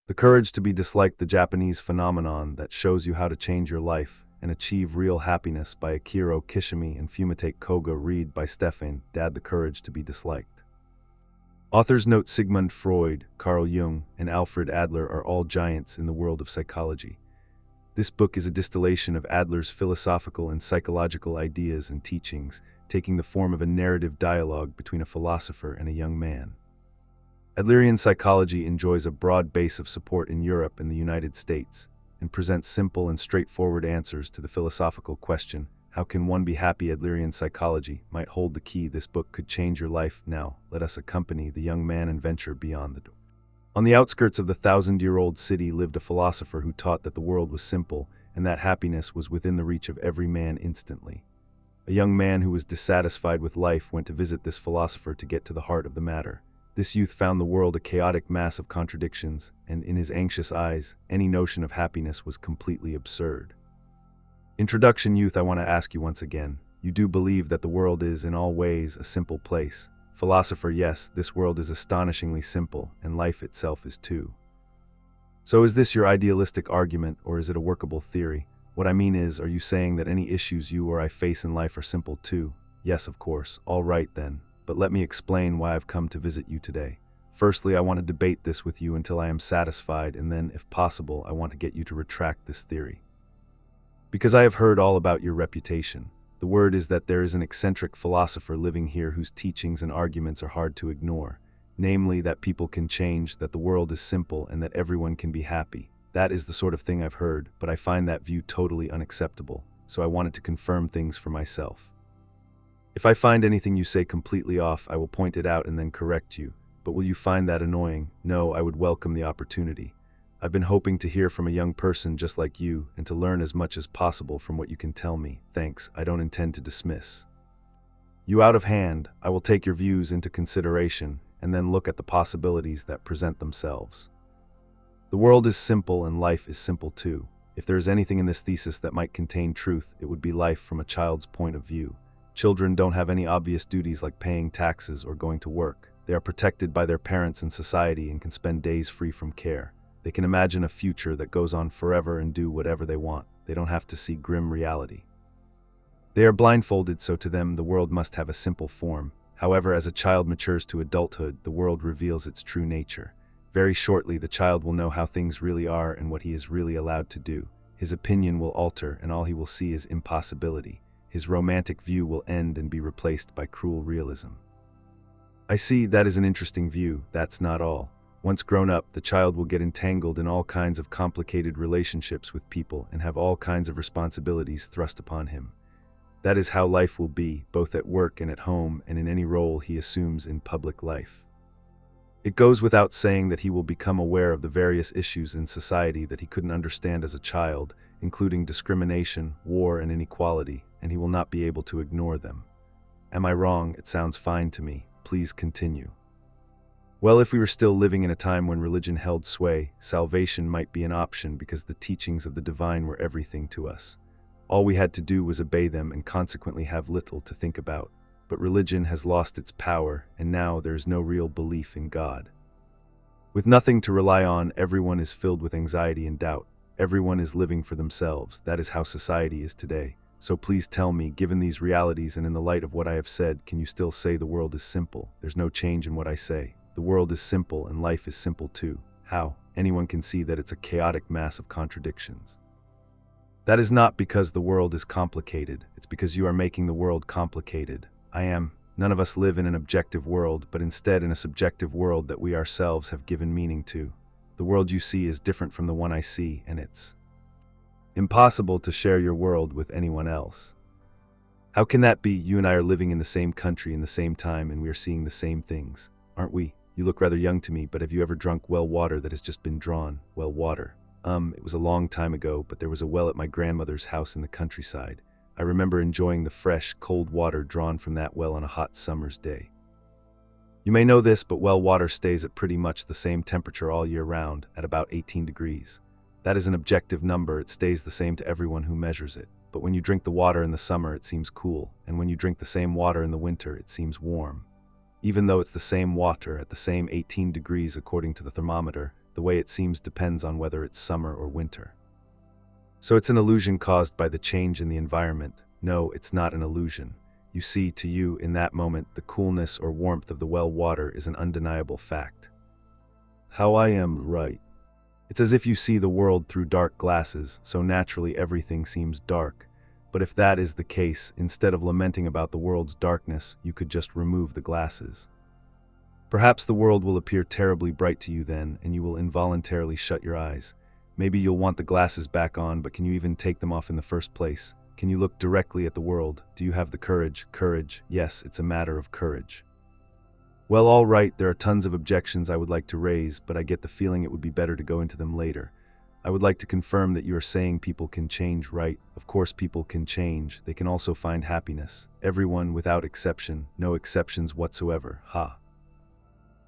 The Courage to be Disliked, the Japanese phenomenon that shows you how to change your life and achieve real happiness by Ichiro Kishimi and Fumitake Koga. Read by Stefan Dad. The Courage to be Disliked. Authors note Sigmund Freud, Carl Jung, and Alfred Adler are all giants in the world of psychology. This book is a distillation of Adler's philosophical and psychological ideas and teachings, taking the form of a narrative dialogue between a philosopher and a young man. Adlerian psychology enjoys a broad base of support in Europe and the United States, and presents simple and straightforward answers to the philosophical question, how can one be happy? Adlerian psychology might hold the key. This book could change your life. Now, let us accompany the young man and venture beyond the door. On the outskirts of the thousand-year-old city lived a philosopher who taught that the world was simple and that happiness was within the reach of every man instantly. A young man who was dissatisfied with life went to visit this philosopher to get to the heart of the matter. This youth found the world a chaotic mass of contradictions, and in his anxious eyes, any notion of happiness was completely absurd. Introduction. Youth, I want to ask you once again, you do believe that the world is in all ways a simple place? Philosopher, yes, this world is astonishingly simple, and life itself is too. So is this your idealistic argument, or is it a workable theory? What I mean is, are you saying that any issues you or I face in life are simple too? Yes, of course. All right then. But let me explain why I've come to visit you today. Firstly, I want to debate this with you until I am satisfied, and then, if possible, I want to get you to retract this theory. Because I have heard all about your reputation. The word is that there is an eccentric philosopher living here whose teachings and arguments are hard to ignore. Namely, that people can change, that the world is simple, and that everyone can be happy. That is the sort of thing I've heard, but I find that view totally unacceptable, so I wanted to confirm things for myself. If I find anything you say completely off, I will point it out and then correct you. But will you find that annoying? No, I would welcome the opportunity. I've been hoping to hear from a young person just like you and to learn as much as possible from what you can tell me. Thanks, I don't intend to dismiss you out of hand. I will take your views into consideration and then look at the possibilities that present themselves. The world is simple and life is simple too. If there is anything in this thesis that might contain truth, it would be life from a child's point of view. Children don't have any obvious duties like paying taxes or going to work. They are protected by their parents and society and can spend days free from care. They can imagine a future that goes on forever and do whatever they want. They don't have to see grim reality. They are blindfolded, so to them the world must have a simple form. However, as a child matures to adulthood, the world reveals its true nature. Very shortly, the child will know how things really are and what he is really allowed to do. His opinion will alter, and all he will see is impossibility. His romantic view will end and be replaced by cruel realism. I see, that is an interesting view. That's not all. Once grown up, the child will get entangled in all kinds of complicated relationships with people and have all kinds of responsibilities thrust upon him. That is how life will be, both at work and at home, and in any role he assumes in public life. It goes without saying that he will become aware of the various issues in society that he couldn't understand as a child, including discrimination, war, and inequality, and he will not be able to ignore them. Am I wrong? It sounds fine to me. Please continue. Well, if we were still living in a time when religion held sway, salvation might be an option because the teachings of the divine were everything to us. All we had to do was obey them and consequently have little to think about. But religion has lost its power, and now there is no real belief in God. With nothing to rely on, everyone is filled with anxiety and doubt. Everyone is living for themselves. That is how society is today. So please tell me, given these realities and in the light of what I have said, can you still say the world is simple? There's no change in what I say. The world is simple and life is simple too. How? Anyone can see that it's a chaotic mass of contradictions. That is not because the world is complicated. It's because you are making the world complicated. I am. None of us live in an objective world, but instead in a subjective world that we ourselves have given meaning to. The world you see is different from the one I see, and it's impossible to share your world with anyone else. How can that be? You and I are living in the same country in the same time, and we are seeing the same things, aren't we? You look rather young to me, but have you ever drunk well water that has just been drawn? Well water. It was a long time ago, but there was a well at my grandmother's house in the countryside. I remember enjoying the fresh, cold water drawn from that well on a hot summer's day. You may know this, but well water stays at pretty much the same temperature all year round, at about 18 degrees. That is an objective number. It stays the same to everyone who measures it. But when you drink the water in the summer, it seems cool, and when you drink the same water in the winter, it seems warm. Even though it's the same water at the same 18 degrees according to the thermometer, The way it seems depends on whether it's summer or winter. So it's an illusion caused by the change in the environment. No, it's not an illusion. You see, to you, in that moment, the coolness or warmth of the well water is an undeniable fact. How I am right. It's as if you see the world through dark glasses, so naturally everything seems dark. But if that is the case, instead of lamenting about the world's darkness, you could just remove the glasses. Perhaps the world will appear terribly bright to you then, and you will involuntarily shut your eyes. Maybe you'll want the glasses back on, but can you even take them off in the first place? Can you look directly at the world? Do you have the courage? Courage, yes, it's a matter of courage. Well, all right, there are tons of objections I would like to raise, but I get the feeling it would be better to go into them later. I would like to confirm that you are saying people can change, right? Of course people can change. They can also find happiness. Everyone, without exception. No exceptions whatsoever. Ha.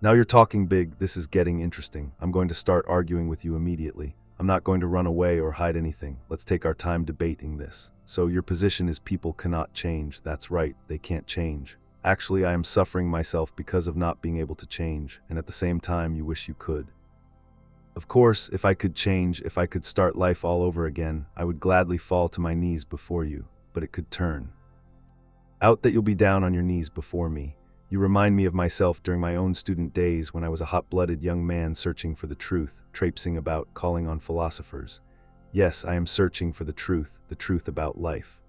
Now you're talking big. This is getting interesting. I'm going to start arguing with you immediately. I'm not going to run away or hide anything. Let's take our time debating this. So your position is people cannot change. That's right, they can't change. Actually, I am suffering myself because of not being able to change, and at the same time you wish you could. Of course, if I could change, if I could start life all over again, I would gladly fall to my knees before you, but it could turn out that you'll be down on your knees before me. You remind me of myself during my own student days when I was a hot-blooded young man searching for the truth, traipsing about, calling on philosophers. Yes, I am searching for the truth about life.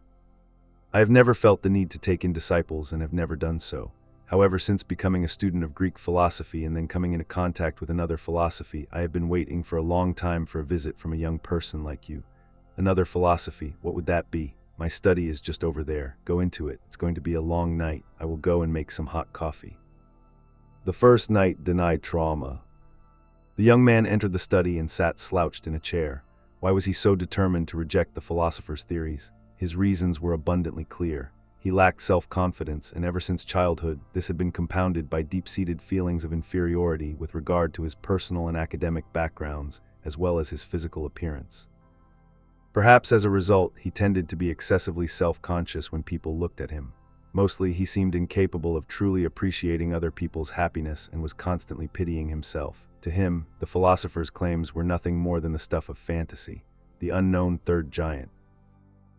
I have never felt the need to take in disciples and have never done so. However, since becoming a student of Greek philosophy and then coming into contact with another philosophy, I have been waiting for a long time for a visit from a young person like you. Another philosophy, what would that be? My study is just over there. Go into it. It's going to be a long night. I will go and make some hot coffee. The first night denied trauma. The young man entered the study and sat slouched in a chair. Why was he so determined to reject the philosopher's theories? His reasons were abundantly clear. He lacked self-confidence, and ever since childhood, this had been compounded by deep-seated feelings of inferiority with regard to his personal and academic backgrounds, as well as his physical appearance. Perhaps as a result, he tended to be excessively self-conscious when people looked at him. Mostly, he seemed incapable of truly appreciating other people's happiness and was constantly pitying himself. To him, the philosopher's claims were nothing more than the stuff of fantasy, the unknown third giant.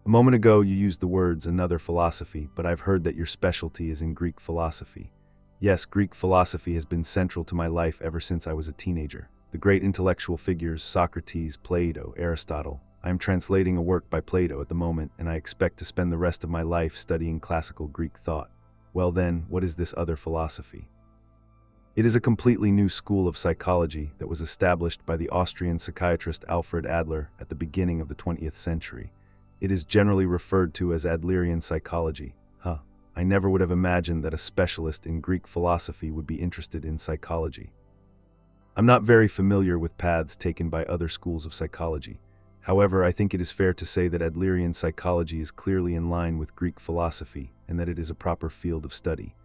A moment ago, you used the words another philosophy, but I've heard that your specialty is in Greek philosophy. Yes, Greek philosophy has been central to my life ever since I was a teenager. The great intellectual figures, Socrates, Plato, Aristotle. I am translating a work by Plato at the moment, and I expect to spend the rest of my life studying classical Greek thought. Well then, what is this other philosophy? It is a completely new school of psychology that was established by the Austrian psychiatrist Alfred Adler at the beginning of the 20th century. It is generally referred to as Adlerian psychology. I never would have imagined that a specialist in Greek philosophy would be interested in psychology. I'm not very familiar with paths taken by other schools of psychology. However, I think it is fair to say that Adlerian psychology is clearly in line with Greek philosophy and that it is a proper field of study.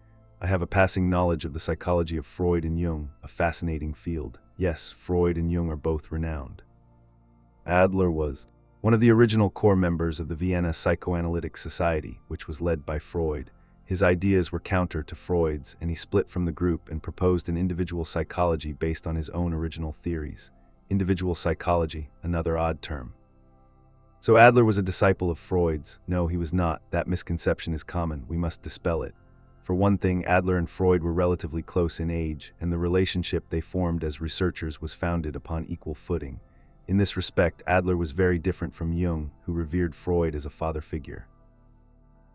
I have a passing knowledge of the psychology of Freud and Jung, a fascinating field. Yes, Freud and Jung are both renowned. Adler was one of the original core members of the Vienna Psychoanalytic Society, which was led by Freud. His ideas were counter to Freud's, and he split from the group and proposed an individual psychology based on his own original theories. Individual psychology, another odd term. So Adler was a disciple of Freud's. No, he was not. That misconception is common. We must dispel it. For one thing, Adler and Freud were relatively close in age, and the relationship they formed as researchers was founded upon equal footing. In this respect, Adler was very different from Jung, who revered Freud as a father figure.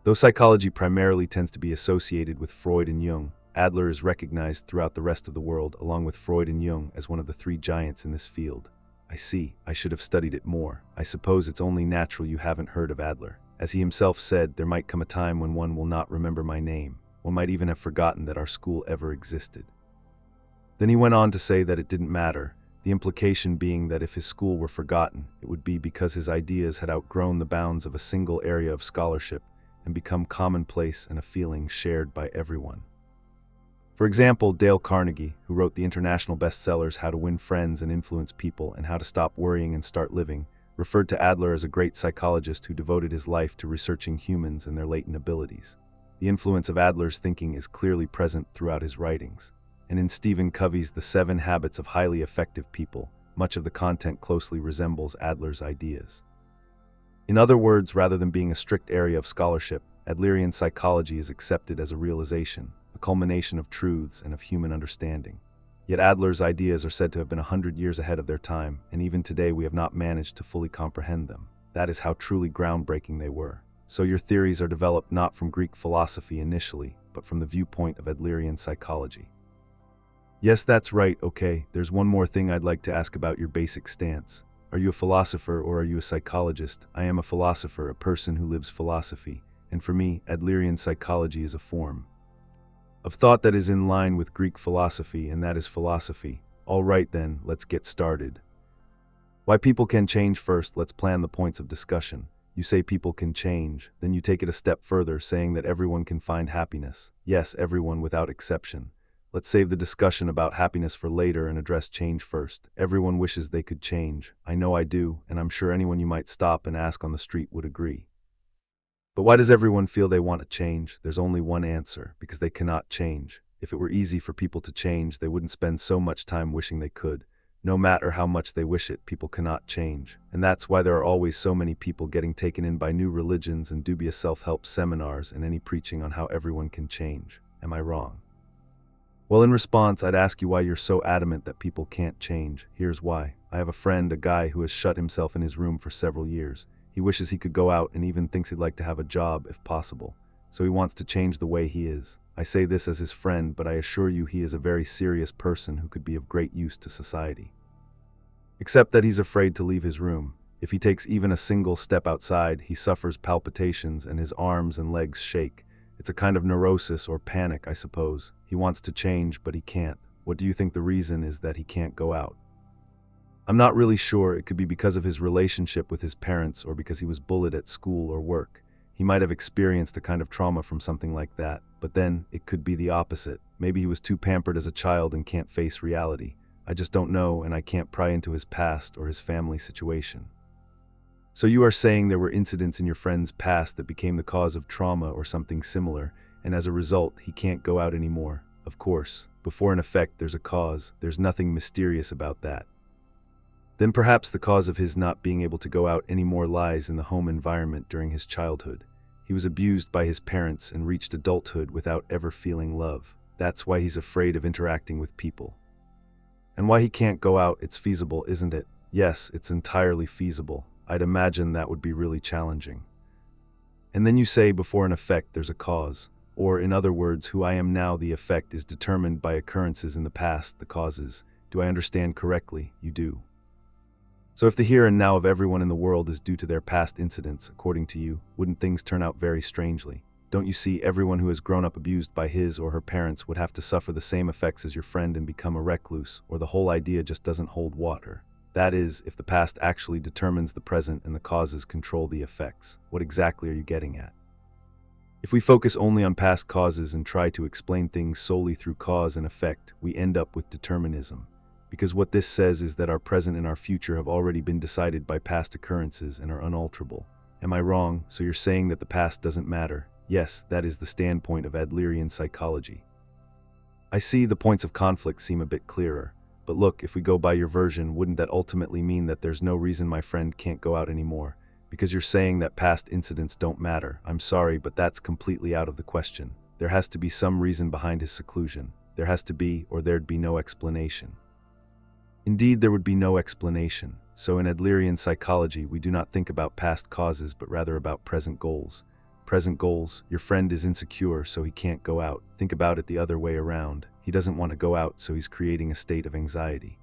Though psychology primarily tends to be associated with Freud and Jung, Adler is recognized throughout the rest of the world, along with Freud and Jung, as one of the three giants in this field. I see. I should have studied it more. I suppose it's only natural you haven't heard of Adler. As he himself said, there might come a time when one will not remember my name. One might even have forgotten that our school ever existed. Then he went on to say that it didn't matter, the implication being that if his school were forgotten, it would be because his ideas had outgrown the bounds of a single area of scholarship and become commonplace and a feeling shared by everyone. For example, Dale Carnegie, who wrote the international bestsellers How to Win Friends and Influence People and How to Stop Worrying and Start Living, referred to Adler as a great psychologist who devoted his life to researching humans and their latent abilities. The influence of Adler's thinking is clearly present throughout his writings. and in Stephen Covey's The 7 Habits of Highly Effective People, much of the content closely resembles Adler's ideas. In other words, rather than being a strict area of scholarship, Adlerian psychology is accepted as a realization, a culmination of truths and of human understanding. Yet Adler's ideas are said to have been 100 years ahead of their time, and even today we have not managed to fully comprehend them. That is how truly groundbreaking they were. So your theories are developed not from Greek philosophy initially, but from the viewpoint of Adlerian psychology. Yes, that's right. Okay, there's one more thing I'd like to ask about your basic stance. Are you a philosopher or are you a psychologist? I am a philosopher, a person who lives philosophy. And for me, Adlerian psychology is a form of thought that is in line with Greek philosophy, and that is philosophy. All right then, let's get started. Why people can change first, let's plan the points of discussion. You say people can change, then you take it a step further, saying that everyone can find happiness. Yes, everyone without exception. Let's save the discussion about happiness for later and address change first. Everyone wishes they could change. I know I do, and I'm sure anyone you might stop and ask on the street would agree. But why does everyone feel they want to change? There's only one answer: because they cannot change. If it were easy for people to change, they wouldn't spend so much time wishing they could. No matter how much they wish it, people cannot change. And that's why there are always so many people getting taken in by new religions and dubious self-help seminars and any preaching on how everyone can change. Am I wrong? Well, in response, I'd ask you why you're so adamant that people can't change. Here's why. I have a friend, a guy who has shut himself in his room for several years. He wishes he could go out and even thinks he'd like to have a job if possible. So he wants to change the way he is. I say this as his friend, but I assure you he is a very serious person who could be of great use to society. Except that he's afraid to leave his room. If he takes even a single step outside, he suffers palpitations and his arms and legs shake. It's a kind of neurosis or panic, I suppose. He wants to change, but he can't. What do you think the reason is that he can't go out? I'm not really sure. It could be because of his relationship with his parents or because he was bullied at school or work. He might have experienced a kind of trauma from something like that, but then it could be the opposite. Maybe he was too pampered as a child and can't face reality. I just don't know, and I can't pry into his past or his family situation. So you are saying there were incidents in your friend's past that became the cause of trauma or something similar, and as a result, he can't go out anymore. Of course, before an effect, there's a cause. There's nothing mysterious about that. Then perhaps the cause of his not being able to go out anymore lies in the home environment during his childhood. He was abused by his parents and reached adulthood without ever feeling love. That's why he's afraid of interacting with people. And why he can't go out, it's feasible, isn't it? Yes, it's entirely feasible. I'd imagine that would be really challenging. And then you say before an effect there's a cause. Or in other words, who I am now, the effect, is determined by occurrences in the past, the causes. Do I understand correctly? You do. So if the here and now of everyone in the world is due to their past incidents, according to you, wouldn't things turn out very strangely? Don't you see, everyone who has grown up abused by his or her parents would have to suffer the same effects as your friend and become a recluse, or the whole idea just doesn't hold water. That is, if the past actually determines the present and the causes control the effects. What exactly are you getting at? If we focus only on past causes and try to explain things solely through cause and effect, we end up with determinism. Because what this says is that our present and our future have already been decided by past occurrences and are unalterable. Am I wrong? So you're saying that the past doesn't matter? Yes, that is the standpoint of Adlerian psychology. I see the points of conflict seem a bit clearer. But look, if we go by your version, wouldn't that ultimately mean that there's no reason my friend can't go out anymore? Because you're saying that past incidents don't matter. I'm sorry, but that's completely out of the question. There has to be some reason behind his seclusion. There has to be, or there'd be no explanation. Indeed, there would be no explanation. So in Adlerian psychology, we do not think about past causes, but rather about present goals. Present goals: your friend is insecure, so he can't go out. Think about it the other way around. He doesn't want to go out, so he's creating a state of anxiety.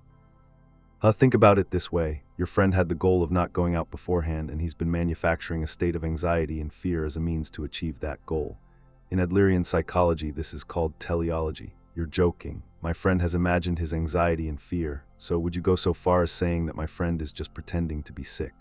Think about it this way. Your friend had the goal of not going out beforehand, and he's been manufacturing a state of anxiety and fear as a means to achieve that goal. In Adlerian psychology, this is called teleology. You're joking. My friend has imagined his anxiety and fear. So would you go so far as saying that my friend is just pretending to be sick?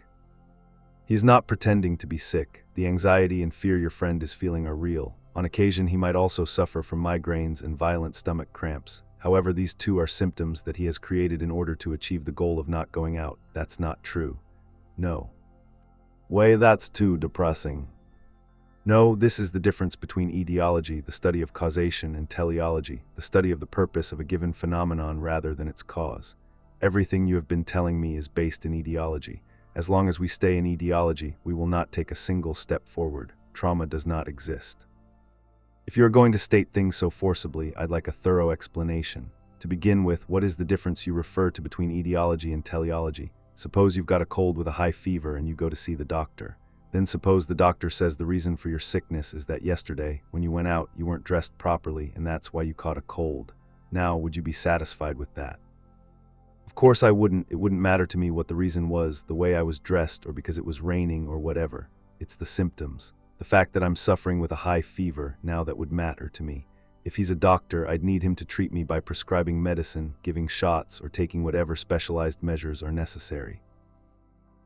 He is not pretending to be sick. The anxiety and fear your friend is feeling are real. On occasion, he might also suffer from migraines and violent stomach cramps. However, these two are symptoms that he has created in order to achieve the goal of not going out. That's not true. No. Way, that's too depressing. No, this is the difference between etiology, the study of causation, and teleology, the study of the purpose of a given phenomenon rather than its cause. Everything you have been telling me is based in etiology. As long as we stay in etiology, we will not take a single step forward. Trauma does not exist. If you are going to state things so forcibly, I'd like a thorough explanation. To begin with, what is the difference you refer to between etiology and teleology? Suppose you've got a cold with a high fever and you go to see the doctor. Then suppose the doctor says the reason for your sickness is that yesterday, when you went out, you weren't dressed properly and that's why you caught a cold. Now, would you be satisfied with that? Of course I wouldn't. It wouldn't matter to me what the reason was, the way I was dressed or because it was raining or whatever. It's the symptoms. The fact that I'm suffering with a high fever, now that would matter to me. If he's a doctor, I'd need him to treat me by prescribing medicine, giving shots, or taking whatever specialized measures are necessary.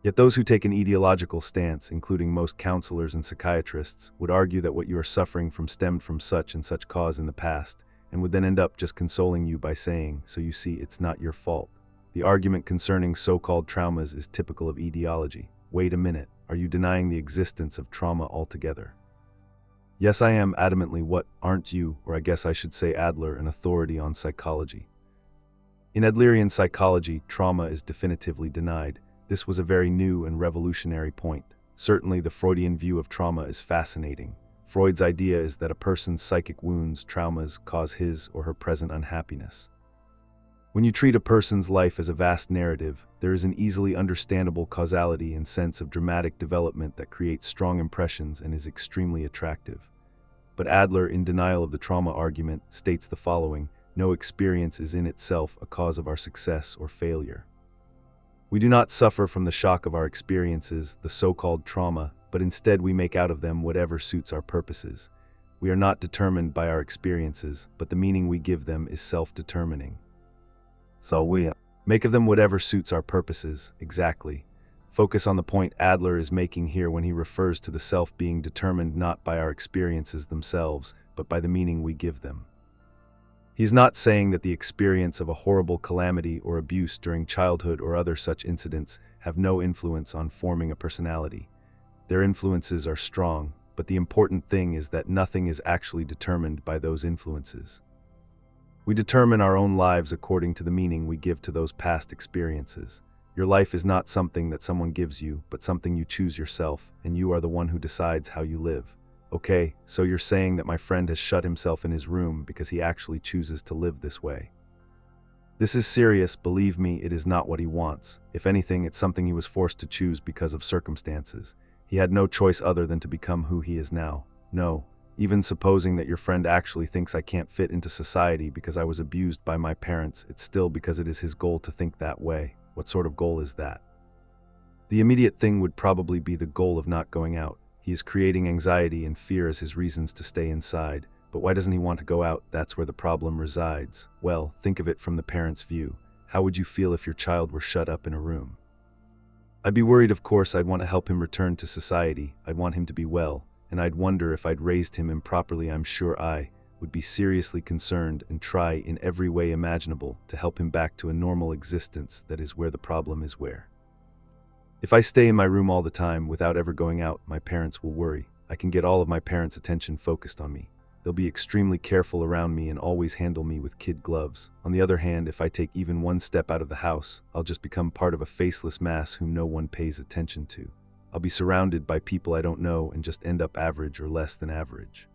Yet those who take an etiological stance, including most counselors and psychiatrists, would argue that what you are suffering from stemmed from such and such cause in the past, and would then end up just consoling you by saying, so you see, it's not your fault. The argument concerning so-called traumas is typical of etiology. Wait a minute, are you denying the existence of trauma altogether? Yes, I am adamantly. What, aren't you, or I guess I should say Adler, an authority on psychology? In Adlerian psychology, trauma is definitively denied. This was a very new and revolutionary point. Certainly, the Freudian view of trauma is fascinating. Freud's idea is that a person's psychic wounds, traumas, cause his or her present unhappiness. When you treat a person's life as a vast narrative, there is an easily understandable causality and sense of dramatic development that creates strong impressions and is extremely attractive. But Adler, in denial of the trauma argument, states the following: no experience is in itself a cause of our success or failure. We do not suffer from the shock of our experiences, the so-called trauma, but instead we make out of them whatever suits our purposes. We are not determined by our experiences, but the meaning we give them is self-determining. So we make of them whatever suits our purposes, exactly. Focus on the point Adler is making here when he refers to the self being determined not by our experiences themselves, but by the meaning we give them. He's not saying that the experience of a horrible calamity or abuse during childhood or other such incidents have no influence on forming a personality. Their influences are strong, but the important thing is that nothing is actually determined by those influences. We determine our own lives according to the meaning we give to those past experiences. Your life is not something that someone gives you, but something you choose yourself, and you are the one who decides how you live. Okay, so you're saying that my friend has shut himself in his room because he actually chooses to live this way. This is serious, believe me, it is not what he wants. If anything, it's something he was forced to choose because of circumstances. He had no choice other than to become who he is now. No, even supposing that your friend actually thinks I can't fit into society because I was abused by my parents, it's still because it is his goal to think that way. What sort of goal is that? The immediate thing would probably be the goal of not going out. He is creating anxiety and fear as his reasons to stay inside. But why doesn't he want to go out? That's where the problem resides. Well, think of it from the parent's view. How would you feel if your child were shut up in a room? I'd be worried, of course. I'd want to help him return to society. I'd want him to be well. And I'd wonder if I'd raised him improperly. I'm sure I would be seriously concerned and try in every way imaginable to help him back to a normal existence. That is where the problem is. Where? If I stay in my room all the time without ever going out, my parents will worry. I can get all of my parents' attention focused on me. They'll be extremely careful around me and always handle me with kid gloves. On the other hand, if I take even one step out of the house, I'll just become part of a faceless mass whom no one pays attention to. I'll be surrounded by people I don't know and just end up average or less than average.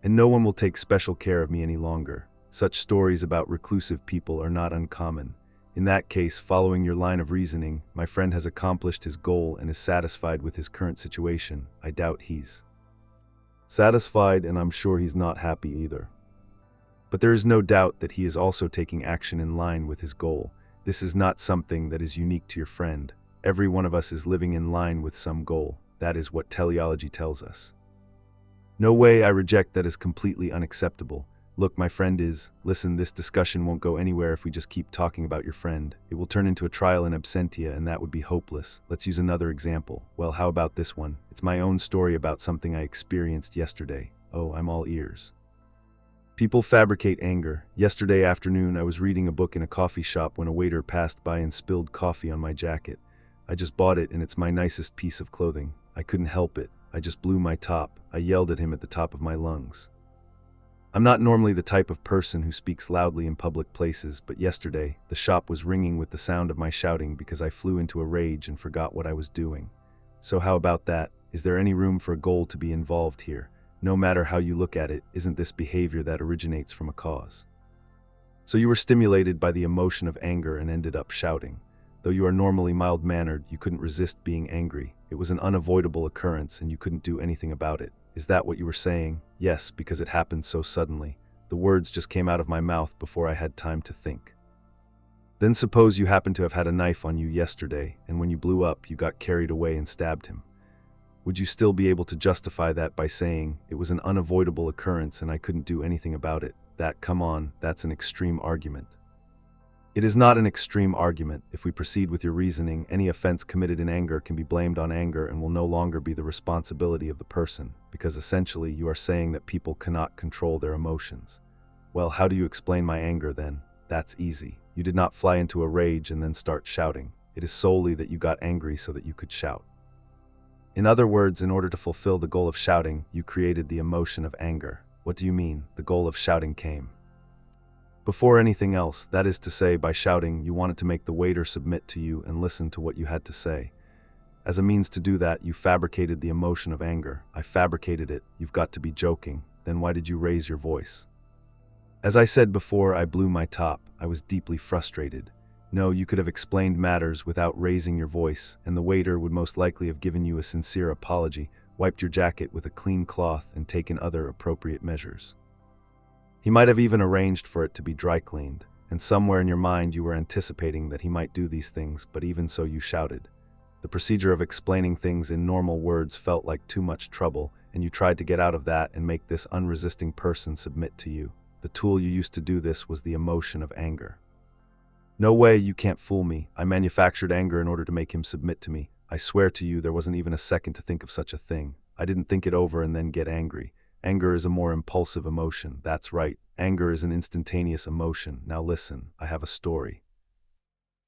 And no one will take special care of me any longer. Such stories about reclusive people are not uncommon. In that case, following your line of reasoning, my friend has accomplished his goal and is satisfied with his current situation. I doubt he's satisfied, and I'm sure he's not happy either. But there is no doubt that he is also taking action in line with his goal. This is not something that is unique to your friend. Every one of us is living in line with some goal. That is what teleology tells us. No way, I reject that as completely unacceptable. Look, my friend is, listen, this discussion won't go anywhere if we just keep talking about your friend. It will turn into a trial in absentia, and that would be hopeless. Let's use another example. Well, how about this one? It's my own story about something I experienced yesterday. Oh, I'm all ears. People fabricate anger. Yesterday afternoon, I was reading a book in a coffee shop when a waiter passed by and spilled coffee on my jacket. I just bought it, and it's my nicest piece of clothing. I couldn't help it. I just blew my top. I yelled at him at the top of my lungs. I'm not normally the type of person who speaks loudly in public places, but yesterday, the shop was ringing with the sound of my shouting because I flew into a rage and forgot what I was doing. So how about that? Is there any room for a goal to be involved here? No matter how you look at it, isn't this behavior that originates from a cause? So you were stimulated by the emotion of anger and ended up shouting. Though you are normally mild-mannered, you couldn't resist being angry. It was an unavoidable occurrence and you couldn't do anything about it. Is that what you were saying? Yes, because it happened so suddenly. The words just came out of my mouth before I had time to think. Then suppose you happened to have had a knife on you yesterday, and when you blew up, you got carried away and stabbed him. Would you still be able to justify that by saying, it was an unavoidable occurrence and I couldn't do anything about it? Come on, that's an extreme argument. It is not an extreme argument. If we proceed with your reasoning, any offense committed in anger can be blamed on anger and will no longer be the responsibility of the person, because essentially you are saying that people cannot control their emotions. Well, how do you explain my anger then? That's easy. You did not fly into a rage and then start shouting. It is solely that you got angry so that you could shout. In other words, in order to fulfill the goal of shouting, you created the emotion of anger. What do you mean, the goal of shouting came? Before anything else, that is to say, by shouting, you wanted to make the waiter submit to you and listen to what you had to say. As a means to do that, you fabricated the emotion of anger. I fabricated it. You've got to be joking. Then why did you raise your voice? As I said before, I blew my top. I was deeply frustrated. No, you could have explained matters without raising your voice, and the waiter would most likely have given you a sincere apology, wiped your jacket with a clean cloth, and taken other appropriate measures. He might have even arranged for it to be dry cleaned, and somewhere in your mind you were anticipating that he might do these things, but even so you shouted. The procedure of explaining things in normal words felt like too much trouble, and you tried to get out of that and make this unresisting person submit to you. The tool you used to do this was the emotion of anger. No way, you can't fool me. I manufactured anger in order to make him submit to me. I swear to you there wasn't even a second to think of such a thing. I didn't think it over and then get angry. Anger is a more impulsive emotion. That's right. Anger is an instantaneous emotion. Now listen, I have a story.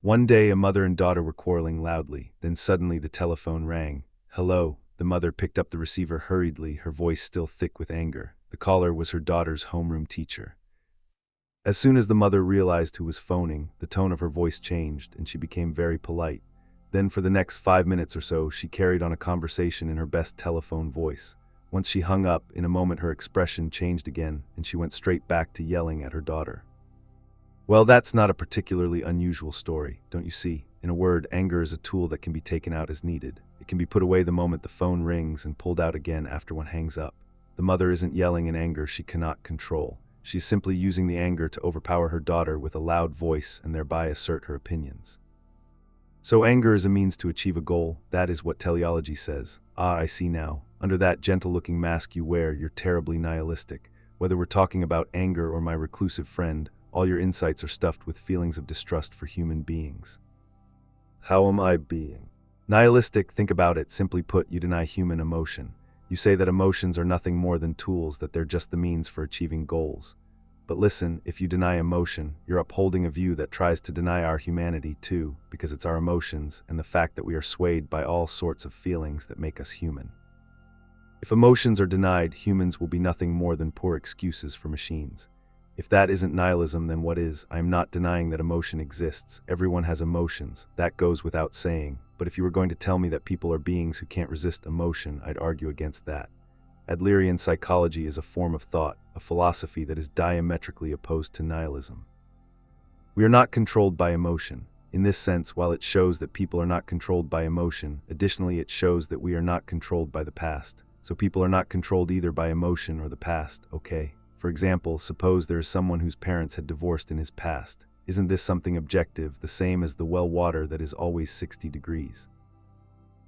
One day, a mother and daughter were quarreling loudly. Then suddenly the telephone rang. Hello. The mother picked up the receiver hurriedly, her voice still thick with anger. The caller was her daughter's homeroom teacher. As soon as the mother realized who was phoning, the tone of her voice changed and she became very polite. Then for the next 5 minutes or so, she carried on a conversation in her best telephone voice. Once she hung up, in a moment her expression changed again, and she went straight back to yelling at her daughter. Well, that's not a particularly unusual story, don't you see? In a word, anger is a tool that can be taken out as needed. It can be put away the moment the phone rings and pulled out again after one hangs up. The mother isn't yelling in anger she cannot control. She's simply using the anger to overpower her daughter with a loud voice and thereby assert her opinions. So anger is a means to achieve a goal. That is what teleology says. Ah, I see now. Under that gentle-looking mask you wear, you're terribly nihilistic. Whether we're talking about anger or my reclusive friend, all your insights are stuffed with feelings of distrust for human beings. How am I being? Nihilistic, think about it. Simply put, you deny human emotion. You say that emotions are nothing more than tools, that they're just the means for achieving goals. But listen, if you deny emotion, you're upholding a view that tries to deny our humanity too, because it's our emotions and the fact that we are swayed by all sorts of feelings that make us human. If emotions are denied, humans will be nothing more than poor excuses for machines. If that isn't nihilism, then what is? I am not denying that emotion exists. Everyone has emotions. That goes without saying. But if you were going to tell me that people are beings who can't resist emotion, I'd argue against that. Adlerian psychology is a form of thought, a philosophy that is diametrically opposed to nihilism. We are not controlled by emotion. In this sense, while it shows that people are not controlled by emotion, additionally it shows that we are not controlled by the past. So people are not controlled either by emotion or the past, okay? For example, suppose there is someone whose parents had divorced in his past. Isn't this something objective, the same as the well water that is always 60 degrees?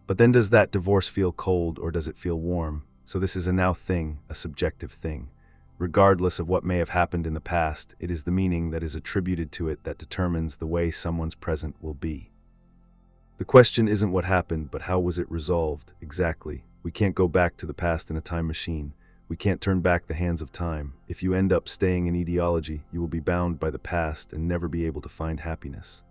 But then does that divorce feel cold or does it feel warm? So this is a now thing, a subjective thing. Regardless of what may have happened in the past, it is the meaning that is attributed to it that determines the way someone's present will be. The question isn't what happened, but how was it resolved, exactly. We can't go back to the past in a time machine. We can't turn back the hands of time. If you end up staying in ideology, you will be bound by the past and never be able to find happiness.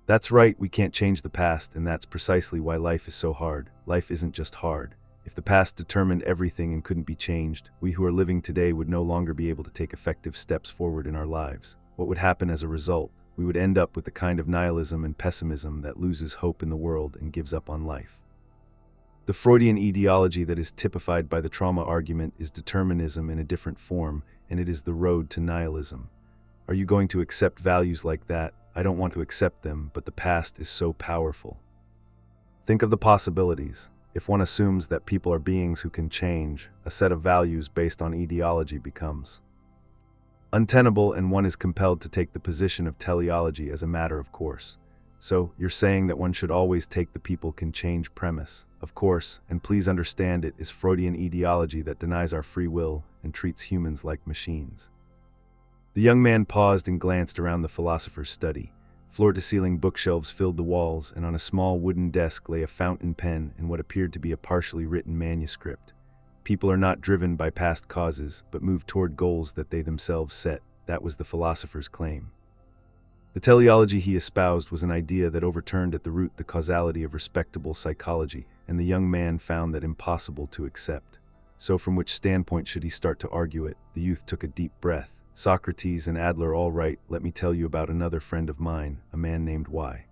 That's right, we can't change the past, and that's precisely why life is so hard. Life isn't just hard. If the past determined everything and couldn't be changed, we who are living today would no longer be able to take effective steps forward in our lives. What would happen as a result? We would end up with the kind of nihilism and pessimism that loses hope in the world and gives up on life. The Freudian ideology that is typified by the trauma argument is determinism in a different form, and it is the road to nihilism. Are you going to accept values like that? I don't want to accept them, but the past is so powerful. Think of the possibilities. If one assumes that people are beings who can change, a set of values based on ideology becomes untenable, and one is compelled to take the position of teleology as a matter of course. So, you're saying that one should always take the people can change premise. Of course, and please understand, it is Freudian ideology that denies our free will and treats humans like machines. The young man paused and glanced around the philosopher's study. Floor-to-ceiling bookshelves filled the walls, and on a small wooden desk lay a fountain pen and what appeared to be a partially written manuscript. People are not driven by past causes, but move toward goals that they themselves set. That was the philosopher's claim. The teleology he espoused was an idea that overturned at the root the causality of respectable psychology, and the young man found that impossible to accept. So from which standpoint should he start to argue it? The youth took a deep breath. Socrates and Adler, all right, let me tell you about another friend of mine, a man named Y.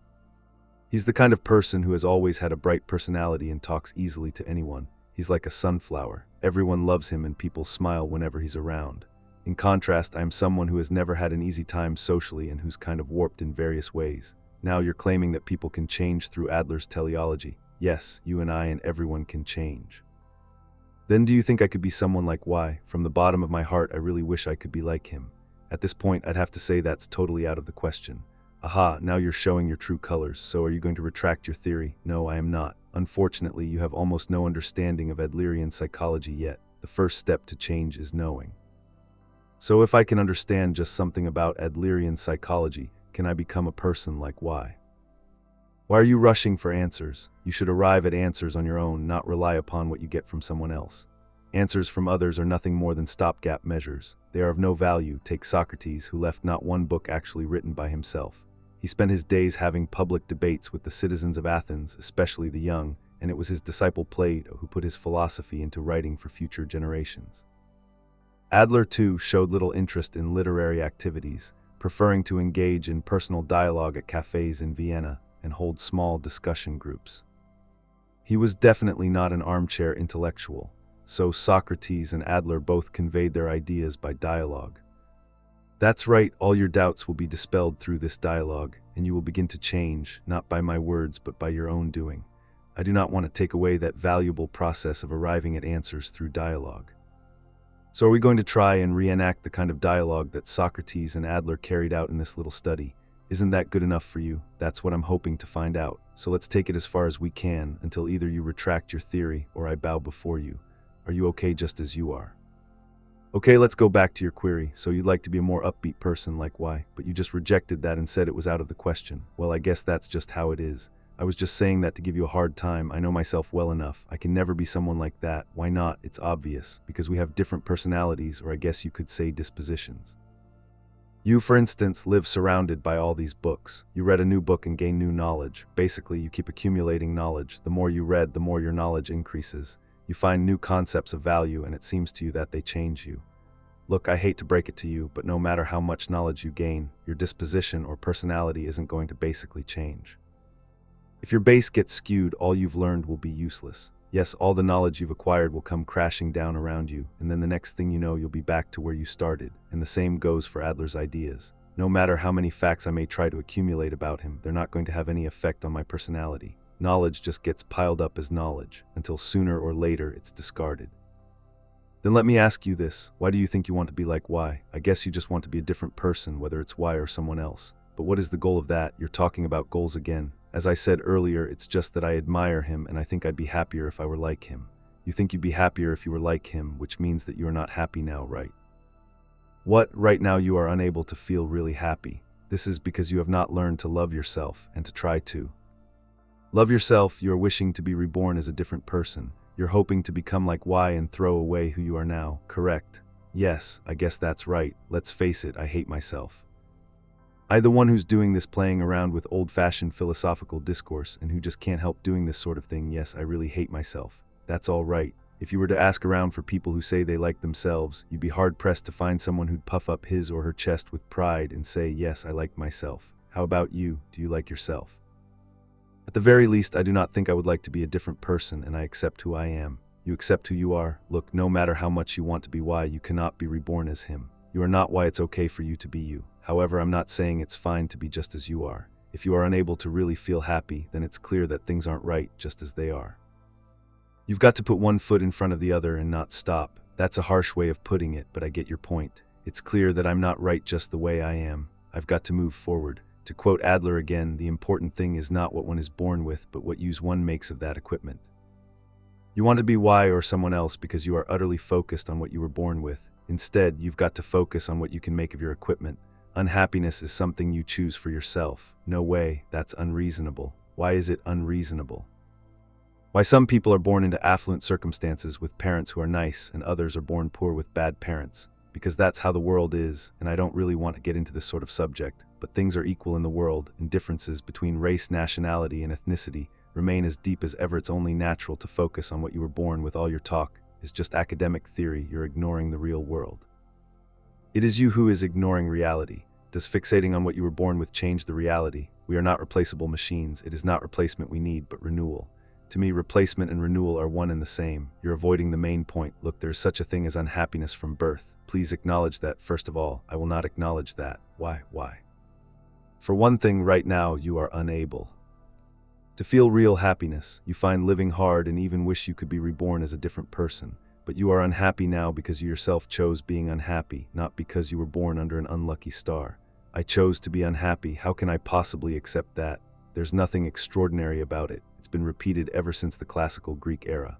He's the kind of person who has always had a bright personality and talks easily to anyone. He's like a sunflower. Everyone loves him and people smile whenever he's around. In contrast, I am someone who has never had an easy time socially and who's kind of warped in various ways. Now you're claiming that people can change through Adler's teleology. Yes, you and I and everyone can change. Then do you think I could be someone like Y? From the bottom of my heart, I really wish I could be like him. At this point, I'd have to say that's totally out of the question. Aha, now you're showing your true colors. So are you going to retract your theory? No, I am not. Unfortunately, you have almost no understanding of Adlerian psychology yet. The first step to change is knowing. So if I can understand just something about Adlerian psychology, can I become a person like Y? Why are you rushing for answers? You should arrive at answers on your own, not rely upon what you get from someone else. Answers from others are nothing more than stopgap measures. They are of no value. Take Socrates, who left not one book actually written by himself. He spent his days having public debates with the citizens of Athens, especially the young, and it was his disciple Plato who put his philosophy into writing for future generations. Adler, too, showed little interest in literary activities, preferring to engage in personal dialogue at cafes in Vienna and hold small discussion groups. He was definitely not an armchair intellectual, so Socrates and Adler both conveyed their ideas by dialogue. That's right, all your doubts will be dispelled through this dialogue, and you will begin to change, not by my words but by your own doing. I do not want to take away that valuable process of arriving at answers through dialogue. So are we going to try and reenact the kind of dialogue that Socrates and Adler carried out in this little study? Isn't that good enough for you? That's what I'm hoping to find out. So let's take it as far as we can, until either you retract your theory or I bow before you. Are you okay just as you are? Okay, let's go back to your query. So you'd like to be a more upbeat person like Y, but you just rejected that and said it was out of the question. Well, I guess that's just how it is. I was just saying that to give you a hard time. I know myself well enough. I can never be someone like that. Why not? It's obvious. Because we have different personalities, or I guess you could say dispositions. You, for instance, live surrounded by all these books. You read a new book and gain new knowledge. Basically, you keep accumulating knowledge. The more you read, the more your knowledge increases. You find new concepts of value, and it seems to you that they change you. Look, I hate to break it to you, but no matter how much knowledge you gain, your disposition or personality isn't going to basically change. If your base gets skewed, all you've learned will be useless. Yes, all the knowledge you've acquired will come crashing down around you, and then the next thing you know, you'll be back to where you started. And the same goes for Adler's ideas. No matter how many facts I may try to accumulate about him, they're not going to have any effect on my personality. Knowledge just gets piled up as knowledge, until sooner or later it's discarded. Then let me ask you this, why do you think you want to be like Y? I guess you just want to be a different person, whether it's Y or someone else. But what is the goal of that? You're talking about goals again. As I said earlier, it's just that I admire him and I think I'd be happier if I were like him. You think you'd be happier if you were like him, which means that you are not happy now, right? What? Right now you are unable to feel really happy. This is because you have not learned to love yourself and to try to love yourself. You are wishing to be reborn as a different person. You're hoping to become like Y and throw away who you are now, correct? Yes, I guess that's right. Let's face it, I hate myself. I, the one who's doing this, playing around with old-fashioned philosophical discourse and who just can't help doing this sort of thing. Yes, I really hate myself. That's all right. If you were to ask around for people who say they like themselves, you'd be hard-pressed to find someone who'd puff up his or her chest with pride and say, yes, I like myself. How about you? Do you like yourself? At the very least, I do not think I would like to be a different person, and I accept who I am. You accept who you are. Look, no matter how much you want to be why, you cannot be reborn as him. You are not why it's okay for you to be you. However, I'm not saying it's fine to be just as you are. If you are unable to really feel happy, then it's clear that things aren't right just as they are. You've got to put one foot in front of the other and not stop. That's a harsh way of putting it, but I get your point. It's clear that I'm not right just the way I am. I've got to move forward. To quote Adler again, the important thing is not what one is born with, but what use one makes of that equipment. You want to be why or someone else because you are utterly focused on what you were born with. Instead, you've got to focus on what you can make of your equipment. Unhappiness is something you choose for yourself. No way, that's unreasonable. Why is it unreasonable? Why some people are born into affluent circumstances with parents who are nice and others are born poor with bad parents. Because that's how the world is, and I don't really want to get into this sort of subject, but things are equal in the world, and differences between race, nationality, and ethnicity remain as deep as ever. It's only natural to focus on what you were born with. All your talk is just academic theory. You're ignoring the real world. It is you who is ignoring reality. Does fixating on what you were born with change the reality? We are not replaceable machines. It is not replacement we need, but renewal. To me, replacement and renewal are one and the same. You're avoiding the main point. Look, there is such a thing as unhappiness from birth. Please acknowledge that. First of all, I will not acknowledge that. Why? For one thing, right now, you are unable to feel real happiness. You find living hard and even wish you could be reborn as a different person. But you are unhappy now because you yourself chose being unhappy, not because you were born under an unlucky star. I chose to be unhappy. How can I possibly accept that? There's nothing extraordinary about it. It's been repeated ever since the classical Greek era.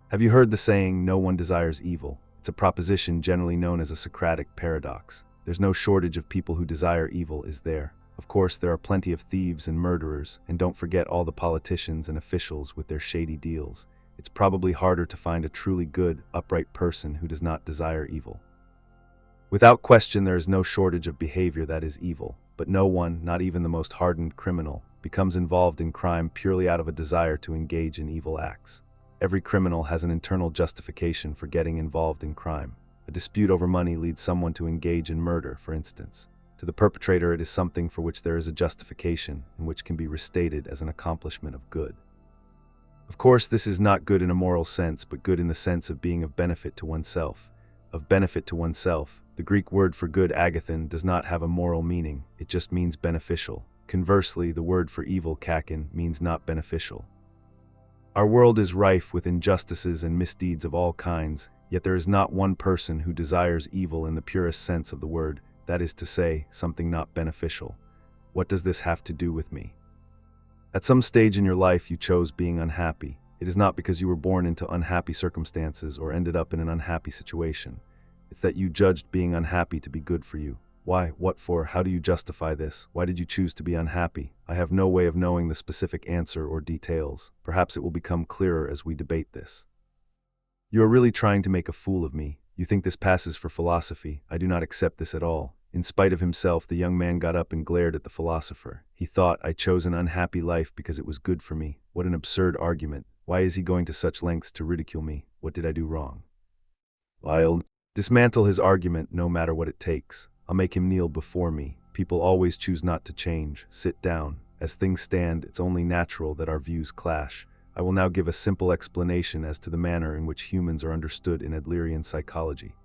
Have you heard the saying, no one desires evil? It's a proposition generally known as a Socratic paradox. There's no shortage of people who desire evil, is there? Of course, there are plenty of thieves and murderers, and don't forget all the politicians and officials with their shady deals. It's probably harder to find a truly good, upright person who does not desire evil. Without question, there is no shortage of behavior that is evil, but no one, not even the most hardened criminal, becomes involved in crime purely out of a desire to engage in evil acts. Every criminal has an internal justification for getting involved in crime. A dispute over money leads someone to engage in murder, for instance. To the perpetrator, it is something for which there is a justification and which can be restated as an accomplishment of good. Of course, this is not good in a moral sense, but good in the sense of being of benefit to oneself. Of benefit to oneself, the Greek word for good, agathon, does not have a moral meaning. It just means beneficial. Conversely, the word for evil, kakon, means not beneficial. Our world is rife with injustices and misdeeds of all kinds, yet there is not one person who desires evil in the purest sense of the word, that is to say, something not beneficial. What does this have to do with me? At some stage in your life, you chose being unhappy. It is not because you were born into unhappy circumstances or ended up in an unhappy situation. It's that you judged being unhappy to be good for you. Why? What for? How do you justify this? Why did you choose to be unhappy? I have no way of knowing the specific answer or details. Perhaps it will become clearer as we debate this. You are really trying to make a fool of me. You think this passes for philosophy. I do not accept this at all. In spite of himself, the young man got up and glared at the philosopher. He thought, I chose an unhappy life because it was good for me. What an absurd argument. Why is he going to such lengths to ridicule me? What did I do wrong? I'll dismantle his argument no matter what it takes. I'll make him kneel before me. People always choose not to change. Sit down. As things stand, it's only natural that our views clash. I will now give a simple explanation as to the manner in which humans are understood in Adlerian psychology.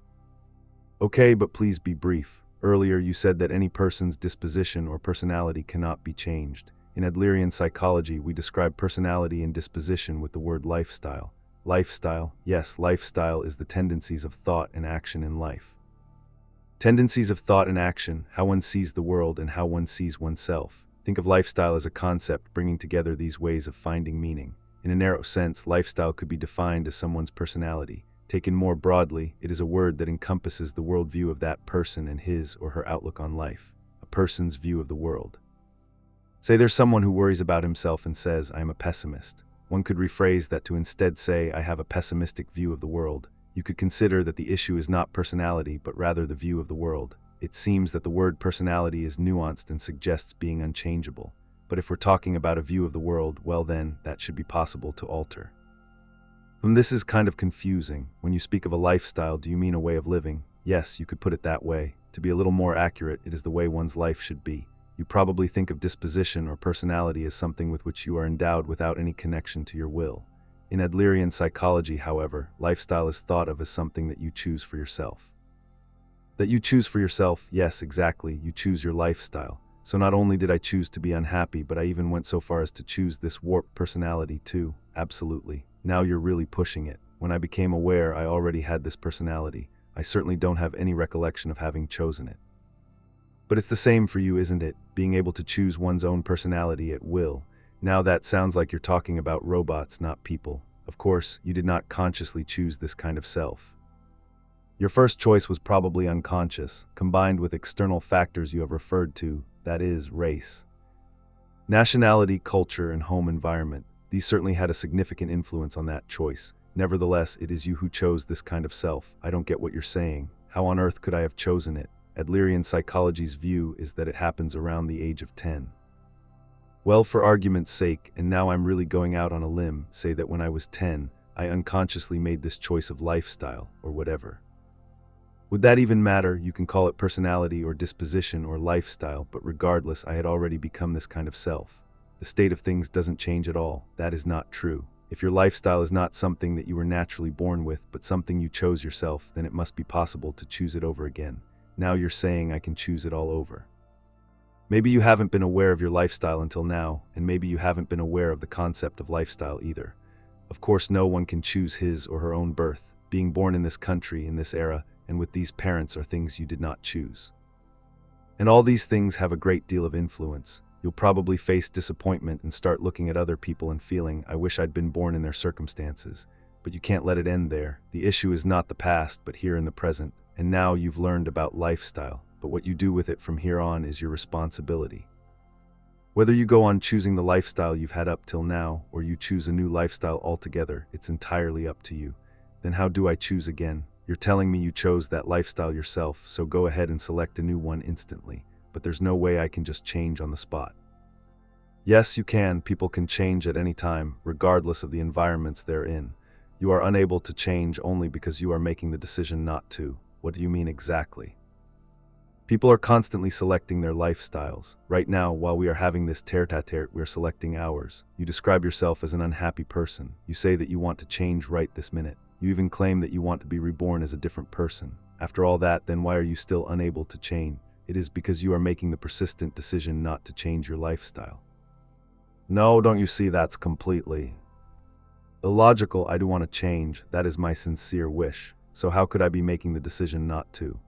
Okay, but please be brief. Earlier, you said that any person's disposition or personality cannot be changed. In Adlerian psychology, we describe personality and disposition with the word lifestyle. Lifestyle, yes, lifestyle is the tendencies of thought and action in life. Tendencies of thought and action, how one sees the world and how one sees oneself. Think of lifestyle as a concept bringing together these ways of finding meaning. In a narrow sense, lifestyle could be defined as someone's personality. Taken more broadly, it is a word that encompasses the worldview of that person and his or her outlook on life. A person's view of the world. Say there's someone who worries about himself and says, I am a pessimist. One could rephrase that to instead say, I have a pessimistic view of the world. You could consider that the issue is not personality, but rather the view of the world. It seems that the word personality is nuanced and suggests being unchangeable. But if we're talking about a view of the world, well then, that should be possible to alter. This is kind of confusing. When you speak of a lifestyle, do you mean a way of living? Yes, you could put it that way. To be a little more accurate, it is the way one's life should be. You probably think of disposition or personality as something with which you are endowed without any connection to your will. In Adlerian psychology, however, lifestyle is thought of as something that you choose for yourself. That you choose for yourself, yes, exactly, you choose your lifestyle. So not only did I choose to be unhappy, but I even went so far as to choose this warped personality too. Absolutely. Now you're really pushing it. When I became aware I already had this personality, I certainly don't have any recollection of having chosen it. But it's the same for you, isn't it? Being able to choose one's own personality at will. Now that sounds like you're talking about robots, not people. Of course, you did not consciously choose this kind of self. Your first choice was probably unconscious, combined with external factors you have referred to, that is, race, nationality, culture, and home environment. These certainly had a significant influence on that choice. Nevertheless, it is you who chose this kind of self. I don't get what you're saying. How on earth could I have chosen it? Adlerian psychology's view is that it happens around the age of 10. Well, for argument's sake, and now I'm really going out on a limb, say that when I was 10, I unconsciously made this choice of lifestyle, or whatever. Would that even matter? You can call it personality or disposition or lifestyle, but regardless, I had already become this kind of self. The state of things doesn't change at all. That is not true. If your lifestyle is not something that you were naturally born with, but something you chose yourself, then it must be possible to choose it over again. Now you're saying I can choose it all over. Maybe you haven't been aware of your lifestyle until now, and maybe you haven't been aware of the concept of lifestyle either. Of course, no one can choose his or her own birth. Being born in this country, in this era, and with these parents are things you did not choose. And all these things have a great deal of influence. You'll probably face disappointment and start looking at other people and feeling, I wish I'd been born in their circumstances. But you can't let it end there. The issue is not the past, but here in the present. And now you've learned about lifestyle, but what you do with it from here on is your responsibility. Whether you go on choosing the lifestyle you've had up till now, or you choose a new lifestyle altogether, it's entirely up to you. Then how do I choose again? You're telling me you chose that lifestyle yourself, so go ahead and select a new one instantly. But there's no way I can just change on the spot. Yes, you can. People can change at any time, regardless of the environments they're in. You are unable to change only because you are making the decision not to. What do you mean exactly? People are constantly selecting their lifestyles. Right now, while we are having this tete-a-tete, we're selecting ours. You describe yourself as an unhappy person. You say that you want to change right this minute. You even claim that you want to be reborn as a different person. After all that, then why are you still unable to change? It is because you are making the persistent decision not to change your lifestyle. No, don't you see, that's completely illogical. I do want to change. That is my sincere wish. So how could I be making the decision not to?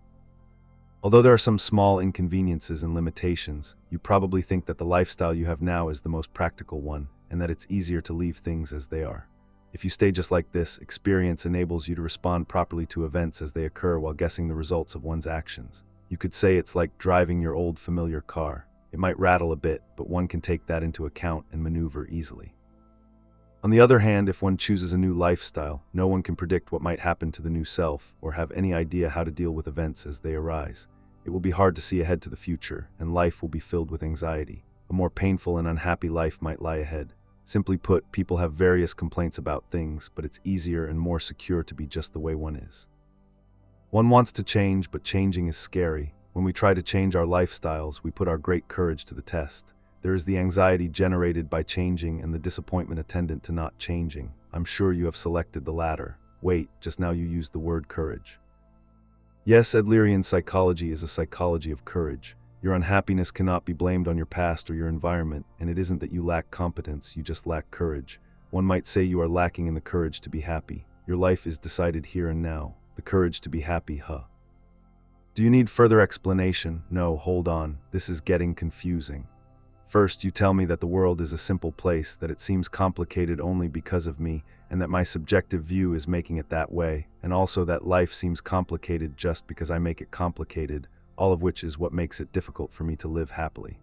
Although there are some small inconveniences and limitations, you probably think that the lifestyle you have now is the most practical one, and that it's easier to leave things as they are. If you stay just like this, experience enables you to respond properly to events as they occur while guessing the results of one's actions. You could say it's like driving your old familiar car. It might rattle a bit, but one can take that into account and maneuver easily. On the other hand, if one chooses a new lifestyle, no one can predict what might happen to the new self or have any idea how to deal with events as they arise. It will be hard to see ahead to the future, and life will be filled with anxiety. A more painful and unhappy life might lie ahead. Simply put, people have various complaints about things, but it's easier and more secure to be just the way one is. One wants to change, but changing is scary. When we try to change our lifestyles, we put our great courage to the test. There is the anxiety generated by changing and the disappointment attendant to not changing. I'm sure you have selected the latter. Wait, just now you used the word courage. Yes, Adlerian psychology is a psychology of courage. Your unhappiness cannot be blamed on your past or your environment, and it isn't that you lack competence, you just lack courage. One might say you are lacking in the courage to be happy. Your life is decided here and now. The courage to be happy, huh? Do you need further explanation? No, hold on. This is getting confusing. First, you tell me that the world is a simple place, that it seems complicated only because of me, and that my subjective view is making it that way, and also that life seems complicated just because I make it complicated, all of which is what makes it difficult for me to live happily.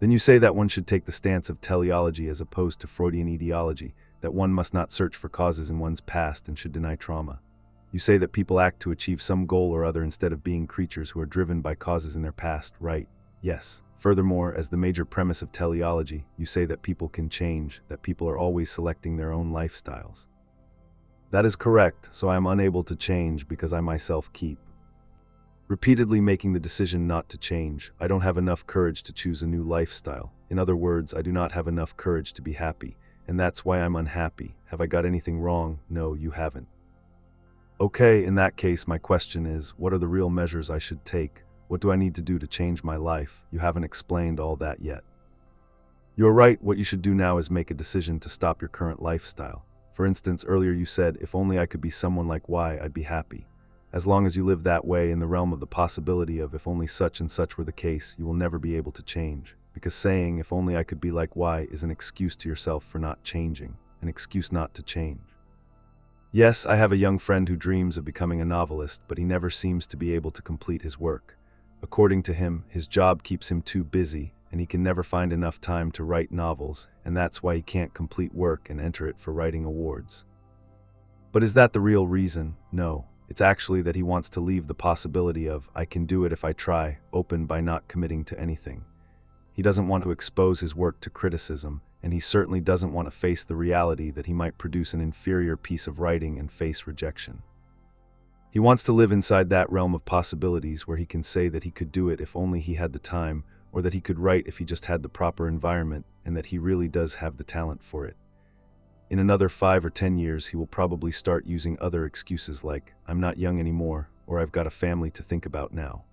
Then you say that one should take the stance of teleology as opposed to Freudian etiology, that one must not search for causes in one's past and should deny trauma. You say that people act to achieve some goal or other instead of being creatures who are driven by causes in their past, right? Yes. Furthermore, as the major premise of teleology, you say that people can change, that people are always selecting their own lifestyles. That is correct, so I am unable to change because I myself keep repeatedly making the decision not to change. I don't have enough courage to choose a new lifestyle. In other words, I do not have enough courage to be happy, and that's why I'm unhappy. Have I got anything wrong? No, you haven't. Okay, in that case, my question is, what are the real measures I should take? What do I need to do to change my life? You haven't explained all that yet. You're right, what you should do now is make a decision to stop your current lifestyle. For instance, earlier you said, if only I could be someone like Y, I'd be happy. As long as you live that way in the realm of the possibility of if only such and such were the case, you will never be able to change. Because saying, if only I could be like Y, is an excuse to yourself for not changing, an excuse not to change. Yes, I have a young friend who dreams of becoming a novelist, but he never seems to be able to complete his work. According to him, his job keeps him too busy, and he can never find enough time to write novels, and that's why he can't complete work and enter it for writing awards. But is that the real reason? No. It's actually that he wants to leave the possibility of, I can do it if I try, open by not committing to anything. He doesn't want to expose his work to criticism, and he certainly doesn't want to face the reality that he might produce an inferior piece of writing and face rejection. He wants to live inside that realm of possibilities where he can say that he could do it if only he had the time, or that he could write if he just had the proper environment, and that he really does have the talent for it. In another 5 or 10 years, he will probably start using other excuses like, I'm not young anymore, or I've got a family to think about now.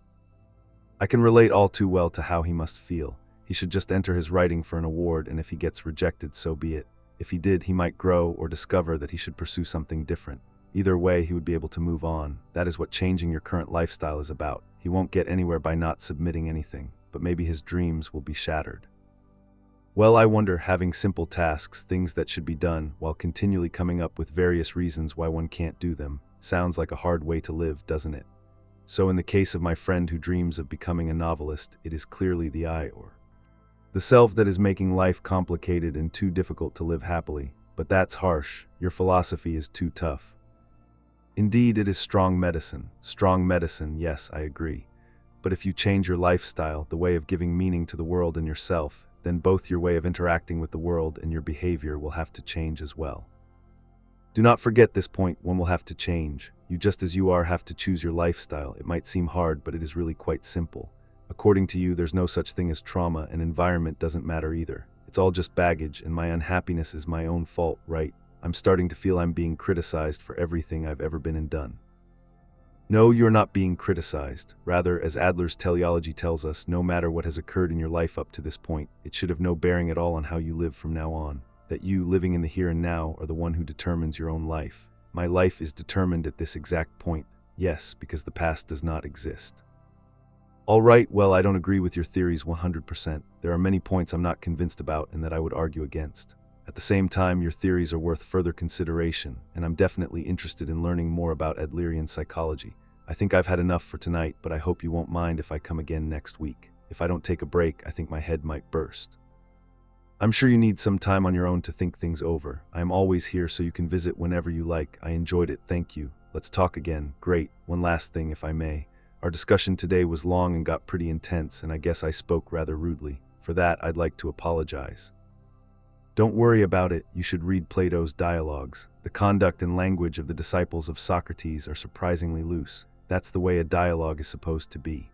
I can relate all too well to how he must feel. He should just enter his writing for an award, and if he gets rejected, so be it. If he did, he might grow or discover that he should pursue something different. Either way, he would be able to move on. That is what changing your current lifestyle is about. He won't get anywhere by not submitting anything, but maybe his dreams will be shattered. Well, I wonder, having simple tasks, things that should be done, while continually coming up with various reasons why one can't do them, sounds like a hard way to live, doesn't it? So in the case of my friend who dreams of becoming a novelist, it is clearly the I or the self that is making life complicated and too difficult to live happily. But that's harsh. Your philosophy is too tough. Indeed, it is strong medicine. Strong medicine, yes, I agree. But if you change your lifestyle, the way of giving meaning to the world and yourself, then both your way of interacting with the world and your behavior will have to change as well. Do not forget this point, one will have to change. You just as you are have to choose your lifestyle. It might seem hard, but it is really quite simple. According to you, there's no such thing as trauma, and environment doesn't matter either. It's all just baggage, and my unhappiness is my own fault, right? I'm starting to feel I'm being criticized for everything I've ever been and done. No, you're not being criticized. Rather, as Adler's teleology tells us, no matter what has occurred in your life up to this point, it should have no bearing at all on how you live from now on. That you, living in the here and now, are the one who determines your own life. My life is determined at this exact point. Yes, because the past does not exist. All right, well, I don't agree with your theories 100%. There are many points I'm not convinced about and that I would argue against. At the same time, your theories are worth further consideration, and I'm definitely interested in learning more about Adlerian psychology. I think I've had enough for tonight, but I hope you won't mind if I come again next week. If I don't take a break, I think my head might burst. I'm sure you need some time on your own to think things over. I am always here so you can visit whenever you like. I enjoyed it, thank you. Let's talk again. Great. One last thing, if I may. Our discussion today was long and got pretty intense, and I guess I spoke rather rudely. For that, I'd like to apologize. Don't worry about it. You should read Plato's dialogues. The conduct and language of the disciples of Socrates are surprisingly loose. That's the way a dialogue is supposed to be.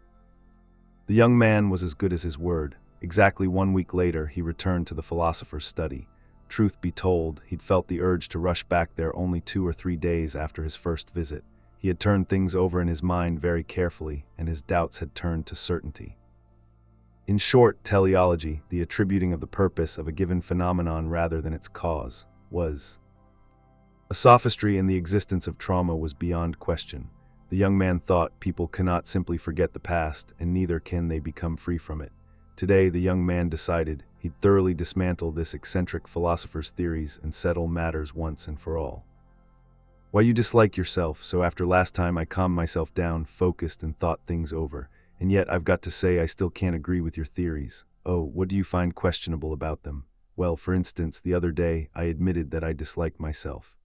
The young man was as good as his word. Exactly 1 week later, he returned to the philosopher's study. Truth be told, he'd felt the urge to rush back there only 2 or 3 days after his first visit. He had turned things over in his mind very carefully, and his doubts had turned to certainty. In short, teleology, the attributing of the purpose of a given phenomenon rather than its cause, was a sophistry, and the existence of trauma was beyond question. The young man thought people cannot simply forget the past, and neither can they become free from it. Today, the young man decided he'd thoroughly dismantle this eccentric philosopher's theories and settle matters once and for all. Why, you dislike yourself, so after last time I calmed myself down, focused, and thought things over. And yet I've got to say I still can't agree with your theories. Oh, what do you find questionable about them? Well, for instance, the other day I admitted that I dislike myself.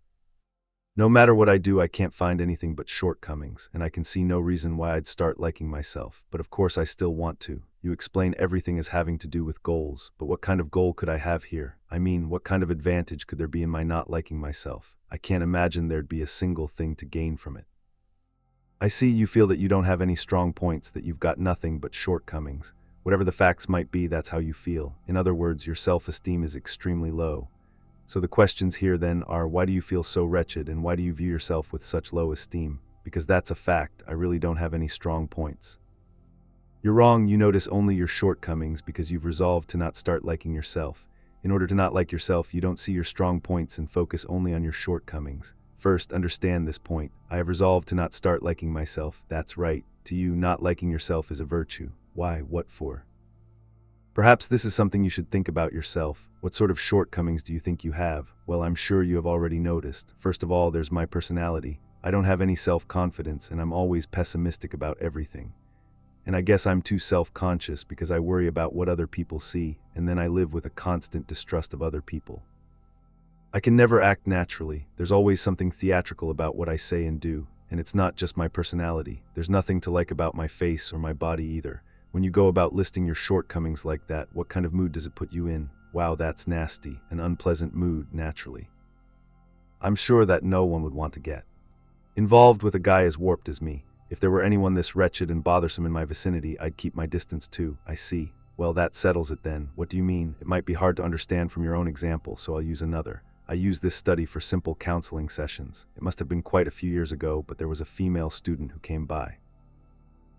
No matter what I do, I can't find anything but shortcomings, and I can see no reason why I'd start liking myself. But of course I still want to. You explain everything as having to do with goals, but what kind of goal could I have here? I mean, what kind of advantage could there be in my not liking myself? I can't imagine there'd be a single thing to gain from it. I see you feel that you don't have any strong points, that you've got nothing but shortcomings. Whatever the facts might be, that's how you feel. In other words, your self-esteem is extremely low. So the questions here then are, why do you feel so wretched, and why do you view yourself with such low esteem? Because that's a fact. I really don't have any strong points. You're wrong. You notice only your shortcomings because you've resolved to not start liking yourself. In order to not like yourself, you don't see your strong points and focus only on your shortcomings. First, understand this point. I have resolved to not start liking myself. That's right. To you, not liking yourself is a virtue. Why? What for? Perhaps this is something you should think about yourself. What sort of shortcomings do you think you have? Well, I'm sure you have already noticed. First of all, there's my personality. I don't have any self-confidence, and I'm always pessimistic about everything. And I guess I'm too self-conscious because I worry about what other people see, and then I live with a constant distrust of other people. I can never act naturally. There's always something theatrical about what I say and do, and it's not just my personality. There's nothing to like about my face or my body either. When you go about listing your shortcomings like that, what kind of mood does it put you in? Wow, that's nasty. An unpleasant mood, naturally. I'm sure that no one would want to get involved with a guy as warped as me. If there were anyone this wretched and bothersome in my vicinity, I'd keep my distance too. I see. Well, that settles it then. What do you mean? It might be hard to understand from your own example, so I'll use another. I used this study for simple counseling sessions. It must have been quite a few years ago, but there was a female student who came by.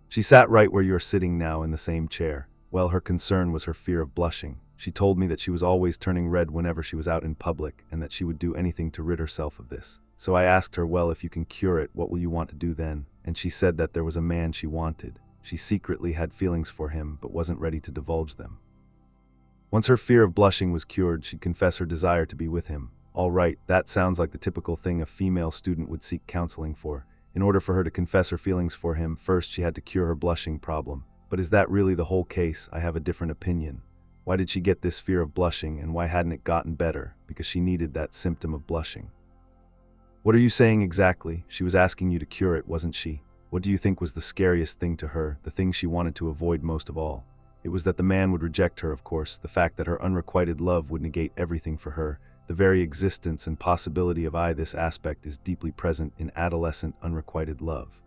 She sat right where you're sitting now in the same chair. Well, her concern was her fear of blushing. She told me that she was always turning red whenever she was out in public, and that she would do anything to rid herself of this. So I asked her, well, if you can cure it, what will you want to do then? And she said that there was a man she wanted. She secretly had feelings for him, but wasn't ready to divulge them. Once her fear of blushing was cured, she'd confess her desire to be with him. All right, that sounds like the typical thing a female student would seek counseling for. In order for her to confess her feelings for him, first she had to cure her blushing problem. But is that really the whole case? I have a different opinion. Why did she get this fear of blushing, and why hadn't it gotten better? Because she needed that symptom of blushing. What are you saying exactly? She was asking you to cure it, wasn't she? What do you think was the scariest thing to her, the thing she wanted to avoid most of all? It was that the man would reject her, of course, the fact that her unrequited love would negate everything for her. The very existence and possibility of this aspect is deeply present in adolescent unrequited love.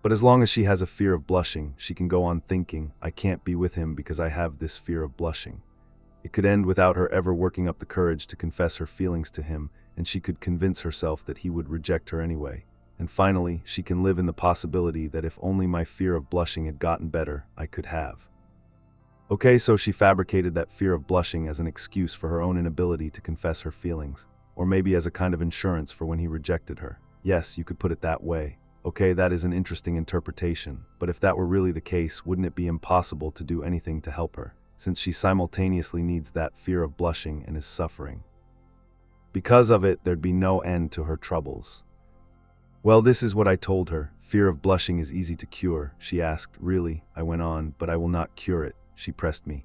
But as long as she has a fear of blushing, she can go on thinking, I can't be with him because I have this fear of blushing. It could end without her ever working up the courage to confess her feelings to him, and she could convince herself that he would reject her anyway. And finally, she can live in the possibility that if only my fear of blushing had gotten better, I could have. Okay, so she fabricated that fear of blushing as an excuse for her own inability to confess her feelings, or maybe as a kind of insurance for when he rejected her. Yes, you could put it that way. Okay, that is an interesting interpretation, but if that were really the case, wouldn't it be impossible to do anything to help her, since she simultaneously needs that fear of blushing and is suffering? Because of it, there'd be no end to her troubles. Well, this is what I told her. Fear of blushing is easy to cure, she asked. Really? I went on, but I will not cure it. She pressed me.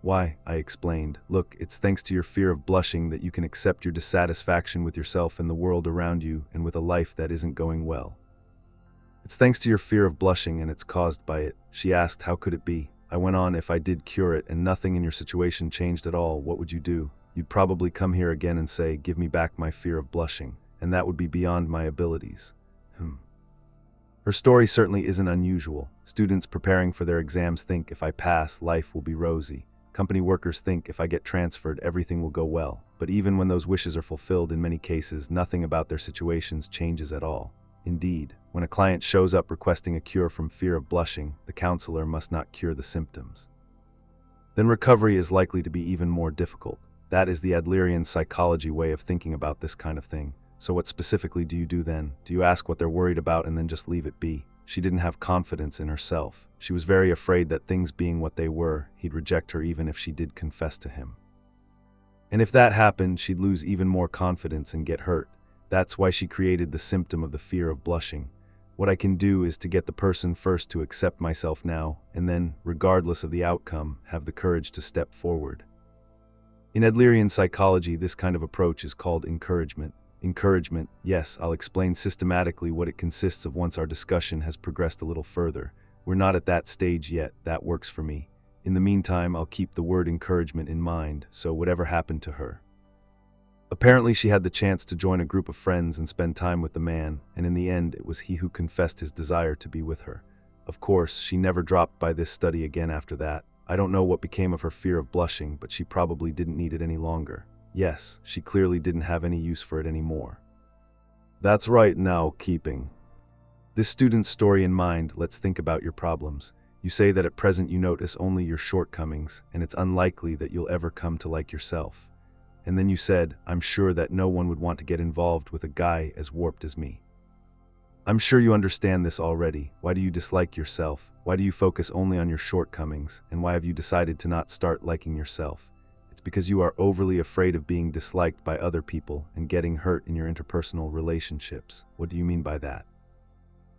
Why? I explained. Look, it's thanks to your fear of blushing that you can accept your dissatisfaction with yourself and the world around you, and with a life that isn't going well. It's thanks to your fear of blushing, and it's caused by it. She asked, how could it be? I went on, if I did cure it and nothing in your situation changed at all, what would you do? You'd probably come here again and say, give me back my fear of blushing, and that would be beyond my abilities. Her story certainly isn't unusual. Students preparing for their exams think, if I pass, life will be rosy. Company workers think, if I get transferred, everything will go well. But even when those wishes are fulfilled, in many cases, nothing about their situations changes at all. Indeed, when a client shows up requesting a cure from fear of blushing, the counselor must not cure the symptoms. Then recovery is likely to be even more difficult. That is the Adlerian psychology way of thinking about this kind of thing. So what specifically do you do then? Do you ask what they're worried about and then just leave it be? She didn't have confidence in herself. She was very afraid that things being what they were, he'd reject her even if she did confess to him. And if that happened, she'd lose even more confidence and get hurt. That's why she created the symptom of the fear of blushing. What I can do is to get the person first to accept myself now, and then, regardless of the outcome, have the courage to step forward. In Adlerian psychology, this kind of approach is called encouragement. Encouragement, yes, I'll explain systematically what it consists of once our discussion has progressed a little further. We're not at that stage yet, that works for me. In the meantime, I'll keep the word encouragement in mind, so whatever happened to her. Apparently, she had the chance to join a group of friends and spend time with the man, and in the end, it was he who confessed his desire to be with her. Of course, she never dropped by this study again after that. I don't know what became of her fear of blushing, but she probably didn't need it any longer. Yes, she clearly didn't have any use for it anymore. That's right. Now, keeping this student's story in mind, let's think about your problems. You say that at present you notice only your shortcomings, and it's unlikely that you'll ever come to like yourself. And then you said, I'm sure that no one would want to get involved with a guy as warped as me. I'm sure you understand this already. Why do you dislike yourself? Why do you focus only on your shortcomings? And why have you decided to not start liking yourself? It's because you are overly afraid of being disliked by other people and getting hurt in your interpersonal relationships. What do you mean by that?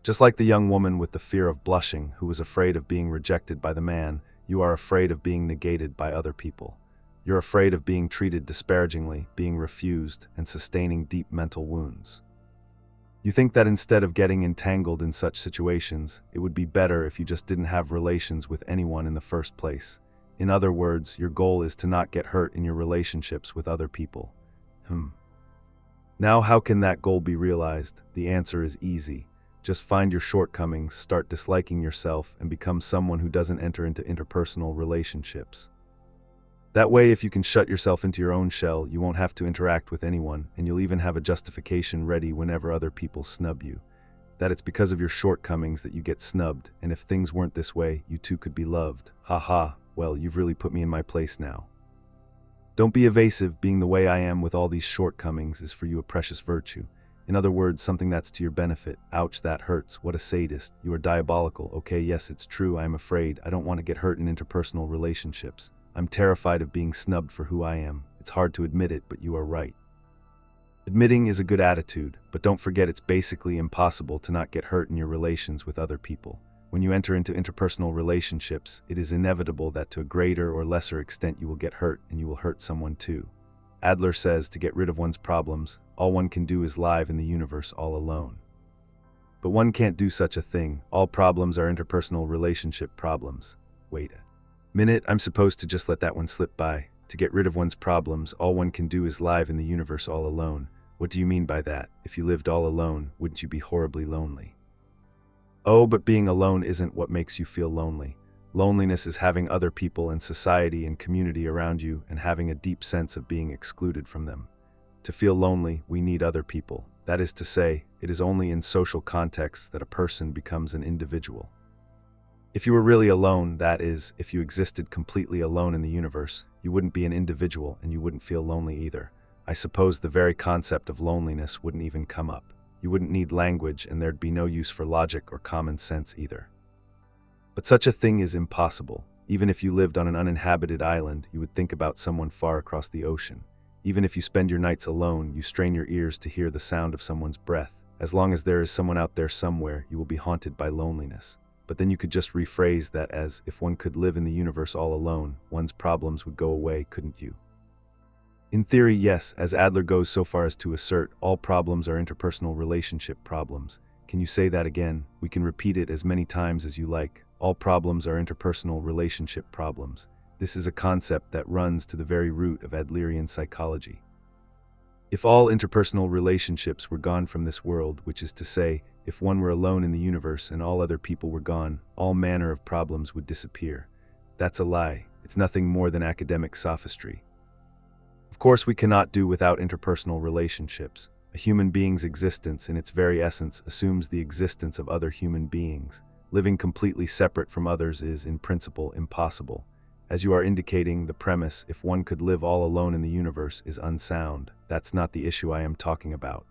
Just like the young woman with the fear of blushing, who was afraid of being rejected by the man, you are afraid of being negated by other people. You're afraid of being treated disparagingly, being refused, and sustaining deep mental wounds. You think that instead of getting entangled in such situations, it would be better if you just didn't have relations with anyone in the first place. In other words, your goal is to not get hurt in your relationships with other people. Now, how can that goal be realized? The answer is easy. Just find your shortcomings, start disliking yourself, and become someone who doesn't enter into interpersonal relationships. That way, if you can shut yourself into your own shell, you won't have to interact with anyone, and you'll even have a justification ready whenever other people snub you. That it's because of your shortcomings that you get snubbed, and if things weren't this way, you too could be loved. Haha, well, you've really put me in my place now. Don't be evasive. Being the way I am with all these shortcomings is for you a precious virtue. In other words, something that's to your benefit. Ouch, that hurts. What a sadist. You are diabolical. Okay, yes, it's true. I'm afraid. I don't want to get hurt in interpersonal relationships. I'm terrified of being snubbed for who I am. It's hard to admit it, but you are right. Admitting is a good attitude, but don't forget it's basically impossible to not get hurt in your relations with other people. When you enter into interpersonal relationships, it is inevitable that to a greater or lesser extent you will get hurt, and you will hurt someone too. Adler says to get rid of one's problems, all one can do is live in the universe all alone. But one can't do such a thing. All problems are interpersonal relationship problems. Wait a minute, I'm supposed to just let that one slip by. To get rid of one's problems, all one can do is live in the universe all alone. What do you mean by that? If you lived all alone, wouldn't you be horribly lonely? Oh, but being alone isn't what makes you feel lonely. Loneliness is having other people and society and community around you and having a deep sense of being excluded from them. To feel lonely, we need other people. That is to say, it is only in social contexts that a person becomes an individual. If you were really alone, that is, if you existed completely alone in the universe, you wouldn't be an individual and you wouldn't feel lonely either. I suppose the very concept of loneliness wouldn't even come up. You wouldn't need language and there'd be no use for logic or common sense either. But such a thing is impossible. Even if you lived on an uninhabited island, you would think about someone far across the ocean. Even if you spend your nights alone, you strain your ears to hear the sound of someone's breath. As long as there is someone out there somewhere, you will be haunted by loneliness. But then you could just rephrase that as, if one could live in the universe all alone, one's problems would go away, couldn't you? In theory, yes, as Adler goes so far as to assert, all problems are interpersonal relationship problems. Can you say that again? We can repeat it as many times as you like. All problems are interpersonal relationship problems. This is a concept that runs to the very root of Adlerian psychology. If all interpersonal relationships were gone from this world, which is to say, if one were alone in the universe and all other people were gone, all manner of problems would disappear. That's a lie. It's nothing more than academic sophistry. Of course, we cannot do without interpersonal relationships. A human being's existence, in its very essence, assumes the existence of other human beings. Living completely separate from others is, in principle, impossible. As you are indicating, the premise, if one could live all alone in the universe, is unsound. That's not the issue I am talking about.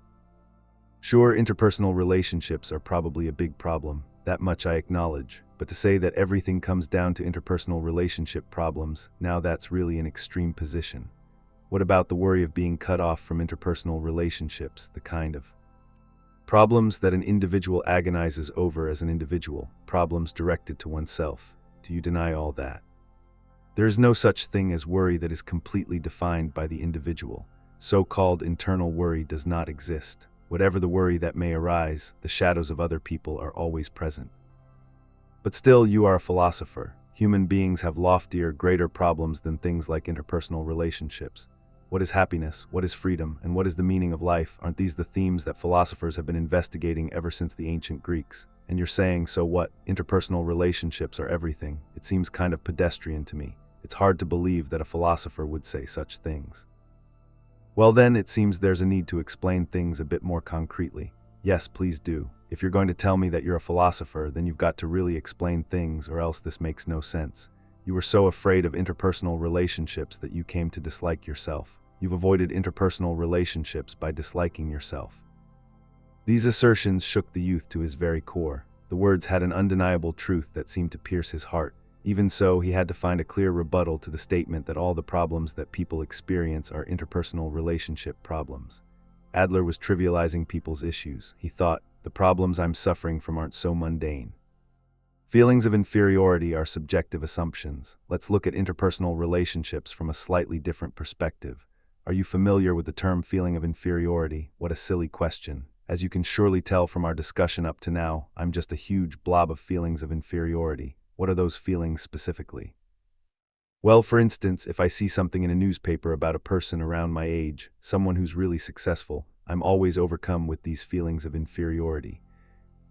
Sure, interpersonal relationships are probably a big problem, that much I acknowledge, but to say that everything comes down to interpersonal relationship problems, now that's really an extreme position. What about the worry of being cut off from interpersonal relationships, the kind of problems that an individual agonizes over as an individual, problems directed to oneself? Do you deny all that? There is no such thing as worry that is completely defined by the individual. So-called internal worry does not exist. Whatever the worry that may arise, the shadows of other people are always present. But still, you are a philosopher. Human beings have loftier, greater problems than things like interpersonal relationships. What is happiness? What is freedom? And what is the meaning of life? Aren't these the themes that philosophers have been investigating ever since the ancient Greeks? And you're saying, so what? Interpersonal relationships are everything. It seems kind of pedestrian to me. It's hard to believe that a philosopher would say such things. Well then, it seems there's a need to explain things a bit more concretely. Yes, please do. If you're going to tell me that you're a philosopher, then you've got to really explain things, or else this makes no sense. You were so afraid of interpersonal relationships that you came to dislike yourself. You've avoided interpersonal relationships by disliking yourself. These assertions shook the youth to his very core. The words had an undeniable truth that seemed to pierce his heart. Even so, he had to find a clear rebuttal to the statement that all the problems that people experience are interpersonal relationship problems. Adler was trivializing people's issues. He thought, the problems I'm suffering from aren't so mundane. Feelings of inferiority are subjective assumptions. Let's look at interpersonal relationships from a slightly different perspective. Are you familiar with the term feeling of inferiority? What a silly question. As you can surely tell from our discussion up to now, I'm just a huge blob of feelings of inferiority. What are those feelings specifically? Well, for instance, if I see something in a newspaper about a person around my age, someone who's really successful, I'm always overcome with these feelings of inferiority.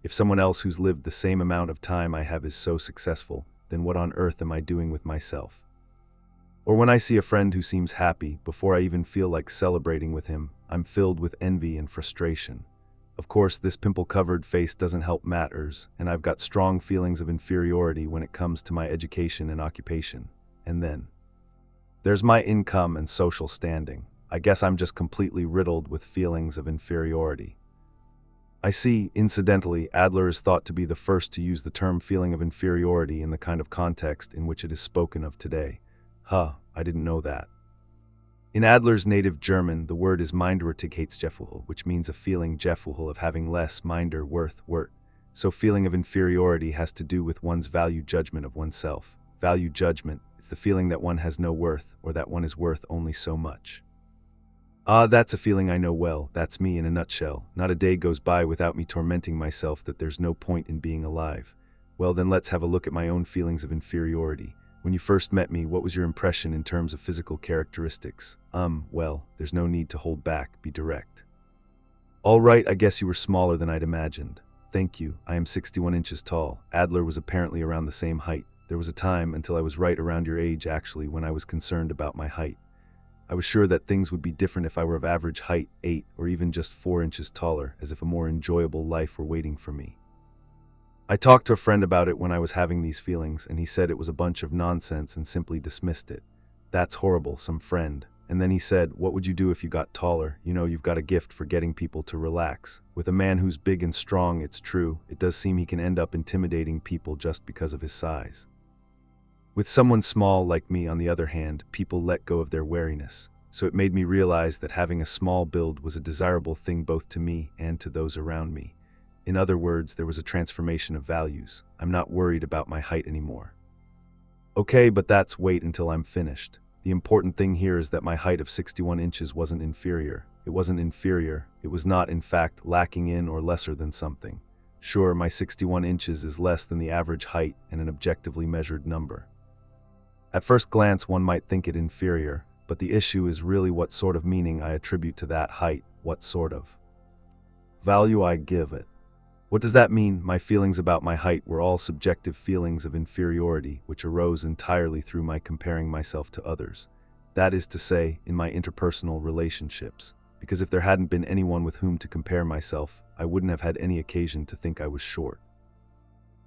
If someone else who's lived the same amount of time I have is so successful, then what on earth am I doing with myself? Or when I see a friend who seems happy, before I even feel like celebrating with him, I'm filled with envy and frustration. Of course, this pimple-covered face doesn't help matters, and I've got strong feelings of inferiority when it comes to my education and occupation. And then there's my income and social standing. I guess I'm just completely riddled with feelings of inferiority. I see, incidentally, Adler is thought to be the first to use the term feeling of inferiority in the kind of context in which it is spoken of today. Huh, I didn't know that. In Adler's native German, the word is Minderwertigkeitsgefühl, which means a feeling Gefühl of having less, minder, worth, wert. So feeling of inferiority has to do with one's value judgment of oneself. Value judgment is the feeling that one has no worth, or that one is worth only so much. Ah, that's a feeling I know well. That's me in a nutshell. Not a day goes by without me tormenting myself that there's no point in being alive. Well, then let's have a look at my own feelings of inferiority. When you first met me, what was your impression in terms of physical characteristics? Well, there's no need to hold back, be direct. All right, I guess you were smaller than I'd imagined. Thank you, I am 61 inches tall. Adler was apparently around the same height. There was a time, until I was right around your age actually, when I was concerned about my height. I was sure that things would be different if I were of average height, 8 or even just 4 inches taller, as if a more enjoyable life were waiting for me. I talked to a friend about it when I was having these feelings, and he said it was a bunch of nonsense and simply dismissed it. That's horrible, some friend. And then he said, what would you do if you got taller? You know, you've got a gift for getting people to relax. With a man who's big and strong, it's true, it does seem he can end up intimidating people just because of his size. With someone small like me, on the other hand, people let go of their wariness. So it made me realize that having a small build was a desirable thing both to me and to those around me. In other words, there was a transformation of values. I'm not worried about my height anymore. Okay, but that's wait until I'm finished. The important thing here is that my height of 61 inches wasn't inferior. It wasn't inferior. It was not, in fact, lacking in or lesser than something. Sure, my 61 inches is less than the average height and an objectively measured number. At first glance, one might think it inferior, but the issue is really what sort of meaning I attribute to that height, what sort of value I give it. What does that mean? My feelings about my height were all subjective feelings of inferiority, which arose entirely through my comparing myself to others. That is to say, in my interpersonal relationships. Because if there hadn't been anyone with whom to compare myself, I wouldn't have had any occasion to think I was short.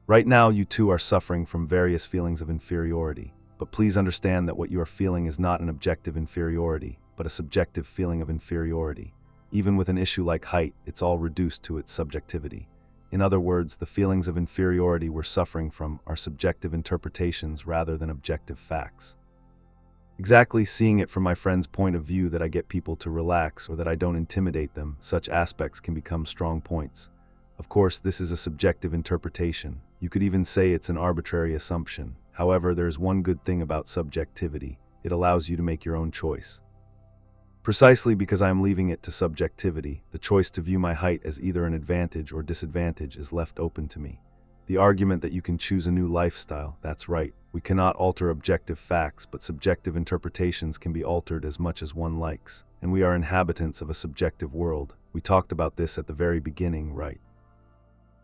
Right now, you two are suffering from various feelings of inferiority. But please understand that what you are feeling is not an objective inferiority, but a subjective feeling of inferiority. Even with an issue like height, it's all reduced to its subjectivity. In other words, the feelings of inferiority we're suffering from are subjective interpretations rather than objective facts. Exactly, seeing it from my friend's point of view that I get people to relax or that I don't intimidate them, such aspects can become strong points. Of course, this is a subjective interpretation. You could even say it's an arbitrary assumption. However, there is one good thing about subjectivity. It allows you to make your own choice. Precisely because I am leaving it to subjectivity, the choice to view my height as either an advantage or disadvantage is left open to me. The argument that you can choose a new lifestyle, that's right. We cannot alter objective facts, but subjective interpretations can be altered as much as one likes. And we are inhabitants of a subjective world. We talked about this at the very beginning, right?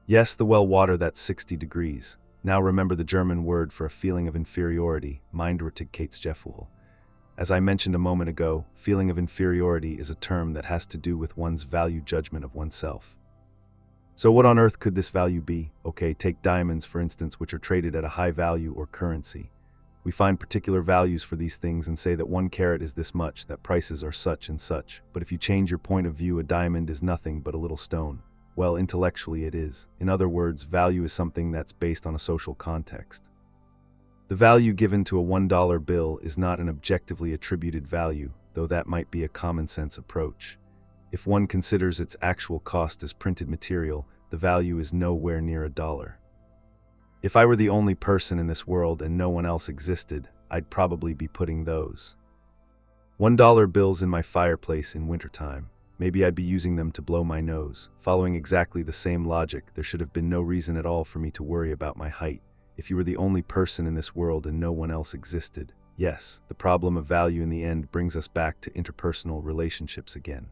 Yes, the well water that's 60 degrees. Now remember the German word for a feeling of inferiority, Minderwertigkeitsgefühl. As I mentioned a moment ago, feeling of inferiority is a term that has to do with one's value judgment of oneself. So what on earth could this value be? Okay, take diamonds, for instance, which are traded at a high value or currency. We find particular values for these things and say that 1 carat is this much, that prices are such and such. But if you change your point of view, a diamond is nothing but a little stone. Well, intellectually it is. In other words, value is something that's based on a social context. The value given to a $1 bill is not an objectively attributed value, though that might be a common-sense approach. If one considers its actual cost as printed material, the value is nowhere near $1. If I were the only person in this world and no one else existed, I'd probably be putting those $1 bills in my fireplace in wintertime. Maybe I'd be using them to blow my nose. Following exactly the same logic, there should have been no reason at all for me to worry about my height. If you were the only person in this world and no one else existed, yes, the problem of value in the end brings us back to interpersonal relationships again.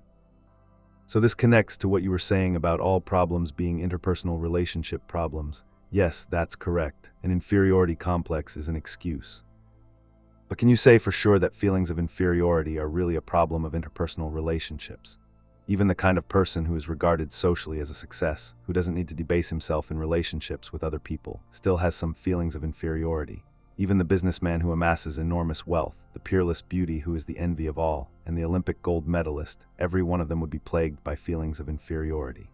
So this connects to what you were saying about all problems being interpersonal relationship problems. Yes, that's correct. An inferiority complex is an excuse. But can you say for sure that feelings of inferiority are really a problem of interpersonal relationships? Even the kind of person who is regarded socially as a success, who doesn't need to debase himself in relationships with other people, still has some feelings of inferiority. Even the businessman who amasses enormous wealth, the peerless beauty who is the envy of all, and the Olympic gold medalist, every one of them would be plagued by feelings of inferiority.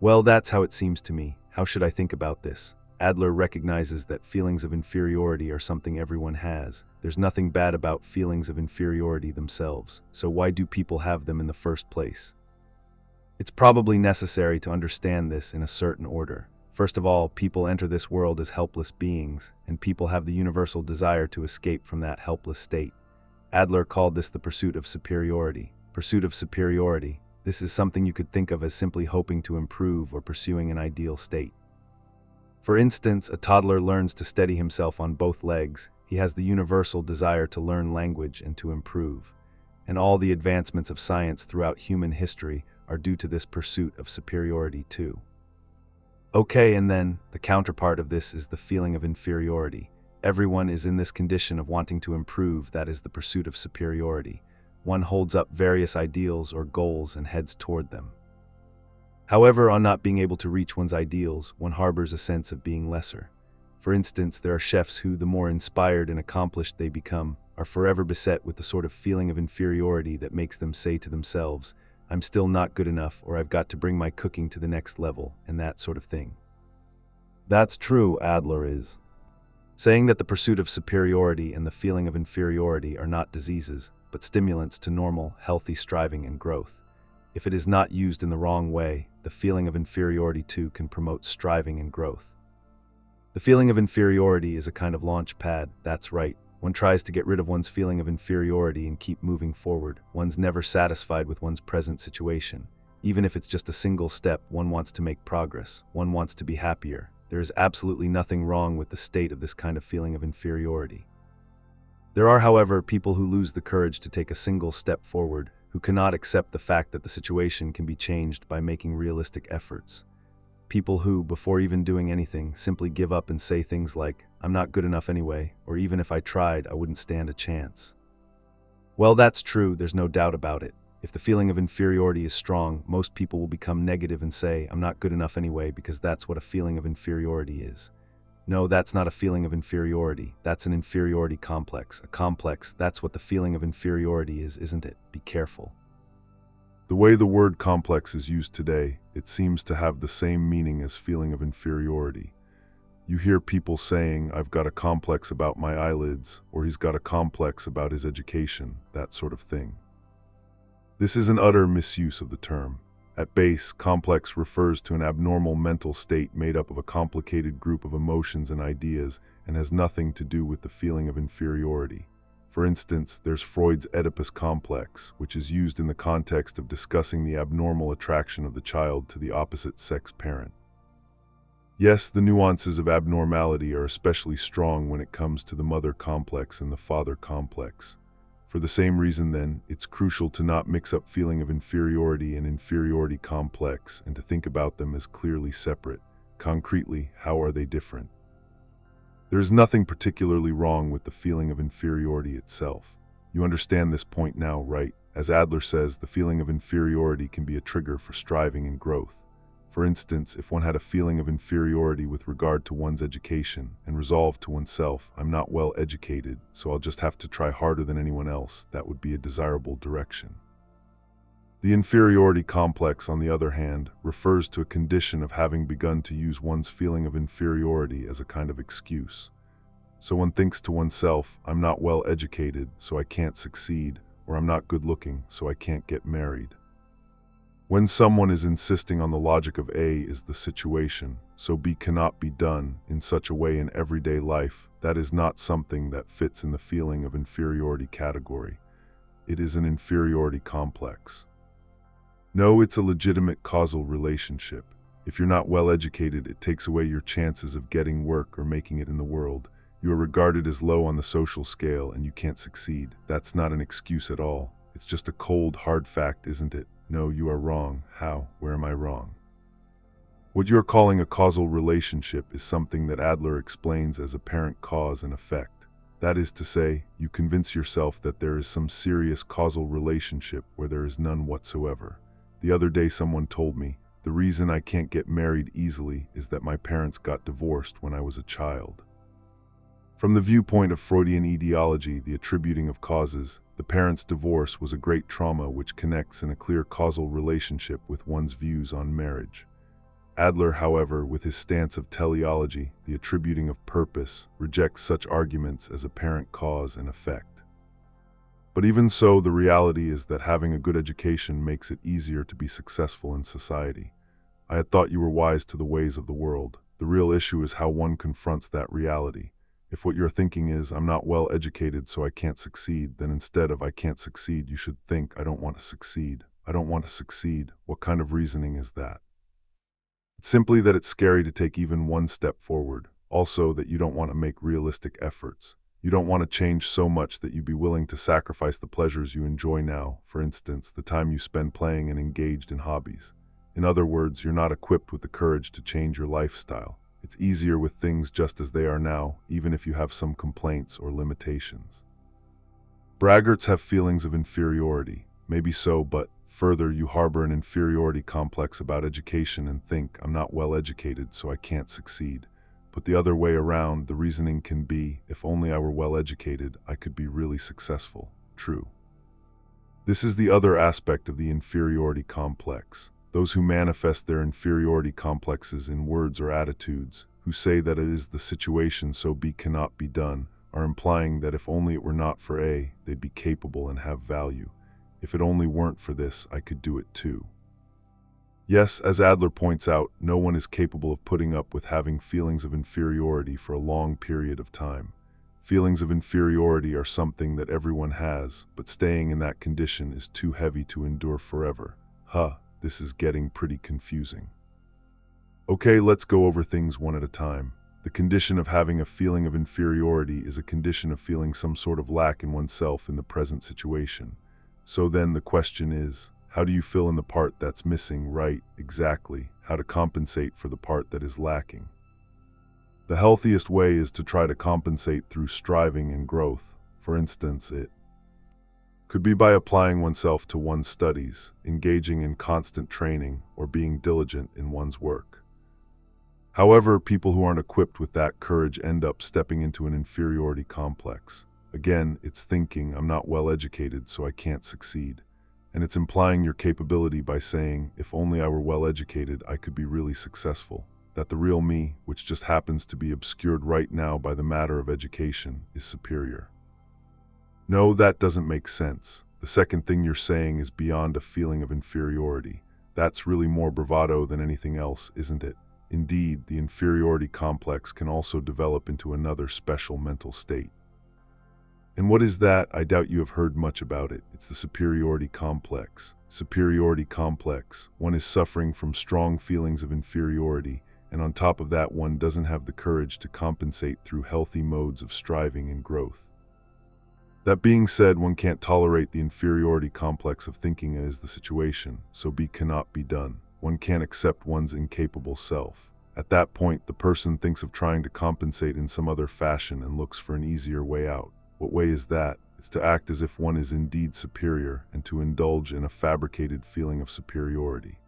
Well, that's how it seems to me. How should I think about this? Adler recognizes that feelings of inferiority are something everyone has. There's nothing bad about feelings of inferiority themselves, so why do people have them in the first place? It's probably necessary to understand this in a certain order. First of all, people enter this world as helpless beings, and people have the universal desire to escape from that helpless state. Adler called this the pursuit of superiority. Pursuit of superiority. This is something you could think of as simply hoping to improve or pursuing an ideal state. For instance, a toddler learns to steady himself on both legs. He has the universal desire to learn language and to improve. And all the advancements of science throughout human history are due to this pursuit of superiority too. Okay, and then, the counterpart of this is the feeling of inferiority. Everyone is in this condition of wanting to improve, that is the pursuit of superiority. One holds up various ideals or goals and heads toward them. However, on not being able to reach one's ideals, one harbors a sense of being lesser. For instance, there are chefs who, the more inspired and accomplished they become, are forever beset with the sort of feeling of inferiority that makes them say to themselves, I'm still not good enough, or I've got to bring my cooking to the next level, and that sort of thing. That's true, Adler is saying that the pursuit of superiority and the feeling of inferiority are not diseases, but stimulants to normal, healthy striving and growth. If it is not used in the wrong way, the feeling of inferiority too can promote striving and growth. The feeling of inferiority is a kind of launch pad, that's right. One tries to get rid of one's feeling of inferiority and keep moving forward. One's never satisfied with one's present situation. Even if it's just a single step, one wants to make progress. One wants to be happier. There is absolutely nothing wrong with the state of this kind of feeling of inferiority. There are, however, people who lose the courage to take a single step forward, who cannot accept the fact that the situation can be changed by making realistic efforts. People who, before even doing anything, simply give up and say things like, I'm not good enough anyway, or even if I tried, I wouldn't stand a chance. Well, that's true, there's no doubt about it. If the feeling of inferiority is strong, most people will become negative and say, I'm not good enough anyway, because that's what a feeling of inferiority is. No, that's not a feeling of inferiority. That's an inferiority complex. A complex, that's what the feeling of inferiority is, isn't it? Be careful. The way the word complex is used today, it seems to have the same meaning as feeling of inferiority. You hear people saying, I've got a complex about my eyelids, or he's got a complex about his education, that sort of thing. This is an utter misuse of the term. At base, complex refers to an abnormal mental state made up of a complicated group of emotions and ideas and has nothing to do with the feeling of inferiority. For instance, there's Freud's Oedipus complex, which is used in the context of discussing the abnormal attraction of the child to the opposite sex parent. Yes, the nuances of abnormality are especially strong when it comes to the mother complex and the father complex. For the same reason, then, it's crucial to not mix up feeling of inferiority and inferiority complex and to think about them as clearly separate. Concretely, how are they different? There is nothing particularly wrong with the feeling of inferiority itself. You understand this point now, right? As Adler says, the feeling of inferiority can be a trigger for striving and growth. For instance, if one had a feeling of inferiority with regard to one's education and resolved to oneself, I'm not well educated, so I'll just have to try harder than anyone else, that would be a desirable direction. The inferiority complex, on the other hand, refers to a condition of having begun to use one's feeling of inferiority as a kind of excuse. So one thinks to oneself, I'm not well educated, so I can't succeed, or I'm not good looking, so I can't get married. When someone is insisting on the logic of A is the situation, so B cannot be done in such a way in everyday life, that is not something that fits in the feeling of inferiority category. It is an inferiority complex. No, it's a legitimate causal relationship. If you're not well educated, it takes away your chances of getting work or making it in the world. You are regarded as low on the social scale and you can't succeed. That's not an excuse at all. It's just a cold, hard fact, isn't it? No, you are wrong. How? Where am I wrong? What you're calling a causal relationship is something that Adler explains as apparent cause and effect. That is to say, you convince yourself that there is some serious causal relationship where there is none whatsoever. The other day someone told me, the reason I can't get married easily is that my parents got divorced when I was a child. From the viewpoint of Freudian etiology, the attributing of causes, the parents' divorce was a great trauma which connects in a clear causal relationship with one's views on marriage. Adler, however, with his stance of teleology, the attributing of purpose, rejects such arguments as apparent cause and effect. But even so, the reality is that having a good education makes it easier to be successful in society. I had thought you were wise to the ways of the world. The real issue is how one confronts that reality. If what you're thinking is, I'm not well educated so I can't succeed, then instead of I can't succeed, you should think, I don't want to succeed. I don't want to succeed. What kind of reasoning is that? It's simply that it's scary to take even one step forward. Also that you don't want to make realistic efforts. You don't want to change so much that you'd be willing to sacrifice the pleasures you enjoy now, for instance, the time you spend playing and engaged in hobbies. In other words, you're not equipped with the courage to change your lifestyle. It's easier with things just as they are now, even if you have some complaints or limitations. Braggarts have feelings of inferiority. Maybe so, but further, you harbor an inferiority complex about education and think, I'm not well educated, so I can't succeed. But the other way around, the reasoning can be, if only I were well educated, I could be really successful. True. This is the other aspect of the inferiority complex. Those who manifest their inferiority complexes in words or attitudes, who say that it is the situation so B cannot be done, are implying that if only it were not for A, they'd be capable and have value. If it only weren't for this, I could do it too. Yes, as Adler points out, no one is capable of putting up with having feelings of inferiority for a long period of time. Feelings of inferiority are something that everyone has, but staying in that condition is too heavy to endure forever. This is getting pretty confusing. Okay, let's go over things one at a time. The condition of having a feeling of inferiority is a condition of feeling some sort of lack in oneself in the present situation. So then the question is, how do you fill in the part that's missing, right? Exactly. How to compensate for the part that is lacking. The healthiest way is to try to compensate through striving and growth. For instance, it could be by applying oneself to one's studies, engaging in constant training, or being diligent in one's work. However, people who aren't equipped with that courage end up stepping into an inferiority complex. Again, it's thinking, I'm not well educated, so I can't succeed. And it's implying your capability by saying, if only I were well educated, I could be really successful. That the real me, which just happens to be obscured right now by the matter of education, is superior. No, that doesn't make sense. The second thing you're saying is beyond a feeling of inferiority. That's really more bravado than anything else, isn't it? Indeed, the inferiority complex can also develop into another special mental state. And what is that? I doubt you have heard much about it. It's the superiority complex. Superiority complex. One is suffering from strong feelings of inferiority, and on top of that, one doesn't have the courage to compensate through healthy modes of striving and growth. That being said, one can't tolerate the inferiority complex of thinking as the situation, so be cannot be done. One can't accept one's incapable self. At that point, the person thinks of trying to compensate in some other fashion and looks for an easier way out. What way is that? It's to act as if one is indeed superior and to indulge in a fabricated feeling of superiority.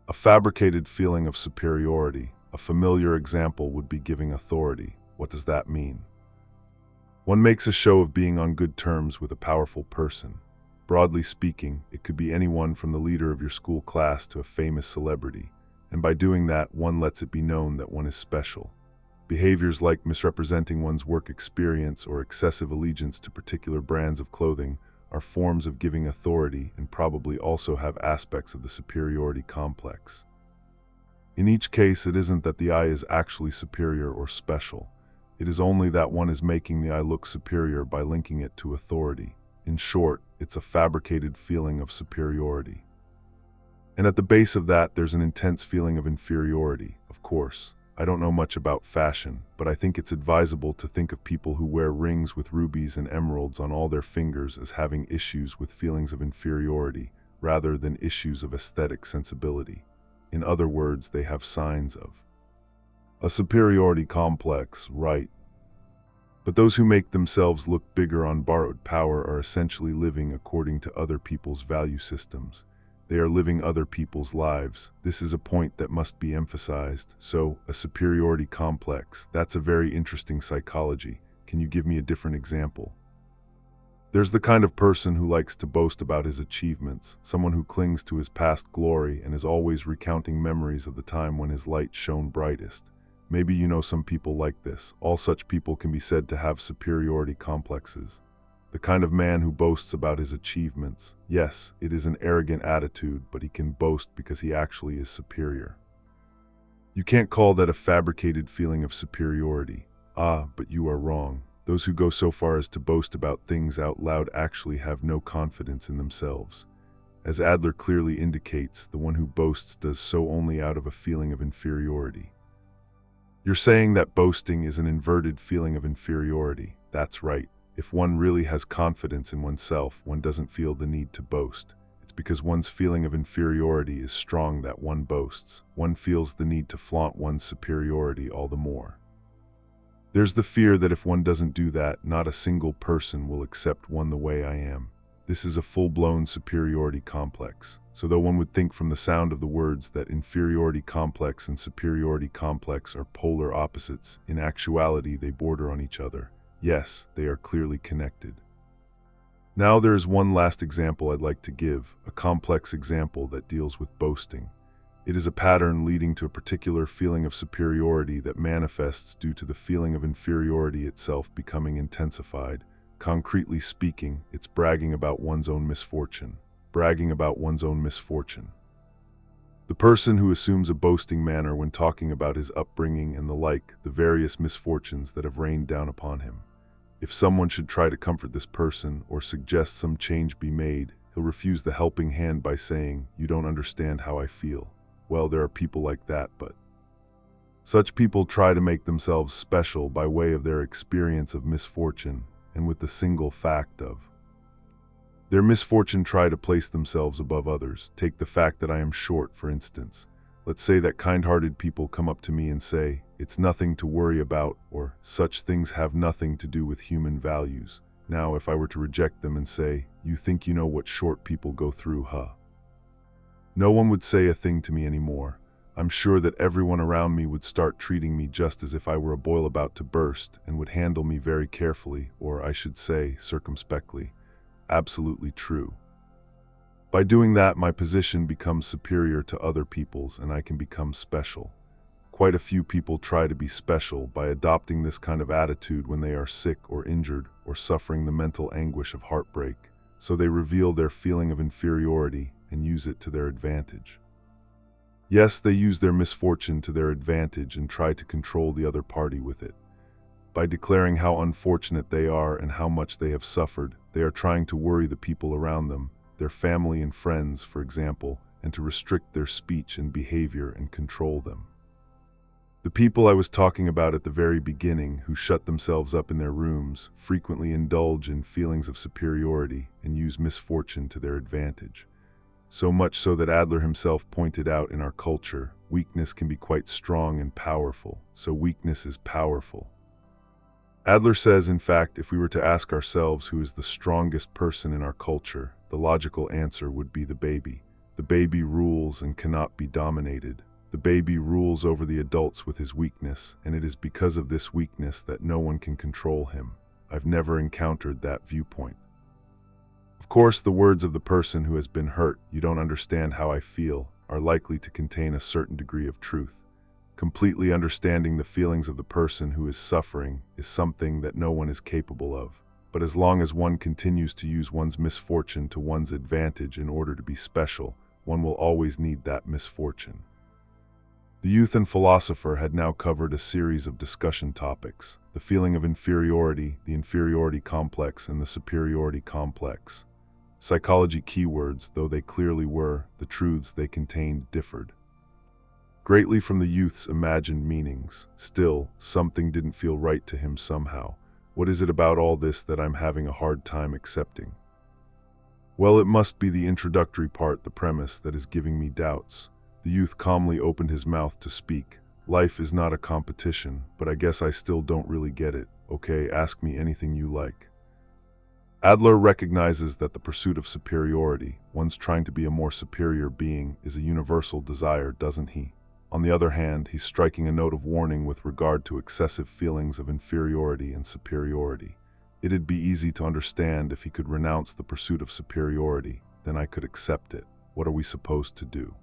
A fabricated feeling of superiority. A familiar example would be giving authority. What does that mean? One makes a show of being on good terms with a powerful person. Broadly speaking, it could be anyone from the leader of your school class to a famous celebrity, and by doing that, one lets it be known that one is special. Behaviors like misrepresenting one's work experience or excessive allegiance to particular brands of clothing are forms of giving authority and probably also have aspects of the superiority complex. In each case, it isn't that the I is actually superior or special. It is only that one is making the I look superior by linking it to authority. In short, it's a fabricated feeling of superiority. And at the base of that, there's an intense feeling of inferiority, of course. I don't know much about fashion, but I think it's advisable to think of people who wear rings with rubies and emeralds on all their fingers as having issues with feelings of inferiority, rather than issues of aesthetic sensibility. In other words, they have signs of a superiority complex, right? But those who make themselves look bigger on borrowed power are essentially living according to other people's value systems. They are living other people's lives. This is a point that must be emphasized. So, a superiority complex, that's a very interesting psychology. Can you give me a different example? There's the kind of person who likes to boast about his achievements, someone who clings to his past glory and is always recounting memories of the time when his light shone brightest. Maybe you know some people like this. All such people can be said to have superiority complexes. The kind of man who boasts about his achievements. Yes, it is an arrogant attitude, but he can boast because he actually is superior. You can't call that a fabricated feeling of superiority. But you are wrong. Those who go so far as to boast about things out loud actually have no confidence in themselves. As Adler clearly indicates, the one who boasts does so only out of a feeling of inferiority. You're saying that boasting is an inverted feeling of inferiority. That's right. If one really has confidence in oneself, one doesn't feel the need to boast. It's because one's feeling of inferiority is strong that one boasts. One feels the need to flaunt one's superiority all the more. There's the fear that if one doesn't do that, not a single person will accept one the way I am. This is a full-blown superiority complex. So though one would think from the sound of the words that inferiority complex and superiority complex are polar opposites, in actuality they border on each other. Yes, they are clearly connected. Now there is one last example I'd like to give, a complex example that deals with boasting. It is a pattern leading to a particular feeling of superiority that manifests due to the feeling of inferiority itself becoming intensified. Concretely speaking, it's bragging about one's own misfortune. Bragging about one's own misfortune. The person who assumes a boasting manner when talking about his upbringing and the like, the various misfortunes that have rained down upon him. If someone should try to comfort this person or suggest some change be made, he'll refuse the helping hand by saying, "You don't understand how I feel." Well, there are people like that, but such people try to make themselves special by way of their experience of misfortune, and with the single fact of their misfortune try to place themselves above others. Take the fact that I am short, for instance. Let's say that kind-hearted people come up to me and say, "It's nothing to worry about," or "Such things have nothing to do with human values." Now, if I were to reject them and say, "You think you know what short people go through, huh?" No one would say a thing to me anymore. I'm sure that everyone around me would start treating me just as if I were a boil about to burst and would handle me very carefully, or I should say, circumspectly. Absolutely true. By doing that, my position becomes superior to other people's and I can become special. Quite a few people try to be special by adopting this kind of attitude when they are sick or injured or suffering the mental anguish of heartbreak, so they reveal their feeling of inferiority and use it to their advantage. Yes, they use their misfortune to their advantage and try to control the other party with it. By declaring how unfortunate they are and how much they have suffered, they are trying to worry the people around them, their family and friends, for example, and to restrict their speech and behavior and control them. The people I was talking about at the very beginning, who shut themselves up in their rooms, frequently indulge in feelings of superiority and use misfortune to their advantage. So much so that Adler himself pointed out, in our culture, weakness can be quite strong and powerful, so weakness is powerful. Adler says, in fact, if we were to ask ourselves who is the strongest person in our culture, the logical answer would be the baby. The baby rules and cannot be dominated. The baby rules over the adults with his weakness, and it is because of this weakness that no one can control him. I've never encountered that viewpoint. Of course, the words of the person who has been hurt, "You don't understand how I feel," are likely to contain a certain degree of truth. Completely understanding the feelings of the person who is suffering is something that no one is capable of. But as long as one continues to use one's misfortune to one's advantage in order to be special, one will always need that misfortune. The youth and philosopher had now covered a series of discussion topics: the feeling of inferiority, the inferiority complex, and the superiority complex. Psychology keywords, though they clearly were, the truths they contained differed greatly from the youth's imagined meanings. Still, something didn't feel right to him somehow. What is it about all this that I'm having a hard time accepting? Well, it must be the introductory part, the premise, that is giving me doubts. The youth calmly opened his mouth to speak. Life is not a competition, but I guess I still don't really get it. Okay, ask me anything you like. Adler recognizes that the pursuit of superiority, one's trying to be a more superior being, is a universal desire, doesn't he? On the other hand, he's striking a note of warning with regard to excessive feelings of inferiority and superiority. It'd be easy to understand if he could renounce the pursuit of superiority, then I could accept it. What are we supposed to do?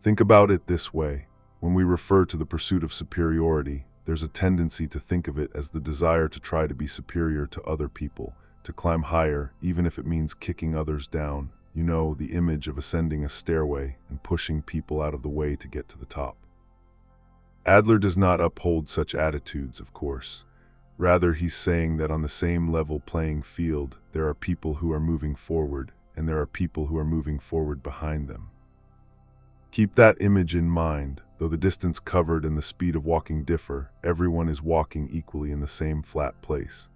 Think about it this way. When we refer to the pursuit of superiority, there's a tendency to think of it as the desire to try to be superior to other people, to climb higher, even if it means kicking others down. You know, the image of ascending a stairway and pushing people out of the way to get to the top. Adler does not uphold such attitudes, of course. Rather, he's saying that on the same level playing field, there are people who are moving forward, and there are people who are moving forward behind them. Keep that image in mind. Though the distance covered and the speed of walking differ, everyone is walking equally in the same flat place.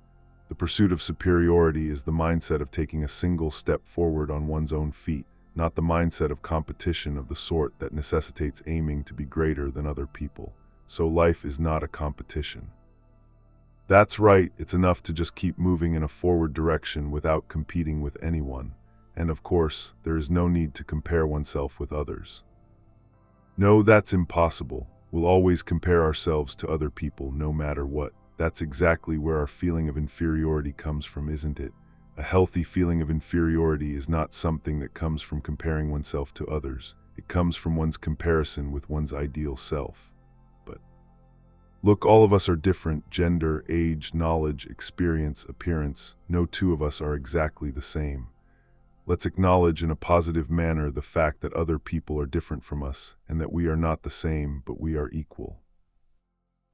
The pursuit of superiority is the mindset of taking a single step forward on one's own feet, not the mindset of competition of the sort that necessitates aiming to be greater than other people. So life is not a competition. That's right, it's enough to just keep moving in a forward direction without competing with anyone. And of course, there is no need to compare oneself with others. No, that's impossible. We'll always compare ourselves to other people, no matter what. That's exactly where our feeling of inferiority comes from, isn't it? A healthy feeling of inferiority is not something that comes from comparing oneself to others. It comes from one's comparison with one's ideal self. But look, all of us are different: gender, age, knowledge, experience, appearance. No two of us are exactly the same. Let's acknowledge in a positive manner the fact that other people are different from us, and that we are not the same, but we are equal.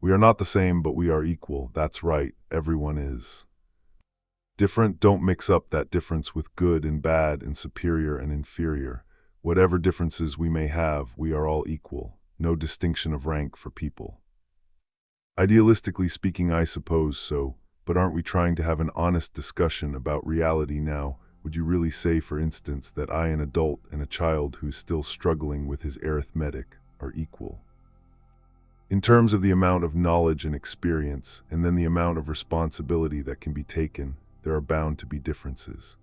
We are not the same, but we are equal. That's right, everyone is different. Don't mix up that difference with good and bad and superior and inferior. Whatever differences we may have, we are all equal. No distinction of rank for people. Idealistically speaking, I suppose so, but aren't we trying to have an honest discussion about reality now? Would you really say, for instance, that I, an adult, and a child who's still struggling with his arithmetic, are equal? In terms of the amount of knowledge and experience, and then the amount of responsibility that can be taken, there are bound to be differences.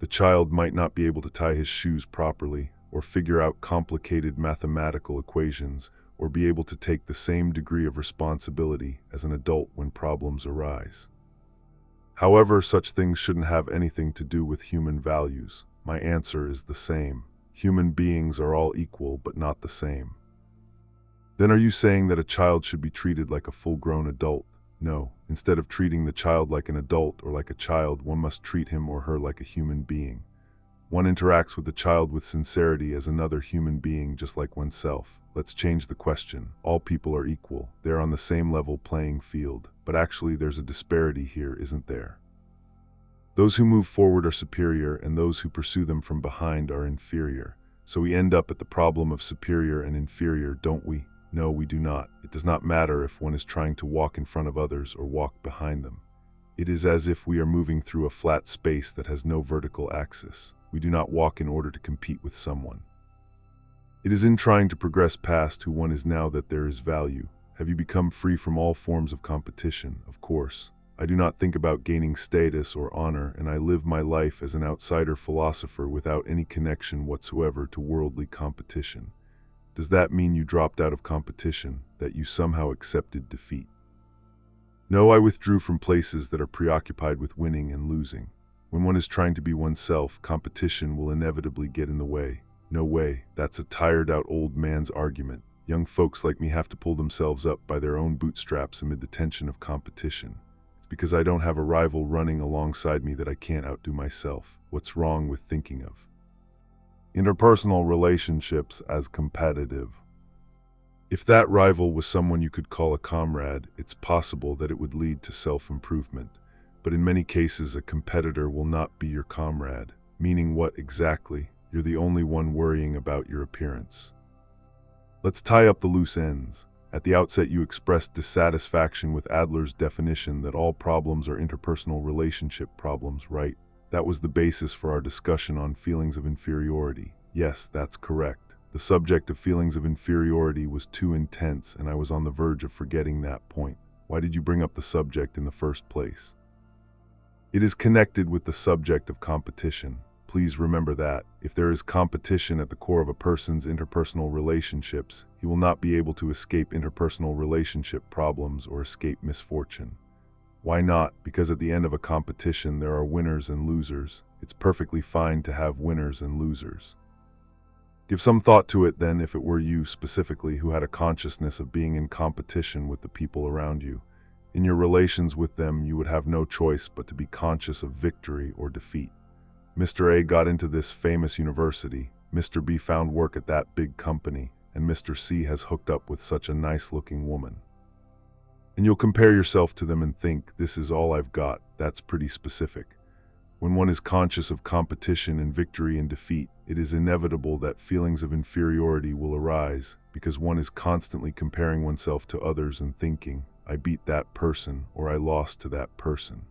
The child might not be able to tie his shoes properly, or figure out complicated mathematical equations, or be able to take the same degree of responsibility as an adult when problems arise. However, such things shouldn't have anything to do with human values. My answer is the same. Human beings are all equal, but not the same. Then are you saying that a child should be treated like a full-grown adult? No. Instead of treating the child like an adult or like a child, one must treat him or her like a human being. One interacts with the child with sincerity as another human being, just like oneself. Let's change the question. All people are equal. They're on the same level playing field. But actually there's a disparity here, isn't there? Those who move forward are superior, and those who pursue them from behind are inferior. So we end up at the problem of superior and inferior, don't we? No, we do not. It does not matter if one is trying to walk in front of others or walk behind them. It is as if we are moving through a flat space that has no vertical axis. We do not walk in order to compete with someone. It is in trying to progress past who one is now that there is value. Have you become free from all forms of competition? Of course. I do not think about gaining status or honor, and I live my life as an outsider philosopher without any connection whatsoever to worldly competition. Does that mean you dropped out of competition, that you somehow accepted defeat? No, I withdrew from places that are preoccupied with winning and losing. When one is trying to be oneself, competition will inevitably get in the way. No way, that's a tired-out old man's argument. Young folks like me have to pull themselves up by their own bootstraps amid the tension of competition. It's because I don't have a rival running alongside me that I can't outdo myself. What's wrong with thinking of interpersonal relationships as competitive? If that rival was someone you could call a comrade, it's possible that it would lead to self-improvement. But in many cases, a competitor will not be your comrade. Meaning what exactly? You're the only one worrying about your appearance. Let's tie up the loose ends. At the outset, you expressed dissatisfaction with Adler's definition that all problems are interpersonal relationship problems, right? That was the basis for our discussion on feelings of inferiority. Yes, that's correct. The subject of feelings of inferiority was too intense, and I was on the verge of forgetting that point. Why did you bring up the subject in the first place? It is connected with the subject of competition. Please remember that. If there is competition at the core of a person's interpersonal relationships, he will not be able to escape interpersonal relationship problems or escape misfortune. Why not? Because at the end of a competition there are winners and losers. It's perfectly fine to have winners and losers. Give some thought to it then, if it were you specifically who had a consciousness of being in competition with the people around you. In your relations with them, you would have no choice but to be conscious of victory or defeat. Mr. A got into this famous university, Mr. B found work at that big company, and Mr. C has hooked up with such a nice-looking woman. And you'll compare yourself to them and think, this is all I've got. That's pretty specific. When one is conscious of competition and victory and defeat, it is inevitable that feelings of inferiority will arise, because one is constantly comparing oneself to others and thinking, I beat that person, or I lost to that person.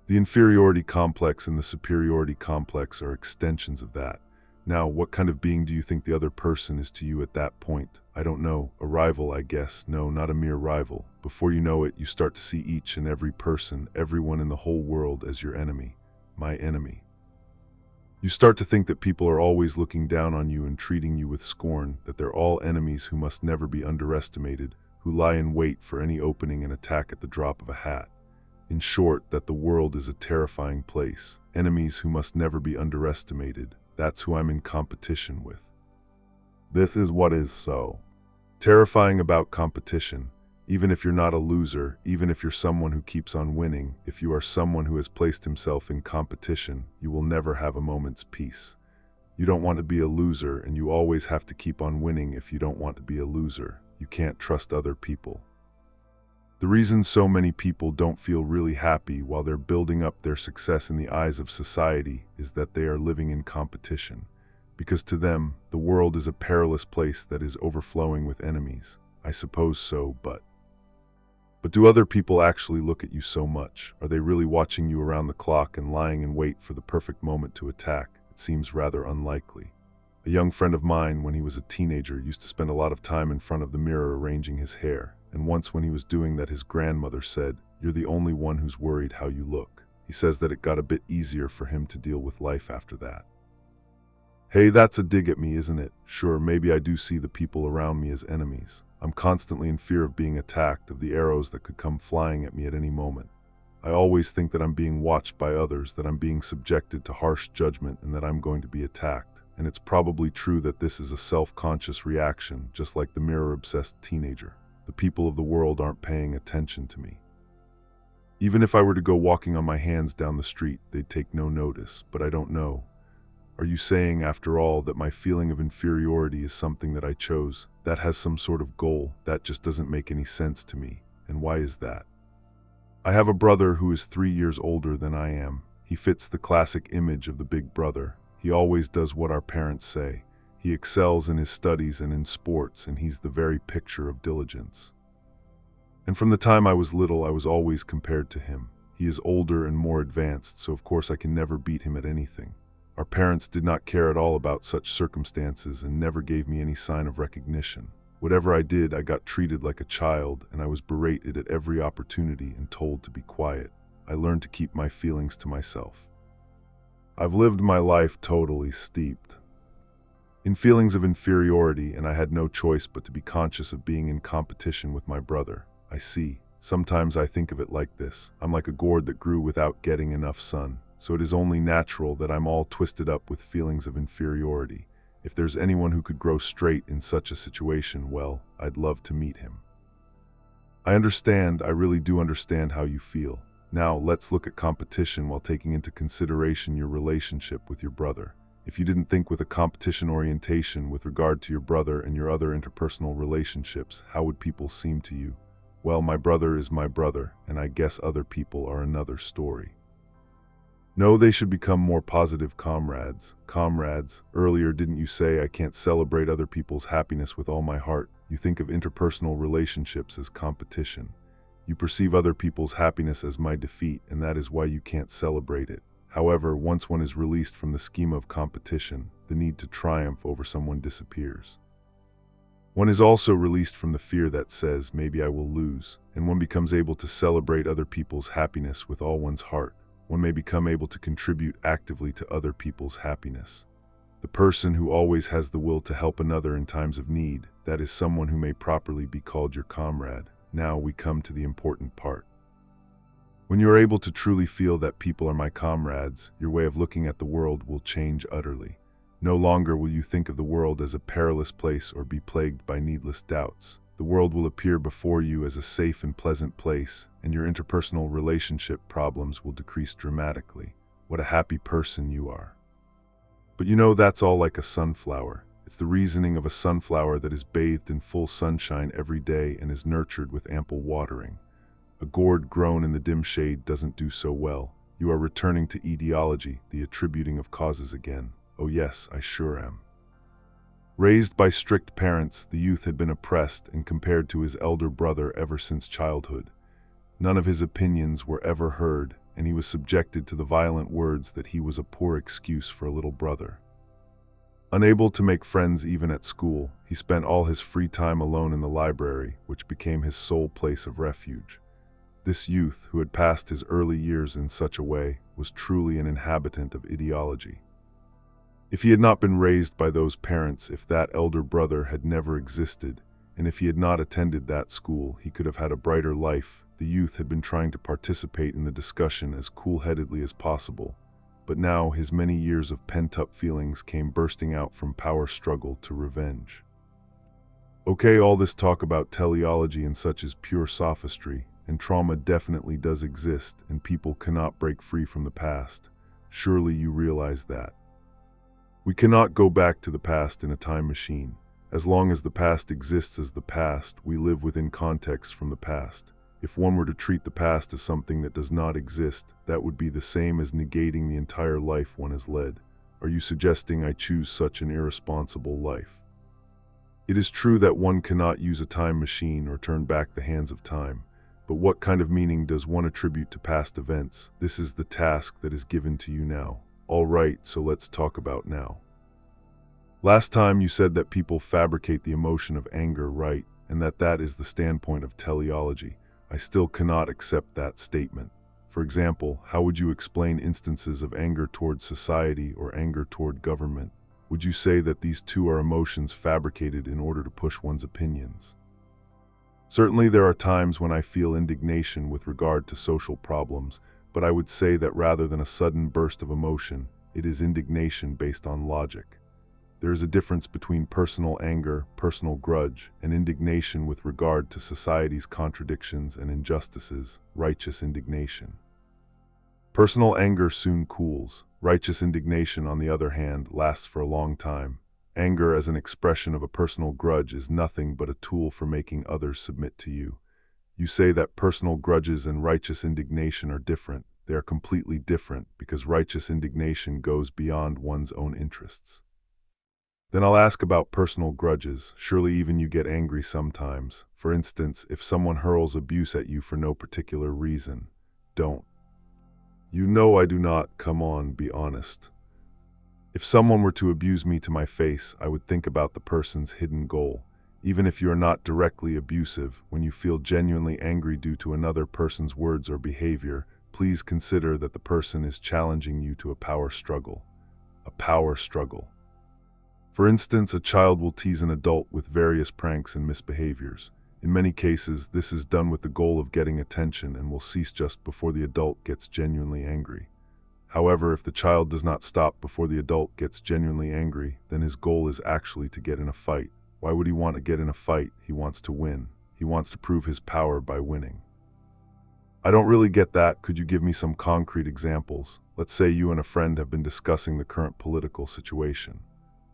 The inferiority complex and the superiority complex are extensions of that. Now, what kind of being do you think the other person is to you at that point? I don't know. A rival, I guess. No, not a mere rival. Before you know it, you start to see each and every person, everyone in the whole world as your enemy. My enemy. You start to think that people are always looking down on you and treating you with scorn, that they're all enemies who must never be underestimated, who lie in wait for any opening and attack at the drop of a hat. In short, that the world is a terrifying place. Enemies who must never be underestimated. That's who I'm in competition with. This is what is so terrifying about competition. Even if you're not a loser, even if you're someone who keeps on winning, if you are someone who has placed himself in competition, you will never have a moment's peace. You don't want to be a loser, and you always have to keep on winning if you don't want to be a loser. You can't trust other people. The reason so many people don't feel really happy while they're building up their success in the eyes of society is that they are living in competition. Because to them, the world is a perilous place that is overflowing with enemies. I suppose so, but do other people actually look at you so much? Are they really watching you around the clock and lying in wait for the perfect moment to attack? It seems rather unlikely. A young friend of mine, when he was a teenager, used to spend a lot of time in front of the mirror arranging his hair. And once when he was doing that, his grandmother said, "You're the only one who's worried how you look." He says that it got a bit easier for him to deal with life after that. Hey, that's a dig at me, isn't it? Sure, maybe I do see the people around me as enemies. I'm constantly in fear of being attacked, of the arrows that could come flying at me at any moment. I always think that I'm being watched by others, that I'm being subjected to harsh judgment, and that I'm going to be attacked. And it's probably true that this is a self-conscious reaction, just like the mirror-obsessed teenager. The people of the world aren't paying attention to me. Even if I were to go walking on my hands down the street, they'd take no notice, but I don't know. Are you saying, after all, that my feeling of inferiority is something that I chose, that has some sort of goal? That just doesn't make any sense to me. And why is that? I have a brother who is 3 years older than I am. He fits the classic image of the big brother. He always does what our parents say. He excels in his studies and in sports, and he's the very picture of diligence. And from the time I was little, I was always compared to him. He is older and more advanced, so of course I can never beat him at anything. Our parents did not care at all about such circumstances and never gave me any sign of recognition. Whatever I did, I got treated like a child, and I was berated at every opportunity and told to be quiet. I learned to keep my feelings to myself. I've lived my life totally steeped in feelings of inferiority, and I had no choice but to be conscious of being in competition with my brother. I see. Sometimes I think of it like this. I'm like a gourd that grew without getting enough sun, so it is only natural that I'm all twisted up with feelings of inferiority. If there's anyone who could grow straight in such a situation, well, I'd love to meet him. I understand, I really do understand how you feel. Now, let's look at competition while taking into consideration your relationship with your brother. If you didn't think with a competition orientation with regard to your brother and your other interpersonal relationships, how would people seem to you? Well, my brother is my brother, and I guess other people are another story. No, they should become more positive comrades. Comrades, earlier didn't you say I can't celebrate other people's happiness with all my heart? You think of interpersonal relationships as competition. You perceive other people's happiness as my defeat, and that is why you can't celebrate it. However, once one is released from the schema of competition, the need to triumph over someone disappears. One is also released from the fear that says, maybe I will lose, and one becomes able to celebrate other people's happiness with all one's heart. One may become able to contribute actively to other people's happiness. The person who always has the will to help another in times of need, that is someone who may properly be called your comrade. Now we come to the important part. When you are able to truly feel that people are my comrades, your way of looking at the world will change utterly. No longer will you think of the world as a perilous place or be plagued by needless doubts. The world will appear before you as a safe and pleasant place, and your interpersonal relationship problems will decrease dramatically. What a happy person you are. But you know, that's all like a sunflower. It's the reasoning of a sunflower that is bathed in full sunshine every day and is nurtured with ample watering. A gourd grown in the dim shade doesn't do so well. You are returning to etiology, the attributing of causes again. Oh yes, I sure am. Raised by strict parents, the youth had been oppressed and compared to his elder brother ever since childhood. None of his opinions were ever heard, and he was subjected to the violent words that he was a poor excuse for a little brother. Unable to make friends even at school, he spent all his free time alone in the library, which became his sole place of refuge. This youth, who had passed his early years in such a way, was truly an inhabitant of ideology. If he had not been raised by those parents, if that elder brother had never existed, and if he had not attended that school, he could have had a brighter life. The youth had been trying to participate in the discussion as cool-headedly as possible, but now his many years of pent-up feelings came bursting out from power struggle to revenge. Okay, all this talk about teleology and such is pure sophistry, and trauma definitely does exist, and people cannot break free from the past. Surely you realize that. We cannot go back to the past in a time machine. As long as the past exists as the past, we live within context from the past. If one were to treat the past as something that does not exist, that would be the same as negating the entire life one has led. Are you suggesting I choose such an irresponsible life? It is true that one cannot use a time machine or turn back the hands of time. But what kind of meaning does one attribute to past events? This is the task that is given to you now. All right, so let's talk about now. Last time you said that people fabricate the emotion of anger, right? And that is the standpoint of teleology. I still cannot accept that statement. For example, how would you explain instances of anger toward society or anger toward government? Would you say that these two are emotions fabricated in order to push one's opinions? Certainly there are times when I feel indignation with regard to social problems, but I would say that rather than a sudden burst of emotion, it is indignation based on logic. There is a difference between personal anger, personal grudge, and indignation with regard to society's contradictions and injustices, righteous indignation. Personal anger soon cools. Righteous indignation, on the other hand, lasts for a long time. Anger as an expression of a personal grudge is nothing but a tool for making others submit to you. You say that personal grudges and righteous indignation are different. They are completely different because righteous indignation goes beyond one's own interests. Then I'll ask about personal grudges. Surely even you get angry sometimes. For instance, if someone hurls abuse at you for no particular reason. Don't. You know I do not. Come on, be honest. If someone were to abuse me to my face, I would think about the person's hidden goal. Even if you are not directly abusive, when you feel genuinely angry due to another person's words or behavior, please consider that the person is challenging you to a power struggle. A power struggle. For instance, a child will tease an adult with various pranks and misbehaviors. In many cases, this is done with the goal of getting attention and will cease just before the adult gets genuinely angry. However, if the child does not stop before the adult gets genuinely angry, then his goal is actually to get in a fight. Why would he want to get in a fight? He wants to win. He wants to prove his power by winning. I don't really get that. Could you give me some concrete examples? Let's say you and a friend have been discussing the current political situation.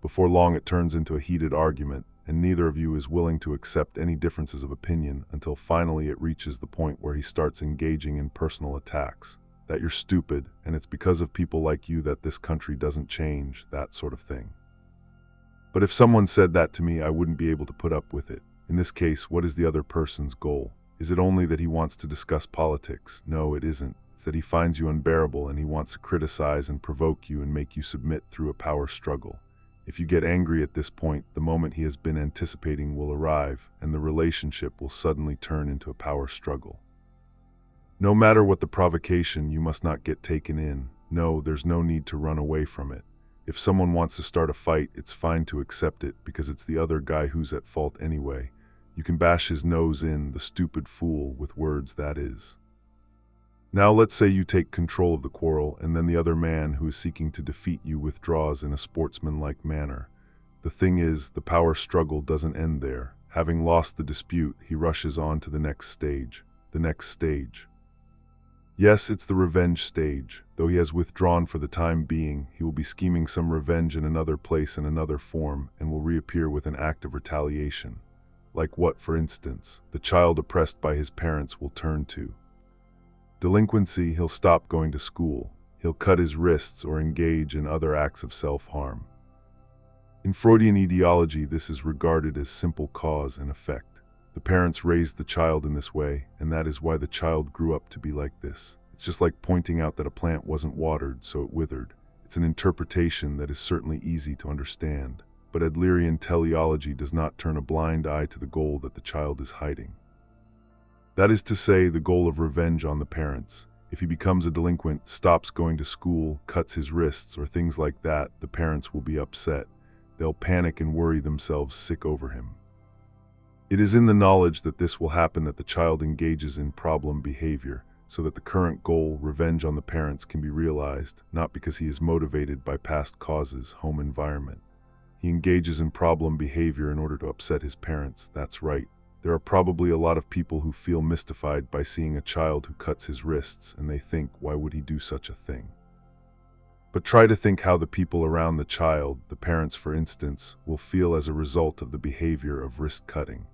Before long, it turns into a heated argument, and neither of you is willing to accept any differences of opinion until finally it reaches the point where he starts engaging in personal attacks. That you're stupid, and it's because of people like you that this country doesn't change, that sort of thing. But if someone said that to me, I wouldn't be able to put up with it. In this case, what is the other person's goal? Is it only that he wants to discuss politics? No, it isn't. It's that he finds you unbearable and he wants to criticize and provoke you and make you submit through a power struggle. If you get angry at this point, the moment he has been anticipating will arrive, and the relationship will suddenly turn into a power struggle. No matter what the provocation, you must not get taken in. No, there's no need to run away from it. If someone wants to start a fight, it's fine to accept it, because it's the other guy who's at fault anyway. You can bash his nose in, the stupid fool, with words, that is. Now let's say you take control of the quarrel, and then the other man who is seeking to defeat you withdraws in a sportsmanlike manner. The thing is, the power struggle doesn't end there. Having lost the dispute, he rushes on to the next stage. The next stage. Yes, it's the revenge stage. Though he has withdrawn for the time being, he will be scheming some revenge in another place in another form, and will reappear with an act of retaliation. Like what, for instance? The child oppressed by his parents will turn to delinquency. He'll stop going to school. He'll cut his wrists or engage in other acts of self-harm. In Freudian ideology, this is regarded as simple cause and effect. The parents raised the child in this way, and that is why the child grew up to be like this. It's just like pointing out that a plant wasn't watered, so it withered. It's an interpretation that is certainly easy to understand, but Adlerian teleology does not turn a blind eye to the goal that the child is hiding. That is to say, the goal of revenge on the parents. If he becomes a delinquent, stops going to school, cuts his wrists, or things like that, the parents will be upset. They'll panic and worry themselves sick over him. It is in the knowledge that this will happen that the child engages in problem behavior, so that the current goal, revenge on the parents, can be realized, not because he is motivated by past causes, home environment. He engages in problem behavior in order to upset his parents. That's right. There are probably a lot of people who feel mystified by seeing a child who cuts his wrists, and they think, why would he do such a thing? But try to think how the people around the child, the parents for instance, will feel as a result of the behavior of wrist cutting.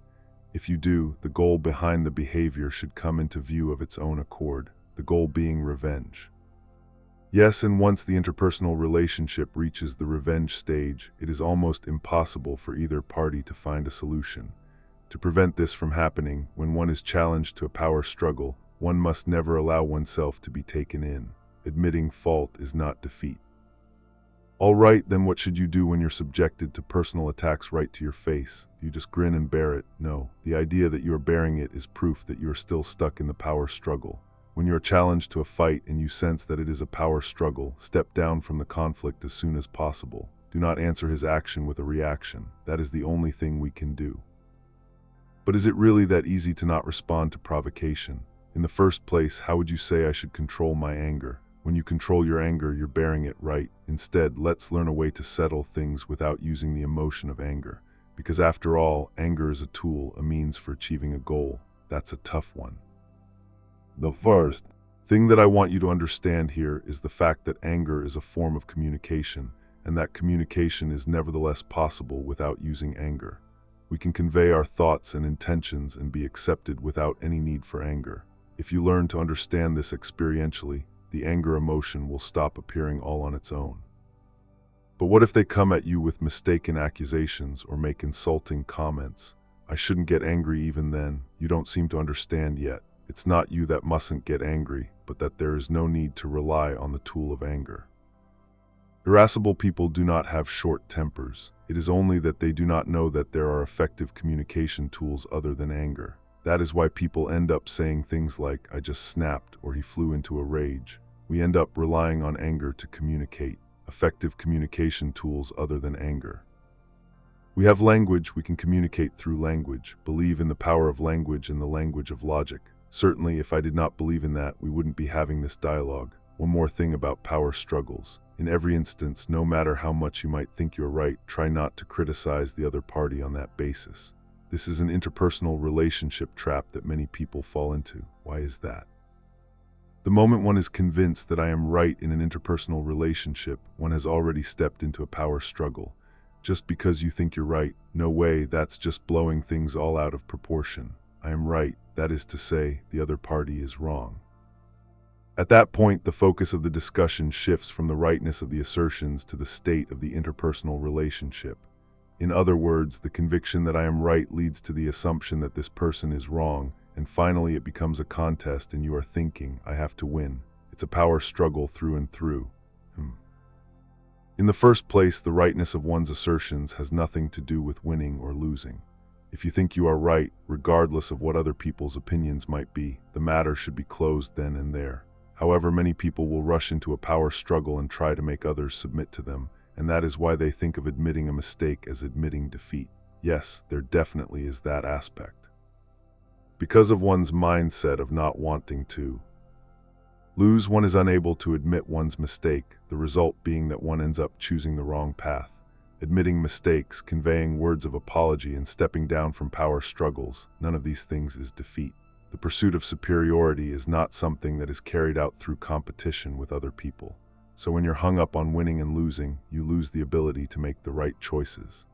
If you do, the goal behind the behavior should come into view of its own accord, the goal being revenge. Yes, and once the interpersonal relationship reaches the revenge stage, it is almost impossible for either party to find a solution. To prevent this from happening, when one is challenged to a power struggle, one must never allow oneself to be taken in. Admitting fault is not defeat. All right, then what should you do when you're subjected to personal attacks right to your face? Do you just grin and bear it? No. The idea that you are bearing it is proof that you are still stuck in the power struggle. When you are challenged to a fight and you sense that it is a power struggle, step down from the conflict as soon as possible. Do not answer his action with a reaction. That is the only thing we can do. But is it really that easy to not respond to provocation? In the first place, how would you say I should control my anger? When you control your anger, you're bearing it right. Instead, let's learn a way to settle things without using the emotion of anger. Because after all, anger is a tool, a means for achieving a goal. That's a tough one. The first thing that I want you to understand here is the fact that anger is a form of communication, and that communication is nevertheless possible without using anger. We can convey our thoughts and intentions and be accepted without any need for anger. If you learn to understand this experientially, the anger emotion will stop appearing all on its own. But what if they come at you with mistaken accusations or make insulting comments? I shouldn't get angry even then. You don't seem to understand yet. It's not you that mustn't get angry, but that there is no need to rely on the tool of anger. Irascible people do not have short tempers. It is only that they do not know that there are effective communication tools other than anger. That is why people end up saying things like, "I just snapped," or "he flew into a rage." We end up relying on anger to communicate. Effective communication tools other than anger. We have language, we can communicate through language, believe in the power of language and the language of logic. Certainly, if I did not believe in that, we wouldn't be having this dialogue. One more thing about power struggles. In every instance, no matter how much you might think you're right, try not to criticize the other party on that basis. This is an interpersonal relationship trap that many people fall into. Why is that? The moment one is convinced that I am right in an interpersonal relationship, one has already stepped into a power struggle. Just because you think you're right, no way, that's just blowing things all out of proportion. I am right, that is to say, the other party is wrong. At that point, the focus of the discussion shifts from the rightness of the assertions to the state of the interpersonal relationship. In other words, the conviction that I am right leads to the assumption that this person is wrong, and finally it becomes a contest and you are thinking, I have to win. It's a power struggle through and through. In the first place, the rightness of one's assertions has nothing to do with winning or losing. If you think you are right, regardless of what other people's opinions might be, the matter should be closed then and there. However, many people will rush into a power struggle and try to make others submit to them, and that is why they think of admitting a mistake as admitting defeat. Yes, there definitely is that aspect. Because of one's mindset of not wanting to lose, one is unable to admit one's mistake, the result being that one ends up choosing the wrong path. Admitting mistakes, conveying words of apology, and stepping down from power struggles, none of these things is defeat. The pursuit of superiority is not something that is carried out through competition with other people. So when you're hung up on winning and losing, you lose the ability to make the right choices.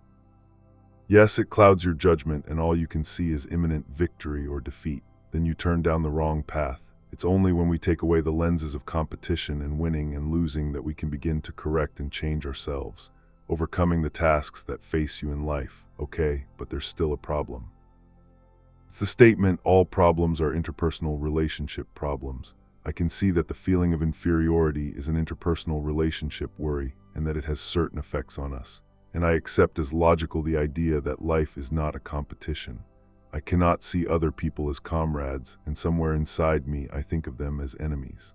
Yes, it clouds your judgment and all you can see is imminent victory or defeat. Then you turn down the wrong path. It's only when we take away the lenses of competition and winning and losing that we can begin to correct and change ourselves, overcoming the tasks that face you in life. Okay, but there's still a problem. It's the statement, all problems are interpersonal relationship problems. I can see that the feeling of inferiority is an interpersonal relationship worry and that it has certain effects on us. And I accept as logical the idea that life is not a competition. I cannot see other people as comrades, and somewhere inside me I think of them as enemies.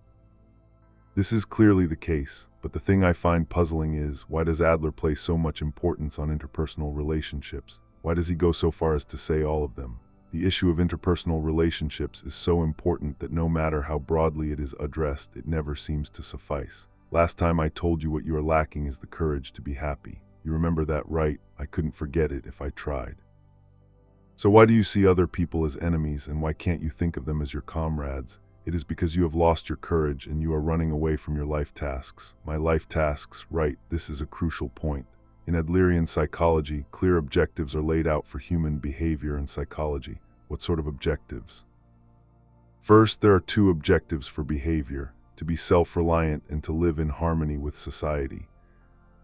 This is clearly the case, but the thing I find puzzling is, why does Adler place so much importance on interpersonal relationships? Why does he go so far as to say all of them? The issue of interpersonal relationships is so important that no matter how broadly it is addressed, it never seems to suffice. Last time I told you what you are lacking is the courage to be happy. You remember that, right? I couldn't forget it if I tried. So why do you see other people as enemies, and why can't you think of them as your comrades? It is because you have lost your courage and you are running away from your life tasks. My life tasks, right, this is a crucial point. In Adlerian psychology, clear objectives are laid out for human behavior and psychology. What sort of objectives? First, there are two objectives for behavior: to be self-reliant and to live in harmony with society.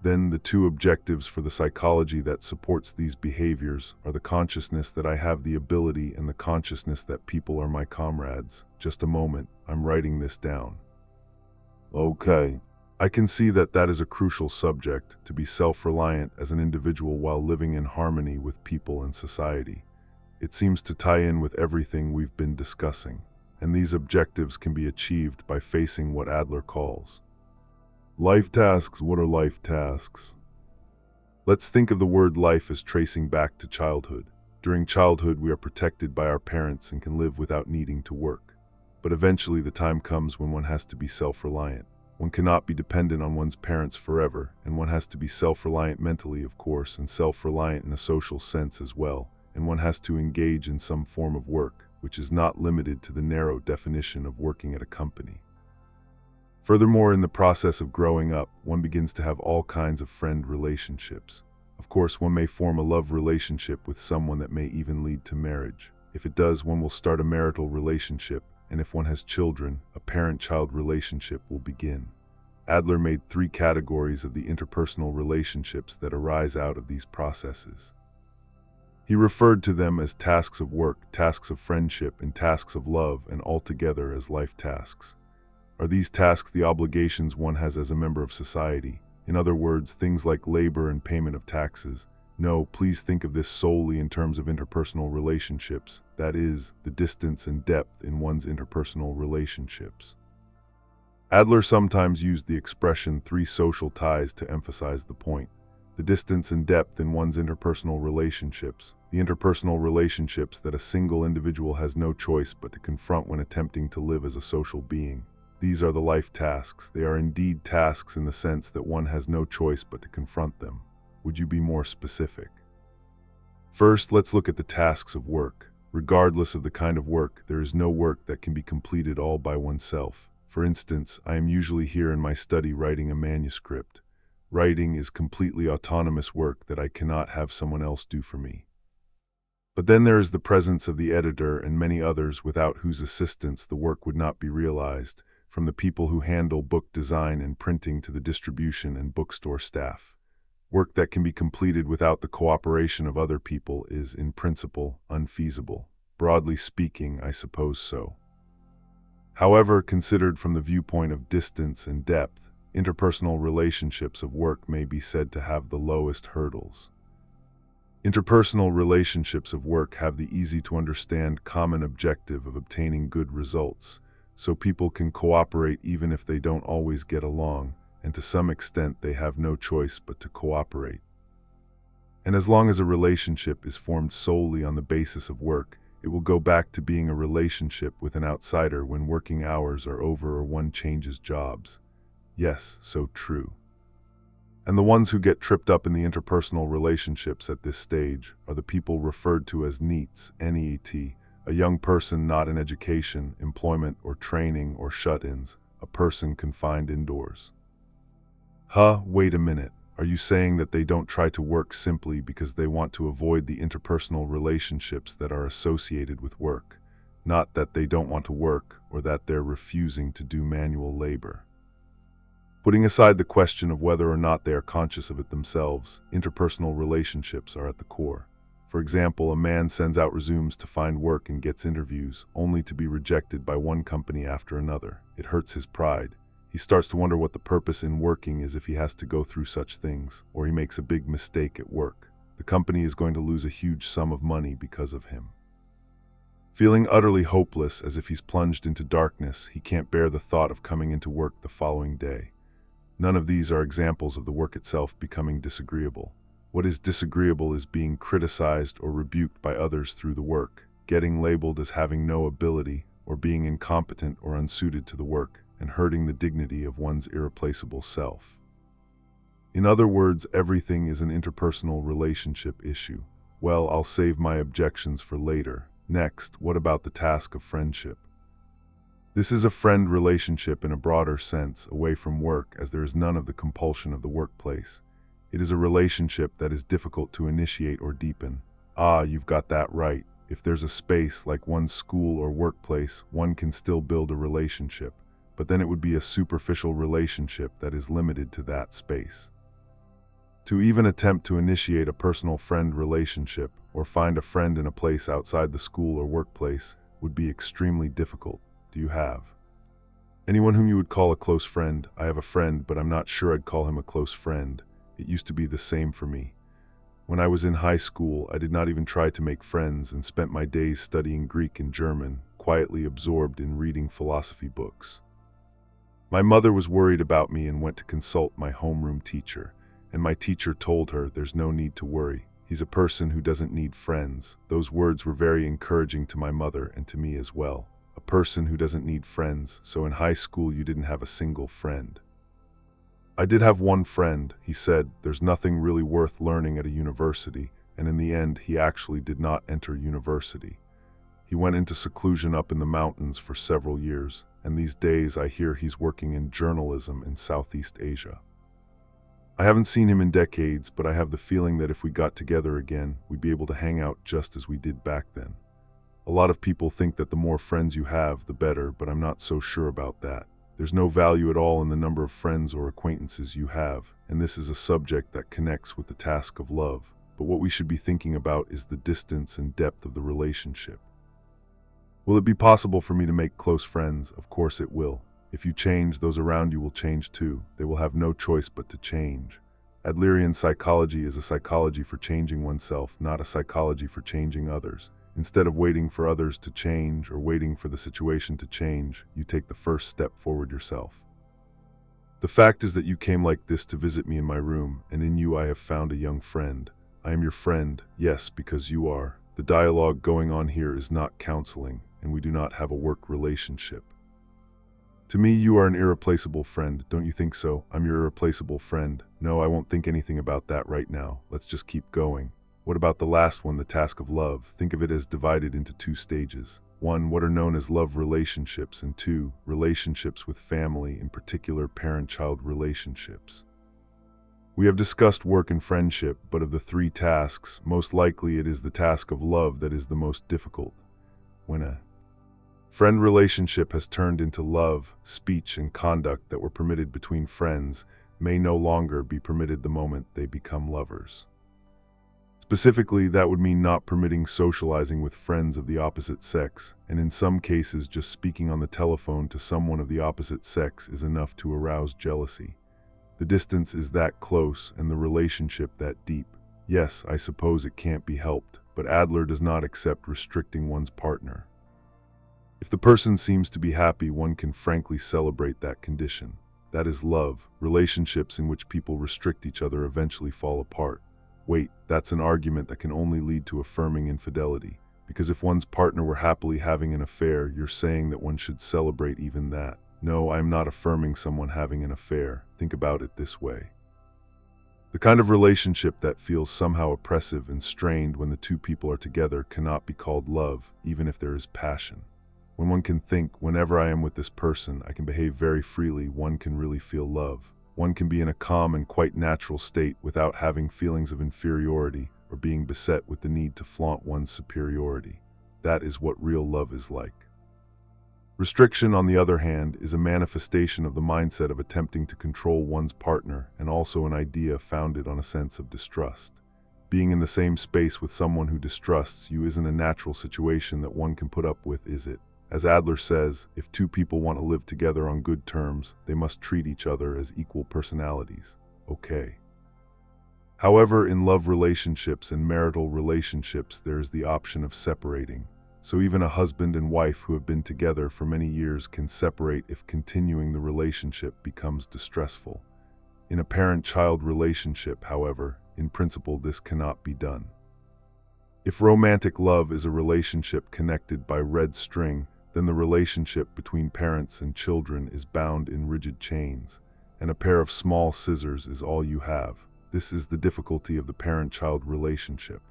Then the two objectives for the psychology that supports these behaviors are the consciousness that I have the ability and the consciousness that people are my comrades. Just a moment, I'm writing this down. Okay. I can see that that is a crucial subject, to be self-reliant as an individual while living in harmony with people and society. It seems to tie in with everything we've been discussing, and these objectives can be achieved by facing what Adler calls life tasks. What are life tasks? Let's think of the word life as tracing back to childhood. During childhood, we are protected by our parents and can live without needing to work. But eventually the time comes when one has to be self-reliant. One cannot be dependent on one's parents forever, and one has to be self-reliant mentally, of course, and self-reliant in a social sense as well, and one has to engage in some form of work, which is not limited to the narrow definition of working at a company. Furthermore, in the process of growing up, one begins to have all kinds of friend relationships. Of course, one may form a love relationship with someone that may even lead to marriage. If it does, one will start a marital relationship, and if one has children, a parent-child relationship will begin. Adler made 3 categories of the interpersonal relationships that arise out of these processes. He referred to them as tasks of work, tasks of friendship, and tasks of love, and altogether as life tasks. Are these tasks the obligations one has as a member of society? In other words, things like labor and payment of taxes? No, please think of this solely in terms of interpersonal relationships, that is, the distance and depth in one's interpersonal relationships. Adler sometimes used the expression 3 social ties to emphasize the point. The distance and depth in one's interpersonal relationships, the interpersonal relationships that a single individual has no choice but to confront when attempting to live as a social being. These are the life tasks. They are indeed tasks in the sense that one has no choice but to confront them. Would you be more specific? First, let's look at the tasks of work. Regardless of the kind of work, there is no work that can be completed all by oneself. For instance, I am usually here in my study writing a manuscript. Writing is completely autonomous work that I cannot have someone else do for me. But then there is the presence of the editor and many others without whose assistance the work would not be realized, from the people who handle book design and printing to the distribution and bookstore staff. Work that can be completed without the cooperation of other people is, in principle, unfeasible. Broadly speaking, I suppose so. However, considered from the viewpoint of distance and depth, interpersonal relationships of work may be said to have the lowest hurdles. Interpersonal relationships of work have the easy-to-understand common objective of obtaining good results, so people can cooperate even if they don't always get along, and to some extent they have no choice but to cooperate. And as long as a relationship is formed solely on the basis of work, it will go back to being a relationship with an outsider when working hours are over or one changes jobs. Yes, so true. And the ones who get tripped up in the interpersonal relationships at this stage are the people referred to as NEETs, N-E-E-T, a young person not in education, employment, or training, or shut-ins, a person confined indoors. Wait a minute. Are you saying that they don't try to work simply because they want to avoid the interpersonal relationships that are associated with work, not that they don't want to work or that they're refusing to do manual labor? Putting aside the question of whether or not they are conscious of it themselves, interpersonal relationships are at the core. For example, a man sends out resumes to find work and gets interviews, only to be rejected by one company after another. It hurts his pride. He starts to wonder what the purpose in working is if he has to go through such things, or he makes a big mistake at work. The company is going to lose a huge sum of money because of him. Feeling utterly hopeless, as if he's plunged into darkness, he can't bear the thought of coming into work the following day. None of these are examples of the work itself becoming disagreeable. What is disagreeable is being criticized or rebuked by others through the work, getting labeled as having no ability, or being incompetent or unsuited to the work, and hurting the dignity of one's irreplaceable self. In other words, everything is an interpersonal relationship issue. Well, I'll save my objections for later. Next, what about the task of friendship? This is a friend relationship in a broader sense, away from work, as there is none of the compulsion of the workplace. It is a relationship that is difficult to initiate or deepen. You've got that right. If there's a space, like one's school or workplace, one can still build a relationship, but then it would be a superficial relationship that is limited to that space. To even attempt to initiate a personal friend relationship, or find a friend in a place outside the school or workplace, would be extremely difficult. Do you have anyone whom you would call a close friend? I have a friend, but I'm not sure I'd call him a close friend. It used to be the same for me. When I was in high school, I did not even try to make friends and spent my days studying Greek and German, quietly absorbed in reading philosophy books. My mother was worried about me and went to consult my homeroom teacher, and my teacher told her there's no need to worry. He's a person who doesn't need friends. Those words were very encouraging to my mother and to me as well. A person who doesn't need friends, so in high school you didn't have a single friend. I did have one friend. He said there's nothing really worth learning at a university, and in the end he actually did not enter university. He went into seclusion up in the mountains for several years, and these days I hear he's working in journalism in Southeast Asia. I haven't seen him in decades, but I have the feeling that if we got together again, we'd be able to hang out just as we did back then. A lot of people think that the more friends you have, the better, but I'm not so sure about that. There's no value at all in the number of friends or acquaintances you have, and this is a subject that connects with the task of love. But what we should be thinking about is the distance and depth of the relationship. Will it be possible for me to make close friends? Of course it will. If you change, those around you will change too. They will have no choice but to change. Adlerian psychology is a psychology for changing oneself, not a psychology for changing others. Instead of waiting for others to change or waiting for the situation to change, you take the first step forward yourself. The fact is that you came like this to visit me in my room, and in you I have found a young friend. I am your friend, yes, because you are. The dialogue going on here is not counseling, and we do not have a work relationship. To me, you are an irreplaceable friend, don't you think so? I'm your irreplaceable friend. No, I won't think anything about that right now. Let's just keep going. What about the last one, the task of love? Think of it as divided into two stages. 1, what are known as love relationships, and 2, relationships with family, in particular parent-child relationships. We have discussed work and friendship, but of the 3 tasks, most likely it is the task of love that is the most difficult. When a friend relationship has turned into love, speech and conduct that were permitted between friends may no longer be permitted the moment they become lovers. Specifically, that would mean not permitting socializing with friends of the opposite sex, and in some cases just speaking on the telephone to someone of the opposite sex is enough to arouse jealousy. The distance is that close and the relationship that deep. Yes, I suppose it can't be helped, but Adler does not accept restricting one's partner. If the person seems to be happy, one can frankly celebrate that condition. That is love. Relationships in which people restrict each other eventually fall apart. Wait, that's an argument that can only lead to affirming infidelity. Because if one's partner were happily having an affair, you're saying that one should celebrate even that. No, I'm not affirming someone having an affair. Think about it this way. The kind of relationship that feels somehow oppressive and strained when the two people are together cannot be called love, even if there is passion. When one can think, whenever I am with this person, I can behave very freely, one can really feel love. One can be in a calm and quite natural state without having feelings of inferiority or being beset with the need to flaunt one's superiority. That is what real love is like. Restriction, on the other hand, is a manifestation of the mindset of attempting to control one's partner and also an idea founded on a sense of distrust. Being in the same space with someone who distrusts you isn't a natural situation that one can put up with, is it? As Adler says, if two people want to live together on good terms, they must treat each other as equal personalities. Okay. However, in love relationships and marital relationships, there is the option of separating. So even a husband and wife who have been together for many years can separate if continuing the relationship becomes distressful. In a parent-child relationship, however, in principle this cannot be done. If romantic love is a relationship connected by red string, then the relationship between parents and children is bound in rigid chains, and a pair of small scissors is all you have. This is the difficulty of the parent-child relationship.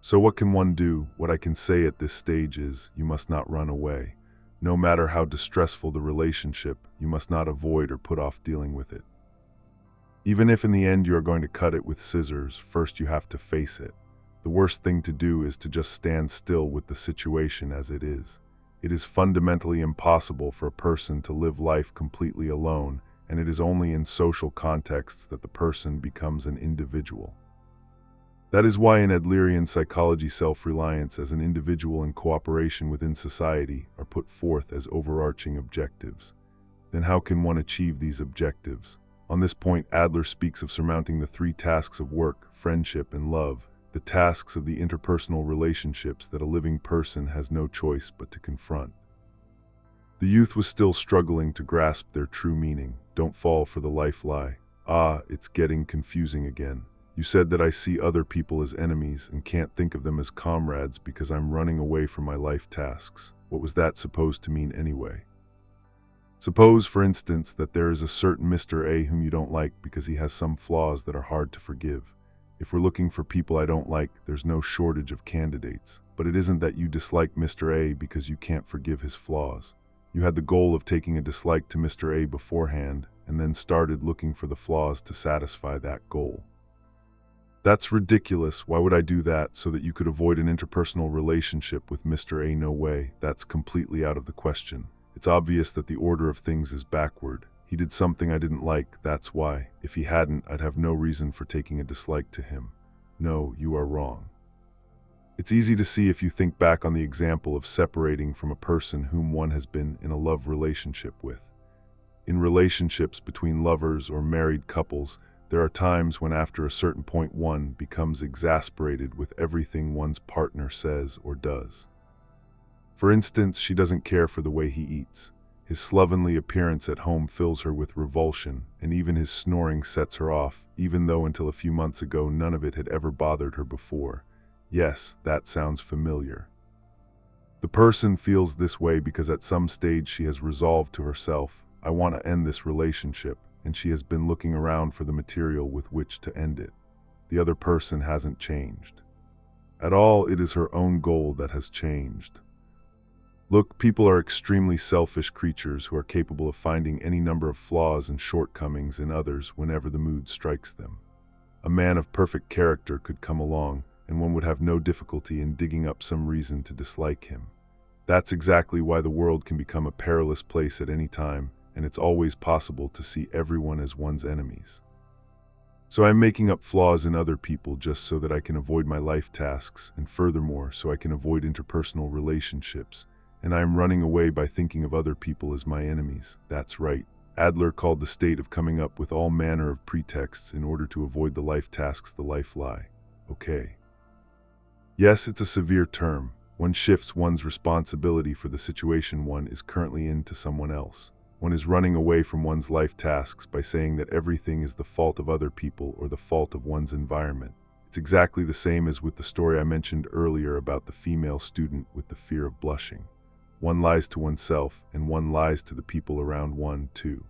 So what can one do? What I can say at this stage is, you must not run away. No matter how distressful the relationship, you must not avoid or put off dealing with it. Even if in the end you are going to cut it with scissors, first you have to face it. The worst thing to do is to just stand still with the situation as it is. It is fundamentally impossible for a person to live life completely alone, and it is only in social contexts that the person becomes an individual. That is why in Adlerian psychology self-reliance as an individual and cooperation within society are put forth as overarching objectives. Then how can one achieve these objectives? On this point, Adler speaks of surmounting the 3 tasks of work, friendship, and love, the tasks of the interpersonal relationships that a living person has no choice but to confront. The youth was still struggling to grasp their true meaning. Don't fall for the life lie. Ah, it's getting confusing again. You said that I see other people as enemies and can't think of them as comrades because I'm running away from my life tasks. What was that supposed to mean anyway? Suppose, for instance, that there is a certain Mr. A whom you don't like because he has some flaws that are hard to forgive. If we're looking for people I don't like, there's no shortage of candidates. But it isn't that you dislike Mr. A because you can't forgive his flaws. You had the goal of taking a dislike to Mr. A beforehand, and then started looking for the flaws to satisfy that goal. That's ridiculous. Why would I do that? So that you could avoid an interpersonal relationship with Mr. A? No way. That's completely out of the question. It's It's obvious that the order of things is backward. He did something I didn't like, that's why. If he hadn't, I'd have no reason for taking a dislike to him. No, you are wrong. It's easy to see if you think back on the example of separating from a person whom one has been in a love relationship with. In relationships between lovers or married couples, there are times when after a certain point one becomes exasperated with everything one's partner says or does. For instance, she doesn't care for the way he eats. His slovenly appearance at home fills her with revulsion, and even his snoring sets her off, even though until a few months ago none of it had ever bothered her before. Yes, that sounds familiar. The person feels this way because at some stage she has resolved to herself, I want to end this relationship, and she has been looking around for the material with which to end it. The other person hasn't changed. At all, it is her own goal that has changed. Look, people are extremely selfish creatures who are capable of finding any number of flaws and shortcomings in others whenever the mood strikes them. A man of perfect character could come along, and one would have no difficulty in digging up some reason to dislike him. That's exactly why the world can become a perilous place at any time, and it's always possible to see everyone as one's enemies. So I'm making up flaws in other people just so that I can avoid my life tasks, and furthermore, so I can avoid interpersonal relationships. And I am running away by thinking of other people as my enemies. That's right. Adler called the state of coming up with all manner of pretexts in order to avoid the life tasks the life lie. Okay. Yes, it's a severe term. One shifts one's responsibility for the situation one is currently in to someone else. One is running away from one's life tasks by saying that everything is the fault of other people or the fault of one's environment. It's exactly the same as with the story I mentioned earlier about the female student with the fear of blushing. One lies to oneself, and one lies to the people around one, too.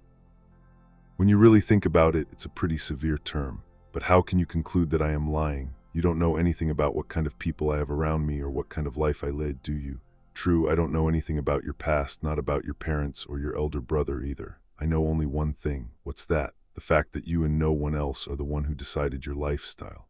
When you really think about it, it's a pretty severe term. But how can you conclude that I am lying? You don't know anything about what kind of people I have around me or what kind of life I led, do you? True, I don't know anything about your past, not about your parents or your elder brother either. I know only one thing. What's that? The fact that you and no one else are the one who decided your lifestyle.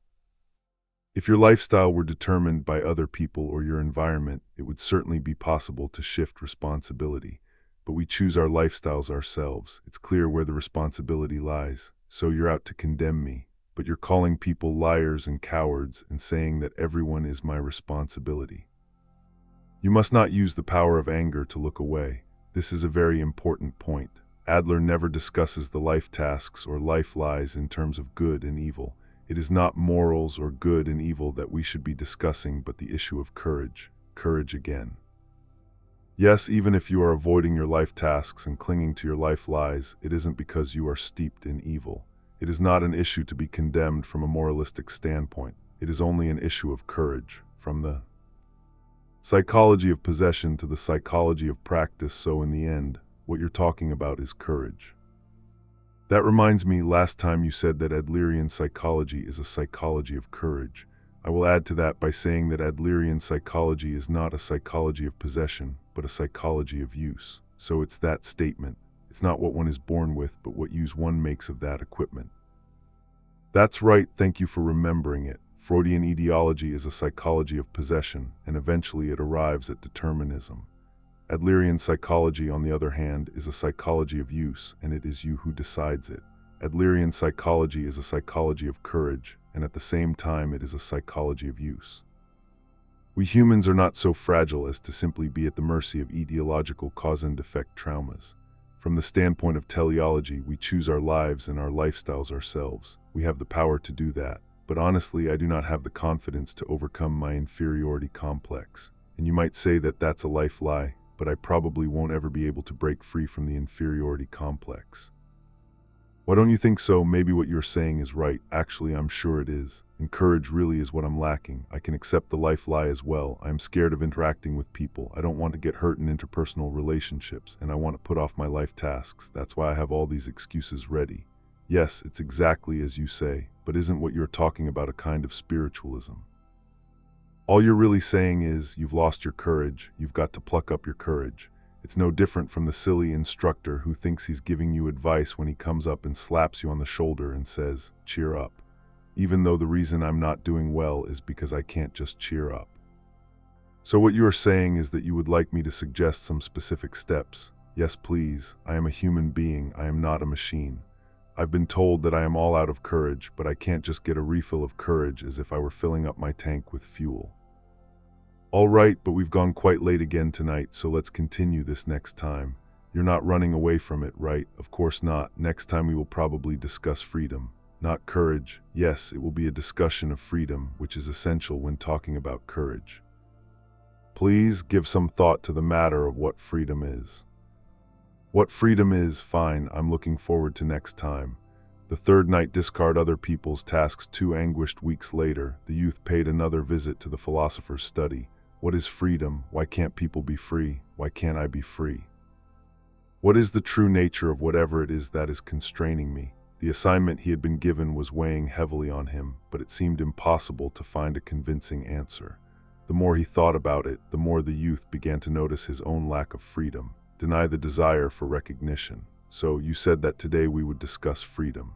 If your lifestyle were determined by other people or your environment, it would certainly be possible to shift responsibility. But we choose our lifestyles ourselves. It's clear where the responsibility lies. So you're out to condemn me, but you're calling people liars and cowards and saying that everyone is my responsibility. You must not use the power of anger to look away. This is a very important point. Adler never discusses the life tasks or life lies in terms of good and evil. It is not morals or good and evil that we should be discussing, but the issue of courage. Courage again. Yes, even if you are avoiding your life tasks and clinging to your life lies, it isn't because you are steeped in evil. It is not an issue to be condemned from a moralistic standpoint. It is only an issue of courage, from the psychology of possession to the psychology of practice. So in the end, what you're talking about is courage. That reminds me, last time you said that Adlerian psychology is a psychology of courage. I will add to that by saying that Adlerian psychology is not a psychology of possession, but a psychology of use. So it's that statement. It's not what one is born with, but what use one makes of that equipment. That's right, thank you for remembering it. Freudian ideology is a psychology of possession, and eventually it arrives at determinism. Adlerian psychology, on the other hand, is a psychology of use, and it is you who decides it. Adlerian psychology is a psychology of courage, and at the same time it is a psychology of use. We humans are not so fragile as to simply be at the mercy of ideological cause and effect traumas. From the standpoint of teleology, we choose our lives and our lifestyles ourselves. We have the power to do that. But honestly, I do not have the confidence to overcome my inferiority complex. And you might say that that's a life lie, but I probably won't ever be able to break free from the inferiority complex. Why don't you think so? Maybe what you're saying is right. Actually, I'm sure it is. And courage really is what I'm lacking. I can accept the life lie as well. I'm scared of interacting with people. I don't want to get hurt in interpersonal relationships, and I want to put off my life tasks. That's why I have all these excuses ready. Yes, it's exactly as you say, but isn't what you're talking about a kind of spiritualism? All you're really saying is, you've lost your courage, you've got to pluck up your courage. It's no different from the silly instructor who thinks he's giving you advice when he comes up and slaps you on the shoulder and says, cheer up. Even though the reason I'm not doing well is because I can't just cheer up. So what you are saying is that you would like me to suggest some specific steps. Yes, please. I am a human being. I am not a machine. I've been told that I am all out of courage, but I can't just get a refill of courage as if I were filling up my tank with fuel. All right, but we've gone quite late again tonight, so let's continue this next time. You're not running away from it, right? Of course not. Next time we will probably discuss freedom, not courage. Yes, it will be a discussion of freedom, which is essential when talking about courage. Please give some thought to the matter of what freedom is. What freedom is, fine, I'm looking forward to next time. The third night, discard other people's tasks. 2 anguished weeks later, the youth paid another visit to the philosopher's study. What is freedom? Why can't people be free? Why can't I be free? What is the true nature of whatever it is that is constraining me? The assignment he had been given was weighing heavily on him, but it seemed impossible to find a convincing answer. The more he thought about it, the more the youth began to notice his own lack of freedom, deny the desire for recognition. So, you said that today we would discuss freedom.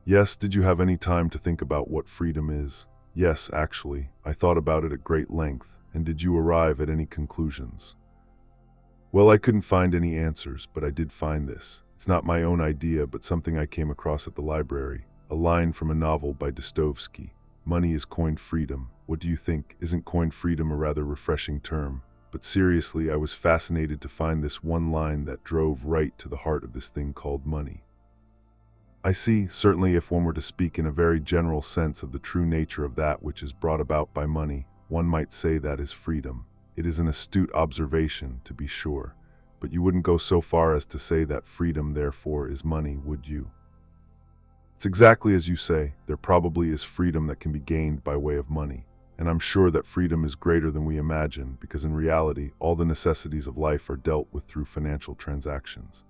Yes, did you have any time to think about what freedom is? Yes, actually, I thought about it at great length. And did you arrive at any conclusions? Well, I couldn't find any answers, but I did find this. It's not my own idea, but something I came across at the library. A line from a novel by Dostoevsky. Money is coined freedom. What do you think? Isn't coined freedom a rather refreshing term? But seriously, I was fascinated to find this one line that drove right to the heart of this thing called money. I see, certainly if one were to speak in a very general sense of the true nature of that which is brought about by money, one might say that is freedom. It is an astute observation, to be sure, but you wouldn't go so far as to say that freedom, therefore, is money, would you? It's exactly as you say. There probably is freedom that can be gained by way of money, and I'm sure that freedom is greater than we imagine, because in reality, all the necessities of life are dealt with through financial transactions.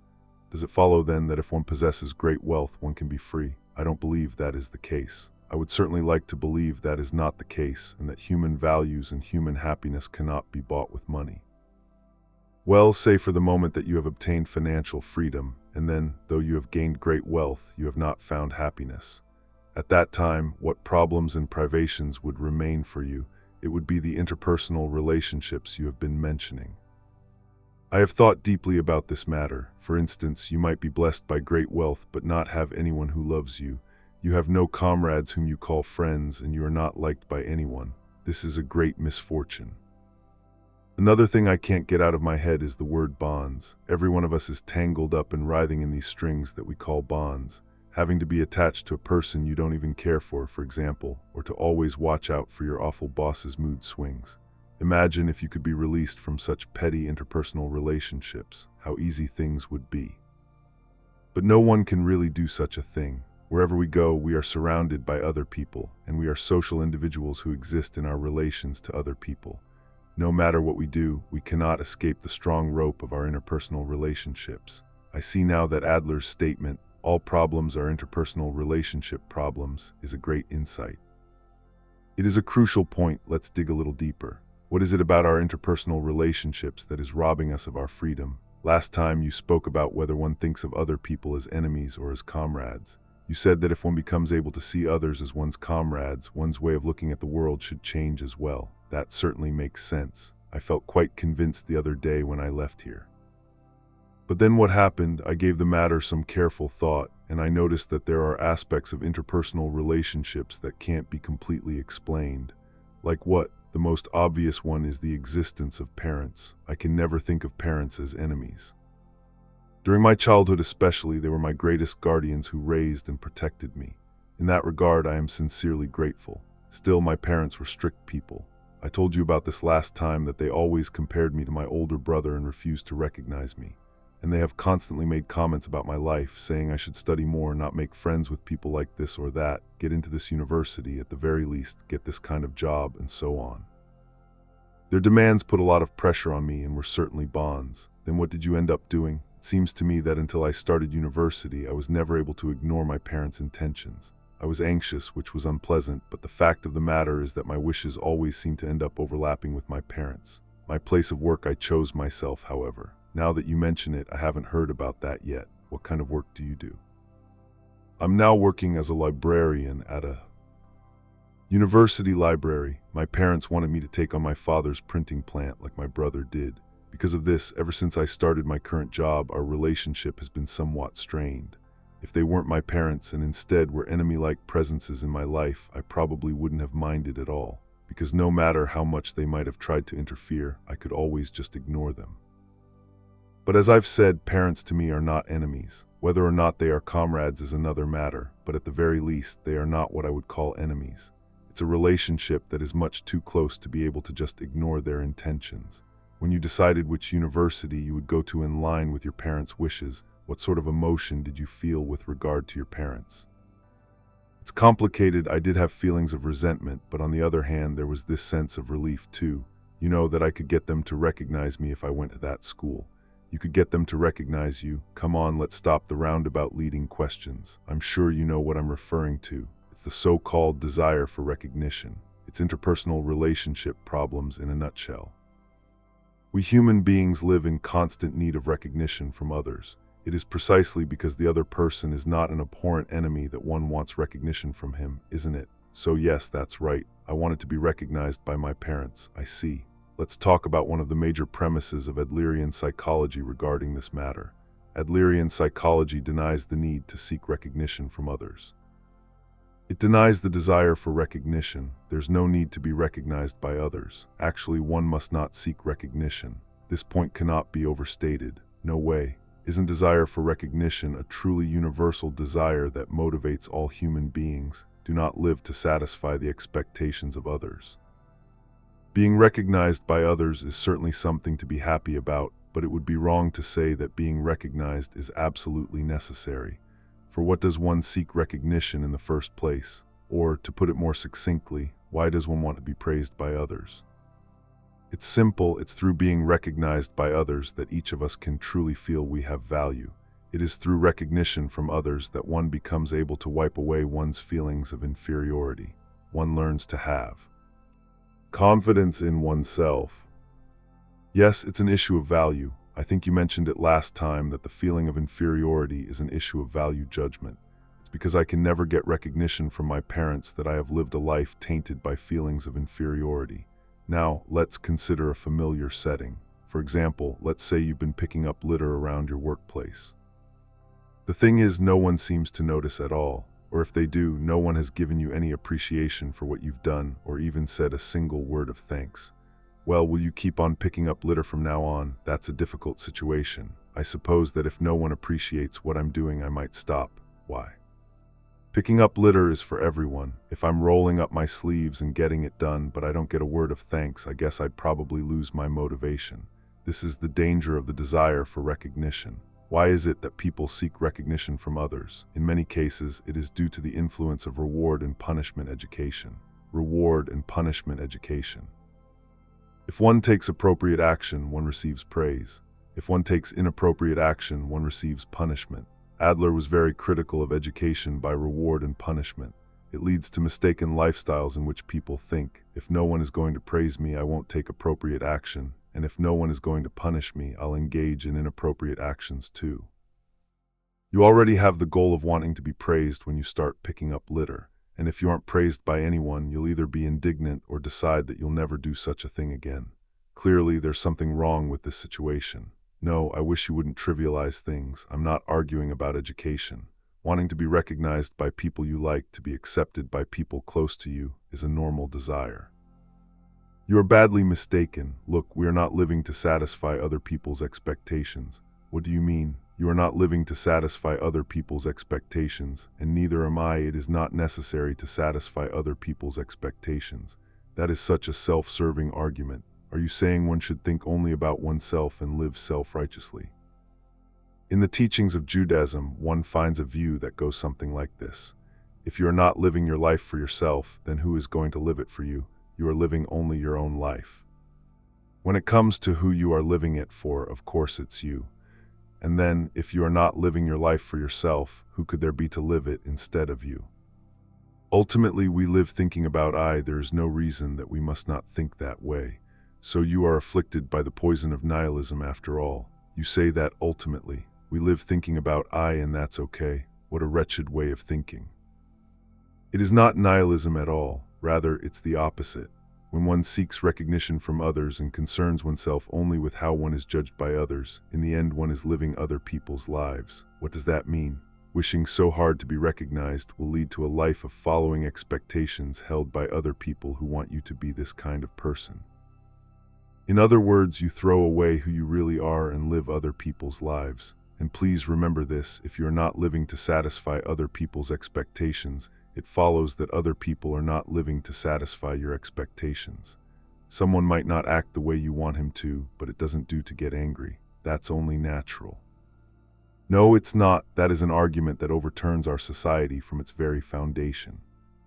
Does it follow then that if one possesses great wealth, one can be free? I don't believe that is the case. I would certainly like to believe that is not the case, and that human values and human happiness cannot be bought with money. Well, say for the moment that you have obtained financial freedom, and then, though you have gained great wealth, you have not found happiness. At that time, what problems and privations would remain for you? It would be the interpersonal relationships you have been mentioning. I have thought deeply about this matter. For instance, you might be blessed by great wealth but not have anyone who loves you. You have no comrades whom you call friends, and you are not liked by anyone. This is a great misfortune. Another thing I can't get out of my head is the word bonds. Every one of us is tangled up and writhing in these strings that we call bonds. Having to be attached to a person you don't even care for example, or to always watch out for your awful boss's mood swings. Imagine if you could be released from such petty interpersonal relationships, how easy things would be. But no one can really do such a thing. Wherever we go, we are surrounded by other people, and we are social individuals who exist in our relations to other people. No matter what we do, we cannot escape the strong rope of our interpersonal relationships. I see now that Adler's statement, "All problems are interpersonal relationship problems," is a great insight. It is a crucial point. Let's dig a little deeper. What is it about our interpersonal relationships that is robbing us of our freedom? Last time you spoke about whether one thinks of other people as enemies or as comrades. You said that if one becomes able to see others as one's comrades, one's way of looking at the world should change as well. That certainly makes sense. I felt quite convinced the other day when I left here. But then what happened? I gave the matter some careful thought, and I noticed that there are aspects of interpersonal relationships that can't be completely explained. Like what? The most obvious one is the existence of parents. I can never think of parents as enemies. During my childhood especially, they were my greatest guardians who raised and protected me. In that regard, I am sincerely grateful. Still, my parents were strict people. I told you about this last time, that they always compared me to my older brother and refused to recognize me. And they have constantly made comments about my life, saying I should study more, not make friends with people like this or that, get into this university, at the very least, get this kind of job, and so on. Their demands put a lot of pressure on me and were certainly bonds. Then what did you end up doing? It seems to me that until I started university, I was never able to ignore my parents' intentions. I was anxious, which was unpleasant, but the fact of the matter is that my wishes always seemed to end up overlapping with my parents'. My place of work I chose myself, however. Now that you mention it, I haven't heard about that yet. What kind of work do you do? I'm now working as a librarian at a university library. My parents wanted me to take on my father's printing plant like my brother did, Because of this, ever since I started my current job, our relationship has been somewhat strained. If they weren't my parents and instead were enemy-like presences in my life, I probably wouldn't have minded at all, because no matter how much they might have tried to interfere, I could always just ignore them. But as I've said, parents to me are not enemies. Whether or not they are comrades is another matter, but at the very least, they are not what I would call enemies. It's a relationship that is much too close to be able to just ignore their intentions. When you decided which university you would go to in line with your parents' wishes, what sort of emotion did you feel with regard to your parents? It's complicated. I did have feelings of resentment, but on the other hand, there was this sense of relief too. You know that I could get them to recognize me if I went to that school. You could get them to recognize you. Come on, let's stop the roundabout leading questions. I'm sure you know what I'm referring to. It's the so-called desire for recognition. It's interpersonal relationship problems in a nutshell. We human beings live in constant need of recognition from others. It is precisely because the other person is not an abhorrent enemy that one wants recognition from him, isn't it? So yes, that's right. I wanted to be recognized by my parents. I see. Let's talk about one of the major premises of Adlerian psychology regarding this matter. Adlerian psychology denies the need to seek recognition from others. It denies the desire for recognition. There's no need to be recognized by others. Actually, one must not seek recognition. This point cannot be overstated. No way. Isn't desire for recognition a truly universal desire that motivates all human beings? Do not live to satisfy the expectations of others. Being recognized by others is certainly something to be happy about, but it would be wrong to say that being recognized is absolutely necessary. For what does one seek recognition in the first place? Or, to put it more succinctly, why does one want to be praised by others? It's simple. It's through being recognized by others that each of us can truly feel we have value. It is through recognition from others that one becomes able to wipe away one's feelings of inferiority. One learns to have confidence in oneself. Yes, it's an issue of value. I think you mentioned it last time that the feeling of inferiority is an issue of value judgment. It's because I can never get recognition from my parents that I have lived a life tainted by feelings of inferiority. Now, let's consider a familiar setting. For example, let's say you've been picking up litter around your workplace. The thing is, no one seems to notice at all. Or if they do, no one has given you any appreciation for what you've done, or even said a single word of thanks. Well, will you keep on picking up litter from now on? That's a difficult situation. I suppose that if no one appreciates what I'm doing, I might stop. Why? Picking up litter is for everyone. If I'm rolling up my sleeves and getting it done, but I don't get a word of thanks, I guess I'd probably lose my motivation. This is the danger of the desire for recognition. Why is it that people seek recognition from others? In many cases, it is due to the influence of reward and punishment education. Reward and punishment education. If one takes appropriate action, one receives praise. If one takes inappropriate action, one receives punishment. Adler was very critical of education by reward and punishment. It leads to mistaken lifestyles in which people think, if no one is going to praise me, I won't take appropriate action. And if no one is going to punish me, I'll engage in inappropriate actions too. You already have the goal of wanting to be praised when you start picking up litter. And if you aren't praised by anyone, you'll either be indignant or decide that you'll never do such a thing again. Clearly, there's something wrong with this situation. No, I wish you wouldn't trivialize things. I'm not arguing about education. Wanting to be recognized by people you like, to be accepted by people close to you, is a normal desire. You are badly mistaken. Look, we are not living to satisfy other people's expectations. What do you mean? You are not living to satisfy other people's expectations, and neither am I. It is not necessary to satisfy other people's expectations. That is such a self-serving argument. Are you saying one should think only about oneself and live self-righteously? In the teachings of Judaism, one finds a view that goes something like this. If you are not living your life for yourself, then who is going to live it for you? You are living only your own life. When it comes to who you are living it for, of course it's you. And then, if you are not living your life for yourself, who could there be to live it instead of you? Ultimately, we live thinking about I. There is no reason that we must not think that way. So you are afflicted by the poison of nihilism after all. You say that ultimately, we live thinking about I, and that's okay. What a wretched way of thinking. It is not nihilism at all. Rather, it's the opposite. When one seeks recognition from others and concerns oneself only with how one is judged by others, in the end one is living other people's lives. What does that mean? Wishing so hard to be recognized will lead to a life of following expectations held by other people who want you to be this kind of person. In other words, you throw away who you really are and live other people's lives. And please remember this, if you're not living to satisfy other people's expectations, it follows that other people are not living to satisfy your expectations. Someone might not act the way you want him to, but it doesn't do to get angry. That's only natural. No, it's not. That is an argument that overturns our society from its very foundation.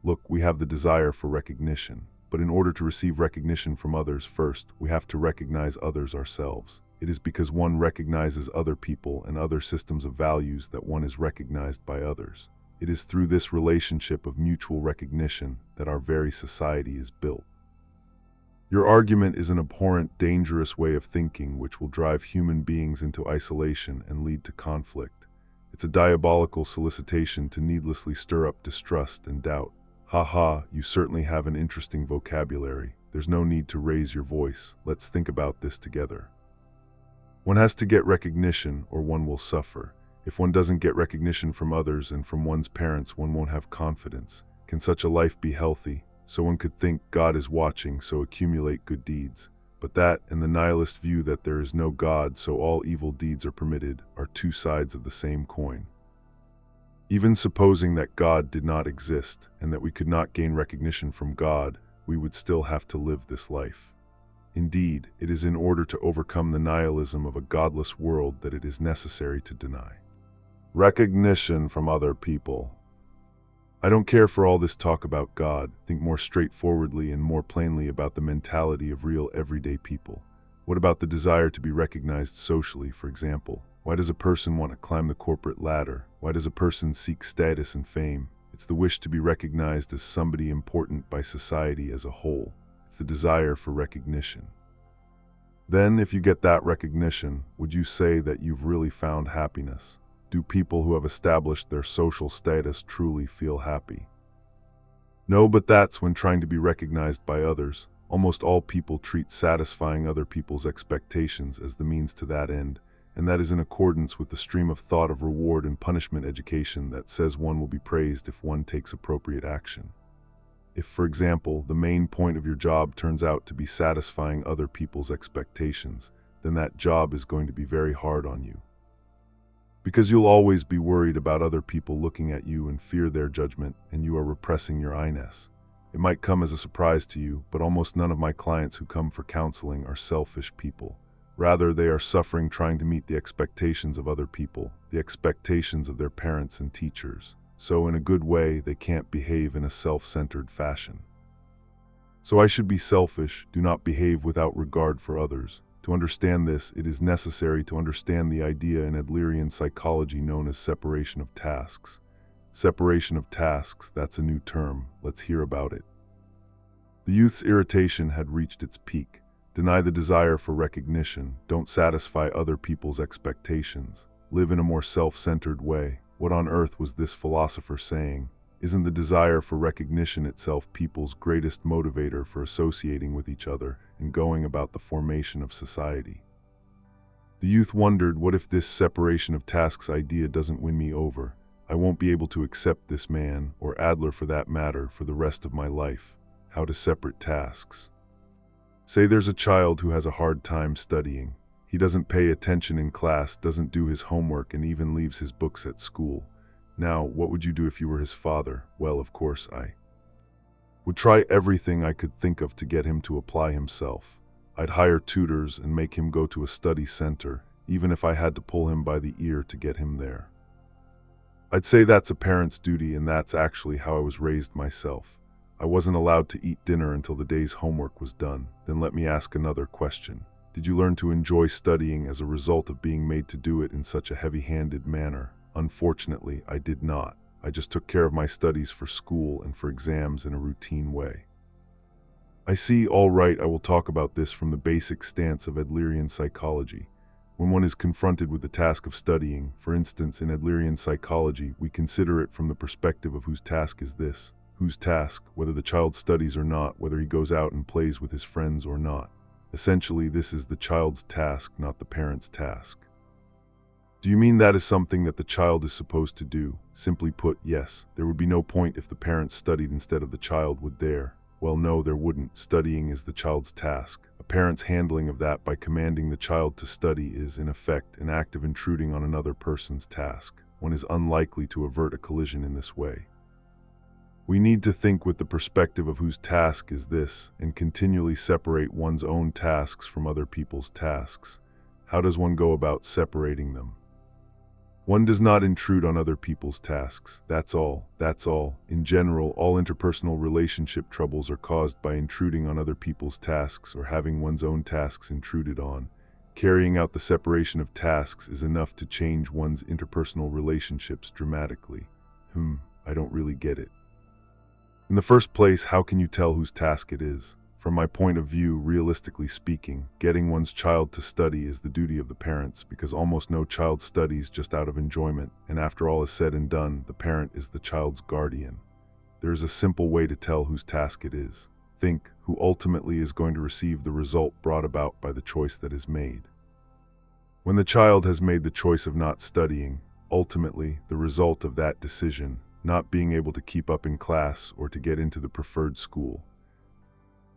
Look, we have the desire for recognition, but in order to receive recognition from others first, we have to recognize others ourselves. It is because one recognizes other people and other systems of values that one is recognized by others. It is through this relationship of mutual recognition that our very society is built. Your argument is an abhorrent, dangerous way of thinking which will drive human beings into isolation and lead to conflict. It's a diabolical solicitation to needlessly stir up distrust and doubt. Ha ha, you certainly have an interesting vocabulary. There's no need to raise your voice. Let's think about this together. One has to get recognition or one will suffer. If one doesn't get recognition from others and from one's parents, one won't have confidence. Can such a life be healthy? So one could think God is watching, so accumulate good deeds. But that and the nihilist view that there is no God, so all evil deeds are permitted, are two sides of the same coin. Even supposing that God did not exist and that we could not gain recognition from God, we would still have to live this life. Indeed, it is in order to overcome the nihilism of a godless world that it is necessary to deny recognition from other people. I don't care for all this talk about God. Think more straightforwardly and more plainly about the mentality of real everyday people. What about the desire to be recognized socially, for example? Why does a person want to climb the corporate ladder? Why does a person seek status and fame? It's the wish to be recognized as somebody important by society as a whole. It's the desire for recognition. Then, if you get that recognition, would you say that you've really found happiness? Do people who have established their social status truly feel happy? No, but that's when trying to be recognized by others. Almost all people treat satisfying other people's expectations as the means to that end, and that is in accordance with the stream of thought of reward and punishment education that says one will be praised if one takes appropriate action. If, for example, the main point of your job turns out to be satisfying other people's expectations, then that job is going to be very hard on you. Because you'll always be worried about other people looking at you and fear their judgment, and you are repressing your I-ness. It might come as a surprise to you, but almost none of my clients who come for counseling are selfish people. Rather, they are suffering trying to meet the expectations of other people, the expectations of their parents and teachers. So in a good way, they can't behave in a self-centered fashion. So I should be selfish, do not behave without regard for others. To understand this, it is necessary to understand the idea in Adlerian psychology known as separation of tasks. Separation of tasks, that's a new term. Let's hear about it. The youth's irritation had reached its peak. Deny the desire for recognition. Don't satisfy other people's expectations. Live in a more self-centered way. What on earth was this philosopher saying? Isn't the desire for recognition itself people's greatest motivator for associating with each other and going about the formation of society? The youth wondered, what if this separation of tasks idea doesn't win me over? I won't be able to accept this man, or Adler for that matter, for the rest of my life. How to separate tasks. Say there's a child who has a hard time studying. He doesn't pay attention in class, doesn't do his homework, and even leaves his books at school. Now, what would you do if you were his father? Well, of course, I would try everything I could think of to get him to apply himself. I'd hire tutors and make him go to a study center, even if I had to pull him by the ear to get him there. I'd say that's a parent's duty, and that's actually how I was raised myself. I wasn't allowed to eat dinner until the day's homework was done. Then let me ask another question. Did you learn to enjoy studying as a result of being made to do it in such a heavy-handed manner? Unfortunately, I did not. I just took care of my studies for school and for exams in a routine way. I see, all right, I will talk about this from the basic stance of Adlerian psychology. When one is confronted with the task of studying, for instance, in Adlerian psychology, we consider it from the perspective of whose task is this? Whose task, whether the child studies or not, whether he goes out and plays with his friends or not. Essentially, this is the child's task, not the parent's task. Do you mean that is something that the child is supposed to do? Simply put, yes. There would be no point if the parents studied instead of the child, would there? Well, no, there wouldn't. Studying is the child's task. A parent's handling of that by commanding the child to study is, in effect, an act of intruding on another person's task. One is unlikely to avert a collision in this way. We need to think with the perspective of whose task is this, and continually separate one's own tasks from other people's tasks. How does one go about separating them? One does not intrude on other people's tasks. That's all. That's all. In general, all interpersonal relationship troubles are caused by intruding on other people's tasks or having one's own tasks intruded on. Carrying out the separation of tasks is enough to change one's interpersonal relationships dramatically. I don't really get it. In the first place, how can you tell whose task it is? From my point of view, realistically speaking, getting one's child to study is the duty of the parents, because almost no child studies just out of enjoyment, and after all is said and done, the parent is the child's guardian. There is a simple way to tell whose task it is. Think who ultimately is going to receive the result brought about by the choice that is made. When the child has made the choice of not studying, ultimately, the result of that decision, not being able to keep up in class or to get into the preferred school,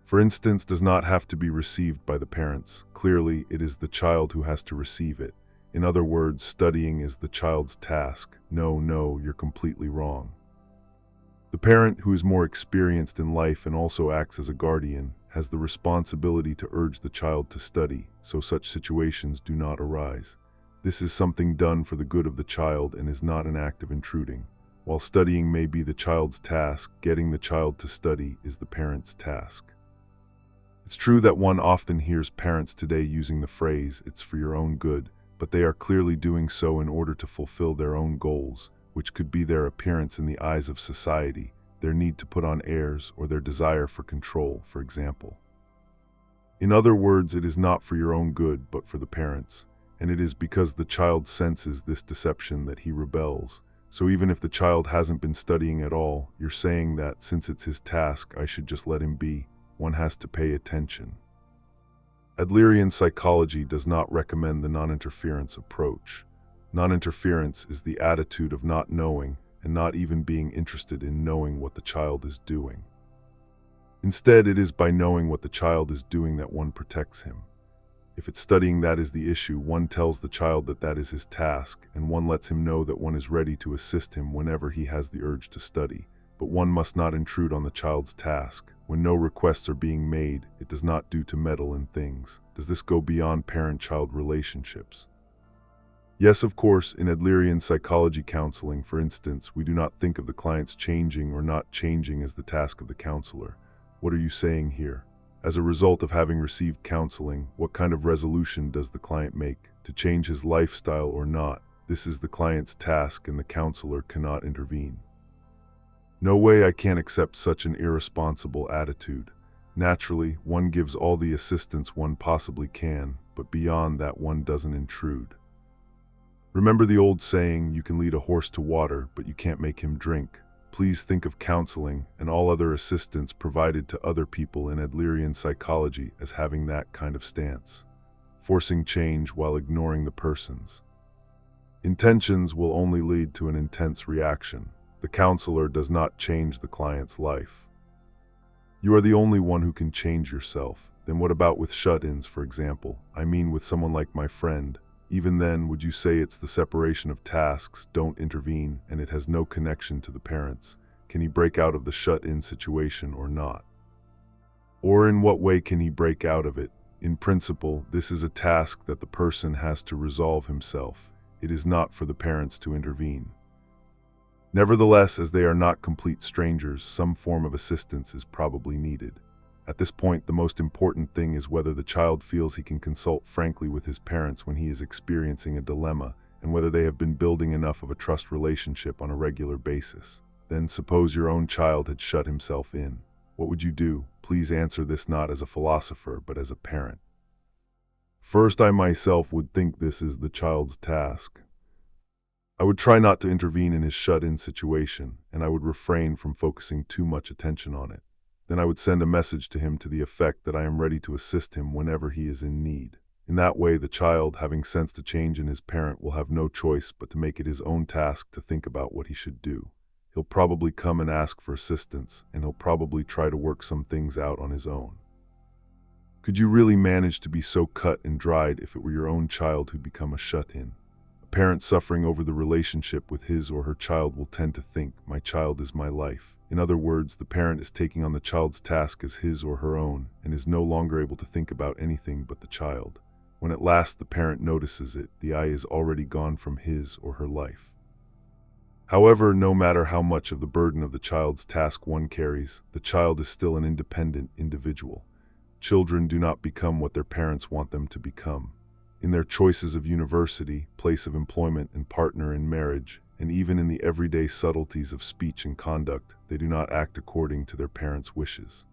for instance, does not have to be received by the parents. Clearly, it is the child who has to receive it. In other words, studying is the child's task. No, you're completely wrong. The parent, who is more experienced in life and also acts as a guardian, has the responsibility to urge the child to study, so such situations do not arise. This is something done for the good of the child and is not an act of intruding. While studying may be the child's task, getting the child to study is the parent's task. It's true that one often hears parents today using the phrase, "it's for your own good," but they are clearly doing so in order to fulfill their own goals, which could be their appearance in the eyes of society, their need to put on airs, or their desire for control, for example. In other words, it is not for your own good, but for the parents, and it is because the child senses this deception that he rebels. So even if the child hasn't been studying at all, you're saying that since it's his task, I should just let him be. One has to pay attention. Adlerian psychology does not recommend the non-interference approach. Non-interference is the attitude of not knowing and not even being interested in knowing what the child is doing. Instead, it is by knowing what the child is doing that one protects him. If it's studying that is the issue, one tells the child that that is his task, and one lets him know that one is ready to assist him whenever he has the urge to study. But one must not intrude on the child's task. When no requests are being made, it does not do to meddle in things. Does this go beyond parent-child relationships? Yes, of course, in Adlerian psychology counseling, for instance, we do not think of the client's changing or not changing as the task of the counselor. What are you saying here? As a result of having received counseling, what kind of resolution does the client make? To change his lifestyle or not? This is the client's task and the counselor cannot intervene. No way, I can't accept such an irresponsible attitude. Naturally, one gives all the assistance one possibly can, but beyond that one doesn't intrude. Remember the old saying, you can lead a horse to water, but you can't make him drink. Please think of counseling and all other assistance provided to other people in Adlerian psychology as having that kind of stance, forcing change while ignoring the person's intentions will only lead to an intense reaction. The counselor does not change the client's life. You are the only one who can change yourself. Then what about with shut-ins, for example? I mean with someone like my friend. Even then, would you say it's the separation of tasks, don't intervene, and it has no connection to the parents? Can he break out of the shut-in situation or not? Or in what way can he break out of it? In principle, this is a task that the person has to resolve himself. It is not for the parents to intervene. Nevertheless, as they are not complete strangers, some form of assistance is probably needed. At this point, the most important thing is whether the child feels he can consult frankly with his parents when he is experiencing a dilemma, and whether they have been building enough of a trust relationship on a regular basis. Then suppose your own child had shut himself in. What would you do? Please answer this not as a philosopher, but as a parent. First, I myself would think this is the child's task. I would try not to intervene in his shut-in situation, and I would refrain from focusing too much attention on it. Then I would send a message to him to the effect that I am ready to assist him whenever he is in need. In that way, the child, having sensed a change in his parent, will have no choice but to make it his own task to think about what he should do. He'll probably come and ask for assistance, and he'll probably try to work some things out on his own. Could you really manage to be so cut and dried if it were your own child who'd become a shut-in? A parent suffering over the relationship with his or her child will tend to think, my child is my life. In other words, the parent is taking on the child's task as his or her own, and is no longer able to think about anything but the child. When at last the parent notices it, the eye is already gone from his or her life. However, no matter how much of the burden of the child's task one carries, the child is still an independent individual. Children do not become what their parents want them to become. In their choices of university, place of employment, and partner in marriage, and even in the everyday subtleties of speech and conduct, they do not act according to their parents' wishes.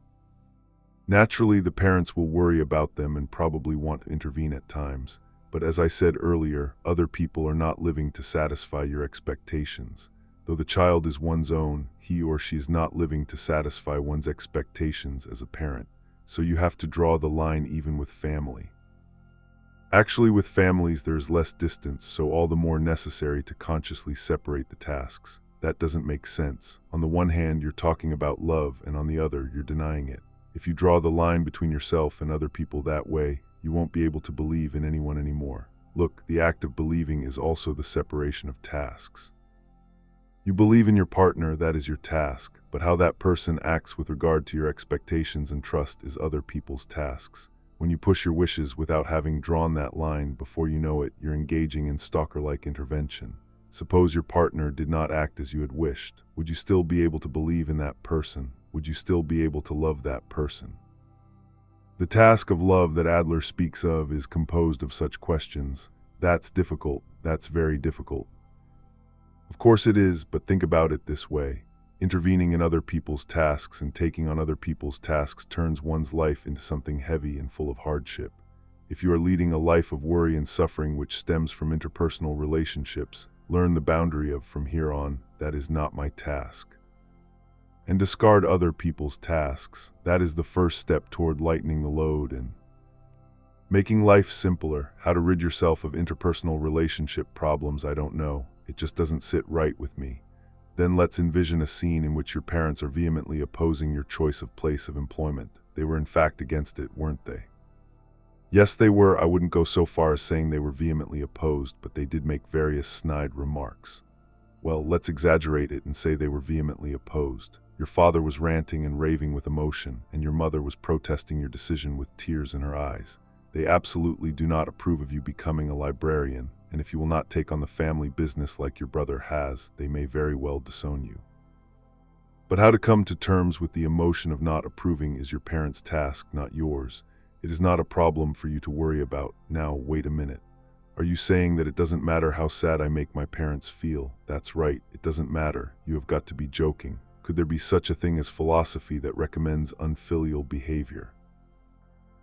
Naturally, the parents will worry about them and probably want to intervene at times, but as I said earlier, other people are not living to satisfy your expectations. Though the child is one's own, he or she is not living to satisfy one's expectations as a parent, so you have to draw the line even with family. Actually, with families there is less distance, so all the more necessary to consciously separate the tasks. That doesn't make sense. On the one hand, you're talking about love, and on the other, you're denying it. If you draw the line between yourself and other people that way, you won't be able to believe in anyone anymore. Look, the act of believing is also the separation of tasks. You believe in your partner, that is your task, but how that person acts with regard to your expectations and trust is other people's tasks. When you push your wishes without having drawn that line, before you know it, you're engaging in stalker-like intervention. Suppose your partner did not act as you had wished. Would you still be able to believe in that person? Would you still be able to love that person? The task of love that Adler speaks of is composed of such questions. That's difficult. That's very difficult. Of course it is, but think about it this way. Intervening in other people's tasks and taking on other people's tasks turns one's life into something heavy and full of hardship. If you are leading a life of worry and suffering which stems from interpersonal relationships, learn the boundary of, from here on, that is not my task. And discard other people's tasks. That is the first step toward lightening the load and making life simpler. How to rid yourself of interpersonal relationship problems, I don't know. It just doesn't sit right with me. Then let's envision a scene in which your parents are vehemently opposing your choice of place of employment. They were in fact against it, weren't they? Yes, they were. I wouldn't go so far as saying they were vehemently opposed, but they did make various snide remarks. Well, let's exaggerate it and say they were vehemently opposed. Your father was ranting and raving with emotion, and your mother was protesting your decision with tears in her eyes. They absolutely do not approve of you becoming a librarian, and if you will not take on the family business like your brother has, they may very well disown you. But how to come to terms with the emotion of not approving is your parents' task, not yours. It is not a problem for you to worry about. Now, wait a minute. Are you saying that it doesn't matter how sad I make my parents feel? That's right, it doesn't matter. You have got to be joking. Could there be such a thing as philosophy that recommends unfilial behavior?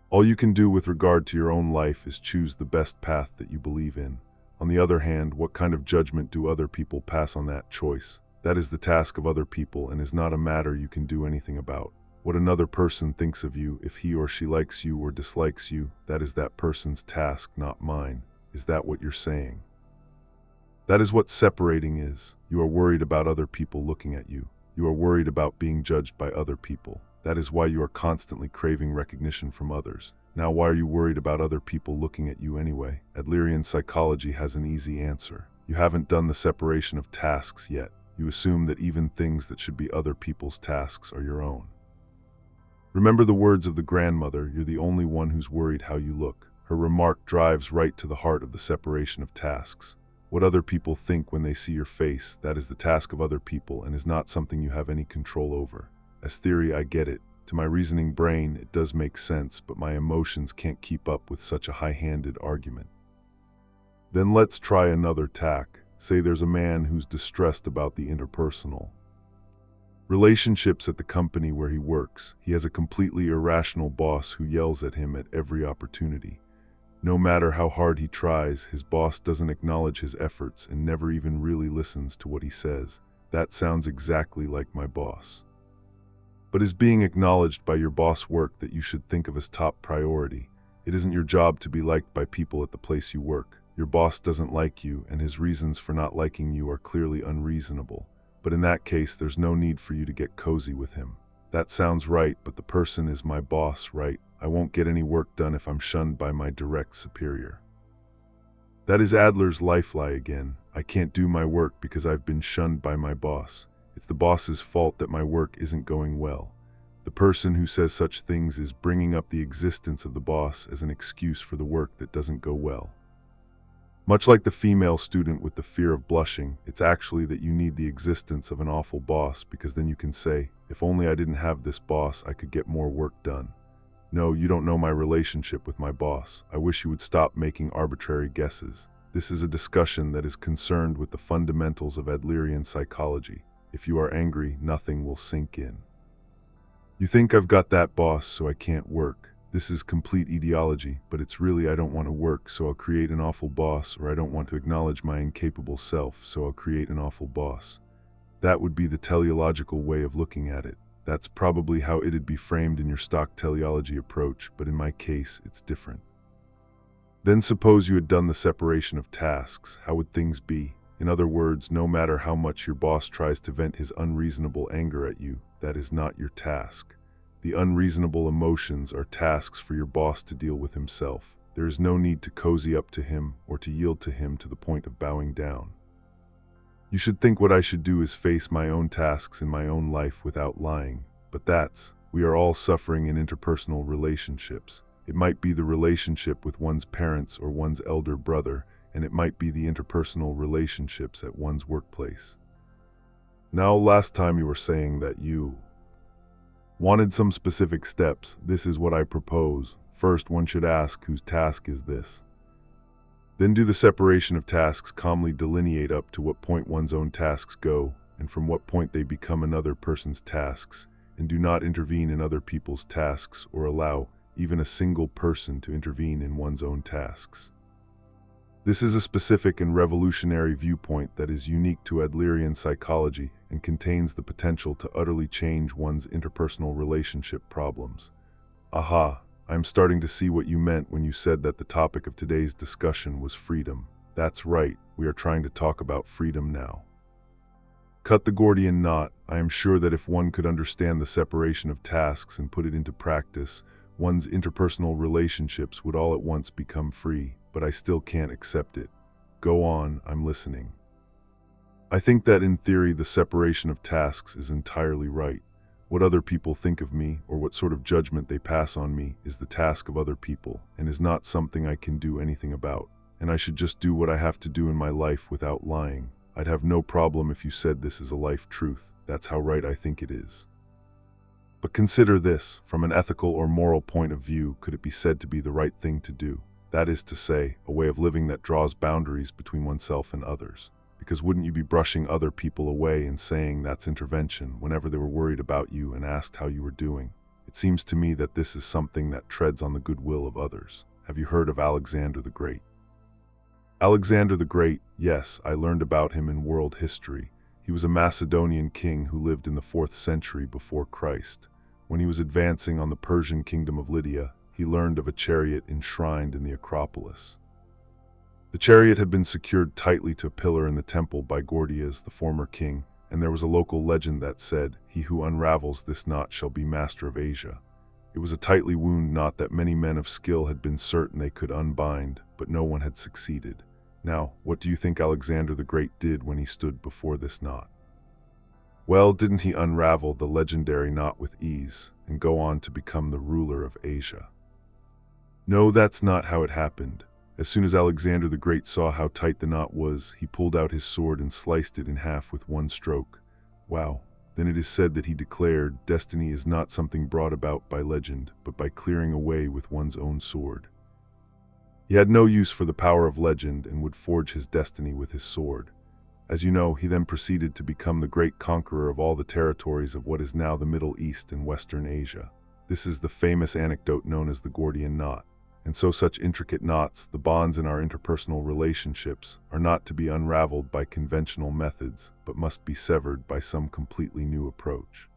All you can do with regard to your own life is choose the best path that you believe in. On the other hand, what kind of judgment do other people pass on that choice? That is the task of other people and is not a matter you can do anything about. What another person thinks of you, if he or she likes you or dislikes you, that is that person's task, not mine. Is that what you're saying? That is what separating is. You are worried about other people looking at you. You are worried about being judged by other people. That is why you are constantly craving recognition from others. Now, why are you worried about other people looking at you anyway? Adlerian psychology has an easy answer. You haven't done the separation of tasks yet. You assume that even things that should be other people's tasks are your own. Remember the words of the grandmother, you're the only one who's worried how you look. Her remark drives right to the heart of the separation of tasks. What other people think when they see your face, that is the task of other people and is not something you have any control over. As theory, I get it. To my reasoning brain, it does make sense, but my emotions can't keep up with such a high-handed argument. Then let's try another tack. Say there's a man who's distressed about the interpersonal relationships at the company where he works. He has a completely irrational boss who yells at him at every opportunity. No matter how hard he tries, his boss doesn't acknowledge his efforts and never even really listens to what he says. That sounds exactly like my boss. But is being acknowledged by your boss work that you should think of as top priority? It isn't your job to be liked by people at the place you work. Your boss doesn't like you, and his reasons for not liking you are clearly unreasonable. But in that case, there's no need for you to get cozy with him. That sounds right, but the person is my boss, right? I won't get any work done if I'm shunned by my direct superior. That is Adler's life lie again. I can't do my work because I've been shunned by my boss. It's the boss's fault that my work isn't going well. The person who says such things is bringing up the existence of the boss as an excuse for the work that doesn't go well. Much like the female student with the fear of blushing, it's actually that you need the existence of an awful boss, because then you can say, if only I didn't have this boss, I could get more work done. No, you don't know my relationship with my boss. I wish you would stop making arbitrary guesses. This is a discussion that is concerned with the fundamentals of Adlerian psychology. If you are angry, nothing will sink in. You think I've got that boss, so I can't work. This is complete ideology, but it's really I don't want to work, so I'll create an awful boss, or I don't want to acknowledge my incapable self, so I'll create an awful boss. That would be the teleological way of looking at it. That's probably how it'd be framed in your stock teleology approach, but in my case, it's different. Then suppose you had done the separation of tasks. How would things be? In other words, no matter how much your boss tries to vent his unreasonable anger at you, that is not your task. The unreasonable emotions are tasks for your boss to deal with himself. There is no need to cozy up to him or to yield to him to the point of bowing down. You should think what I should do is face my own tasks in my own life without lying. But we are all suffering in interpersonal relationships. It might be the relationship with one's parents or one's elder brother, and it might be the interpersonal relationships at one's workplace. Now, last time you were saying that you wanted some specific steps. This is what I propose. First, one should ask, whose task is this? Then do the separation of tasks, calmly delineate up to what point one's own tasks go, and from what point they become another person's tasks, and do not intervene in other people's tasks or allow even a single person to intervene in one's own tasks. This is a specific and revolutionary viewpoint that is unique to Adlerian psychology and contains the potential to utterly change one's interpersonal relationship problems. Aha, I'm starting to see what you meant when you said that the topic of today's discussion was freedom. That's right, we are trying to talk about freedom now. Cut the Gordian knot. I am sure that if one could understand the separation of tasks and put it into practice, one's interpersonal relationships would all at once become free, but I still can't accept it. Go on, I'm listening. I think that in theory the separation of tasks is entirely right. What other people think of me, or what sort of judgment they pass on me, is the task of other people, and is not something I can do anything about. And I should just do what I have to do in my life without lying. I'd have no problem if you said this is a life truth. That's how right I think it is. But consider this, from an ethical or moral point of view, could it be said to be the right thing to do? That is to say, a way of living that draws boundaries between oneself and others. Because wouldn't you be brushing other people away and saying that's intervention whenever they were worried about you and asked how you were doing? It seems to me that this is something that treads on the goodwill of others. Have you heard of Alexander the Great? Alexander the Great, yes, I learned about him in world history. He was a Macedonian king who lived in the 4th century before Christ. When he was advancing on the Persian kingdom of Lydia, he learned of a chariot enshrined in the Acropolis. The chariot had been secured tightly to a pillar in the temple by Gordias, the former king, and there was a local legend that said, "He who unravels this knot shall be master of Asia." It was a tightly wound knot that many men of skill had been certain they could unbind, but no one had succeeded. Now, what do you think Alexander the Great did when he stood before this knot? Well, didn't he unravel the legendary knot with ease and go on to become the ruler of Asia? No, that's not how it happened. As soon as Alexander the Great saw how tight the knot was, he pulled out his sword and sliced it in half with one stroke. Wow. Then it is said that he declared, destiny is not something brought about by legend, but by clearing away with one's own sword. He had no use for the power of legend and would forge his destiny with his sword. As you know, he then proceeded to become the great conqueror of all the territories of what is now the Middle East and Western Asia. This is the famous anecdote known as the Gordian knot. And so such intricate knots, the bonds in our interpersonal relationships, are not to be unraveled by conventional methods, but must be severed by some completely new approach.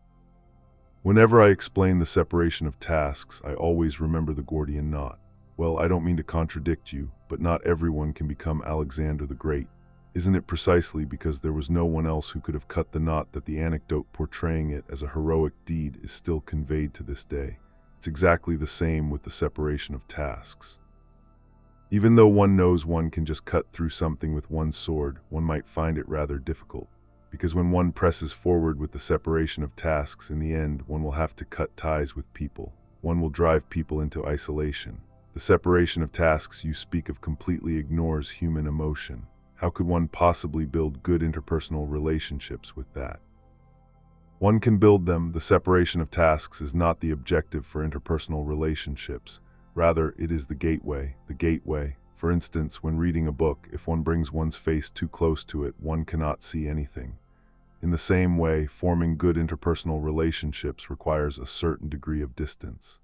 Whenever I explain the separation of tasks, I always remember the Gordian knot. Well, I don't mean to contradict you, but not everyone can become Alexander the Great. Isn't it precisely because there was no one else who could have cut the knot that the anecdote portraying it as a heroic deed is still conveyed to this day? It's exactly the same with the separation of tasks. Even though one knows one can just cut through something with one sword, one might find it rather difficult, because when one presses forward with the separation of tasks, in the end, one will have to cut ties with people. One will drive people into isolation. The separation of tasks you speak of completely ignores human emotion. How could one possibly build good interpersonal relationships with that? One can build them. The separation of tasks is not the objective for interpersonal relationships. Rather, it is the gateway. The gateway. For instance, when reading a book, if one brings one's face too close to it, one cannot see anything. In the same way, forming good interpersonal relationships requires a certain degree of distance.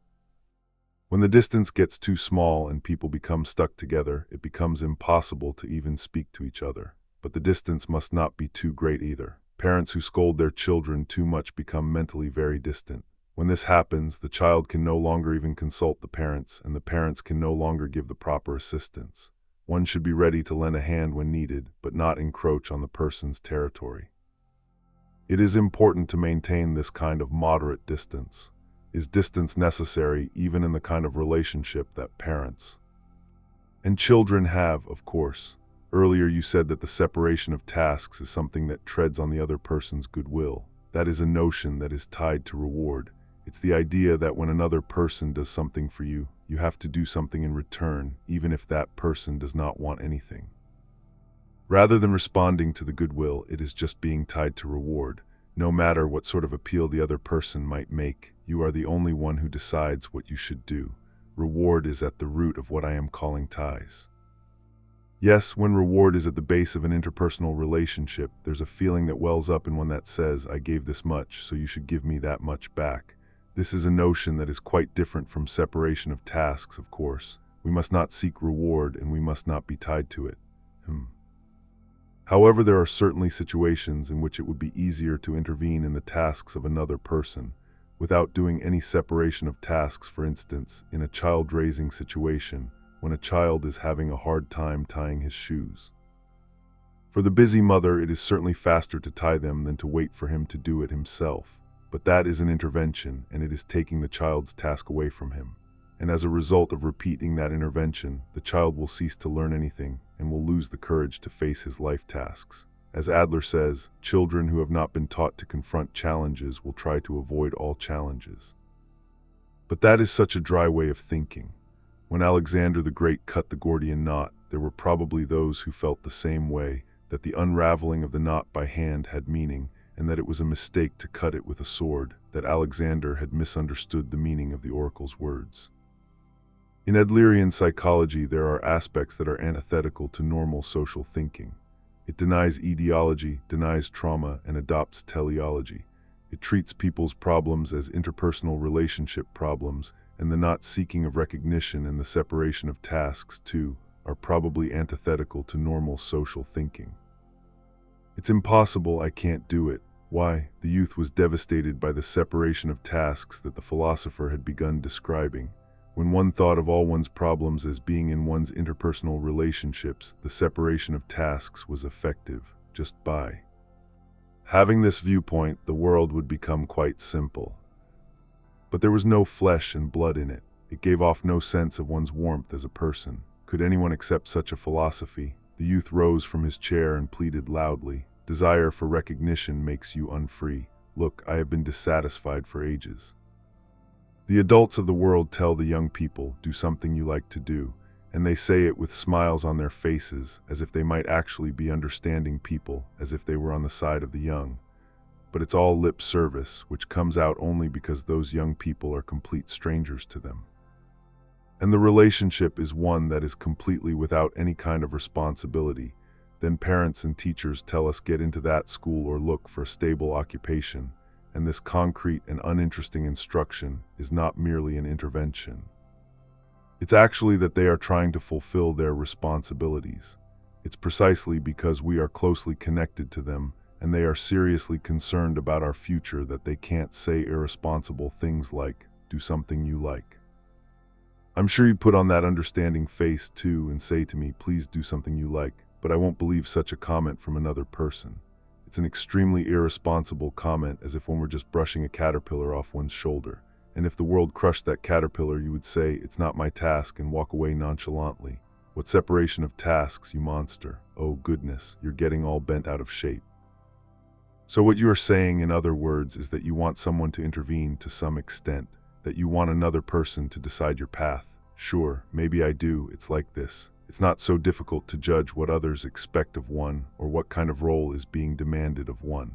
When the distance gets too small and people become stuck together, it becomes impossible to even speak to each other. But the distance must not be too great either. Parents who scold their children too much become mentally very distant. When this happens, the child can no longer even consult the parents, and the parents can no longer give the proper assistance. One should be ready to lend a hand when needed, but not encroach on the person's territory. It is important to maintain this kind of moderate distance. Is distance necessary even in the kind of relationship that parents and children have, of course? Earlier you said that the separation of tasks is something that treads on the other person's goodwill. That is a notion that is tied to reward. It's the idea that when another person does something for you, you have to do something in return, even if that person does not want anything. Rather than responding to the goodwill, it is just being tied to reward. No matter what sort of appeal the other person might make, you are the only one who decides what you should do. Reward is at the root of what I am calling ties. Yes, when reward is at the base of an interpersonal relationship, there's a feeling that wells up in one that says, I gave this much, so you should give me that much back. This is a notion that is quite different from separation of tasks, of course. We must not seek reward, and we must not be tied to it. However, there are certainly situations in which it would be easier to intervene in the tasks of another person, without doing any separation of tasks. For instance, in a child-raising situation, when a child is having a hard time tying his shoes. For the busy mother, it is certainly faster to tie them than to wait for him to do it himself. But that is an intervention, and it is taking the child's task away from him. And as a result of repeating that intervention, the child will cease to learn anything and will lose the courage to face his life tasks. As Adler says, children who have not been taught to confront challenges will try to avoid all challenges. But that is such a dry way of thinking. When Alexander the Great cut the Gordian knot, there were probably those who felt the same way, that the unraveling of the knot by hand had meaning, and that it was a mistake to cut it with a sword, that Alexander had misunderstood the meaning of the oracle's words. In Adlerian psychology, there are aspects that are antithetical to normal social thinking. It denies etiology, denies trauma, and adopts teleology. It treats people's problems as interpersonal relationship problems, and the not seeking of recognition and the separation of tasks, too, are probably antithetical to normal social thinking. It's impossible, I can't do it. Why? The youth was devastated by the separation of tasks that the philosopher had begun describing. When one thought of all one's problems as being in one's interpersonal relationships, the separation of tasks was effective, just by having this viewpoint, the world would become quite simple. But there was no flesh and blood in it. It gave off no sense of one's warmth as a person. Could anyone accept such a philosophy? The youth rose from his chair and pleaded loudly. Desire for recognition makes you unfree. Look, I have been dissatisfied for ages. The adults of the world tell the young people, do something you like to do, and they say it with smiles on their faces, as if they might actually be understanding people, as if they were on the side of the young. But it's all lip service, which comes out only because those young people are complete strangers to them. And the relationship is one that is completely without any kind of responsibility. Then parents and teachers tell us get into that school or look for a stable occupation, and this concrete and uninteresting instruction is not merely an intervention. It's actually that they are trying to fulfill their responsibilities. It's precisely because we are closely connected to them and they are seriously concerned about our future that they can't say irresponsible things like, "Do something you like." I'm sure you put on that understanding face too and say to me, "Please do something you like," but I won't believe such a comment from another person. It's an extremely irresponsible comment, as if one were just brushing a caterpillar off one's shoulder. And if the world crushed that caterpillar, you would say, "It's not my task," and walk away nonchalantly. What separation of tasks, you monster? Oh goodness, you're getting all bent out of shape. So what you are saying, in other words, is that you want someone to intervene to some extent, that you want another person to decide your path. Sure, maybe I do. It's like this. It's not so difficult to judge what others expect of one or what kind of role is being demanded of one.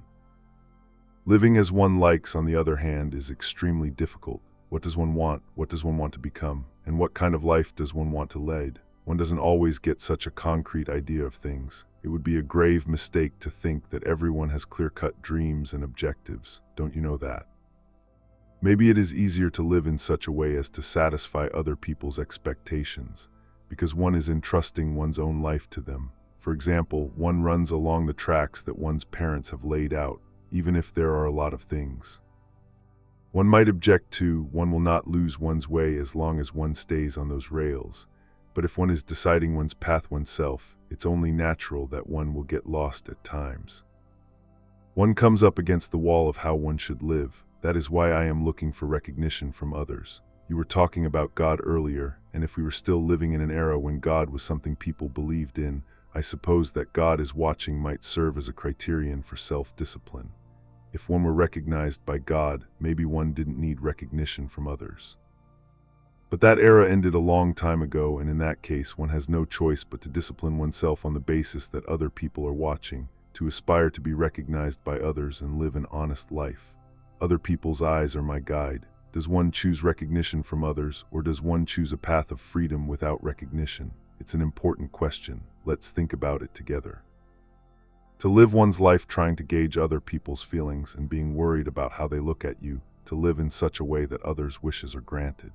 Living as one likes, on the other hand, is extremely difficult. What does one want? What does one want to become? And what kind of life does one want to lead? One doesn't always get such a concrete idea of things. It would be a grave mistake to think that everyone has clear-cut dreams and objectives. Don't you know that? Maybe it is easier to live in such a way as to satisfy other people's expectations, because one is entrusting one's own life to them. For example, one runs along the tracks that one's parents have laid out, even if there are a lot of things one might object to. One will not lose one's way as long as one stays on those rails. But if one is deciding one's path oneself, it's only natural that one will get lost at times. One comes up against the wall of how one should live. That is why I am looking for recognition from others. You were talking about God earlier, and if we were still living in an era when God was something people believed in, I suppose that God is watching might serve as a criterion for self-discipline. If one were recognized by God, maybe one didn't need recognition from others. But that era ended a long time ago, and in that case one has no choice but to discipline oneself on the basis that other people are watching, to aspire to be recognized by others and live an honest life. Other people's eyes are my guide. Does one choose recognition from others, or does one choose a path of freedom without recognition? It's an important question. Let's think about it together. To live one's life trying to gauge other people's feelings and being worried about how they look at you, to live in such a way that others' wishes are granted.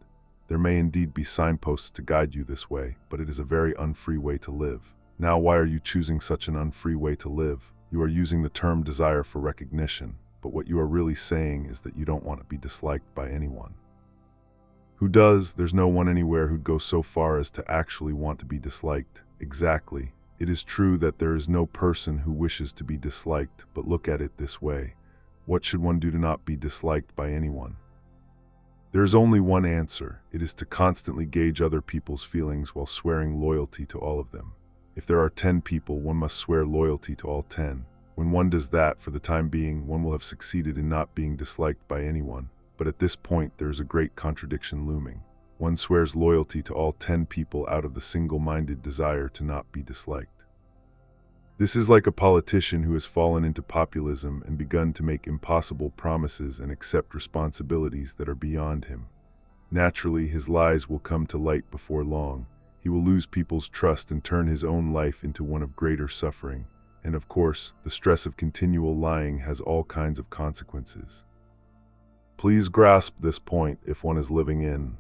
There may indeed be signposts to guide you this way, but it is a very unfree way to live. Now, why are you choosing such an unfree way to live? You are using the term desire for recognition, but what you are really saying is that you don't want to be disliked by anyone. Who does? There's no one anywhere who'd go so far as to actually want to be disliked. Exactly. It is true that there is no person who wishes to be disliked, but look at it this way. What should one do to not be disliked by anyone? There is only one answer. It is to constantly gauge other people's feelings while swearing loyalty to all of them. If there are 10 people, one must swear loyalty to all 10. When one does that, for the time being, one will have succeeded in not being disliked by anyone. But at this point, there is a great contradiction looming. One swears loyalty to all 10 people out of the single-minded desire to not be disliked. This is like a politician who has fallen into populism and begun to make impossible promises and accept responsibilities that are beyond him. Naturally, his lies will come to light before long. He will lose people's trust and turn his own life into one of greater suffering. And of course, the stress of continual lying has all kinds of consequences. Please grasp this point if one is living in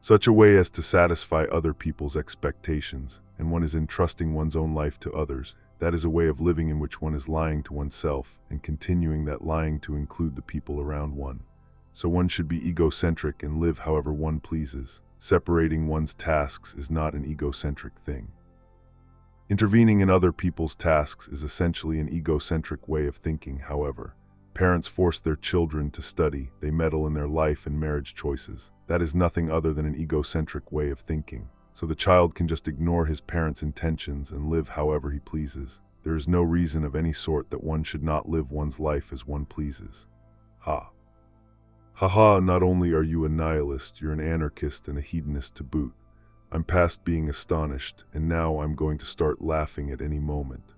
such a way as to satisfy other people's expectations, and one is entrusting one's own life to others. That is a way of living in which one is lying to oneself and continuing that lying to include the people around one. So one should be egocentric and live however one pleases. Separating one's tasks is not an egocentric thing. Intervening in other people's tasks is essentially an egocentric way of thinking, however. Parents force their children to study, they meddle in their life and marriage choices. That is nothing other than an egocentric way of thinking. So the child can just ignore his parents' intentions and live however he pleases. There is no reason of any sort that one should not live one's life as one pleases. Ha. Ha, not only are you a nihilist, you're an anarchist and a hedonist to boot. I'm past being astonished, and now I'm going to start laughing at any moment.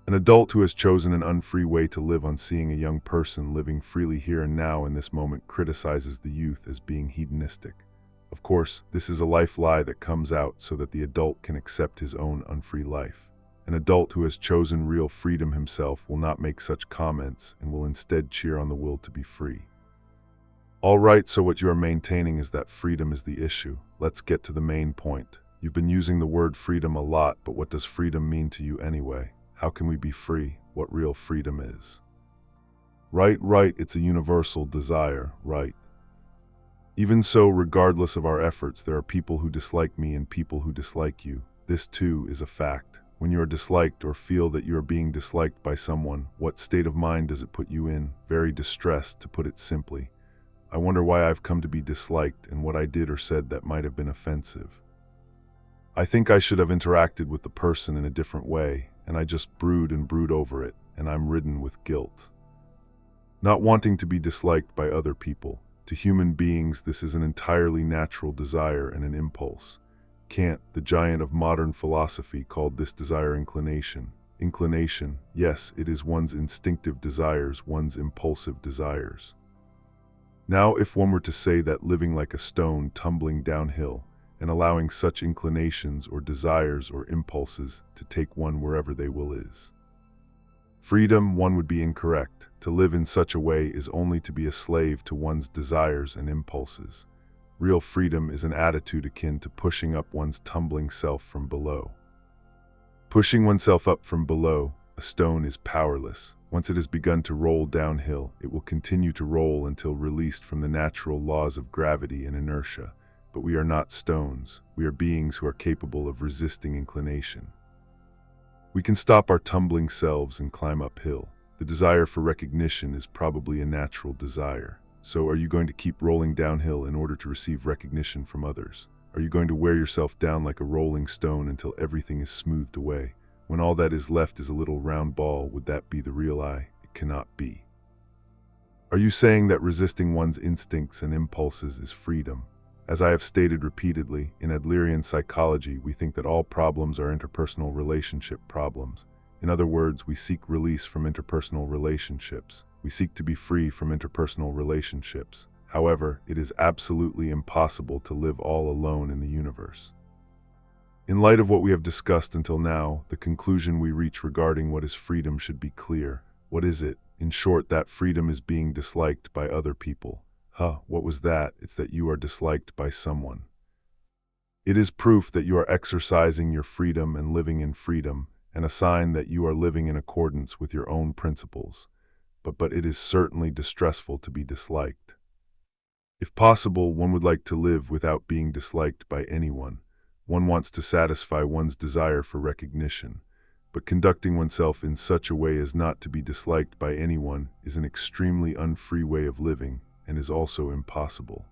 An adult who has chosen an unfree way to live on seeing a young person living freely here and now in this moment criticizes the youth as being hedonistic. Of course, this is a life lie that comes out so that the adult can accept his own unfree life. An adult who has chosen real freedom himself will not make such comments and will instead cheer on the will to be free. All right, so what you are maintaining is that freedom is the issue. Let's get to the main point. You've been using the word freedom a lot, but what does freedom mean to you anyway? How can we be free? What real freedom is? Right, it's a universal desire, right? Even so, regardless of our efforts, there are people who dislike me and people who dislike you. This too is a fact. When you are disliked or feel that you are being disliked by someone, what state of mind does it put you in? Very distressed, to put it simply. I wonder why I've come to be disliked and what I did or said that might have been offensive. I think I should have interacted with the person in a different way, and I just brood and brood over it, and I'm ridden with guilt. Not wanting to be disliked by other people. To human beings, this is an entirely natural desire and an impulse. Kant, the giant of modern philosophy, called this desire inclination. Inclination, yes, it is one's instinctive desires, one's impulsive desires. Now, if one were to say that living like a stone tumbling downhill and allowing such inclinations or desires or impulses to take one wherever they will is freedom, one would be incorrect. To live in such a way is only to be a slave to one's desires and impulses. Real freedom is an attitude akin to pushing up one's tumbling self from below. Pushing oneself up from below, a stone is powerless. Once it has begun to roll downhill, it will continue to roll until released from the natural laws of gravity and inertia. But we are not stones. We are beings who are capable of resisting inclination. We can stop our tumbling selves and climb uphill. The desire for recognition is probably a natural desire. So are you going to keep rolling downhill in order to receive recognition from others? Are you going to wear yourself down like a rolling stone until everything is smoothed away? When all that is left is a little round ball, would that be the real I? It cannot be. Are you saying that resisting one's instincts and impulses is freedom? As I have stated repeatedly, in Adlerian psychology, we think that all problems are interpersonal relationship problems. In other words, we seek release from interpersonal relationships. We seek to be free from interpersonal relationships. However, it is absolutely impossible to live all alone in the universe. In light of what we have discussed until now, the conclusion we reach regarding what is freedom should be clear. What is it? In short, that freedom is being disliked by other people. What was that? It's that you are disliked by someone. It is proof that you are exercising your freedom and living in freedom, and a sign that you are living in accordance with your own principles. But it is certainly distressful to be disliked. If possible, one would like to live without being disliked by anyone. One wants to satisfy one's desire for recognition, but conducting oneself in such a way as not to be disliked by anyone is an extremely unfree way of living, and is also impossible.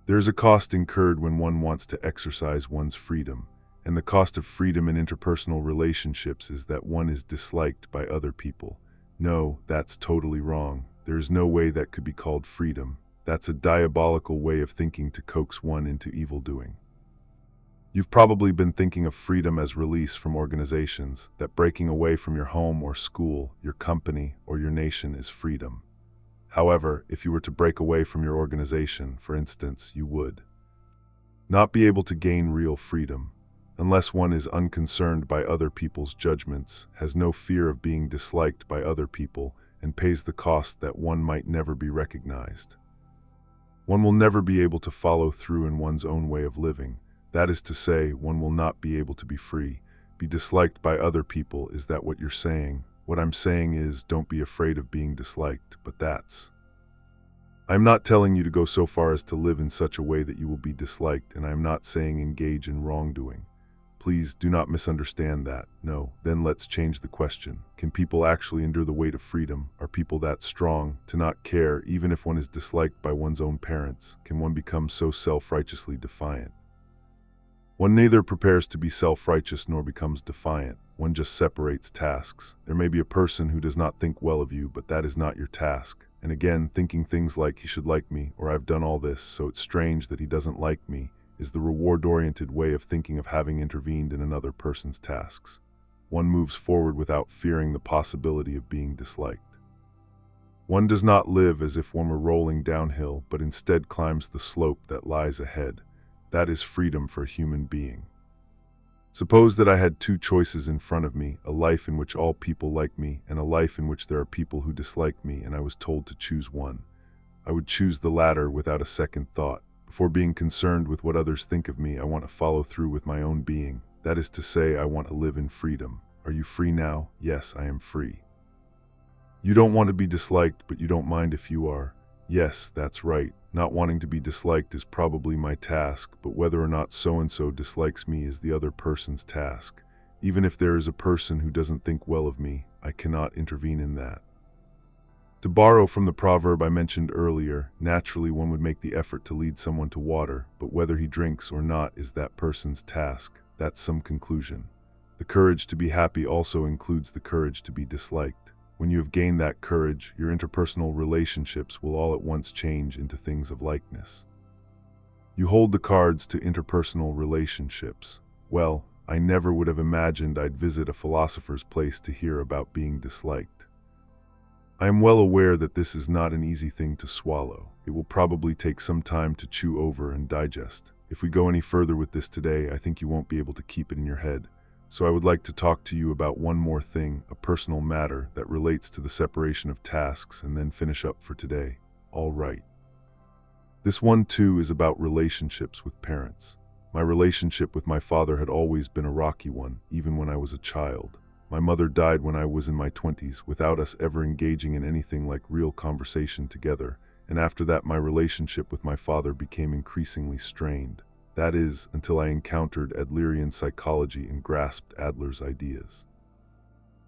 There is a cost incurred when one wants to exercise one's freedom, and the cost of freedom in interpersonal relationships is that one is disliked by other people. No, that's totally wrong. There is no way that could be called freedom. That's a diabolical way of thinking to coax one into evildoing. You've probably been thinking of freedom as release from organizations, that breaking away from your home or school, your company, or your nation is freedom. However, if you were to break away from your organization, for instance, you would not be able to gain real freedom, unless one is unconcerned by other people's judgments, has no fear of being disliked by other people, and pays the cost that one might never be recognized. One will never be able to follow through in one's own way of living. That is to say, one will not be able to be free, be disliked by other people. Is that what you're saying? What I'm saying is, don't be afraid of being disliked, but that's... I'm not telling you to go so far as to live in such a way that you will be disliked, and I am not saying engage in wrongdoing. Please do not misunderstand that. No, then let's change the question. Can people actually endure the weight of freedom? Are people that strong to not care, even if one is disliked by one's own parents? Can one become so self-righteously defiant? One neither prepares to be self-righteous nor becomes defiant. One just separates tasks. There may be a person who does not think well of you, but that is not your task. And again, thinking things like he should like me, or I've done all this, so it's strange that he doesn't like me, is the reward-oriented way of thinking of having intervened in another person's tasks. One moves forward without fearing the possibility of being disliked. One does not live as if one were rolling downhill, but instead climbs the slope that lies ahead. That is freedom for a human being. Suppose that I had two choices in front of me, a life in which all people like me, and a life in which there are people who dislike me, and I was told to choose one. I would choose the latter without a second thought. Before being concerned with what others think of me, I want to follow through with my own being. That is to say, I want to live in freedom. Are you free now? Yes, I am free. You don't want to be disliked, but you don't mind if you are. Yes, that's right. Not wanting to be disliked is probably my task, but whether or not so-and-so dislikes me is the other person's task. Even if there is a person who doesn't think well of me, I cannot intervene in that. To borrow from the proverb I mentioned earlier, naturally one would make the effort to lead someone to water, but whether he drinks or not is that person's task. That's some conclusion. The courage to be happy also includes the courage to be disliked. When you have gained that courage, your interpersonal relationships will all at once change into things of likeness. You hold the cards to interpersonal relationships. Well, I never would have imagined I'd visit a philosopher's place to hear about being disliked. I am well aware that this is not an easy thing to swallow. It will probably take some time to chew over and digest. If we go any further with this today, I think you won't be able to keep it in your head. So I would like to talk to you about one more thing, a personal matter that relates to the separation of tasks, and then finish up for today. All right. This one too is about relationships with parents. My relationship with my father had always been a rocky one, even when I was a child. My mother died when I was in my 20s, without us ever engaging in anything like real conversation together, and after that my relationship with my father became increasingly strained. That is, until I encountered Adlerian psychology and grasped Adler's ideas.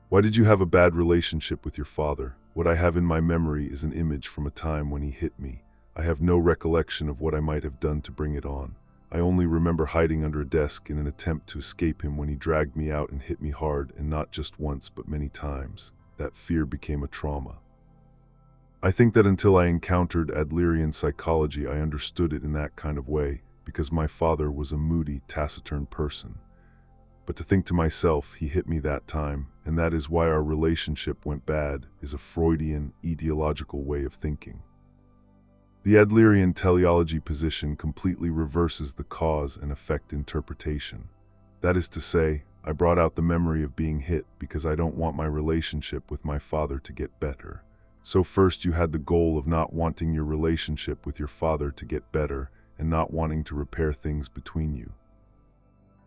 Why did you have a bad relationship with your father? What I have in my memory is an image from a time when he hit me. I have no recollection of what I might have done to bring it on. I only remember hiding under a desk in an attempt to escape him when he dragged me out and hit me hard, and not just once but many times. That fear became a trauma. I think that until I encountered Adlerian psychology, I understood it in that kind of way, because my father was a moody, taciturn person. But to think to myself, he hit me that time, and that is why our relationship went bad, is a Freudian, ideological way of thinking. The Adlerian teleology position completely reverses the cause and effect interpretation. That is to say, I brought out the memory of being hit because I don't want my relationship with my father to get better. So first you had the goal of not wanting your relationship with your father to get better, and not wanting to repair things between you.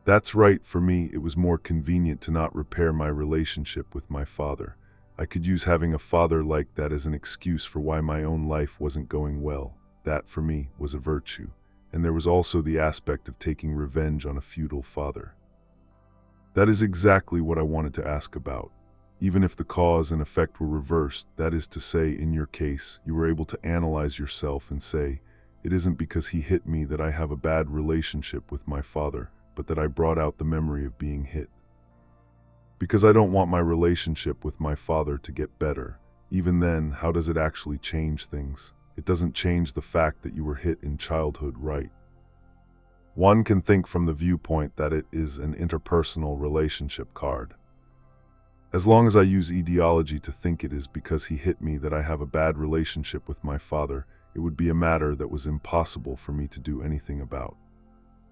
That's right, for me, it was more convenient to not repair my relationship with my father. I could use having a father like that as an excuse for why my own life wasn't going well. That, for me, was a virtue. And there was also the aspect of taking revenge on a feudal father. That is exactly what I wanted to ask about. Even if the cause and effect were reversed, that is to say, in your case, you were able to analyze yourself and say, it isn't because he hit me that I have a bad relationship with my father, but that I brought out the memory of being hit. Because I don't want my relationship with my father to get better. Even then, how does it actually change things? It doesn't change the fact that you were hit in childhood, right? One can think from the viewpoint that it is an interpersonal relationship card. As long as I use ideology to think it is because he hit me that I have a bad relationship with my father, it would be a matter that was impossible for me to do anything about.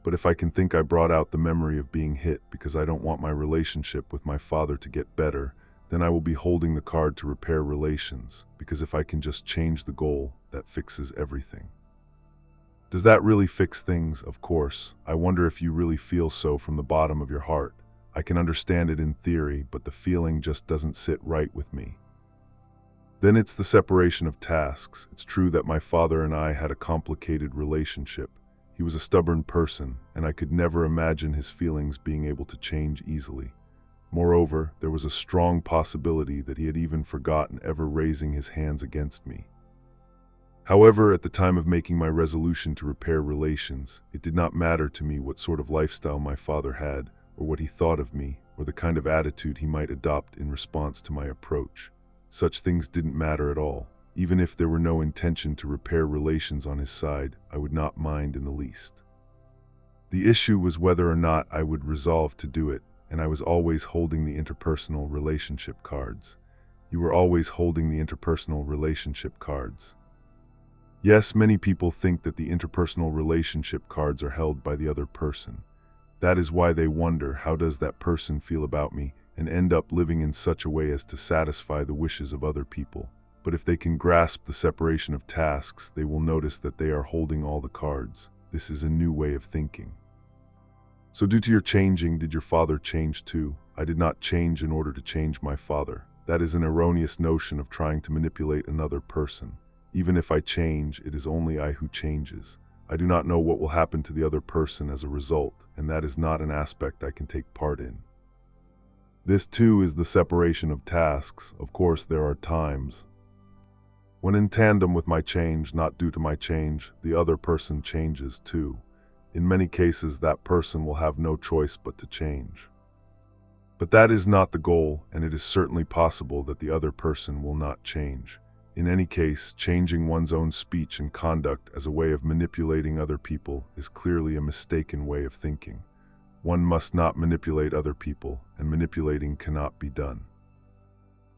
But if I can think I brought out the memory of being hit because I don't want my relationship with my father to get better, then I will be holding the card to repair relations, because if I can just change the goal, that fixes everything. Does that really fix things? Of course. I wonder if you really feel so from the bottom of your heart. I can understand it in theory, but the feeling just doesn't sit right with me. Then it's the separation of tasks. It's true that my father and I had a complicated relationship. He was a stubborn person, and I could never imagine his feelings being able to change easily. Moreover, there was a strong possibility that he had even forgotten ever raising his hands against me. However, at the time of making my resolution to repair relations, it did not matter to me what sort of lifestyle my father had, or what he thought of me, or the kind of attitude he might adopt in response to my approach. Such things didn't matter at all. Even if there were no intention to repair relations on his side, I would not mind in the least. The issue was whether or not I would resolve to do it, and I was always holding the interpersonal relationship cards. You were always holding the interpersonal relationship cards. Yes, many people think that the interpersonal relationship cards are held by the other person. That is why they wonder, how does that person feel about me, and end up living in such a way as to satisfy the wishes of other people. But if they can grasp the separation of tasks, they will notice that they are holding all the cards. This is a new way of thinking. So due to your changing, did your father change too? I did not change in order to change my father. That is an erroneous notion of trying to manipulate another person. Even if I change, it is only I who changes. I do not know what will happen to the other person as a result, and that is not an aspect I can take part in. This too is the separation of tasks. Of course, there are times when in tandem with my change, not due to my change, the other person changes too. In many cases, that person will have no choice but to change. But that is not the goal, and it is certainly possible that the other person will not change. In any case, changing one's own speech and conduct as a way of manipulating other people is clearly a mistaken way of thinking. One must not manipulate other people, and manipulating cannot be done.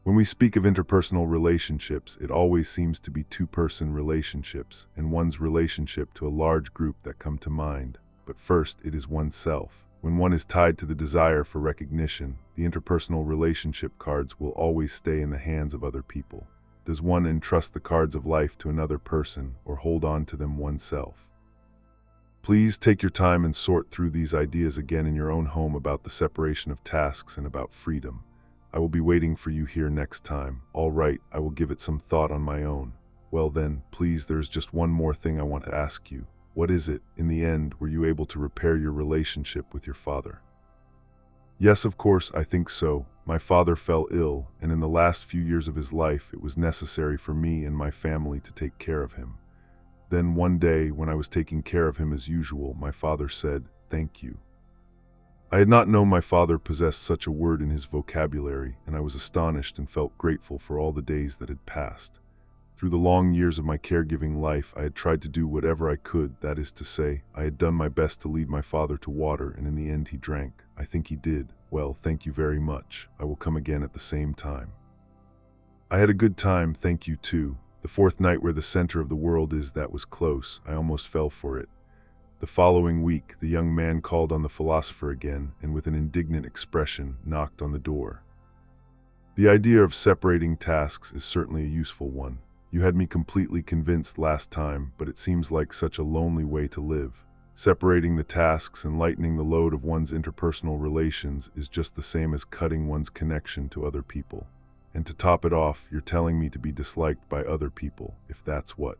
When we speak of interpersonal relationships, it always seems to be two-person relationships and one's relationship to a large group that come to mind. But first, it is oneself. When one is tied to the desire for recognition, the interpersonal relationship cards will always stay in the hands of other people. Does one entrust the cards of life to another person or hold on to them oneself? Please take your time and sort through these ideas again in your own home about the separation of tasks and about freedom. I will be waiting for you here next time. All right, I will give it some thought on my own. Well then, please, there's just one more thing I want to ask you. What is it? In the end, were you able to repair your relationship with your father? Yes, of course, I think so. My father fell ill, and in the last few years of his life, it was necessary for me and my family to take care of him. Then one day, when I was taking care of him as usual, my father said, "Thank you." I had not known my father possessed such a word in his vocabulary, and I was astonished and felt grateful for all the days that had passed. Through the long years of my caregiving life, I had tried to do whatever I could, that is to say, I had done my best to lead my father to water, and in the end he drank. I think he did. Well, thank you very much. I will come again at the same time. I had a good time, thank you too. The fourth night where the center of the world is, that was close. I almost fell for it. The following week, the young man called on the philosopher again, and with an indignant expression, knocked on the door. The idea of separating tasks is certainly a useful one. You had me completely convinced last time, but it seems like such a lonely way to live. Separating the tasks and lightening the load of one's interpersonal relations is just the same as cutting one's connection to other people. And to top it off, you're telling me to be disliked by other people, if that's what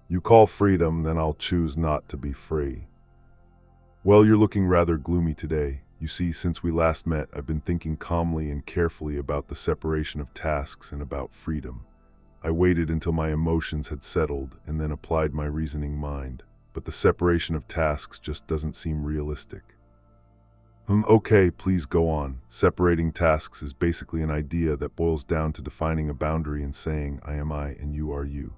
you call freedom, then I'll choose not to be free. Well, you're looking rather gloomy today. You see, since we last met, I've been thinking calmly and carefully about the separation of tasks and about freedom. I waited until my emotions had settled and then applied my reasoning mind. But the separation of tasks just doesn't seem realistic. Okay, please go on. Separating tasks is basically an idea that boils down to defining a boundary and saying, I am I and you are you.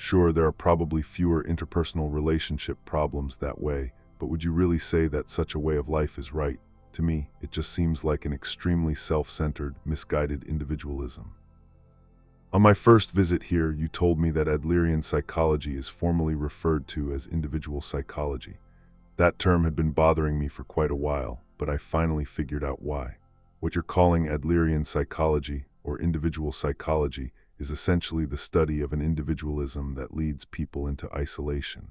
Sure, there are probably fewer interpersonal relationship problems that way, but would you really say that such a way of life is right? To me, it just seems like an extremely self-centered, misguided individualism. On my first visit here, you told me that Adlerian psychology is formally referred to as individual psychology. That term had been bothering me for quite a while, but I finally figured out why. What you're calling Adlerian psychology, or individual psychology, is essentially the study of an individualism that leads people into isolation.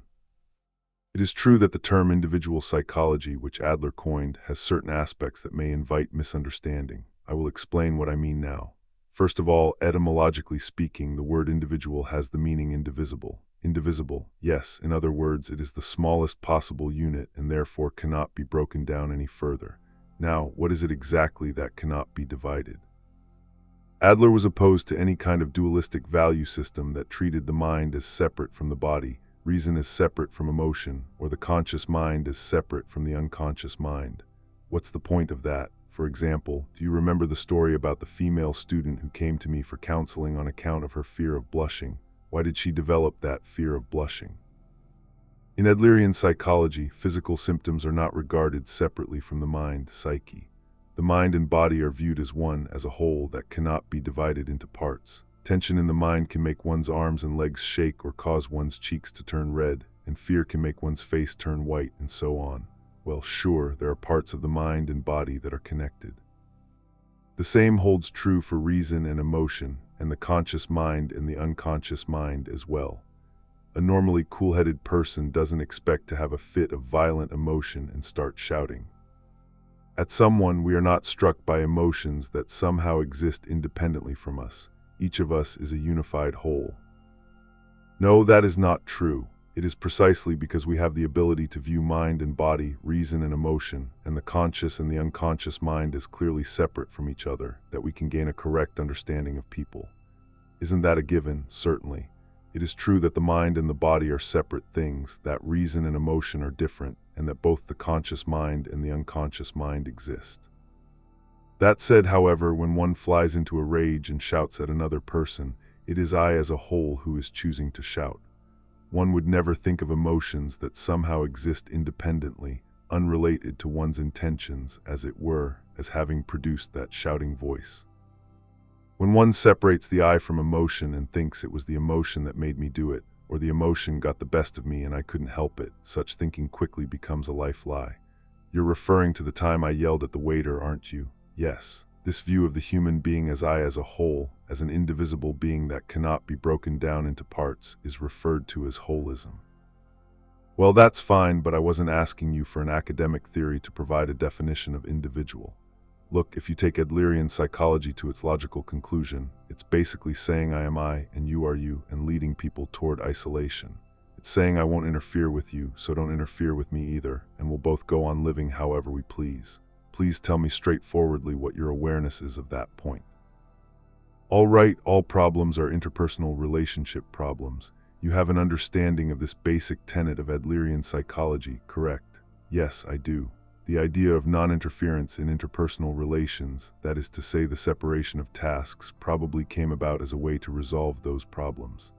It is true that the term individual psychology, which Adler coined, has certain aspects that may invite misunderstanding. I will explain what I mean now. First of all, etymologically speaking, the word individual has the meaning indivisible. Indivisible, yes, in other words, it is the smallest possible unit and therefore cannot be broken down any further. Now, what is it exactly that cannot be divided? Adler was opposed to any kind of dualistic value system that treated the mind as separate from the body, reason as separate from emotion, or the conscious mind as separate from the unconscious mind. What's the point of that? For example, do you remember the story about the female student who came to me for counseling on account of her fear of blushing? Why did she develop that fear of blushing? In Adlerian psychology, physical symptoms are not regarded separately from the mind, psyche. The mind and body are viewed as one, as a whole that cannot be divided into parts. Tension in the mind can make one's arms and legs shake or cause one's cheeks to turn red, and fear can make one's face turn white, and so on. Well, sure, there are parts of the mind and body that are connected. The same holds true for reason and emotion, and the conscious mind and the unconscious mind as well. A normally cool-headed person doesn't expect to have a fit of violent emotion and start shouting at someone. We are not struck by emotions that somehow exist independently from us. Each of us is a unified whole. No, that is not true. It is precisely because we have the ability to view mind and body, reason and emotion, and the conscious and the unconscious mind as clearly separate from each other, that we can gain a correct understanding of people. Isn't that a given? Certainly. It is true that the mind and the body are separate things, that reason and emotion are different, and that both the conscious mind and the unconscious mind exist. That said, however, when one flies into a rage and shouts at another person, it is I as a whole who is choosing to shout. One would never think of emotions that somehow exist independently, unrelated to one's intentions, as it were, as having produced that shouting voice. When one separates the I from emotion and thinks it was the emotion that made me do it, or the emotion got the best of me and I couldn't help it, such thinking quickly becomes a life lie. You're referring to the time I yelled at the waiter, aren't you? Yes. This view of the human being as I as a whole, as an indivisible being that cannot be broken down into parts, is referred to as holism. Well, that's fine, but I wasn't asking you for an academic theory to provide a definition of individual. Look, if you take Adlerian psychology to its logical conclusion, it's basically saying I am I and you are you, and leading people toward isolation. It's saying I won't interfere with you, so don't interfere with me either, and we'll both go on living however we please. Please tell me straightforwardly what your awareness is of that point. All right, all problems are interpersonal relationship problems. You have an understanding of this basic tenet of Adlerian psychology, correct? Yes, I do. The idea of non-interference in interpersonal relations, that is to say the separation of tasks, probably came about as a way to resolve those problems.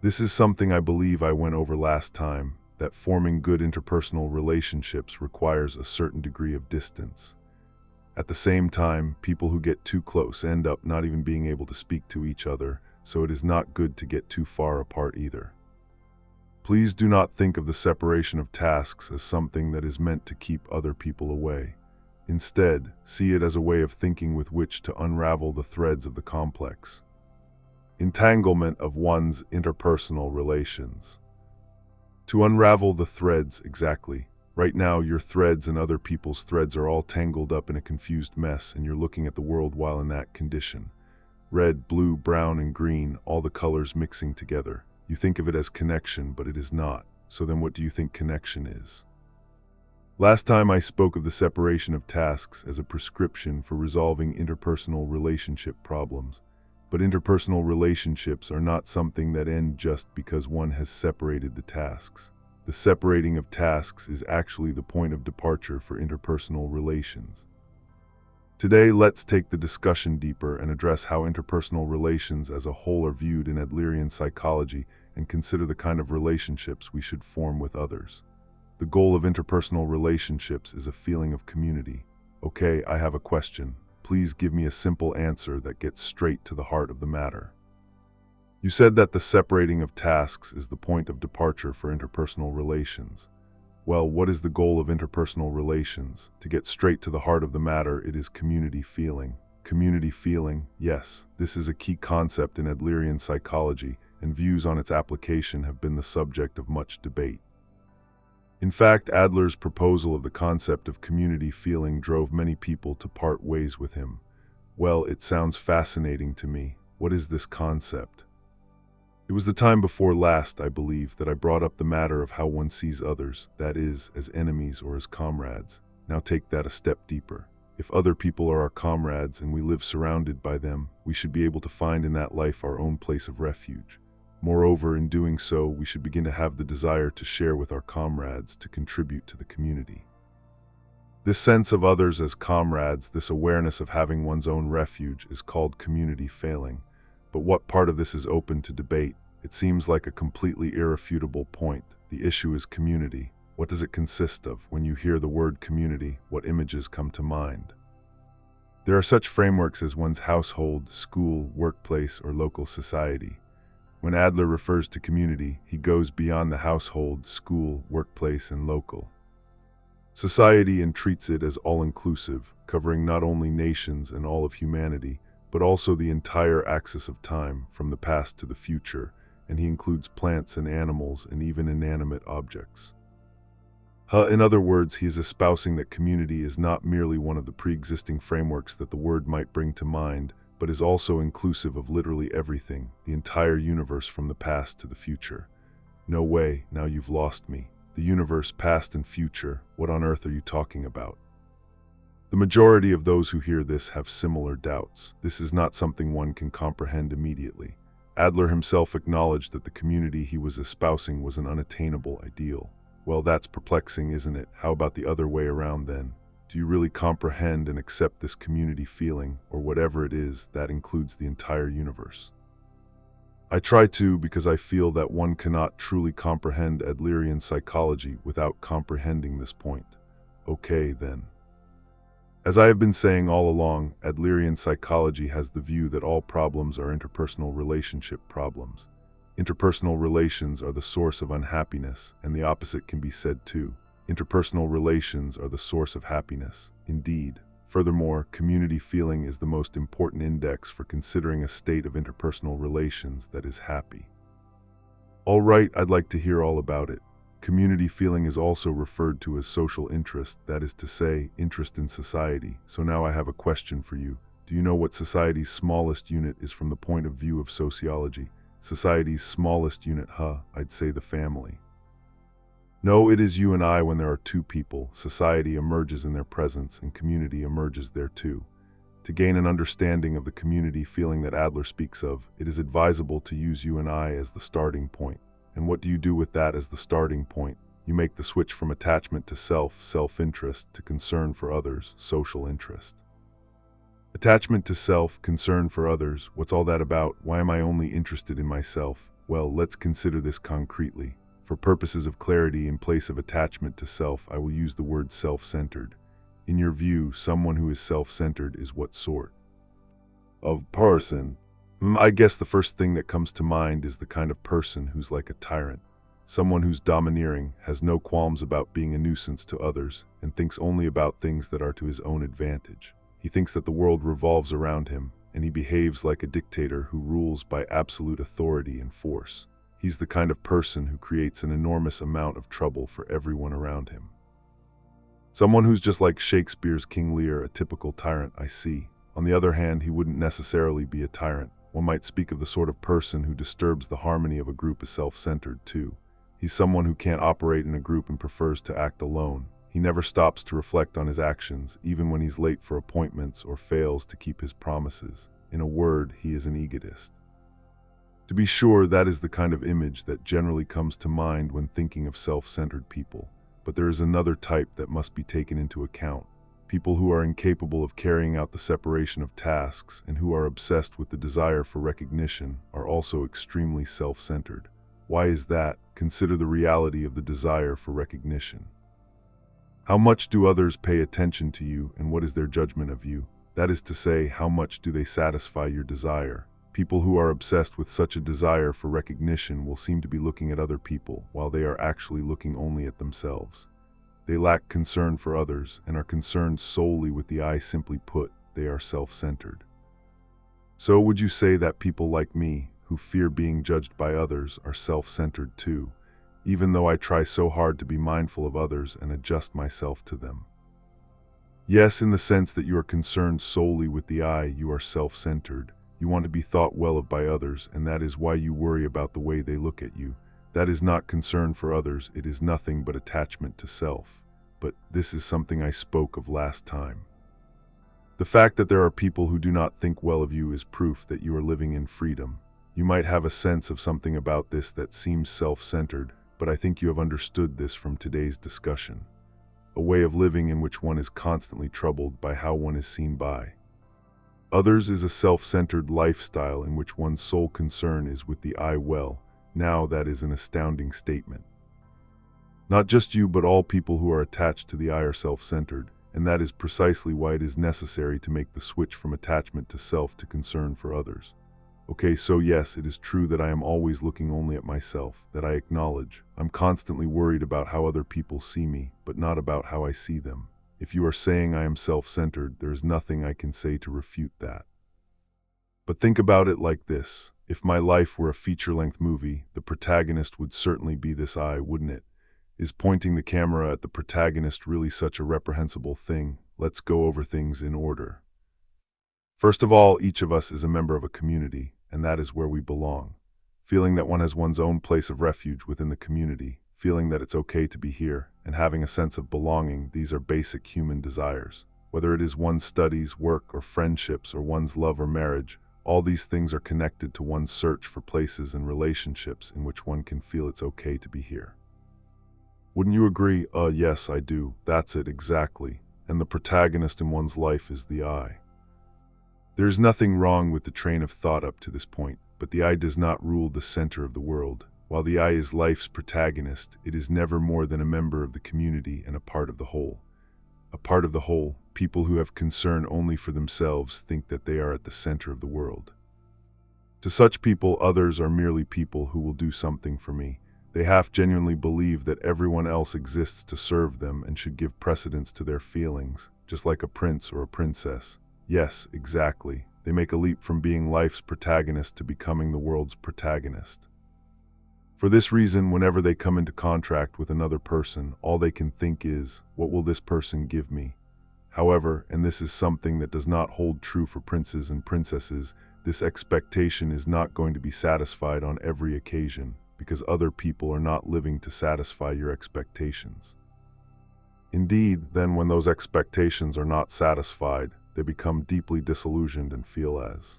This is something I believe I went over last time, that forming good interpersonal relationships requires a certain degree of distance. At the same time, people who get too close end up not even being able to speak to each other, so it is not good to get too far apart either. Please do not think of the separation of tasks as something that is meant to keep other people away. Instead, see it as a way of thinking with which to unravel the threads of the complex entanglement of one's interpersonal relations. To unravel the threads, exactly. Right now, your threads and other people's threads are all tangled up in a confused mess, and you're looking at the world while in that condition. Red, blue, brown, and green, all the colors mixing together. You think of it as connection, but it is not. So then what do you think connection is? Last time I spoke of the separation of tasks as a prescription for resolving interpersonal relationship problems. But interpersonal relationships are not something that end just because one has separated the tasks. The separating of tasks is actually the point of departure for interpersonal relations. Today, let's take the discussion deeper and address how interpersonal relations as a whole are viewed in Adlerian psychology and consider the kind of relationships we should form with others. The goal of interpersonal relationships is a feeling of community. Okay, I have a question. Please give me a simple answer that gets straight to the heart of the matter. You said that the separating of tasks is the point of departure for interpersonal relations. Well, what is the goal of interpersonal relations? To get straight to the heart of the matter, it is community feeling. Community feeling, yes, this is a key concept in Adlerian psychology, and views on its application have been the subject of much debate. In fact, Adler's proposal of the concept of community feeling drove many people to part ways with him. Well, it sounds fascinating to me. What is this concept? It was the time before last, I believe, that I brought up the matter of how one sees others, that is, as enemies or as comrades. Now take that a step deeper. If other people are our comrades and we live surrounded by them, we should be able to find in that life our own place of refuge. Moreover, in doing so, we should begin to have the desire to share with our comrades, to contribute to the community. This sense of others as comrades, this awareness of having one's own refuge, is called community failing. But what part of this is open to debate? It seems like a completely irrefutable point. The issue is community. What does it consist of? When you hear the word community, what images come to mind? There are such frameworks as one's household, school, workplace, or local society. When Adler refers to community, he goes beyond the household, school, workplace, and local society and treats it as all-inclusive, covering not only nations and all of humanity, but also the entire axis of time, from the past to the future, and he includes plants and animals and even inanimate objects. In other words, he is espousing that community is not merely one of the pre-existing frameworks that the word might bring to mind, but is also inclusive of literally everything, the entire universe from the past to the future. No way, now you've lost me. The universe, past and future, what on earth are you talking about? The majority of those who hear this have similar doubts. This is not something one can comprehend immediately. Adler himself acknowledged that the community he was espousing was an unattainable ideal. Well, that's perplexing, isn't it? How about the other way around then? Do you really comprehend and accept this community feeling, or whatever it is, that includes the entire universe? I try to, because I feel that one cannot truly comprehend Adlerian psychology without comprehending this point. Okay, then. As I have been saying all along, Adlerian psychology has the view that all problems are interpersonal relationship problems. Interpersonal relations are the source of unhappiness, and the opposite can be said too. Interpersonal relations are the source of happiness. Indeed. Furthermore, community feeling is the most important index for considering a state of interpersonal relations that is happy. All right, I'd like to hear all about it. Community feeling is also referred to as social interest, that is to say, interest in society. So now I have a question for you. Do you know what society's smallest unit is from the point of view of sociology? Society's smallest unit, I'd say the family. No, it is you and I when there are two people. Society emerges in their presence and community emerges there too. To gain an understanding of the community feeling that Adler speaks of, it is advisable to use you and I as the starting point. And what do you do with that as the starting point? You make the switch from attachment to self-interest, to concern for others, social interest. Attachment to self, concern for others, what's all that about? Why am I only interested in myself? Well, let's consider this concretely. For purposes of clarity, in place of attachment to self, I will use the word self-centered. In your view, someone who is self-centered is what sort of person? I guess the first thing that comes to mind is the kind of person who's like a tyrant. Someone who's domineering, has no qualms about being a nuisance to others, and thinks only about things that are to his own advantage. He thinks that the world revolves around him, and he behaves like a dictator who rules by absolute authority and force. He's the kind of person who creates an enormous amount of trouble for everyone around him. Someone who's just like Shakespeare's King Lear, a typical tyrant, I see. On the other hand, he wouldn't necessarily be a tyrant. One might speak of the sort of person who disturbs the harmony of a group as self-centered too. He's someone who can't operate in a group and prefers to act alone. He never stops to reflect on his actions, even when he's late for appointments or fails to keep his promises. In a word, he is an egotist. To be sure, that is the kind of image that generally comes to mind when thinking of self-centered people. But there is another type that must be taken into account. People who are incapable of carrying out the separation of tasks and who are obsessed with the desire for recognition are also extremely self-centered. Why is that? Consider the reality of the desire for recognition. How much do others pay attention to you, and what is their judgment of you? That is to say, how much do they satisfy your desire? People who are obsessed with such a desire for recognition will seem to be looking at other people, while they are actually looking only at themselves. They lack concern for others, and are concerned solely with the I. Simply put, they are self-centered. So would you say that people like me, who fear being judged by others, are self-centered too, even though I try so hard to be mindful of others and adjust myself to them? Yes, in the sense that you are concerned solely with the I, you are self-centered. You want to be thought well of by others, and that is why you worry about the way they look at you. That is not concern for others, it is nothing but attachment to self. But this is something I spoke of last time. The fact that there are people who do not think well of you is proof that you are living in freedom. You might have a sense of something about this that seems self-centered, but I think you have understood this from today's discussion. A way of living in which one is constantly troubled by how one is seen by others is a self-centered lifestyle in which one's sole concern is with the I. Well, now that is an astounding statement. Not just you, but all people who are attached to the I are self-centered, and that is precisely why it is necessary to make the switch from attachment to self to concern for others. Okay, so yes, it is true that I am always looking only at myself, that I acknowledge. I'm constantly worried about how other people see me, but not about how I see them. If you are saying I am self-centered, there is nothing I can say to refute that. But think about it like this. If my life were a feature-length movie, the protagonist would certainly be this I, wouldn't it? Is pointing the camera at the protagonist really such a reprehensible thing? Let's go over things in order. First of all, each of us is a member of a community, and that is where we belong. Feeling that one has one's own place of refuge within the community, feeling that it's okay to be here, and having a sense of belonging, these are basic human desires. Whether it is one's studies, work, or friendships, or one's love or marriage, all these things are connected to one's search for places and relationships in which one can feel it's okay to be here. Wouldn't you agree? Yes, I do. That's it, exactly. And the protagonist in one's life is the I. There is nothing wrong with the train of thought up to this point, but the I does not rule the center of the world. While the I is life's protagonist, it is never more than a member of the community and a part of the whole. A part of the whole, people who have concern only for themselves think that they are at the center of the world. To such people, others are merely people who will do something for me. They half genuinely believe that everyone else exists to serve them and should give precedence to their feelings, just like a prince or a princess. Yes, exactly. They make a leap from being life's protagonist to becoming the world's protagonist. For this reason, whenever they come into contact with another person, all they can think is, what will this person give me? However, and this is something that does not hold true for princes and princesses, this expectation is not going to be satisfied on every occasion, because other people are not living to satisfy your expectations. Indeed, then when those expectations are not satisfied, they become deeply disillusioned and feel as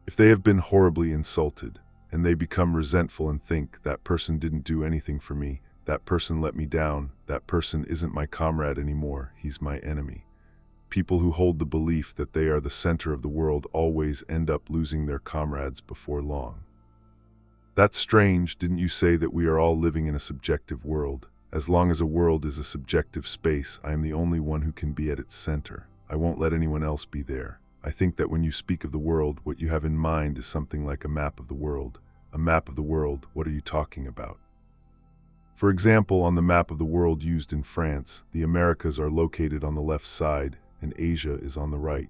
if they have been horribly insulted, and they become resentful and think, that person didn't do anything for me, that person let me down, that person isn't my comrade anymore, he's my enemy. People who hold the belief that they are the center of the world always end up losing their comrades before long. That's strange, didn't you say that we are all living in a subjective world? As long as a world is a subjective space, I am the only one who can be at its center. I won't let anyone else be there. I think that when you speak of the world, what you have in mind is something like a map of the world. A map of the world, what are you talking about? For example, on the map of the world used in France, the Americas are located on the left side, and Asia is on the right.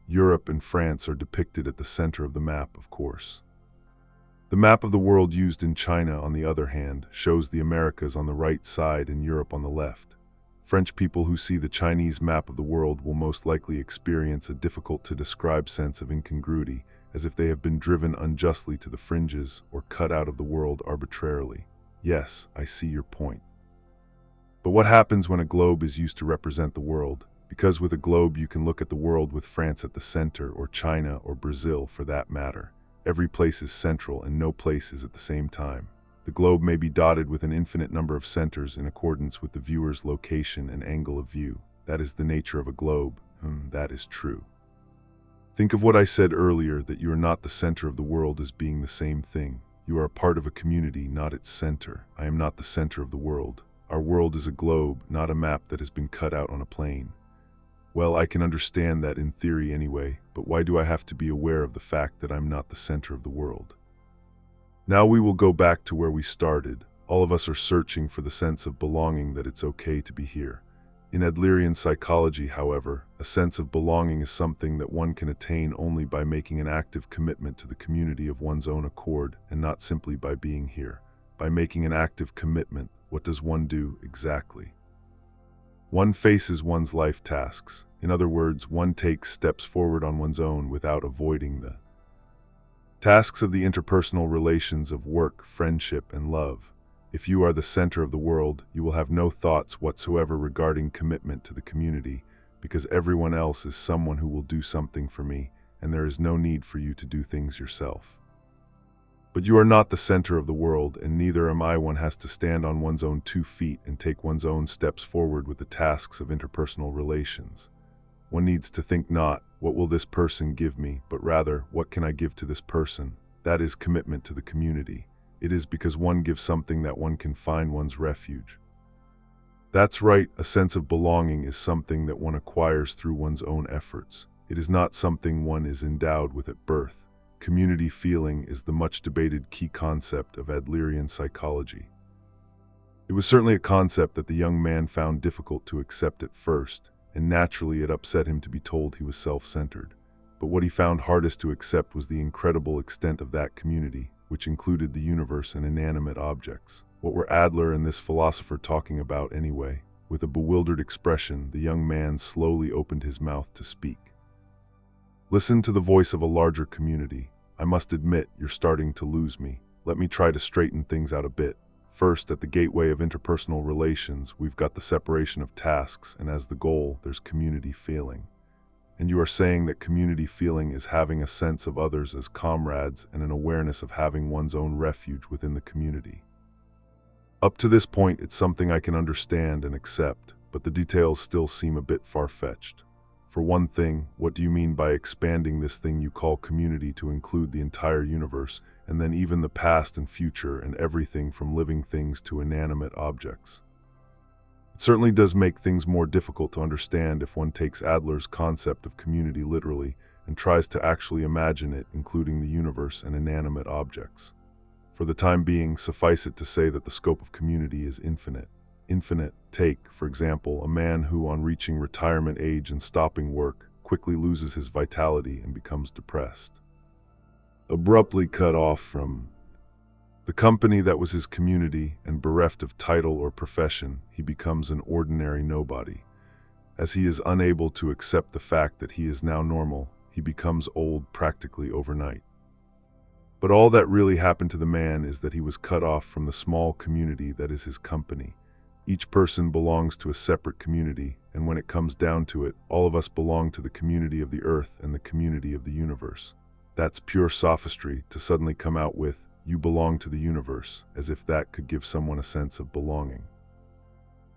Europe and France are depicted at the center of the map, of course. The map of the world used in China, on the other hand, shows the Americas on the right side and Europe on the left. French people who see the Chinese map of the world will most likely experience a difficult-to-describe sense of incongruity, as if they have been driven unjustly to the fringes or cut out of the world arbitrarily. Yes, I see your point. But what happens when a globe is used to represent the world? Because with a globe you can look at the world with France at the center, or China or Brazil for that matter. Every place is central and no place is at the same time. The globe may be dotted with an infinite number of centers in accordance with the viewer's location and angle of view. That is the nature of a globe. That is true. Think of what I said earlier, that you are not the center of the world as being the same thing. You are a part of a community, not its center. I am not the center of the world. Our world is a globe, not a map that has been cut out on a plane. Well, I can understand that in theory anyway, but why do I have to be aware of the fact that I'm not the center of the world? Now we will go back to where we started. All of us are searching for the sense of belonging, that it's okay to be here. In Adlerian psychology, however, a sense of belonging is something that one can attain only by making an active commitment to the community of one's own accord, and not simply by being here. By making an active commitment, what does one do exactly? One faces one's life tasks. In other words, one takes steps forward on one's own without avoiding the tasks of the interpersonal relations of work, friendship, and love. If you are the center of the world, you will have no thoughts whatsoever regarding commitment to the community, because everyone else is someone who will do something for me, and there is no need for you to do things yourself. But you are not the center of the world, and neither am I. One has to stand on one's own 2 feet and take one's own steps forward with the tasks of interpersonal relations. One needs to think not, what will this person give me, but rather, what can I give to this person? That is commitment to the community. It is because one gives something that one can find one's refuge. That's right, a sense of belonging is something that one acquires through one's own efforts. It is not something one is endowed with at birth. Community feeling is the much debated key concept of Adlerian psychology. It was certainly a concept that the young man found difficult to accept at first, and naturally it upset him to be told he was self-centered. but what he found hardest to accept was the incredible extent of that community, which included the universe and inanimate objects. What were Adler and this philosopher talking about anyway? With a bewildered expression, the young man slowly opened his mouth to speak. Listen to the voice of a larger community. I must admit, you're starting to lose me. Let me try to straighten things out a bit. First, at the gateway of interpersonal relations, we've got the separation of tasks, and as the goal, there's community feeling. And you are saying that community feeling is having a sense of others as comrades and an awareness of having one's own refuge within the community. Up to this point, it's something I can understand and accept, but the details still seem a bit far-fetched. For one thing, what do you mean by expanding this thing you call community to include the entire universe, and then even the past and future and everything from living things to inanimate objects? It certainly does make things more difficult to understand if one takes Adler's concept of community literally and tries to actually imagine it including the universe and inanimate objects. For the time being, suffice it to say that the scope of community is infinite. Infinite. Take, for example, a man who, on reaching retirement age and stopping work, quickly loses his vitality and becomes depressed. Abruptly cut off from the company that was his community and bereft of title or profession, he becomes an ordinary nobody. As he is unable to accept the fact that he is now normal, he becomes old practically overnight. But all that really happened to the man is that he was cut off from the small community that is his company. Each person belongs to a separate community, and when it comes down to it, all of us belong to the community of the earth and the community of the universe. That's pure sophistry to suddenly come out with, "You belong to the universe," as if that could give someone a sense of belonging.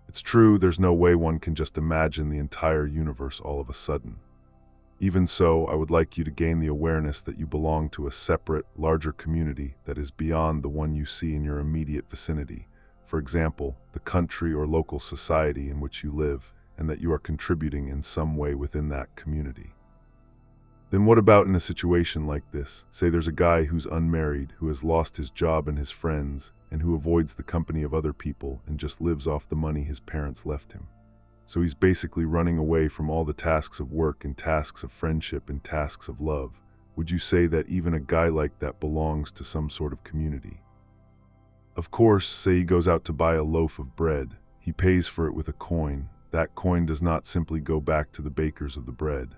It's true, there's no way one can just imagine the entire universe all of a sudden. Even so, I would like you to gain the awareness that you belong to a separate, larger community that is beyond the one you see in your immediate vicinity. For example, the country or local society in which you live, and that you are contributing in some way within that community. Then what about in a situation like this? Say there's a guy who's unmarried, who has lost his job and his friends, and who avoids the company of other people and just lives off the money his parents left him. So he's basically running away from all the tasks of work and tasks of friendship and tasks of love. Would you say that even a guy like that belongs to some sort of community? Of course, say he goes out to buy a loaf of bread. He pays for it with a coin. That coin does not simply go back to the bakers of the bread.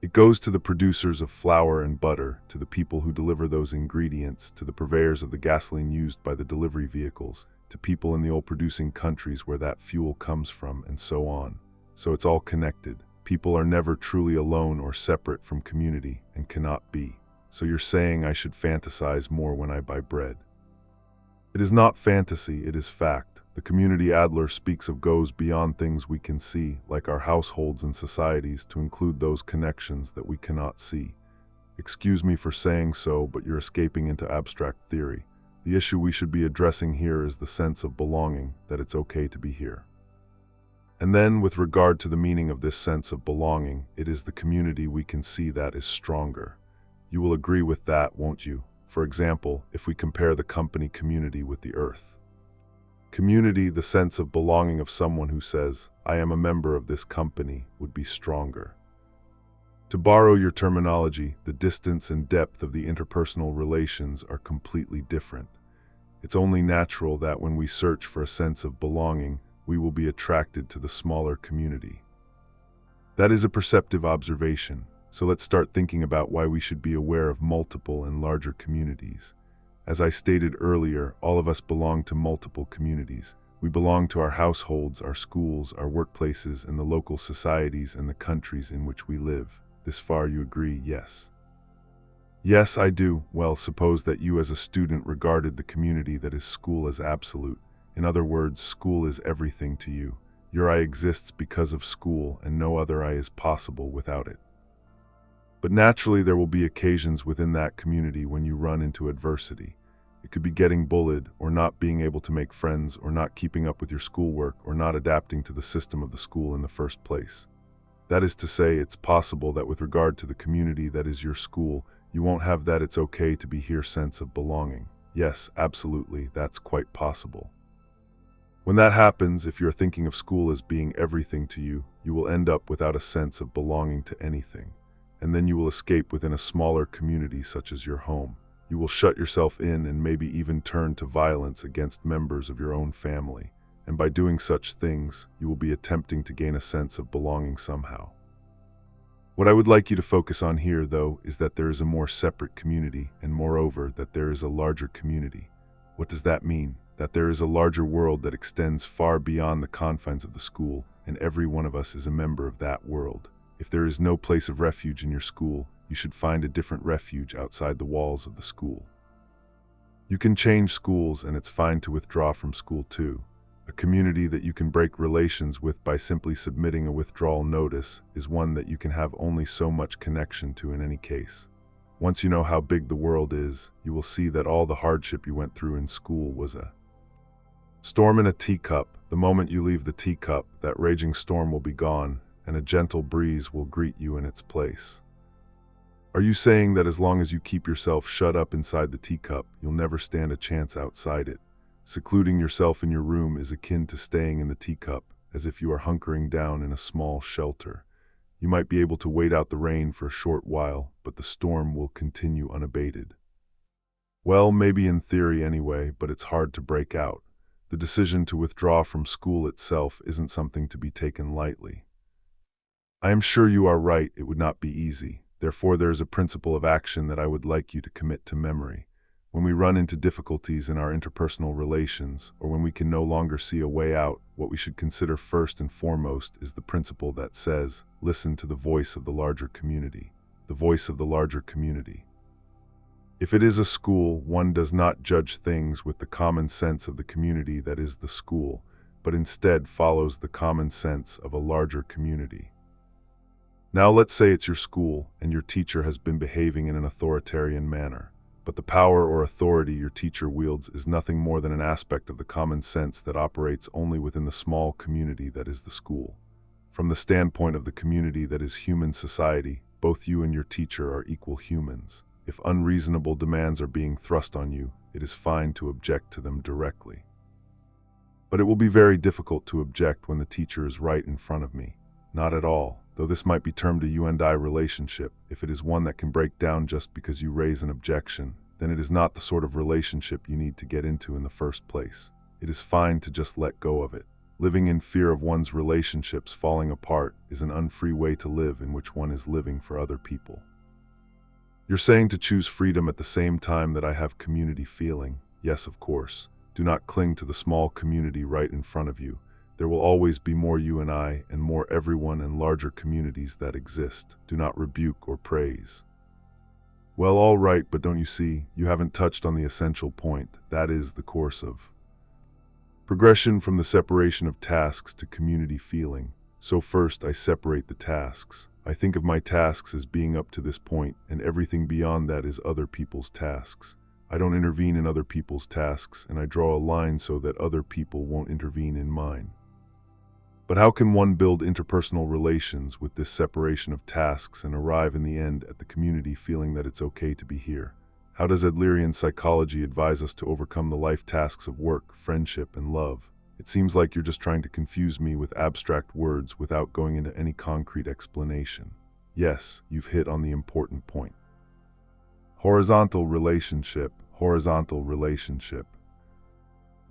It goes to the producers of flour and butter, to the people who deliver those ingredients, to the purveyors of the gasoline used by the delivery vehicles, to people in the oil-producing countries where that fuel comes from, and so on. So it's all connected. People are never truly alone or separate from community, and cannot be. So you're saying I should fantasize more when I buy bread. It is not fantasy, it is fact. The community Adler speaks of goes beyond things we can see, like our households and societies, to include those connections that we cannot see. Excuse me for saying so, but you're escaping into abstract theory. The issue we should be addressing here is the sense of belonging, that it's okay to be here. And then, with regard to the meaning of this sense of belonging, it is the community we can see that is stronger. You will agree with that, won't you? For example, if we compare the company community with the earth. Community, the sense of belonging of someone who says, "I am a member of this company," would be stronger. To borrow your terminology, the distance and depth of the interpersonal relations are completely different. It's only natural that when we search for a sense of belonging, we will be attracted to the smaller community. That is a perceptive observation, so let's start thinking about why we should be aware of multiple and larger communities. As I stated earlier, all of us belong to multiple communities. We belong to our households, our schools, our workplaces, and the local societies and the countries in which we live. This far you agree, yes? Yes, I do. Well, suppose that you as a student regarded the community that is school as absolute. In other words, school is everything to you. Your I exists because of school, and no other I is possible without it. But naturally, there will be occasions within that community when you run into adversity. It could be getting bullied, or not being able to make friends, or not keeping up with your schoolwork, or not adapting to the system of the school in the first place. That is to say, it's possible that with regard to the community that is your school, you won't have that "it's okay to be here" sense of belonging. Yes, absolutely, that's quite possible. When that happens, if you're thinking of school as being everything to you, you will end up without a sense of belonging to anything. and then you will escape within a smaller community such as your home. You will shut yourself in and maybe even turn to violence against members of your own family. And by doing such things, you will be attempting to gain a sense of belonging somehow. What I would like you to focus on here, though, is that there is a more separate community, and moreover, that there is a larger community. What does that mean? That there is a larger world that extends far beyond the confines of the school, and every one of us is a member of that world. If there is no place of refuge in your school, you should find a different refuge outside the walls of the school. You can change schools, and it's fine to withdraw from school too. A community that you can break relations with by simply submitting a withdrawal notice is one that you can have only so much connection to in any case. Once you know how big the world is, you will see that all the hardship you went through in school was a storm in a teacup. The moment you leave the teacup, that raging storm will be gone, and a gentle breeze will greet you in its place. Are you saying that as long as you keep yourself shut up inside the teacup, you'll never stand a chance outside it? Secluding yourself in your room is akin to staying in the teacup, as if you are hunkering down in a small shelter. You might be able to wait out the rain for a short while, but the storm will continue unabated. Well, maybe in theory anyway, but it's hard to break out. The decision to withdraw from school itself isn't something to be taken lightly. I am sure you are right, it would not be easy. Therefore, there is a principle of action that I would like you to commit to memory. When we run into difficulties in our interpersonal relations, or when we can no longer see a way out, what we should consider first and foremost is the principle that says, listen to the voice of the larger community. The voice of the larger community. If it is a school, one does not judge things with the common sense of the community that is the school, but instead follows the common sense of a larger community. Now let's say it's your school, and your teacher has been behaving in an authoritarian manner. But the power or authority your teacher wields is nothing more than an aspect of the common sense that operates only within the small community that is the school. From the standpoint of the community that is human society, both you and your teacher are equal humans. If unreasonable demands are being thrust on you, it is fine to object to them directly. But it will be very difficult to object when the teacher is right in front of me. Not at all. Though this might be termed a you and I relationship, if it is one that can break down just because you raise an objection, then it is not the sort of relationship you need to get into in the first place. It is fine to just let go of it. Living in fear of one's relationships falling apart is an unfree way to live in which one is living for other people. You're saying to choose freedom at the same time that I have community feeling. Yes, of course. Do not cling to the small community right in front of you. There will always be more you and I, and more everyone and larger communities that exist. Do not rebuke or praise. Well, all right, but don't you see, you haven't touched on the essential point. That is the course of progression from the separation of tasks to community feeling. So first, I separate the tasks. I think of my tasks as being up to this point, and everything beyond that is other people's tasks. I don't intervene in other people's tasks, and I draw a line so that other people won't intervene in mine. But how can one build interpersonal relations with this separation of tasks and arrive in the end at the community feeling that it's okay to be here? How does Adlerian psychology advise us to overcome the life tasks of work, friendship, and love? It seems like you're just trying to confuse me with abstract words without going into any concrete explanation. Yes, you've hit on the important point. Horizontal relationship, horizontal relationship.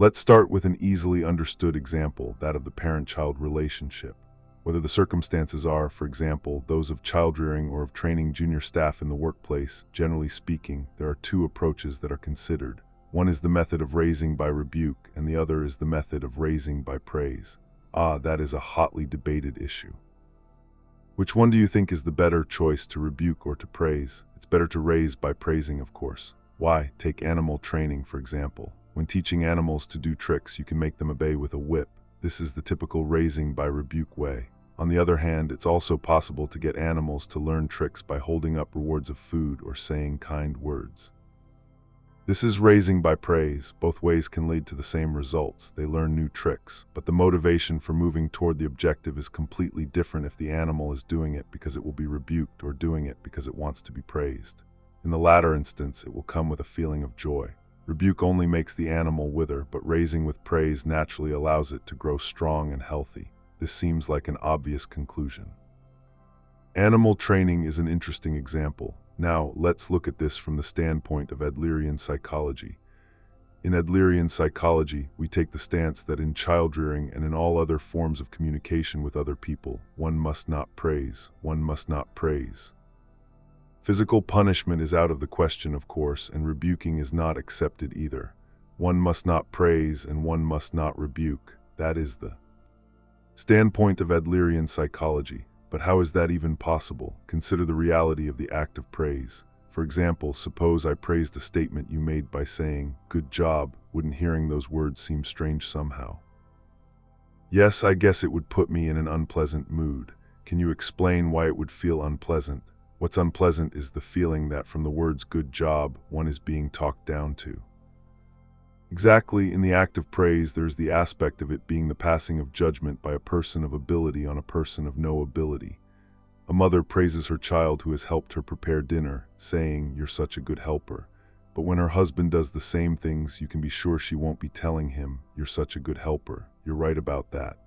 Let's start with an easily understood example, that of the parent-child relationship. Whether the circumstances are, for example, those of child-rearing or of training junior staff in the workplace, generally speaking, there are two approaches that are considered. One is the method of raising by rebuke, and the other is the method of raising by praise. That is a hotly debated issue. Which one do you think is the better choice, to rebuke or to praise? It's better to raise by praising, of course. Why? Take animal training, for example. When teaching animals to do tricks, you can make them obey with a whip. This is the typical raising by rebuke way. On the other hand, it's also possible to get animals to learn tricks by holding up rewards of food or saying kind words. This is raising by praise. Both ways can lead to the same results. They learn new tricks, but the motivation for moving toward the objective is completely different if the animal is doing it because it will be rebuked or doing it because it wants to be praised. In the latter instance, it will come with a feeling of joy. Rebuke only makes the animal wither, but raising with praise naturally allows it to grow strong and healthy. This seems like an obvious conclusion. Animal training is an interesting example. Now, let's look at this from the standpoint of Adlerian psychology. In Adlerian psychology, we take the stance that in child rearing and in all other forms of communication with other people, one must not praise, one must not praise. Physical punishment is out of the question, of course, and rebuking is not accepted either. One must not praise and one must not rebuke. That is the standpoint of Adlerian psychology. But how is that even possible? Consider the reality of the act of praise. For example, suppose I praised a statement you made by saying, "Good job." Wouldn't hearing those words seem strange somehow? Yes, I guess it would put me in an unpleasant mood. Can you explain why it would feel unpleasant? What's unpleasant is the feeling that from the words "good job," one is being talked down to. Exactly, in the act of praise, there is the aspect of it being the passing of judgment by a person of ability on a person of no ability. A mother praises her child who has helped her prepare dinner, saying, "You're such a good helper." But when her husband does the same things, you can be sure she won't be telling him, "You're such a good helper." You're right about that.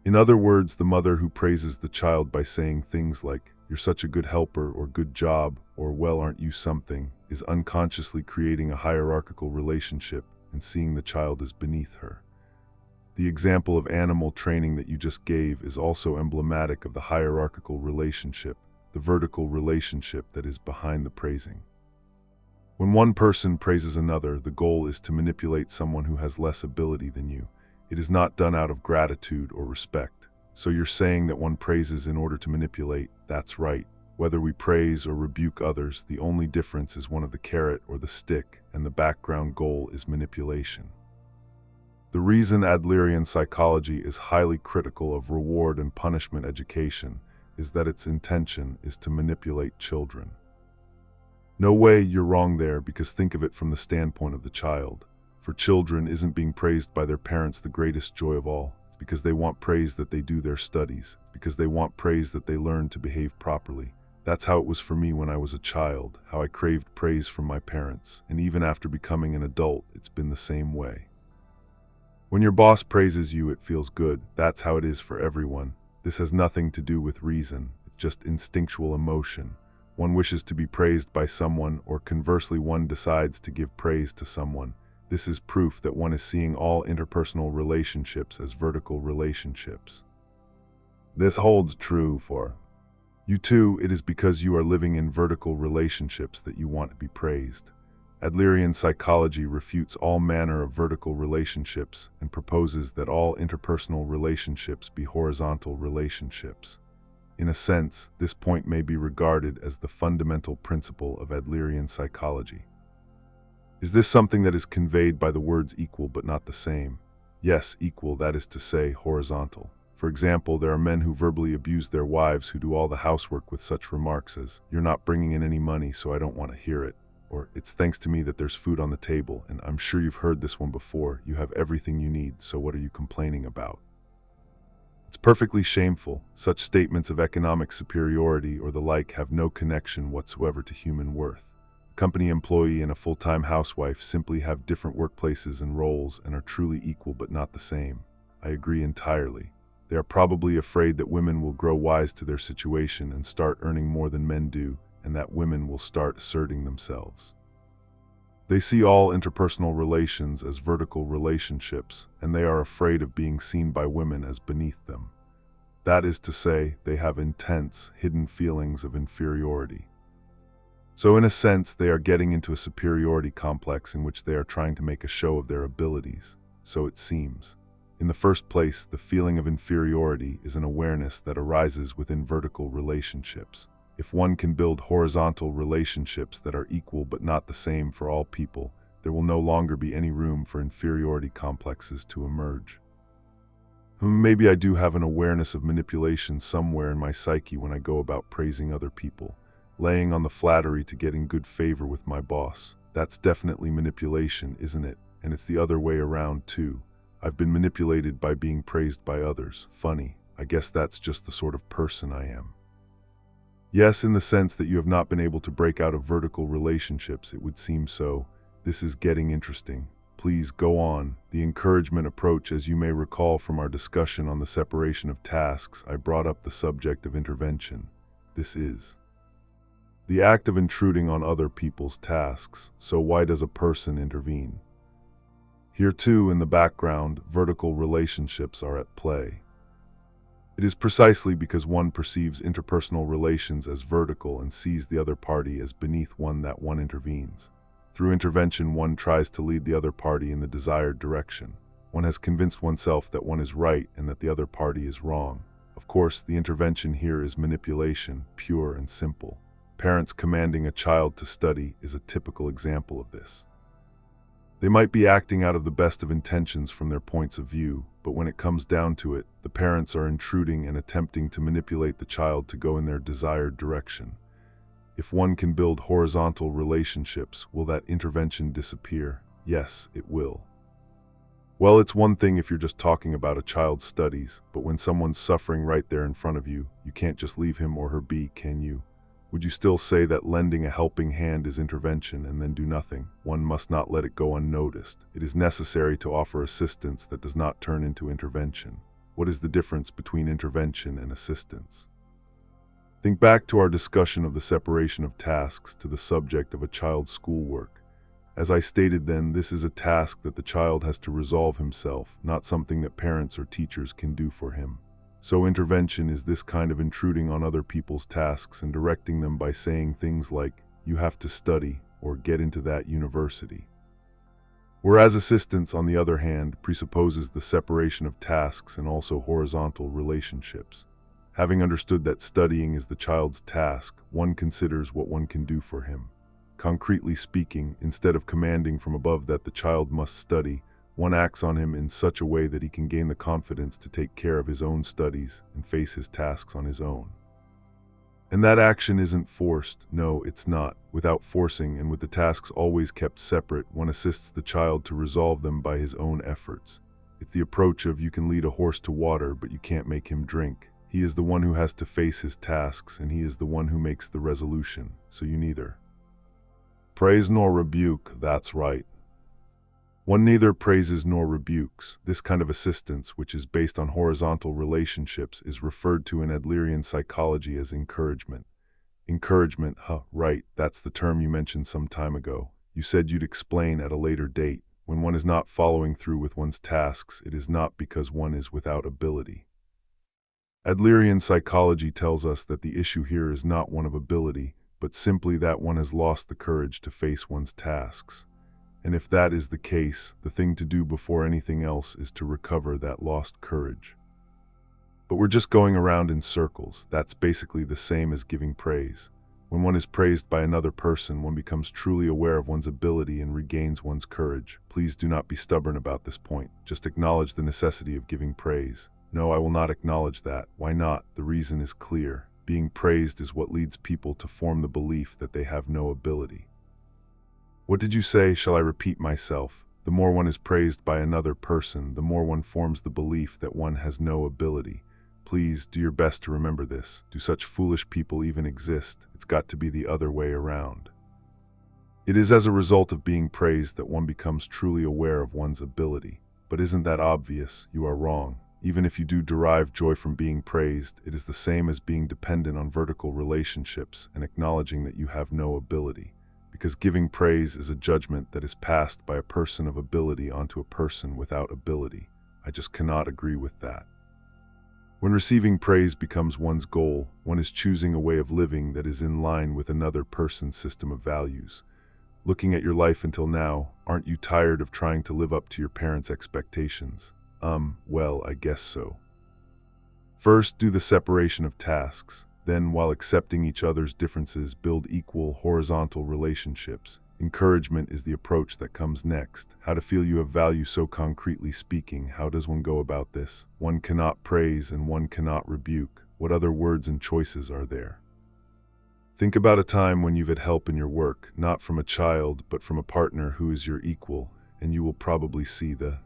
In other words, the mother who praises the child by saying things like, "You're such a good helper," or "good job," or "well, aren't you something," is unconsciously creating a hierarchical relationship and seeing the child as beneath her. The example of animal training that you just gave is also emblematic of the hierarchical relationship, the vertical relationship that is behind the praising. When one person praises another, the goal is to manipulate someone who has less ability than you. It is not done out of gratitude or respect. So you're saying that one praises in order to manipulate? That's right. Whether we praise or rebuke others, the only difference is one of the carrot or the stick, and the background goal is manipulation. The reason Adlerian psychology is highly critical of reward and punishment education is that its intention is to manipulate children. No way, you're wrong there, because think of it from the standpoint of the child. For children, isn't being praised by their parents the greatest joy of all? It's because they want praise that they do their studies, because they want praise that they learn to behave properly. That's how it was for me when I was a child, how I craved praise from my parents, and even after becoming an adult, it's been the same way. When your boss praises you, it feels good. That's how it is for everyone. This has nothing to do with reason. It's just instinctual emotion. One wishes to be praised by someone, or conversely, one decides to give praise to someone. This is proof that one is seeing all interpersonal relationships as vertical relationships. This holds true for you too. It is because you are living in vertical relationships that you want to be praised. Adlerian psychology refutes all manner of vertical relationships and proposes that all interpersonal relationships be horizontal relationships. In a sense, this point may be regarded as the fundamental principle of Adlerian psychology. Is this something that is conveyed by the words equal but not the same? Yes, equal, that is to say, horizontal. For example, there are men who verbally abuse their wives who do all the housework with such remarks as, "You're not bringing in any money, so I don't want to hear it." Or, "It's thanks to me that there's food on the table, and I'm sure you've heard this one before. You have everything you need, so what are you complaining about?" It's perfectly shameful. Such statements of economic superiority or the like have no connection whatsoever to human worth. A company employee and a full-time housewife simply have different workplaces and roles and are truly equal but not the same. I agree entirely. They are probably afraid that women will grow wise to their situation and start earning more than men do, and that women will start asserting themselves. They see all interpersonal relations as vertical relationships, and they are afraid of being seen by women as beneath them. That is to say, they have intense, hidden feelings of inferiority. So in a sense, they are getting into a superiority complex in which they are trying to make a show of their abilities, so it seems. In the first place, the feeling of inferiority is an awareness that arises within vertical relationships. If one can build horizontal relationships that are equal but not the same for all people, there will no longer be any room for inferiority complexes to emerge. Maybe I do have an awareness of manipulation somewhere in my psyche when I go about praising other people, laying on the flattery to get in good favor with my boss. That's definitely manipulation, isn't it? And it's the other way around too. I've been manipulated by being praised by others. Funny, I guess that's just the sort of person I am. Yes, in the sense that you have not been able to break out of vertical relationships, it would seem so. This is getting interesting. Please go on. The encouragement approach, as you may recall from our discussion on the separation of tasks, I brought up the subject of intervention. This is the act of intruding on other people's tasks. So why does a person intervene? Here too, in the background, vertical relationships are at play. It is precisely because one perceives interpersonal relations as vertical and sees the other party as beneath one that one intervenes. Through intervention, one tries to lead the other party in the desired direction. One has convinced oneself that one is right and that the other party is wrong. Of course, the intervention here is manipulation, pure and simple. Parents commanding a child to study is a typical example of this. They might be acting out of the best of intentions from their points of view, but when it comes down to it, the parents are intruding and attempting to manipulate the child to go in their desired direction. If one can build horizontal relationships, will that intervention disappear? Yes, it will. Well, it's one thing if you're just talking about a child's studies, but when someone's suffering right there in front of you, you can't just leave him or her be, can you? Would you still say that lending a helping hand is intervention and then do nothing? One must not let it go unnoticed. It is necessary to offer assistance that does not turn into intervention. What is the difference between intervention and assistance? Think back to our discussion of the separation of tasks to the subject of a child's schoolwork. As I stated then, this is a task that the child has to resolve himself, not something that parents or teachers can do for him. So intervention is this kind of intruding on other people's tasks and directing them by saying things like, "You have to study," or "Get into that university." Whereas assistance, on the other hand, presupposes the separation of tasks and also horizontal relationships. Having understood that studying is the child's task, one considers what one can do for him. Concretely speaking, instead of commanding from above that the child must study, one acts on him in such a way that he can gain the confidence to take care of his own studies and face his tasks on his own. And that action isn't forced. No, it's not. Without forcing and with the tasks always kept separate, one assists the child to resolve them by his own efforts. It's the approach of, you can lead a horse to water, but you can't make him drink. He is the one who has to face his tasks, and he is the one who makes the resolution. So you neither praise nor rebuke, that's right. One neither praises nor rebukes. This kind of assistance, which is based on horizontal relationships, is referred to in Adlerian psychology as encouragement. Encouragement, right, that's the term you mentioned some time ago. You said you'd explain at a later date. When one is not following through with one's tasks, it is not because one is without ability. Adlerian psychology tells us that the issue here is not one of ability, but simply that one has lost the courage to face one's tasks. And if that is the case, the thing to do before anything else is to recover that lost courage. But we're just going around in circles. That's basically the same as giving praise. When one is praised by another person, one becomes truly aware of one's ability and regains one's courage. Please do not be stubborn about this point. Just acknowledge the necessity of giving praise. No, I will not acknowledge that. Why not? The reason is clear. Being praised is what leads people to form the belief that they have no ability. What did you say? Shall I repeat myself? The more one is praised by another person, the more one forms the belief that one has no ability. Please do your best to remember this. Do such foolish people even exist? It's got to be the other way around. It is as a result of being praised that one becomes truly aware of one's ability. But isn't that obvious? You are wrong. Even if you do derive joy from being praised, it is the same as being dependent on vertical relationships and acknowledging that you have no ability. Because giving praise is a judgment that is passed by a person of ability onto a person without ability. I just cannot agree with that. When receiving praise becomes one's goal, one is choosing a way of living that is in line with another person's system of values. Looking at your life until now, aren't you tired of trying to live up to your parents' expectations? Well, I guess so. First, do the separation of tasks. Then, while accepting each other's differences, build equal, horizontal relationships. Encouragement is the approach that comes next. How to feel you have value so concretely speaking. How does one go about this? One cannot praise and one cannot rebuke. What other words and choices are there? Think about a time when you've had help in your work, not from a child, but from a partner who is your equal, and you will probably see the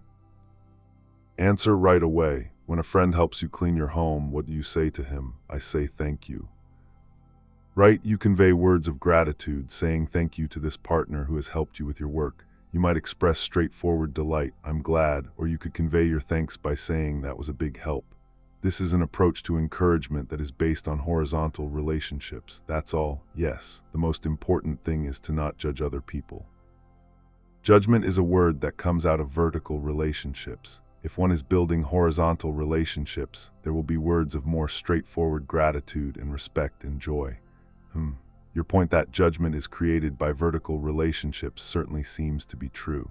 answer right away. When a friend helps you clean your home, what do you say to him? I say thank you. Right? You convey words of gratitude, saying thank you to this partner who has helped you with your work. You might express straightforward delight, I'm glad, or you could convey your thanks by saying that was a big help. This is an approach to encouragement that is based on horizontal relationships. That's all. Yes, the most important thing is to not judge other people. Judgment is a word that comes out of vertical relationships. If one is building horizontal relationships, there will be words of more straightforward gratitude and respect and joy. Your point that judgment is created by vertical relationships certainly seems to be true.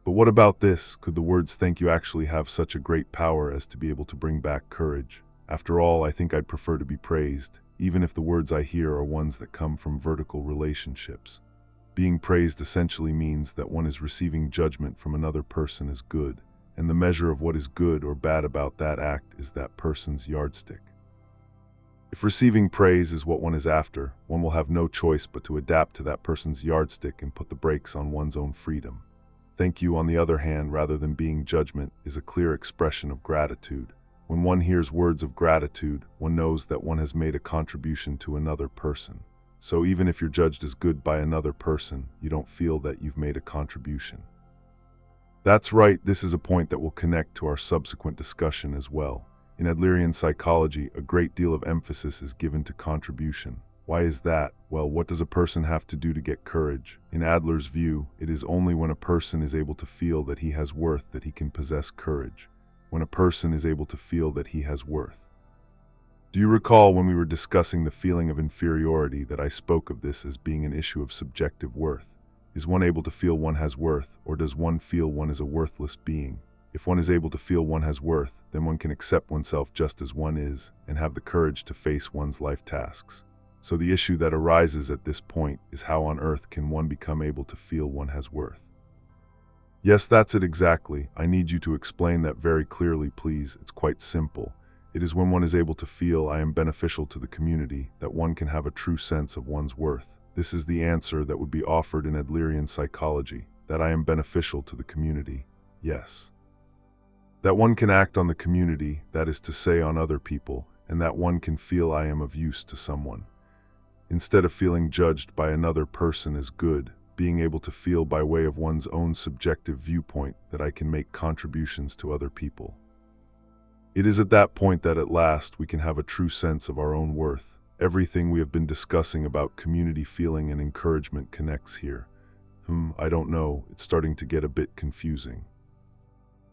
But what about this? Could the words thank you actually have such a great power as to be able to bring back courage? After all, I think I'd prefer to be praised, even if the words I hear are ones that come from vertical relationships. Being praised essentially means that one is receiving judgment from another person as good, and the measure of what is good or bad about that act is that person's yardstick. If receiving praise is what one is after, one will have no choice but to adapt to that person's yardstick and put the brakes on one's own freedom. Thank you, on the other hand, rather than being judgment, is a clear expression of gratitude. When one hears words of gratitude, one knows that one has made a contribution to another person. So even if you're judged as good by another person, you don't feel that you've made a contribution. That's right, this is a point that will connect to our subsequent discussion as well. In Adlerian psychology, a great deal of emphasis is given to contribution. Why is that? Well, what does a person have to do to get courage? In Adler's view, it is only when a person is able to feel that he has worth that he can possess courage. When a person is able to feel that he has worth. Do you recall when we were discussing the feeling of inferiority that I spoke of this as being an issue of subjective worth? Is one able to feel one has worth, or does one feel one is a worthless being? If one is able to feel one has worth, then one can accept oneself just as one is, and have the courage to face one's life tasks. So the issue that arises at this point is how on earth can one become able to feel one has worth? Yes, that's it exactly. I need you to explain that very clearly, please. It's quite simple. It is when one is able to feel I am beneficial to the community that one can have a true sense of one's worth. This is the answer that would be offered in Adlerian psychology, that I am beneficial to the community. Yes. That one can act on the community, that is to say on other people, and that one can feel I am of use to someone. Instead of feeling judged by another person as good, being able to feel by way of one's own subjective viewpoint that I can make contributions to other people. It is at that point that at last we can have a true sense of our own worth. Everything we have been discussing about community feeling and encouragement connects here. I don't know, it's starting to get a bit confusing.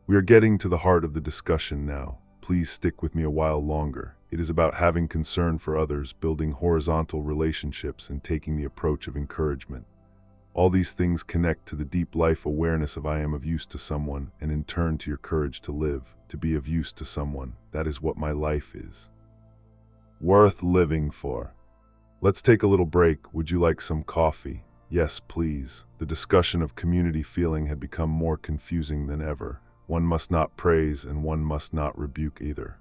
We are getting to the heart of the discussion now. Please stick with me a while longer. It is about having concern for others, building horizontal relationships, and taking the approach of encouragement. All these things connect to the deep life awareness of I am of use to someone, and in turn to your courage to live, to be of use to someone. That is what my life is. Worth living for. Let's take a little break. Would you like some coffee? Yes, please. The discussion of community feeling had become more confusing than ever. One must not praise and one must not rebuke either.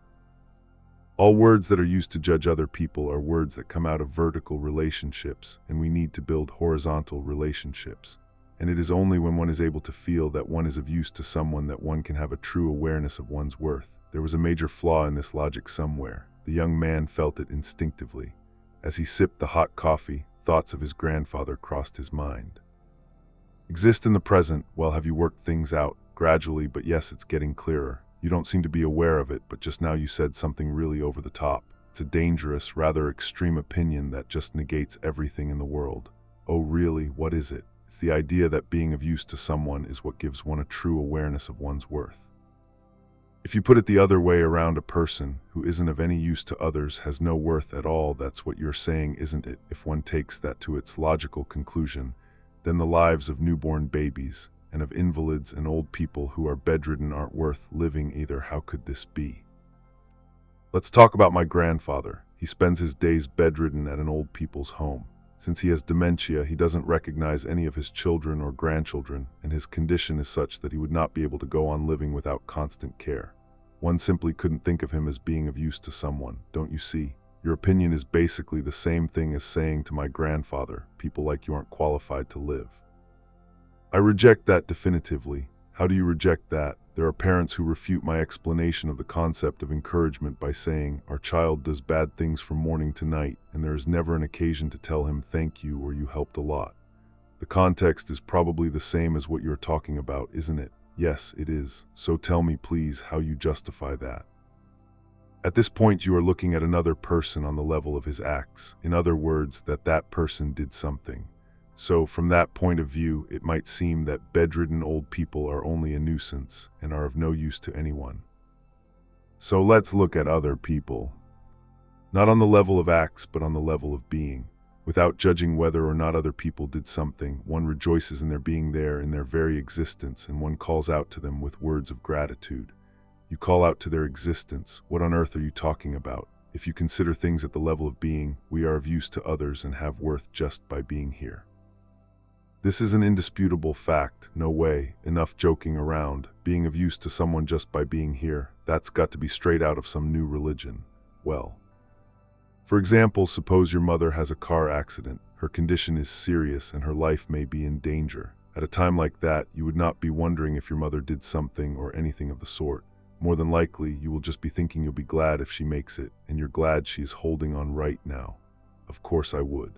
All words that are used to judge other people are words that come out of vertical relationships, and we need to build horizontal relationships. And it is only when one is able to feel that one is of use to someone that one can have a true awareness of one's worth. There was a major flaw in this logic somewhere. The young man felt it instinctively. As he sipped the hot coffee, thoughts of his grandfather crossed his mind. Exist in the present. Well, have you worked things out? Gradually, but yes, it's getting clearer. You don't seem to be aware of it, but just now you said something really over the top. It's a dangerous, rather extreme opinion that just negates everything in the world. Oh really, what is it? It's the idea that being of use to someone is what gives one a true awareness of one's worth. If you put it the other way around, a person who isn't of any use to others has no worth at all. That's what you're saying, isn't it? If one takes that to its logical conclusion, then the lives of newborn babies and of invalids and old people who are bedridden aren't worth living either. How could this be? Let's talk about my grandfather. He spends his days bedridden at an old people's home. Since he has dementia, he doesn't recognize any of his children or grandchildren, and his condition is such that he would not be able to go on living without constant care. One simply couldn't think of him as being of use to someone, don't you see? Your opinion is basically the same thing as saying to my grandfather, people like you aren't qualified to live. I reject that definitively. How do you reject that? There are parents who refute my explanation of the concept of encouragement by saying, our child does bad things from morning to night, and there is never an occasion to tell him thank you or you helped a lot. The context is probably the same as what you're talking about, isn't it? Yes, it is. So tell me, please, how you justify that. At this point, you are looking at another person on the level of his acts. In other words, that person did something. So, from that point of view, it might seem that bedridden old people are only a nuisance and are of no use to anyone. So let's look at other people. Not on the level of acts, but on the level of being. Without judging whether or not other people did something, one rejoices in their being there, in their very existence, and one calls out to them with words of gratitude. You call out to their existence. What on earth are you talking about? If you consider things at the level of being, we are of use to others and have worth just by being here. This is an indisputable fact, no way, enough joking around. Being of use to someone just by being here, that's got to be straight out of some new religion. Well, for example, suppose your mother has a car accident. Her condition is serious and her life may be in danger. At a time like that, you would not be wondering if your mother did something or anything of the sort. More than likely, you will just be thinking you'll be glad if she makes it, and you're glad she's holding on right now. Of course I would.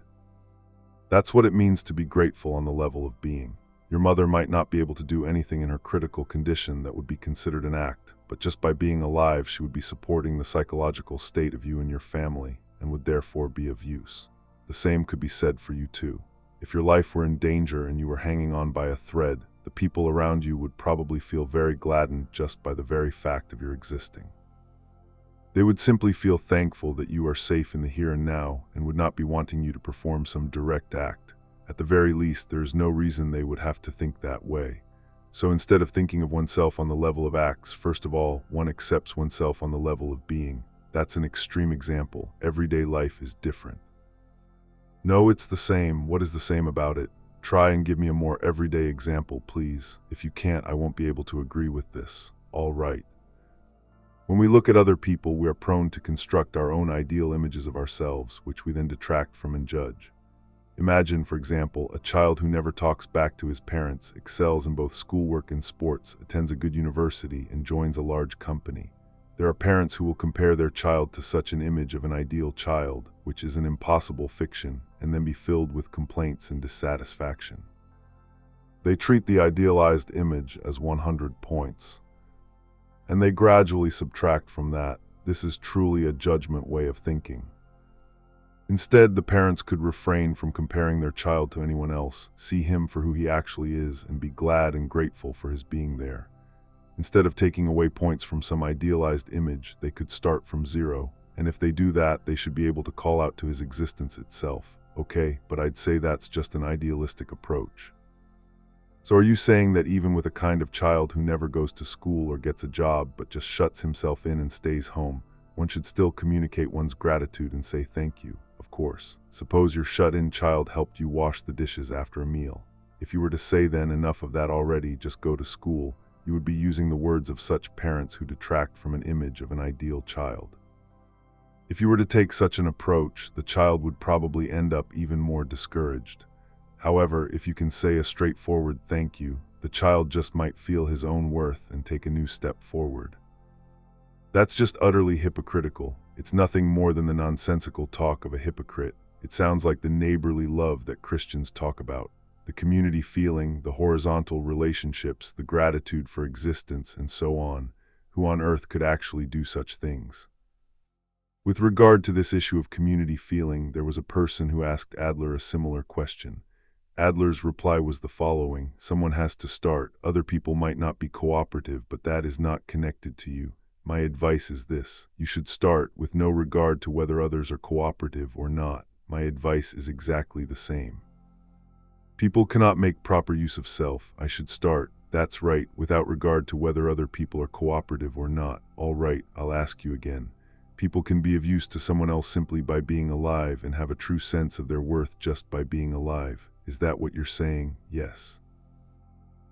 That's what it means to be grateful on the level of being. Your mother might not be able to do anything in her critical condition that would be considered an act, but just by being alive, she would be supporting the psychological state of you and your family, and would therefore be of use. The same could be said for you too. If your life were in danger and you were hanging on by a thread, the people around you would probably feel very gladdened just by the very fact of your existing. They would simply feel thankful that you are safe in the here and now and would not be wanting you to perform some direct act. At the very least, there is no reason they would have to think that way. So instead of thinking of oneself on the level of acts, first of all, one accepts oneself on the level of being. That's an extreme example. Everyday life is different. No, it's the same. What is the same about it? Try and give me a more everyday example, please. If you can't, I won't be able to agree with this. All right. When we look at other people, we are prone to construct our own ideal images of ourselves, which we then detract from and judge. Imagine, for example, a child who never talks back to his parents, excels in both schoolwork and sports, attends a good university, and joins a large company. There are parents who will compare their child to such an image of an ideal child, which is an impossible fiction, and then be filled with complaints and dissatisfaction. They treat the idealized image as 100 points. And they gradually subtract from that. This is truly a judgment way of thinking. Instead, the parents could refrain from comparing their child to anyone else, see him for who he actually is, and be glad and grateful for his being there. Instead of taking away points from some idealized image, they could start from zero, and if they do that, they should be able to call out to his existence itself. Okay, but I'd say that's just an idealistic approach. So are you saying that even with a kind of child who never goes to school or gets a job but just shuts himself in and stays home, one should still communicate one's gratitude and say thank you? Of course. Suppose your shut-in child helped you wash the dishes after a meal. If you were to say then, enough of that already, just go to school, you would be using the words of such parents who detract from an image of an ideal child. If you were to take such an approach, the child would probably end up even more discouraged. However, if you can say a straightforward thank you, the child just might feel his own worth and take a new step forward. That's just utterly hypocritical. It's nothing more than the nonsensical talk of a hypocrite. It sounds like the neighborly love that Christians talk about, the community feeling, the horizontal relationships, the gratitude for existence, and so on. Who on earth could actually do such things? With regard to this issue of community feeling, there was a person who asked Adler a similar question. Adler's reply was the following: someone has to start. Other people might not be cooperative, but that is not connected to you. My advice is this: you should start with no regard to whether others are cooperative or not. My advice is exactly the same. People cannot make proper use of self. I should start, that's right, without regard to whether other people are cooperative or not. All right, I'll ask you again. People can be of use to someone else simply by being alive and have a true sense of their worth just by being alive. Is that what you're saying? Yes.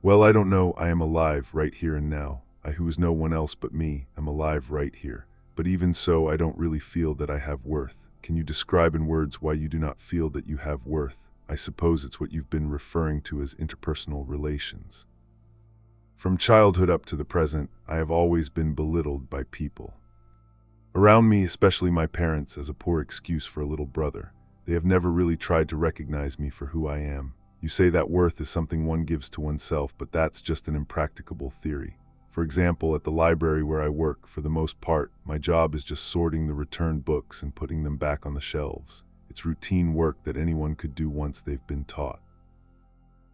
Well, I don't know. I am alive right here and now. I, who is no one else but me, am alive right here. But even so, I don't really feel that I have worth. Can you describe in words why you do not feel that you have worth? I suppose it's what you've been referring to as interpersonal relations. From childhood up to the present, I have always been belittled by people around me, especially my parents, as a poor excuse for a little brother. They have never really tried to recognize me for who I am. You say that worth is something one gives to oneself, but that's just an impracticable theory. For example, at the library where I work, for the most part, my job is just sorting the returned books and putting them back on the shelves. It's routine work that anyone could do once they've been taught.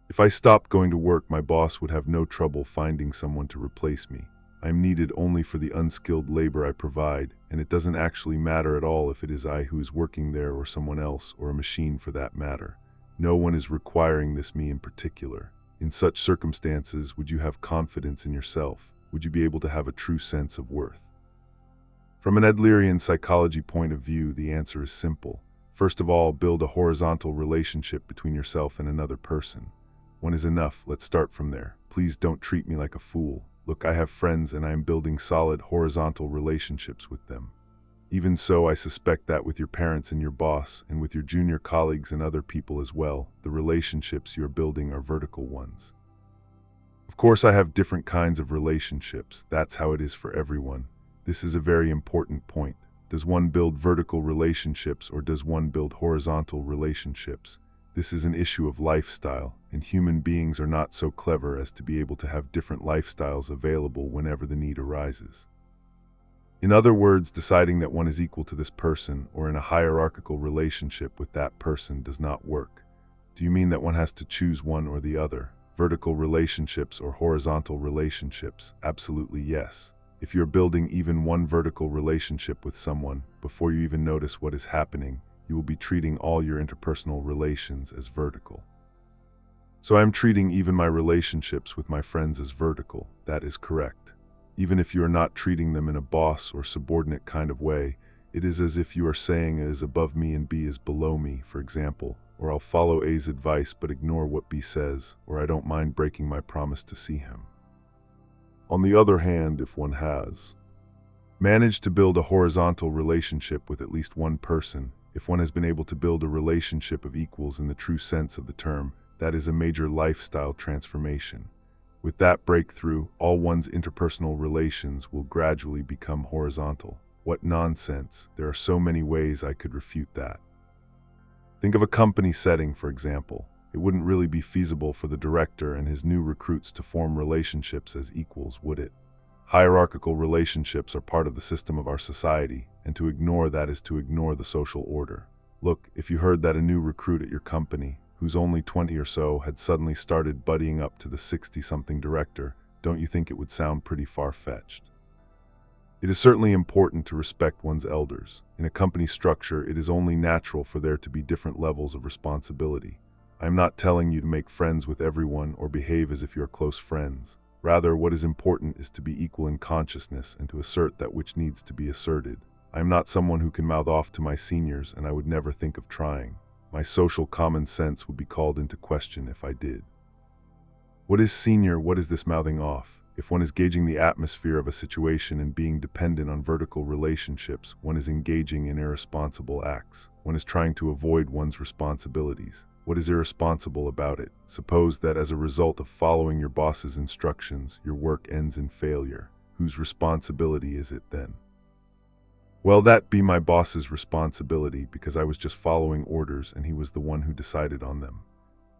If I stopped going to work, my boss would have no trouble finding someone to replace me. I am needed only for the unskilled labor I provide, and it doesn't actually matter at all if it is I who is working there or someone else, or a machine for that matter. No one is requiring me in particular. In such circumstances, would you have confidence in yourself? Would you be able to have a true sense of worth? From an Adlerian psychology point of view, the answer is simple. First of all, build a horizontal relationship between yourself and another person. One is enough. Let's start from there. Please don't treat me like a fool. Look, I have friends and I am building solid horizontal relationships with them. Even so, I suspect that with your parents and your boss, and with your junior colleagues and other people as well, the relationships you are building are vertical ones. Of course, I have different kinds of relationships. That's how it is for everyone. This is a very important point. Does one build vertical relationships or does one build horizontal relationships? This is an issue of lifestyle, and human beings are not so clever as to be able to have different lifestyles available whenever the need arises. In other words, deciding that one is equal to this person or in a hierarchical relationship with that person does not work. Do you mean that one has to choose one or the other? Vertical relationships or horizontal relationships? Absolutely yes. If you're building even one vertical relationship with someone, before you even notice what is happening, you will be treating all your interpersonal relations as vertical. So I am treating even my relationships with my friends as vertical. That is correct. Even if you are not treating them in a boss or subordinate kind of way, it is as if you are saying A is above me and B is below me, for example, or I'll follow A's advice but ignore what B says, or I don't mind breaking my promise to see him. On the other hand, if one has managed to build a horizontal relationship with at least one person, if one has been able to build a relationship of equals in the true sense of the term, that is a major lifestyle transformation. With that breakthrough, all one's interpersonal relations will gradually become horizontal. What nonsense! There are so many ways I could refute that. Think of a company setting, for example. It wouldn't really be feasible for the director and his new recruits to form relationships as equals, would it? Hierarchical relationships are part of the system of our society, and to ignore that is to ignore the social order. Look, if you heard that a new recruit at your company, who's only 20 or so, had suddenly started buddying up to the 60-something director, don't you think it would sound pretty far-fetched? It is certainly important to respect one's elders. In a company structure, it is only natural for there to be different levels of responsibility. I am not telling you to make friends with everyone or behave as if you are close friends. Rather, what is important is to be equal in consciousness and to assert that which needs to be asserted. I am not someone who can mouth off to my seniors, and I would never think of trying. My social common sense would be called into question if I did. What is senior? What is this mouthing off? If one is gauging the atmosphere of a situation and being dependent on vertical relationships, one is engaging in irresponsible acts. One is trying to avoid one's responsibilities. What is irresponsible about it? Suppose that as a result of following your boss's instructions, your work ends in failure. Whose responsibility is it then? Well, that be my boss's responsibility because I was just following orders and he was the one who decided on them.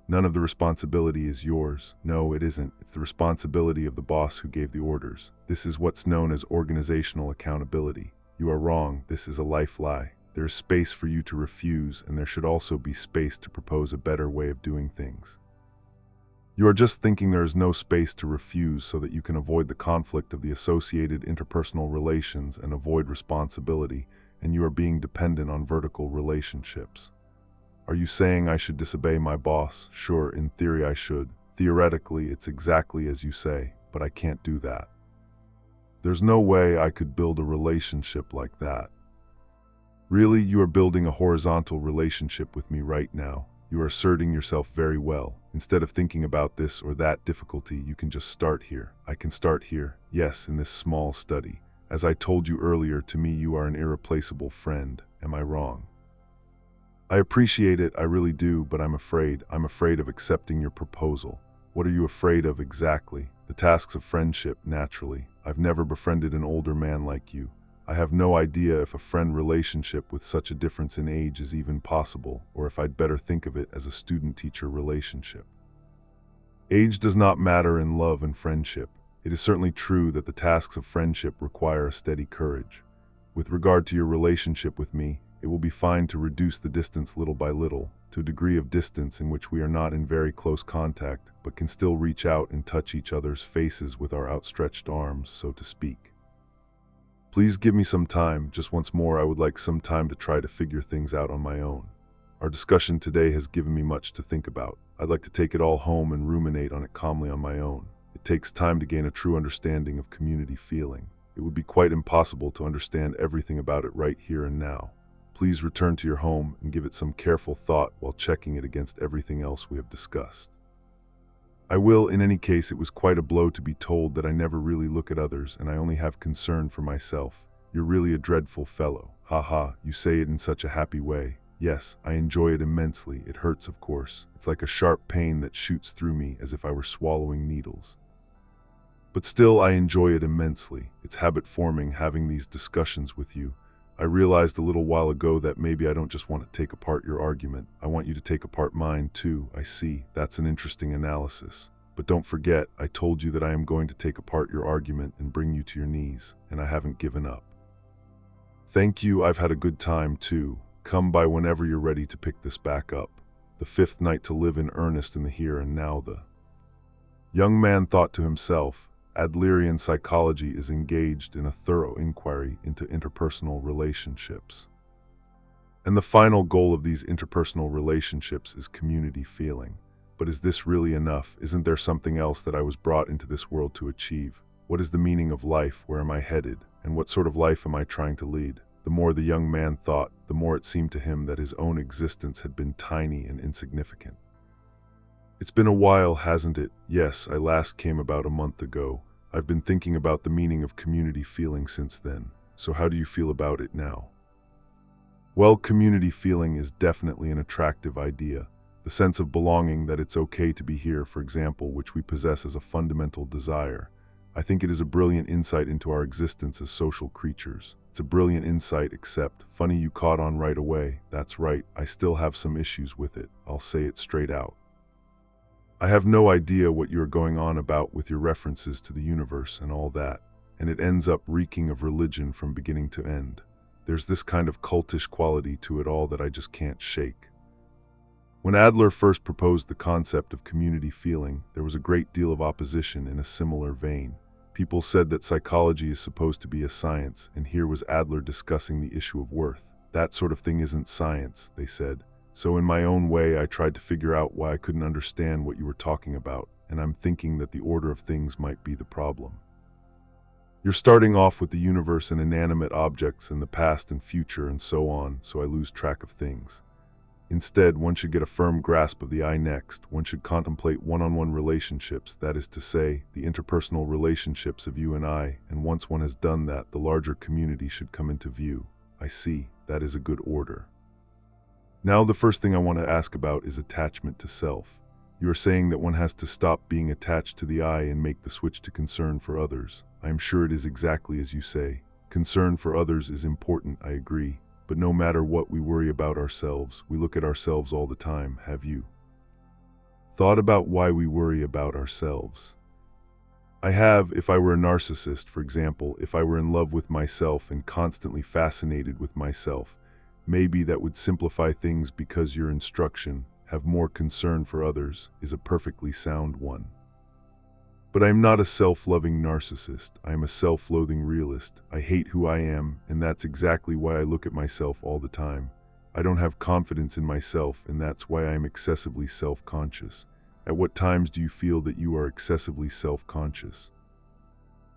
None of the responsibility is yours. No, it isn't. It's the responsibility of the boss who gave the orders. This is what's known as organizational accountability. You are wrong. This is a life lie. There is space for you to refuse, and there should also be space to propose a better way of doing things. You are just thinking there is no space to refuse so that you can avoid the conflict of the associated interpersonal relations and avoid responsibility, and you are being dependent on vertical relationships. Are you saying I should disobey my boss? Sure, in theory I should. Theoretically, it's exactly as you say, but I can't do that. There's no way I could build a relationship like that. Really, you are building a horizontal relationship with me right now. You are asserting yourself very well. Instead of thinking about this or that difficulty, you can just start here. I can start here, yes, in this small study. As I told you earlier, to me you are an irreplaceable friend. Am I wrong? I appreciate it, I really do, but I'm afraid of accepting your proposal. What are you afraid of exactly? The tasks of friendship, naturally. I've never befriended an older man like you. I have no idea if a friend relationship with such a difference in age is even possible, or if I'd better think of it as a student-teacher relationship. Age does not matter in love and friendship. It is certainly true that the tasks of friendship require a steady courage. With regard to your relationship with me, it will be fine to reduce the distance little by little, to a degree of distance in which we are not in very close contact, but can still reach out and touch each other's faces with our outstretched arms, so to speak. Please give me some time. Just once more, I would like some time to try to figure things out on my own. Our discussion today has given me much to think about. I'd like to take it all home and ruminate on it calmly on my own. It takes time to gain a true understanding of community feeling. It would be quite impossible to understand everything about it right here and now. Please return to your home and give it some careful thought while checking it against everything else we have discussed. I will, in any case. It was quite a blow to be told that I never really look at others and I only have concern for myself. You're really a dreadful fellow. Ha ha, you say it in such a happy way. Yes, I enjoy it immensely. It hurts, of course. It's like a sharp pain that shoots through me as if I were swallowing needles. But still, I enjoy it immensely. It's habit-forming having these discussions with you. I realized a little while ago that maybe I don't just want to take apart your argument. I want you to take apart mine, too. I see. That's an interesting analysis. But don't forget, I told you that I am going to take apart your argument and bring you to your knees, and I haven't given up. Thank you. I've had a good time, too. Come by whenever you're ready to pick this back up. The fifth night to live in earnest in the here and now. The young man thought to himself, Adlerian psychology is engaged in a thorough inquiry into interpersonal relationships. And the final goal of these interpersonal relationships is community feeling. But is this really enough? Isn't there something else that I was brought into this world to achieve? What is the meaning of life? Where am I headed? And what sort of life am I trying to lead? The more the young man thought, the more it seemed to him that his own existence had been tiny and insignificant. It's been a while, hasn't it? Yes, I last came about a month ago. I've been thinking about the meaning of community feeling since then. So how do you feel about it now? Well, community feeling is definitely an attractive idea. The sense of belonging, that it's okay to be here, for example, which we possess as a fundamental desire. I think it is a brilliant insight into our existence as social creatures. It's a brilliant insight, except, funny you caught on right away. That's right, I still have some issues with it. I'll say it straight out. I have no idea what you are going on about with your references to the universe and all that, and it ends up reeking of religion from beginning to end. There's this kind of cultish quality to it all that I just can't shake. When Adler first proposed the concept of community feeling, there was a great deal of opposition in a similar vein. People said that psychology is supposed to be a science, and here was Adler discussing the issue of worth. That sort of thing isn't science, they said. So in my own way, I tried to figure out why I couldn't understand what you were talking about, and I'm thinking that the order of things might be the problem. You're starting off with the universe and inanimate objects and the past and future and so on, so I lose track of things. Instead, one should get a firm grasp of the I next. One should contemplate one-on-one relationships, that is to say, the interpersonal relationships of you and I, and once one has done that, the larger community should come into view. I see, that is a good order. Now the first thing I want to ask about is attachment to self. You are saying that one has to stop being attached to the I and make the switch to concern for others. I am sure it is exactly as you say. Concern for others is important, I agree. But no matter what we worry about ourselves, we look at ourselves all the time. Have you thought about why we worry about ourselves? I have. If I were a narcissist, for example, if I were in love with myself and constantly fascinated with myself, maybe that would simplify things, because your instruction, have more concern for others, is a perfectly sound one. But I am not a self-loving narcissist. I am a self-loathing realist. I hate who I am, and that's exactly why I look at myself all the time. I don't have confidence in myself, and that's why I am excessively self-conscious. At what times do you feel that you are excessively self-conscious?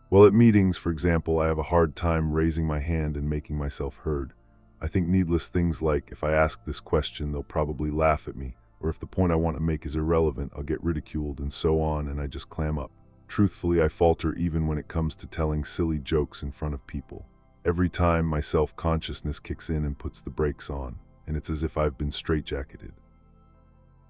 Well, at meetings, for example, I have a hard time raising my hand and making myself heard. I think needless things like, if I ask this question, they'll probably laugh at me, or if the point I want to make is irrelevant, I'll get ridiculed, and so on, and I just clam up. Truthfully, I falter even when it comes to telling silly jokes in front of people. Every time, my self-consciousness kicks in and puts the brakes on, and it's as if I've been straitjacketed.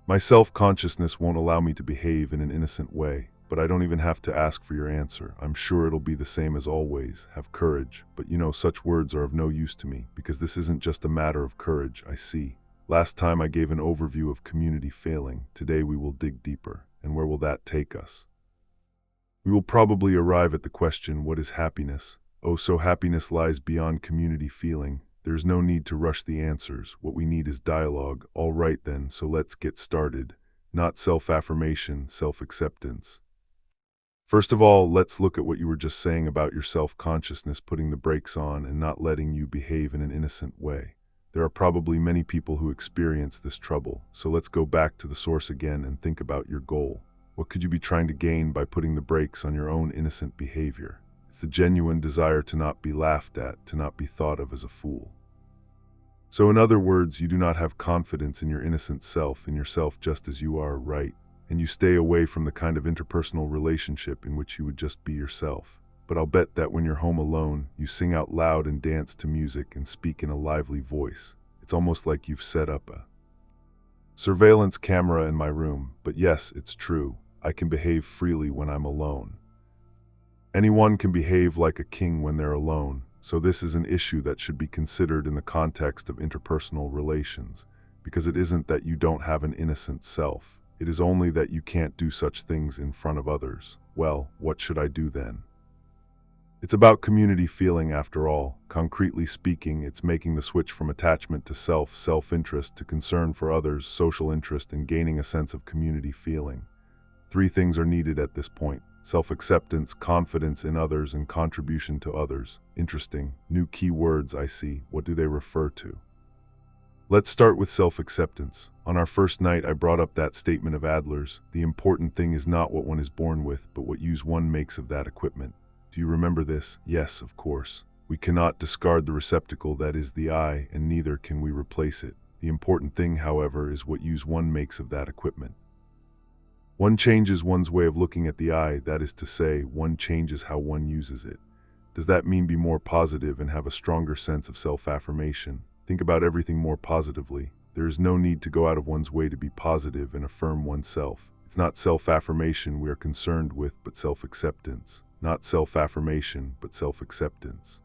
My self-consciousness won't allow me to behave in an innocent way, but I don't even have to ask for your answer. I'm sure it'll be the same as always. Have courage. But you know, such words are of no use to me, because this isn't just a matter of courage, I see. Last time I gave an overview of community failing. Today we will dig deeper. And where will that take us? We will probably arrive at the question, what is happiness? Oh, so happiness lies beyond community feeling. There's no need to rush the answers. What we need is dialogue. All right then, so let's get started. Not self-affirmation, self-acceptance. First of all, let's look at what you were just saying about your self-consciousness putting the brakes on and not letting you behave in an innocent way. There are probably many people who experience this trouble, so let's go back to the source again and think about your goal. What could you be trying to gain by putting the brakes on your own innocent behavior? It's the genuine desire to not be laughed at, to not be thought of as a fool. So in other words, you do not have confidence in your innocent self, in yourself just as you are, right? And you stay away from the kind of interpersonal relationship in which you would just be yourself. But I'll bet that when you're home alone, you sing out loud and dance to music and speak in a lively voice. It's almost like you've set up a surveillance camera in my room. But yes, it's true. I can behave freely when I'm alone. Anyone can behave like a king when they're alone, so this is an issue that should be considered in the context of interpersonal relations, because it isn't that you don't have an innocent self. It is only that you can't do such things in front of others. Well, what should I do then? It's about community feeling after all. Concretely speaking, it's making the switch from attachment to self-interest to concern for others, social interest, and gaining a sense of community feeling. 3 things are needed at this point: self-acceptance, confidence in others, and contribution to others. Interesting. New key words I see. What do they refer to? Let's start with self-acceptance. On our first night, I brought up that statement of Adler's. The important thing is not what one is born with, but what use one makes of that equipment. Do you remember this? Yes, of course. We cannot discard the receptacle that is the eye, and neither can we replace it. The important thing, however, is what use one makes of that equipment. One changes one's way of looking at the eye, that is to say, one changes how one uses it. Does that mean be more positive and have a stronger sense of self-affirmation? Think about everything more positively. There is no need to go out of one's way to be positive and affirm oneself. It's not self-affirmation we are concerned with, but self-acceptance. Not self-affirmation, but self-acceptance.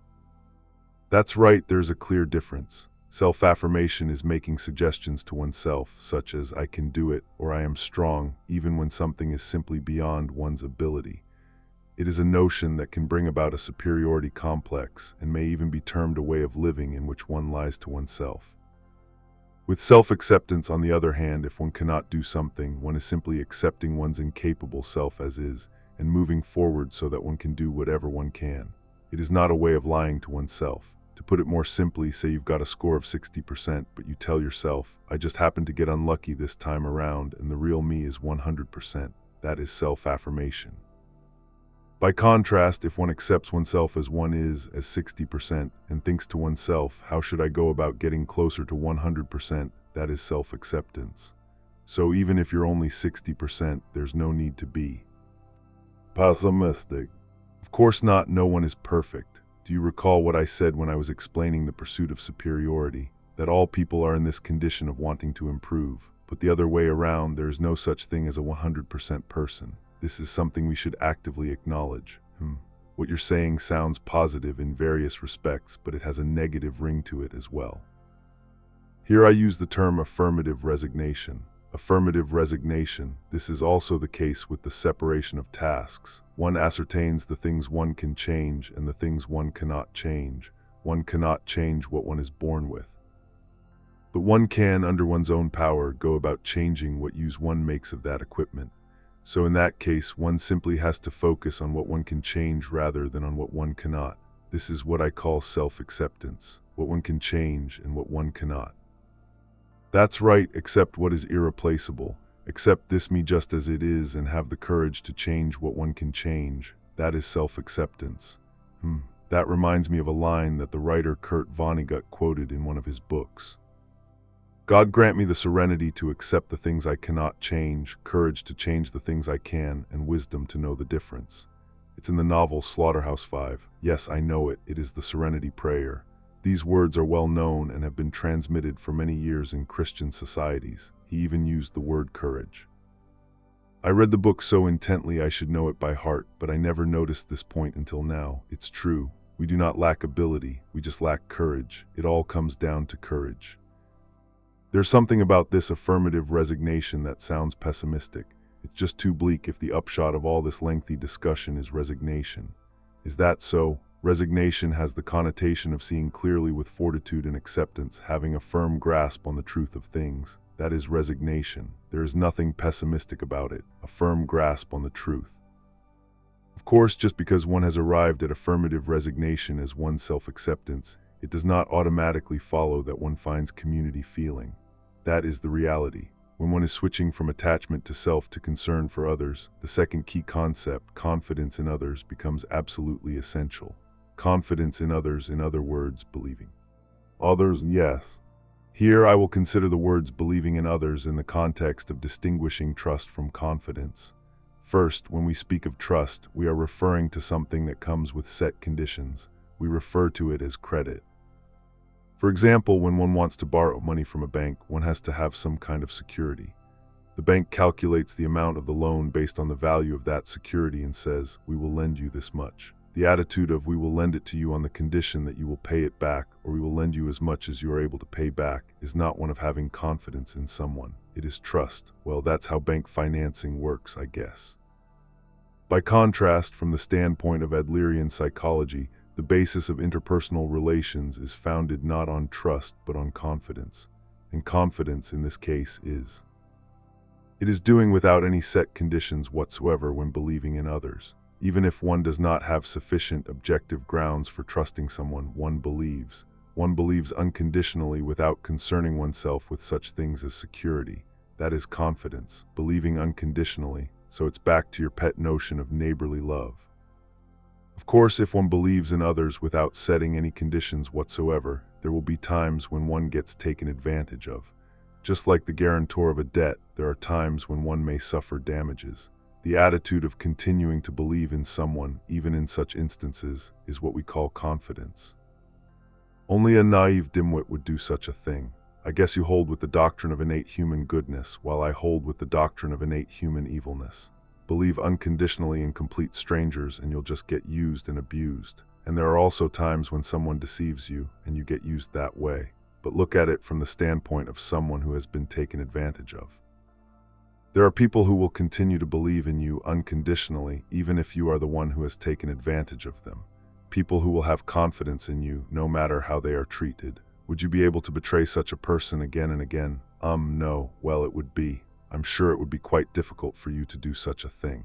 That's right, there's a clear difference. Self-affirmation is making suggestions to oneself, such as "I can do it" or "I am strong," even when something is simply beyond one's ability. It is a notion that can bring about a superiority complex and may even be termed a way of living in which one lies to oneself. With self-acceptance, on the other hand, if one cannot do something, one is simply accepting one's incapable self as is, and moving forward so that one can do whatever one can. It is not a way of lying to oneself. To put it more simply, say you've got a score of 60%, but you tell yourself, "I just happened to get unlucky this time around, and the real me is 100%. That is self-affirmation. By contrast, if one accepts oneself as one is, as 60%, and thinks to oneself, "How should I go about getting closer to 100%? That is self-acceptance. So even if you're only 60%, there's no need to be pessimistic. Of course not, no one is perfect. Do you recall what I said when I was explaining the pursuit of superiority? That all people are in this condition of wanting to improve. But the other way around, there is no such thing as a 100% person. This is something we should actively acknowledge. What you're saying sounds positive in various respects, but it has a negative ring to it as well. Here I use the term affirmative resignation. Affirmative resignation. This is also the case with the separation of tasks. One ascertains the things one can change and the things one cannot change. One cannot change what one is born with. But one can, under one's own power, go about changing what use one makes of that equipment. So in that case, one simply has to focus on what one can change rather than on what one cannot. This is what I call self-acceptance. What one can change and what one cannot. That's right, accept what is irreplaceable. Accept this me just as it is and have the courage to change what one can change. That is self-acceptance. That reminds me of a line that the writer Kurt Vonnegut quoted in one of his books. God grant me the serenity to accept the things I cannot change, courage to change the things I can, and wisdom to know the difference. It's in the novel Slaughterhouse-Five. Yes, I know it. It is the Serenity Prayer. These words are well known and have been transmitted for many years in Christian societies. He even used the word courage. I read the book so intently I should know it by heart, but I never noticed this point until now. It's true. We do not lack ability, we just lack courage. It all comes down to courage. There's something about this affirmative resignation that sounds pessimistic. It's just too bleak if the upshot of all this lengthy discussion is resignation. Is that so? Resignation has the connotation of seeing clearly with fortitude and acceptance, having a firm grasp on the truth of things. That is resignation. There is nothing pessimistic about it, a firm grasp on the truth. Of course, just because one has arrived at affirmative resignation as one's self-acceptance, it does not automatically follow that one finds community feeling. That is the reality. When one is switching from attachment to self to concern for others, the second key concept, confidence in others, becomes absolutely essential. Confidence in others, in other words, believing. Others, yes. Here I will consider the words believing in others in the context of distinguishing trust from confidence. First, when we speak of trust, we are referring to something that comes with set conditions. We refer to it as credit. For example, when one wants to borrow money from a bank, one has to have some kind of security. The bank calculates the amount of the loan based on the value of that security and says, "We will lend you this much." The attitude of "we will lend it to you on the condition that you will pay it back, or we will lend you as much as you are able to pay back," is not one of having confidence in someone. It is trust. Well, that's how bank financing works, I guess. By contrast, from the standpoint of Adlerian psychology, the basis of interpersonal relations is founded not on trust but on confidence. And confidence in this case is. It is doing without any set conditions whatsoever when believing in others. Even if one does not have sufficient objective grounds for trusting someone, one believes. One believes unconditionally without concerning oneself with such things as security. That is confidence, believing unconditionally. So it's back to your pet notion of neighborly love. Of course, if one believes in others without setting any conditions whatsoever, there will be times when one gets taken advantage of. Just like the guarantor of a debt, there are times when one may suffer damages. The attitude of continuing to believe in someone, even in such instances, is what we call confidence. Only a naive dimwit would do such a thing. I guess you hold with the doctrine of innate human goodness, while I hold with the doctrine of innate human evilness. Believe unconditionally in complete strangers and you'll just get used and abused. And there are also times when someone deceives you and you get used that way. But look at it from the standpoint of someone who has been taken advantage of. There are people who will continue to believe in you unconditionally, even if you are the one who has taken advantage of them. People who will have confidence in you, no matter how they are treated. Would you be able to betray such a person again and again? No. Well, it would be. I'm sure it would be quite difficult for you to do such a thing.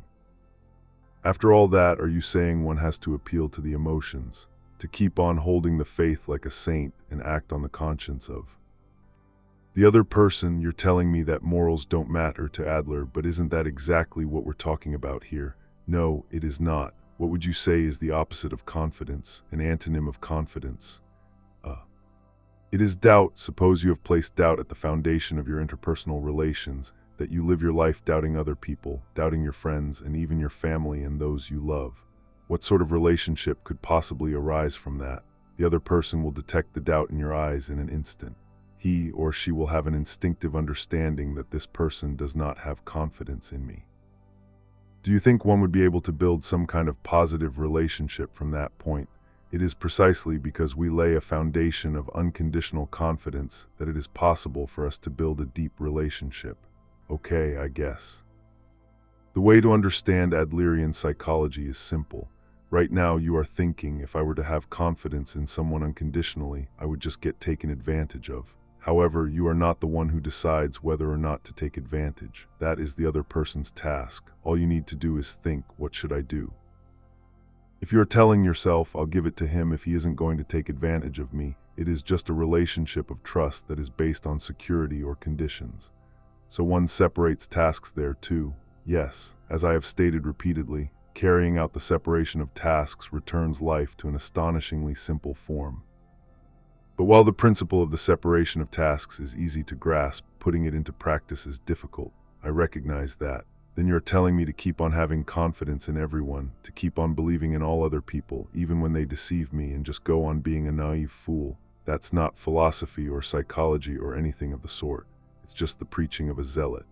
After all that, are you saying one has to appeal to the emotions, to keep on holding the faith like a saint and act on the conscience of the other person? You're telling me that morals don't matter to Adler, but isn't that exactly what we're talking about here? No, it is not. What would you say is the opposite of confidence, an antonym of confidence? It is doubt. Suppose you have placed doubt at the foundation of your interpersonal relations, that you live your life doubting other people, doubting your friends, and even your family and those you love. What sort of relationship could possibly arise from that? The other person will detect the doubt in your eyes in an instant. He or she will have an instinctive understanding that this person does not have confidence in me. Do you think one would be able to build some kind of positive relationship from that point? It is precisely because we lay a foundation of unconditional confidence that it is possible for us to build a deep relationship. Okay, I guess. The way to understand Adlerian psychology is simple. Right now you are thinking, if I were to have confidence in someone unconditionally, I would just get taken advantage of. However, you are not the one who decides whether or not to take advantage. That is the other person's task. All you need to do is think, what should I do? If you are telling yourself, I'll give it to him if he isn't going to take advantage of me, it is just a relationship of trust that is based on security or conditions. So one separates tasks there too. Yes, as I have stated repeatedly, carrying out the separation of tasks returns life to an astonishingly simple form. But while the principle of the separation of tasks is easy to grasp, putting it into practice is difficult. I recognize that. Then you're telling me to keep on having confidence in everyone, to keep on believing in all other people, even when they deceive me, and just go on being a naive fool. That's not philosophy or psychology or anything of the sort. It's just the preaching of a zealot.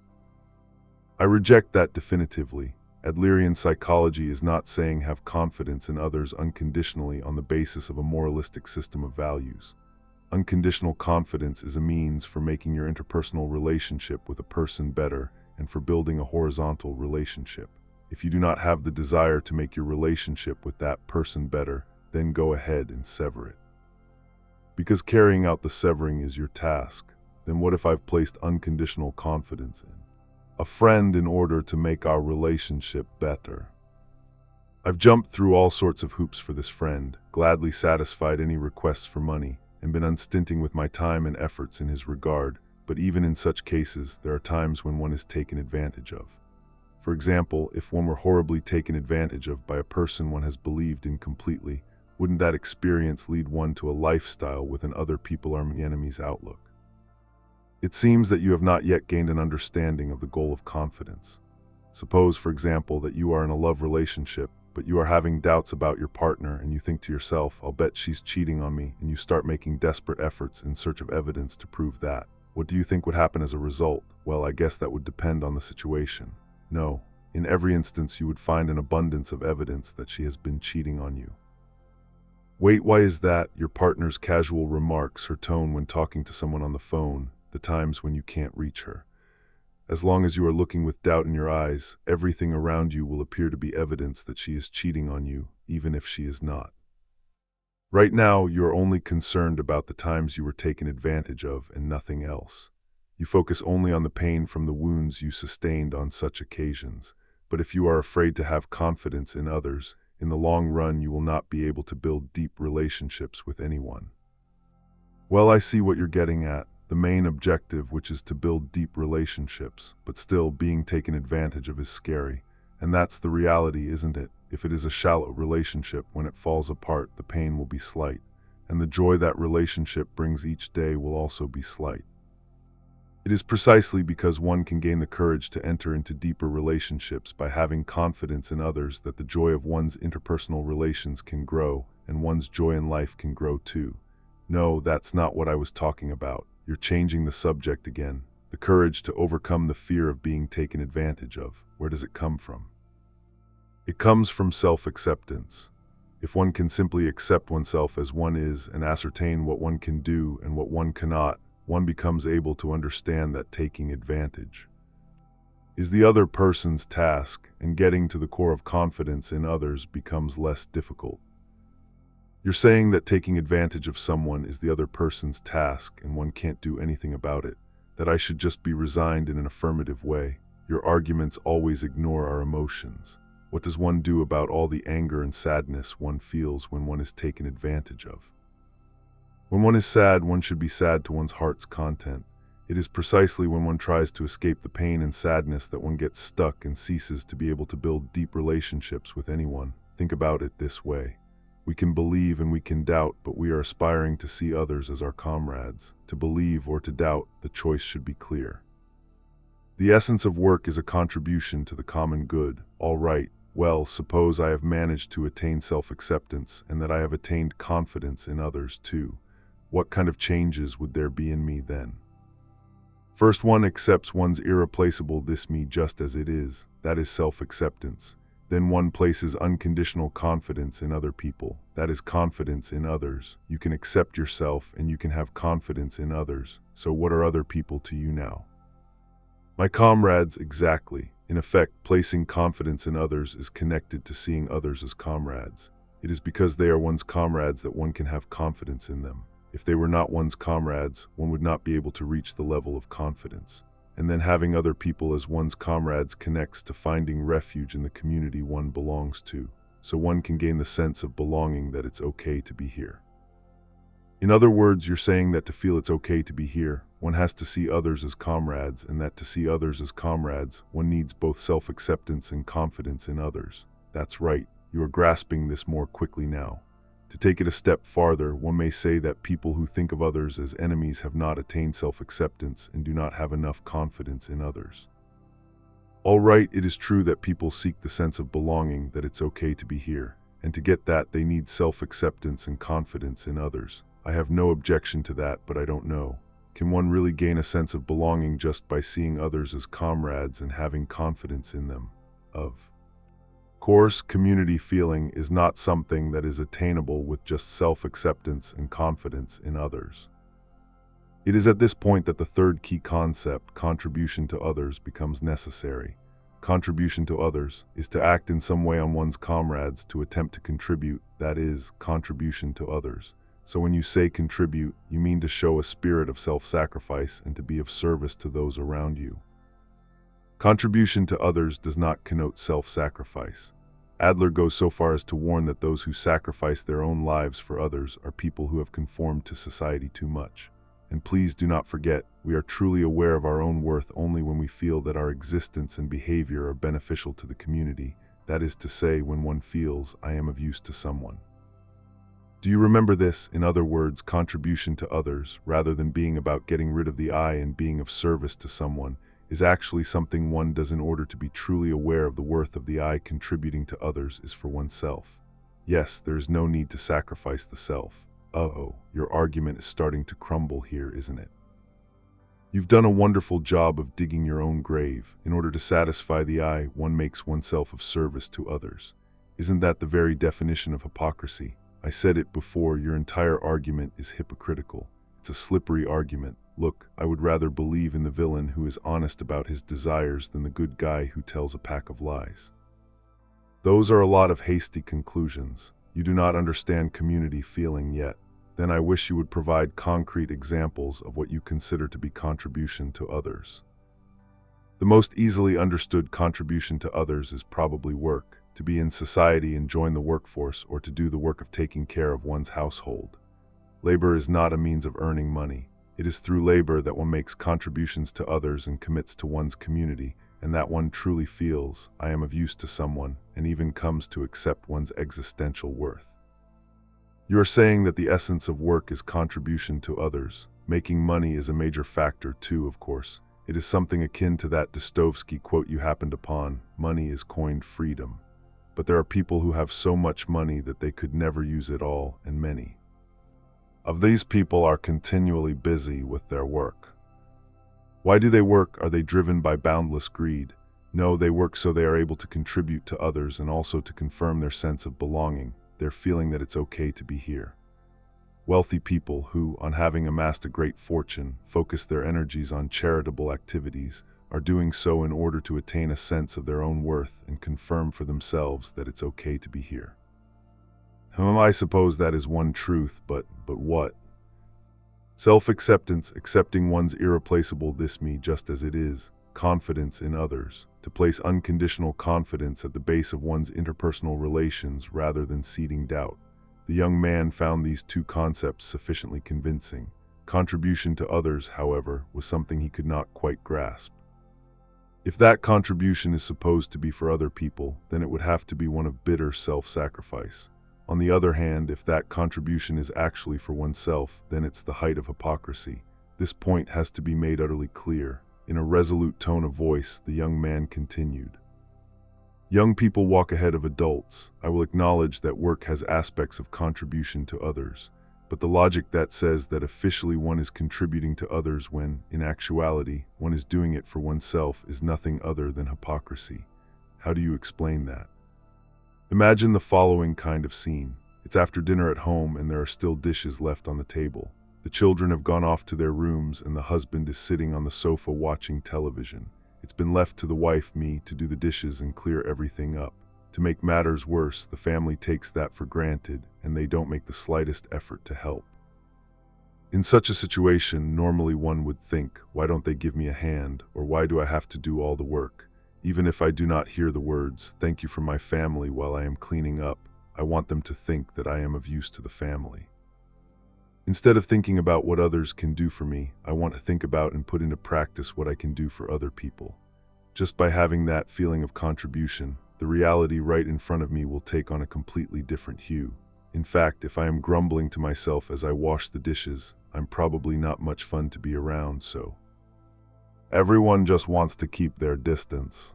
I reject that definitively. Adlerian psychology is not saying have confidence in others unconditionally on the basis of a moralistic system of values. Unconditional confidence is a means for making your interpersonal relationship with a person better, and for building a horizontal relationship. If you do not have the desire to make your relationship with that person better, then go ahead and sever it. Because carrying out the severing is your task, then what if I've placed unconditional confidence in a friend in order to make our relationship better? I've jumped through all sorts of hoops for this friend, gladly satisfied any requests for money, and been unstinting with my time and efforts in his regard, but even in such cases, there are times when one is taken advantage of. For example, if one were horribly taken advantage of by a person one has believed in completely, wouldn't that experience lead one to a lifestyle with an other people are my enemies outlook? It seems that you have not yet gained an understanding of the goal of confidence. Suppose, for example, that you are in a love relationship, but you are having doubts about your partner and you think to yourself, I'll bet she's cheating on me, and you start making desperate efforts in search of evidence to prove that. What do you think would happen as a result? Well, I guess that would depend on the situation. No, in every instance you would find an abundance of evidence that she has been cheating on you. Wait, why is that? Your partner's casual remarks, her tone when talking to someone on the phone, the times when you can't reach her. As long as you are looking with doubt in your eyes, everything around you will appear to be evidence that she is cheating on you, even if she is not. Right now, you are only concerned about the times you were taken advantage of and nothing else. You focus only on the pain from the wounds you sustained on such occasions. But if you are afraid to have confidence in others, in the long run you will not be able to build deep relationships with anyone. Well, I see what you're getting at. The main objective, which is to build deep relationships, but still being taken advantage of is scary. And that's the reality, isn't it? If it is a shallow relationship, when it falls apart, the pain will be slight, and the joy that relationship brings each day will also be slight. It is precisely because one can gain the courage to enter into deeper relationships by having confidence in others that the joy of one's interpersonal relations can grow, and one's joy in life can grow too. No, that's not what I was talking about. You're changing the subject again. The courage to overcome the fear of being taken advantage of. Where does it come from? It comes from self-acceptance. If one can simply accept oneself as one is and ascertain what one can do and what one cannot, one becomes able to understand that taking advantage is the other person's task, and getting to the core of confidence in others becomes less difficult. You're saying that taking advantage of someone is the other person's task and one can't do anything about it, that I should just be resigned in an affirmative way. Your arguments always ignore our emotions. What does one do about all the anger and sadness one feels when one is taken advantage of? When one is sad, one should be sad to one's heart's content. It is precisely when one tries to escape the pain and sadness that one gets stuck and ceases to be able to build deep relationships with anyone. Think about it this way. We can believe and we can doubt, but we are aspiring to see others as our comrades. To believe or to doubt, the choice should be clear. The essence of work is a contribution to the common good. All right, well, suppose I have managed to attain self-acceptance and that I have attained confidence in others too. What kind of changes would there be in me then? First, one accepts one's irreplaceable this me just as it is. That is self-acceptance. Then one places unconditional confidence in other people. That is confidence in others. You can accept yourself and you can have confidence in others. So what are other people to you now? My comrades, exactly. In effect, placing confidence in others is connected to seeing others as comrades. It is because they are one's comrades that one can have confidence in them. If they were not one's comrades, one would not be able to reach the level of confidence. And then having other people as one's comrades connects to finding refuge in the community one belongs to, so one can gain the sense of belonging that it's okay to be here. In other words, you're saying that to feel it's okay to be here, one has to see others as comrades, and that to see others as comrades, one needs both self-acceptance and confidence in others. That's right, you are grasping this more quickly now. To take it a step farther, one may say that people who think of others as enemies have not attained self-acceptance and do not have enough confidence in others. All right, it is true that people seek the sense of belonging, that it's okay to be here, and to get that they need self-acceptance and confidence in others. I have no objection to that, but I don't know. Can one really gain a sense of belonging just by seeing others as comrades and having confidence in them? Of course, community feeling is not something that is attainable with just self-acceptance and confidence in others. It is at this point that the third key concept, contribution to others, becomes necessary. Contribution to others is to act in some way on one's comrades, to attempt to contribute, that is, contribution to others. So when you say contribute, you mean to show a spirit of self-sacrifice and to be of service to those around you. Contribution to others does not connote self-sacrifice. Adler goes so far as to warn that those who sacrifice their own lives for others are people who have conformed to society too much. And please do not forget, we are truly aware of our own worth only when we feel that our existence and behavior are beneficial to the community, that is to say, when one feels, I am of use to someone. Do you remember this? In other words, contribution to others, rather than being about getting rid of the I and being of service to someone, is actually something one does in order to be truly aware of the worth of the I. Contributing to others is for oneself. Yes, there is no need to sacrifice the self. Uh-oh, your argument is starting to crumble here, isn't it? You've done a wonderful job of digging your own grave. In order to satisfy the I, one makes oneself of service to others. Isn't that the very definition of hypocrisy? I said it before, your entire argument is hypocritical. It's a slippery argument. Look, I would rather believe in the villain who is honest about his desires than the good guy who tells a pack of lies. Those are a lot of hasty conclusions. You do not understand community feeling yet. Then I wish you would provide concrete examples of what you consider to be contribution to others. The most easily understood contribution to others is probably work, to be in society and join the workforce, or to do the work of taking care of one's household. Labor is not a means of earning money. It is through labor that one makes contributions to others and commits to one's community, and that one truly feels, I am of use to someone, and even comes to accept one's existential worth. You are saying that the essence of work is contribution to others. Making money is a major factor too, of course. It is something akin to that Dostoevsky quote you happened upon, money is coined freedom. But there are people who have so much money that they could never use it all, and many of these people are continually busy with their work. Why do they work? Are they driven by boundless greed? No, they work so they are able to contribute to others and also to confirm their sense of belonging, their feeling that it's okay to be here. Wealthy people who, on having amassed a great fortune, focus their energies on charitable activities, are doing so in order to attain a sense of their own worth and confirm for themselves that it's okay to be here. I suppose that is one truth, but what? Self-acceptance, accepting one's irreplaceable this me just as it is, confidence in others, to place unconditional confidence at the base of one's interpersonal relations rather than seeding doubt. The young man found these two concepts sufficiently convincing. Contribution to others, however, was something he could not quite grasp. If that contribution is supposed to be for other people, then it would have to be one of bitter self-sacrifice. On the other hand, if that contribution is actually for oneself, then it's the height of hypocrisy. This point has to be made utterly clear. In a resolute tone of voice, the young man continued. Young people walk ahead of adults. I will acknowledge that work has aspects of contribution to others, but the logic that says that officially one is contributing to others when, in actuality, one is doing it for oneself is nothing other than hypocrisy. How do you explain that? Imagine the following kind of scene. It's after dinner at home and there are still dishes left on the table. The children have gone off to their rooms and the husband is sitting on the sofa watching television. It's been left to the wife, me, to do the dishes and clear everything up. To make matters worse, the family takes that for granted and they don't make the slightest effort to help. In such a situation, normally one would think, why don't they give me a hand, or why do I have to do all the work? Even if I do not hear the words, thank you for my family while I am cleaning up, I want them to think that I am of use to the family. Instead of thinking about what others can do for me, I want to think about and put into practice what I can do for other people. Just by having that feeling of contribution, the reality right in front of me will take on a completely different hue. In fact, if I am grumbling to myself as I wash the dishes, I'm probably not much fun to be around, so everyone just wants to keep their distance.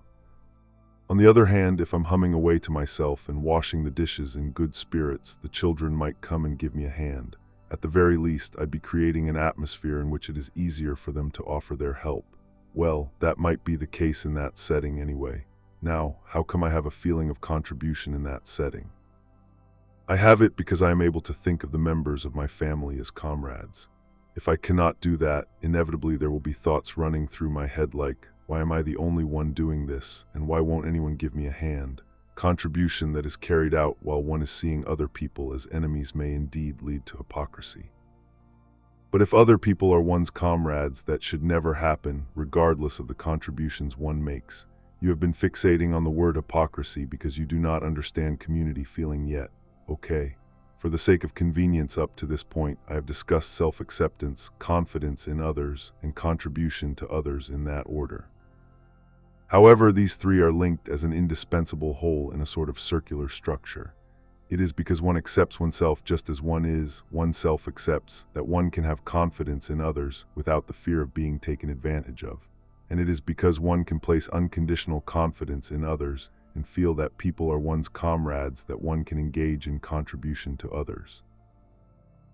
On the other hand, if I'm humming away to myself and washing the dishes in good spirits, the children might come and give me a hand. At the very least, I'd be creating an atmosphere in which it is easier for them to offer their help. Well, that might be the case in that setting anyway. Now, how come I have a feeling of contribution in that setting? I have it because I am able to think of the members of my family as comrades. If I cannot do that, inevitably there will be thoughts running through my head like, why am I the only one doing this, and why won't anyone give me a hand? Contribution that is carried out while one is seeing other people as enemies may indeed lead to hypocrisy. But if other people are one's comrades, that should never happen, regardless of the contributions one makes. You have been fixating on the word hypocrisy because you do not understand community feeling yet. Okay. For the sake of convenience up to this point, I have discussed self-acceptance, confidence in others, and contribution to others in that order. However, these three are linked as an indispensable whole in a sort of circular structure. It is because one accepts oneself just as one is, one self-accepts, that one can have confidence in others without the fear of being taken advantage of. And it is because one can place unconditional confidence in others and feel that people are one's comrades that one can engage in contribution to others.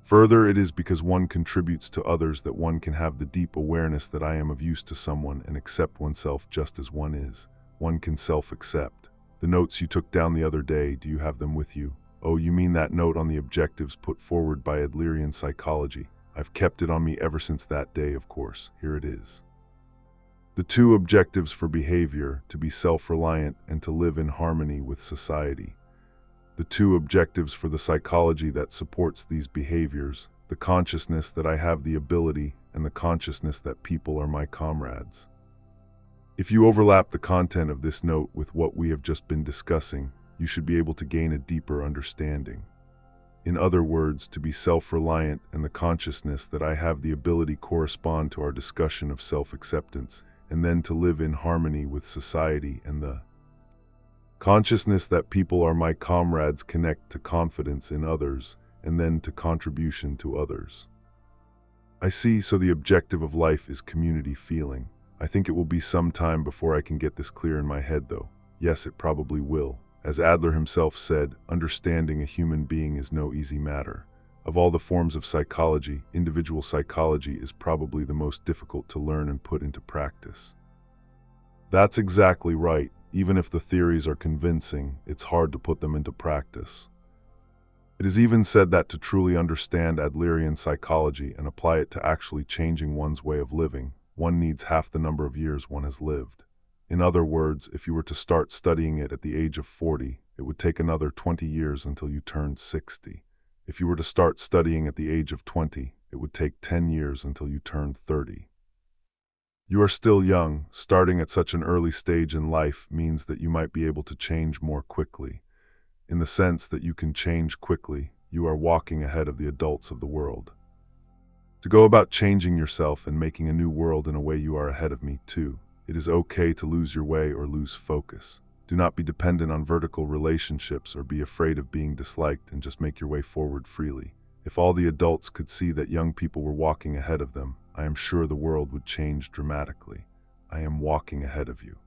Further, it is because one contributes to others that one can have the deep awareness that I am of use to someone and accept oneself just as one is. One can self-accept. The notes you took down the other day, do you have them with you? Oh, you mean that note on the objectives put forward by Adlerian psychology. I've kept it on me ever since that day, of course. Here it is. The two objectives for behavior, to be self-reliant and to live in harmony with society. The two objectives for the psychology that supports these behaviors, the consciousness that I have the ability and the consciousness that people are my comrades. If you overlap the content of this note with what we have just been discussing, you should be able to gain a deeper understanding. In other words, to be self-reliant and the consciousness that I have the ability correspond to our discussion of self-acceptance, and then to live in harmony with society, and the consciousness that people are my comrades connect to confidence in others, and then to contribution to others. I see, so the objective of life is community feeling. I think it will be some time before I can get this clear in my head, though. Yes, it probably will. As Adler himself said, understanding a human being is no easy matter. Of all the forms of psychology, individual psychology is probably the most difficult to learn and put into practice. That's exactly right. Even if the theories are convincing, it's hard to put them into practice. It is even said that to truly understand Adlerian psychology and apply it to actually changing one's way of living, one needs half the number of years one has lived. In other words, if you were to start studying it at the age of 40, it would take another 20 years until you turned 60. If you were to start studying at the age of 20, it would take 10 years until you turned 30. You are still young. Starting at such an early stage in life means that you might be able to change more quickly. In the sense that you can change quickly, you are walking ahead of the adults of the world. To go about changing yourself and making a new world in a way, you are ahead of me too. It is okay to lose your way or lose focus. Do not be dependent on vertical relationships or be afraid of being disliked, and just make your way forward freely. If all the adults could see that young people were walking ahead of them, I am sure the world would change dramatically. I am walking ahead of you.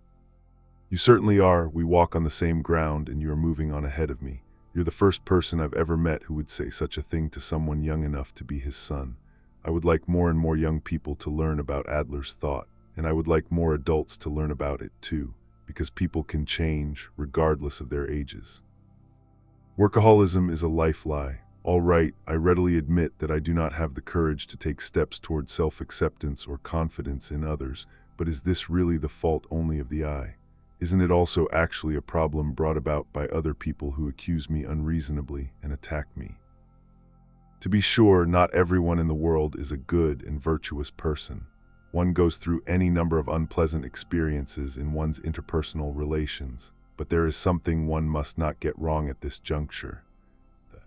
You certainly are. We walk on the same ground and you are moving on ahead of me. You're the first person I've ever met who would say such a thing to someone young enough to be his son. I would like more and more young people to learn about Adler's thought, and I would like more adults to learn about it too, because people can change regardless of their ages. Workaholism is a life lie. All right, I readily admit that I do not have the courage to take steps toward self-acceptance or confidence in others, but is this really the fault only of the I? Isn't it also actually a problem brought about by other people who accuse me unreasonably and attack me? To be sure, not everyone in the world is a good and virtuous person. One goes through any number of unpleasant experiences in one's interpersonal relations, but there is something one must not get wrong at this juncture. The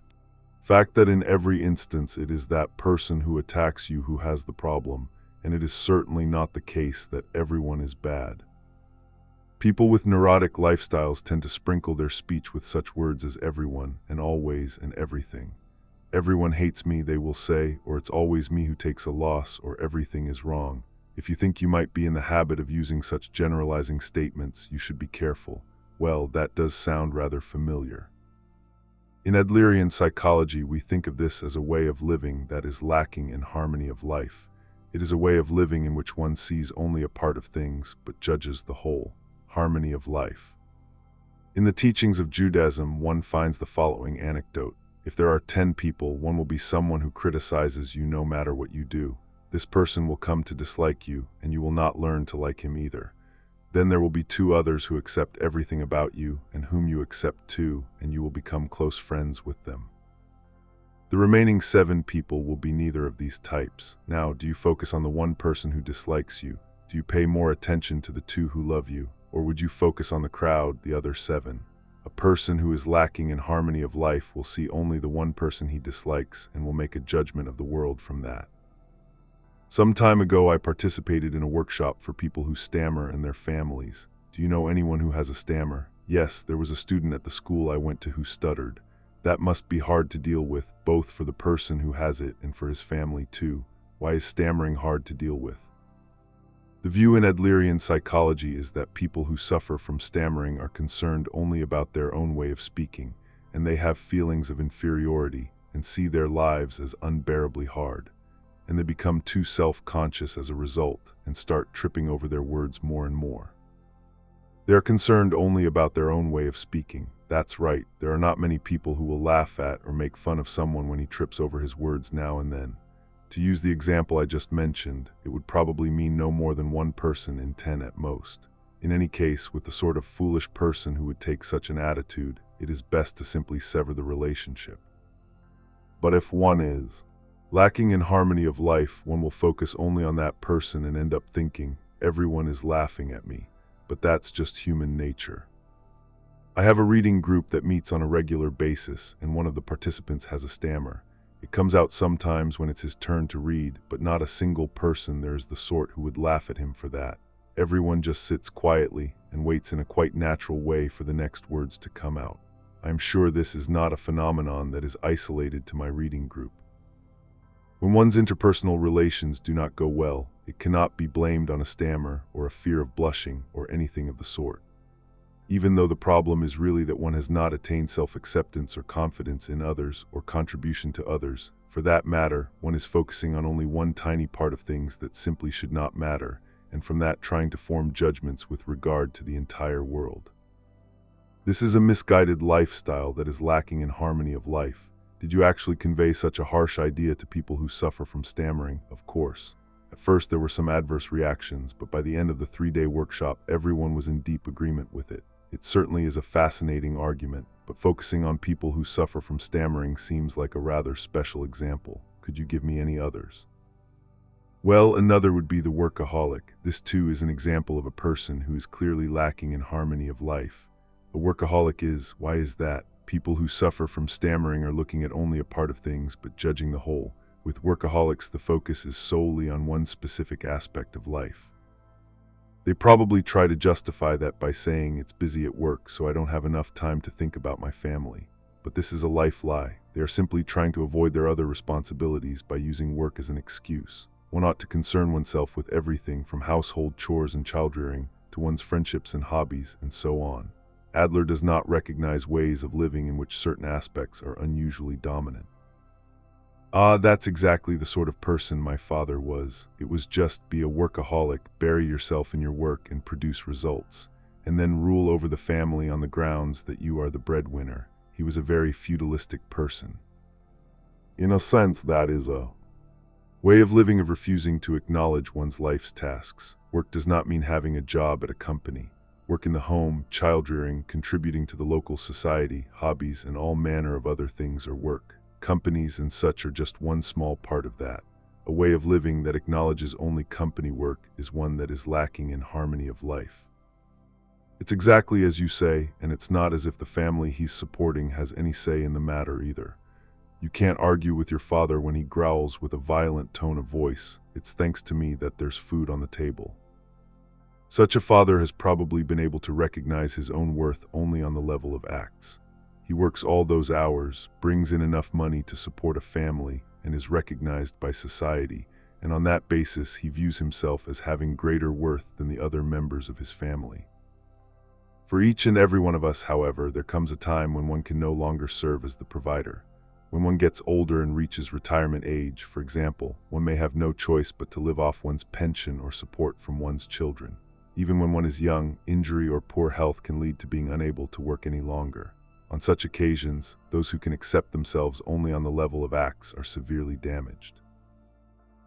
fact that in every instance it is that person who attacks you who has the problem, and it is certainly not the case that everyone is bad. People with neurotic lifestyles tend to sprinkle their speech with such words as everyone and always and everything. Everyone hates me, they will say, or it's always me who takes a loss, or everything is wrong. If you think you might be in the habit of using such generalizing statements, you should be careful. Well, that does sound rather familiar. In Adlerian psychology, we think of this as a way of living that is lacking in harmony of life. It is a way of living in which one sees only a part of things, but judges the whole. Harmony of life. In the teachings of Judaism, one finds the following anecdote. If there are 10 people, one will be someone who criticizes you no matter what you do. This person will come to dislike you, and you will not learn to like him either. Then there will be 2 others who accept everything about you, and whom you accept too, and you will become close friends with them. The remaining 7 people will be neither of these types. Now, do you focus on the one person who dislikes you? Do you pay more attention to the 2 who love you? Or would you focus on the crowd, the other 7? A person who is lacking in harmony of life will see only the one person he dislikes and will make a judgment of the world from that. Some time ago, I participated in a workshop for people who stammer and their families. Do you know anyone who has a stammer? Yes, there was a student at the school I went to who stuttered. That must be hard to deal with, both for the person who has it and for his family too. Why is stammering hard to deal with? The view in Adlerian psychology is that people who suffer from stammering are concerned only about their own way of speaking, and they have feelings of inferiority and see their lives as unbearably hard. And they become too self-conscious as a result and start tripping over their words more and more. They are concerned only about their own way of speaking. That's right, there are not many people who will laugh at or make fun of someone when he trips over his words now and then. To use the example I just mentioned, it would probably mean no more than 1 person in 10 at most. In any case, with the sort of foolish person who would take such an attitude, it is best to simply sever the relationship. But if one is lacking in harmony of life, one will focus only on that person and end up thinking, everyone is laughing at me. But that's just human nature. I have a reading group that meets on a regular basis, and one of the participants has a stammer. It comes out sometimes when it's his turn to read, but not a single person there is the sort who would laugh at him for that. Everyone just sits quietly and waits in a quite natural way for the next words to come out. I am sure this is not a phenomenon that is isolated to my reading group. When one's interpersonal relations do not go well, it cannot be blamed on a stammer or a fear of blushing or anything of the sort. Even though the problem is really that one has not attained self-acceptance or confidence in others or contribution to others, for that matter, one is focusing on only one tiny part of things that simply should not matter, and from that trying to form judgments with regard to the entire world. This is a misguided lifestyle that is lacking in harmony of life. Did you actually convey such a harsh idea to people who suffer from stammering? Of course. At first there were some adverse reactions, but by the end of the 3-day workshop, everyone was in deep agreement with it. It certainly is a fascinating argument, but focusing on people who suffer from stammering seems like a rather special example. Could you give me any others? Well, another would be the workaholic. This too is an example of a person who is clearly lacking in harmony of life. A workaholic is, why is that? People who suffer from stammering are looking at only a part of things but judging the whole. With workaholics, the focus is solely on one specific aspect of life. They probably try to justify that by saying it's busy at work, so I don't have enough time to think about my family. But this is a life lie. They are simply trying to avoid their other responsibilities by using work as an excuse. One ought to concern oneself with everything from household chores and child-rearing to one's friendships and hobbies, and so on. Adler does not recognize ways of living in which certain aspects are unusually dominant. Ah, that's exactly the sort of person my father was. It was just be a workaholic, bury yourself in your work and produce results, and then rule over the family on the grounds that you are the breadwinner. He was a very feudalistic person. In a sense, that is a way of living of refusing to acknowledge one's life's tasks. Work does not mean having a job at a company. Work in the home, child-rearing, contributing to the local society, hobbies, and all manner of other things are work. Companies and such are just one small part of that. A way of living that acknowledges only company work is one that is lacking in harmony of life. It's exactly as you say, and it's not as if the family he's supporting has any say in the matter either. You can't argue with your father when he growls with a violent tone of voice. It's thanks to me that there's food on the table. Such a father has probably been able to recognize his own worth only on the level of acts. He works all those hours, brings in enough money to support a family, and is recognized by society, and on that basis he views himself as having greater worth than the other members of his family. For each and every one of us, however, there comes a time when one can no longer serve as the provider. When one gets older and reaches retirement age, for example, one may have no choice but to live off one's pension or support from one's children. Even when one is young, injury or poor health can lead to being unable to work any longer. On such occasions, those who can accept themselves only on the level of acts are severely damaged.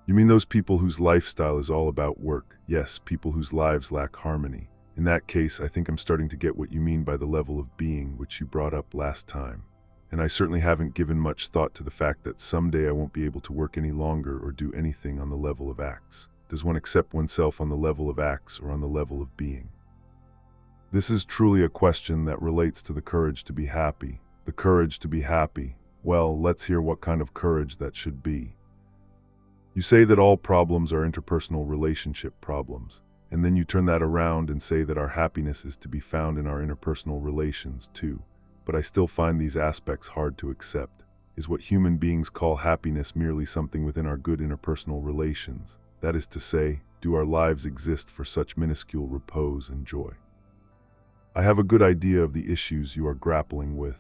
You mean those people whose lifestyle is all about work? Yes, people whose lives lack harmony. In that case, I think I'm starting to get what you mean by the level of being which you brought up last time. And I certainly haven't given much thought to the fact that someday I won't be able to work any longer or do anything on the level of acts. Does one accept oneself on the level of acts or on the level of being? This is truly a question that relates to the courage to be happy. The courage to be happy. Well, let's hear what kind of courage that should be. You say that all problems are interpersonal relationship problems, and then you turn that around and say that our happiness is to be found in our interpersonal relations too. But I still find these aspects hard to accept. Is what human beings call happiness merely something within our good interpersonal relations? That is to say, do our lives exist for such minuscule repose and joy? I have a good idea of the issues you are grappling with.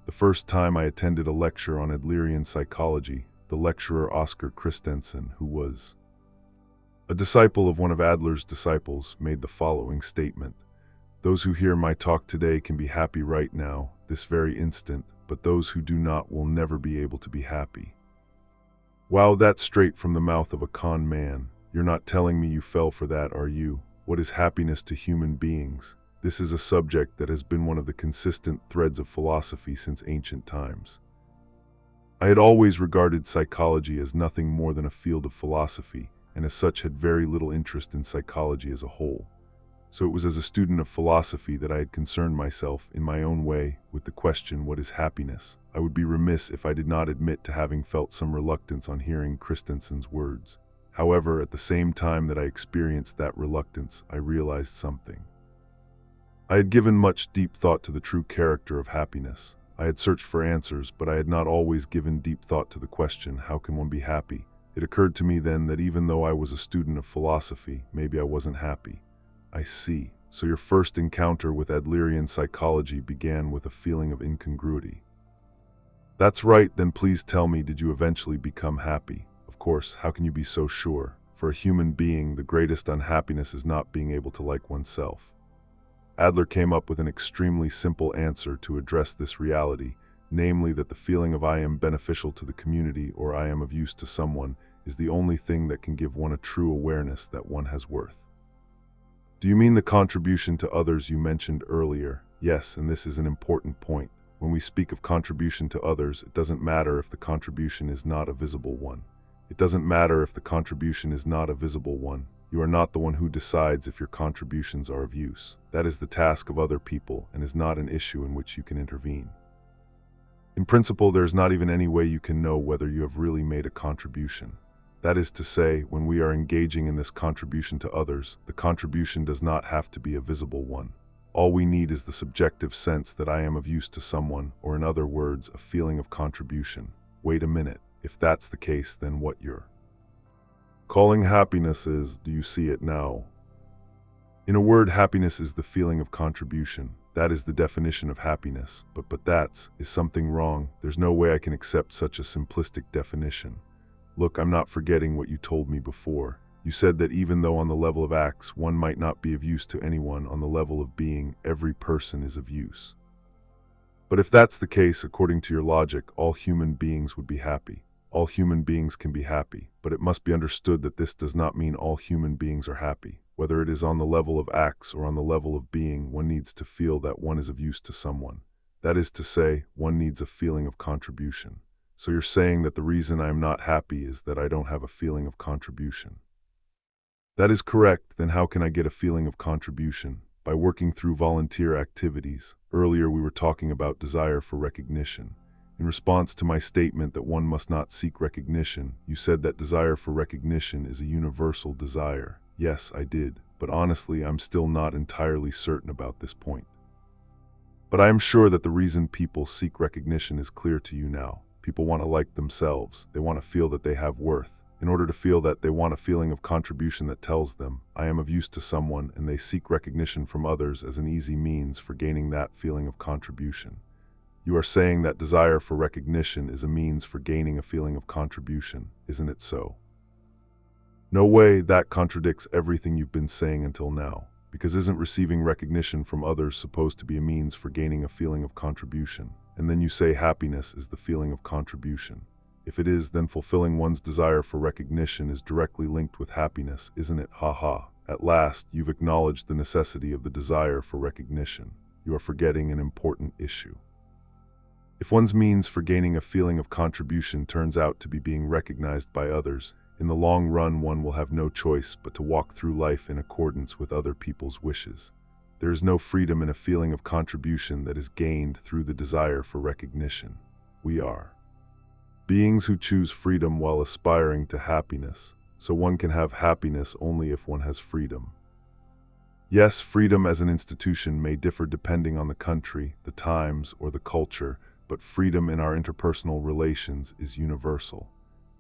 The first time I attended a lecture on Adlerian psychology, the lecturer Oscar Christensen, who was a disciple of one of Adler's disciples, made the following statement: "Those who hear my talk today can be happy right now, this very instant, but those who do not will never be able to be happy." Wow, that's straight from the mouth of a con man. You're not telling me you fell for that, are you? What is happiness to human beings? This is a subject that has been one of the consistent threads of philosophy since ancient times. I had always regarded psychology as nothing more than a field of philosophy, and as such had very little interest in psychology as a whole. So it was as a student of philosophy that I had concerned myself, in my own way, with the question, what is happiness? I would be remiss if I did not admit to having felt some reluctance on hearing Christensen's words. However, at the same time that I experienced that reluctance, I realized something. I had given much deep thought to the true character of happiness. I had searched for answers, but I had not always given deep thought to the question, how can one be happy? It occurred to me then that even though I was a student of philosophy, maybe I wasn't happy. I see. So your first encounter with Adlerian psychology began with a feeling of incongruity. That's right, then please tell me, did you eventually become happy? Of course, how can you be so sure? For a human being, the greatest unhappiness is not being able to like oneself. Adler came up with an extremely simple answer to address this reality, namely that the feeling of I am beneficial to the community or I am of use to someone is the only thing that can give one a true awareness that one has worth. Do you mean the contribution to others you mentioned earlier? Yes, and this is an important point. When we speak of contribution to others, it doesn't matter if the contribution is not a visible one. It doesn't matter if the contribution is not a visible one. You are not the one who decides if your contributions are of use. That is the task of other people and is not an issue in which you can intervene. In principle, there is not even any way you can know whether you have really made a contribution. That is to say, when we are engaging in this contribution to others, the contribution does not have to be a visible one. All we need is the subjective sense that I am of use to someone, or in other words, a feeling of contribution. Wait a minute. If that's the case, then what you're calling happiness is, do you see it now? In a word, happiness is the feeling of contribution. That is the definition of happiness. But is something wrong? There's no way I can accept such a simplistic definition. Look, I'm not forgetting what you told me before. You said that even though on the level of acts one might not be of use to anyone, on the level of being, every person is of use. But if that's the case, according to your logic, all human beings would be happy. All human beings can be happy, but it must be understood that this does not mean all human beings are happy. Whether it is on the level of acts or on the level of being, one needs to feel that one is of use to someone. That is to say, one needs a feeling of contribution. So you're saying that the reason I am not happy is that I don't have a feeling of contribution. That is correct. Then how can I get a feeling of contribution? By working through volunteer activities. Earlier we were talking about desire for recognition. In response to my statement that one must not seek recognition, you said that desire for recognition is a universal desire. Yes, I did, but honestly, I'm still not entirely certain about this point. But I am sure that the reason people seek recognition is clear to you now. People want to like themselves. They want to feel that they have worth. In order to feel that, they want a feeling of contribution that tells them, I am of use to someone, and they seek recognition from others as an easy means for gaining that feeling of contribution. You are saying that desire for recognition is a means for gaining a feeling of contribution, isn't it so? No way, that contradicts everything you've been saying until now, Because isn't receiving recognition from others supposed to be a means for gaining a feeling of contribution? And then you say happiness is the feeling of contribution. If it is, then fulfilling one's desire for recognition is directly linked with happiness, isn't it? Ha ha. At last, you've acknowledged the necessity of the desire for recognition. You are forgetting an important issue. If one's means for gaining a feeling of contribution turns out to be being recognized by others, in the long run one will have no choice but to walk through life in accordance with other people's wishes. There is no freedom in a feeling of contribution that is gained through the desire for recognition. We are beings who choose freedom while aspiring to happiness, so one can have happiness only if one has freedom. Yes, freedom as an institution may differ depending on the country, the times, or the culture, but freedom in our interpersonal relations is universal.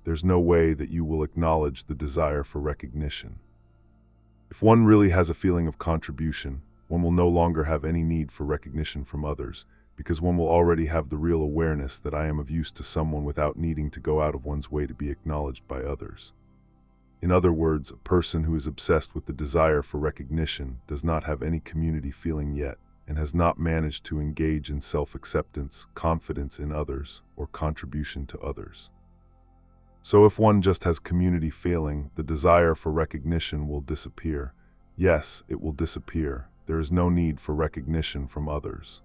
There's no way that you will acknowledge the desire for recognition. If one really has a feeling of contribution, one will no longer have any need for recognition from others, because one will already have the real awareness that I am of use to someone without needing to go out of one's way to be acknowledged by others. In other words, a person who is obsessed with the desire for recognition does not have any community feeling yet, and has not managed to engage in self-acceptance, confidence in others, or contribution to others. So if one just has community feeling, the desire for recognition will disappear. Yes, it will disappear. There is no need for recognition from others.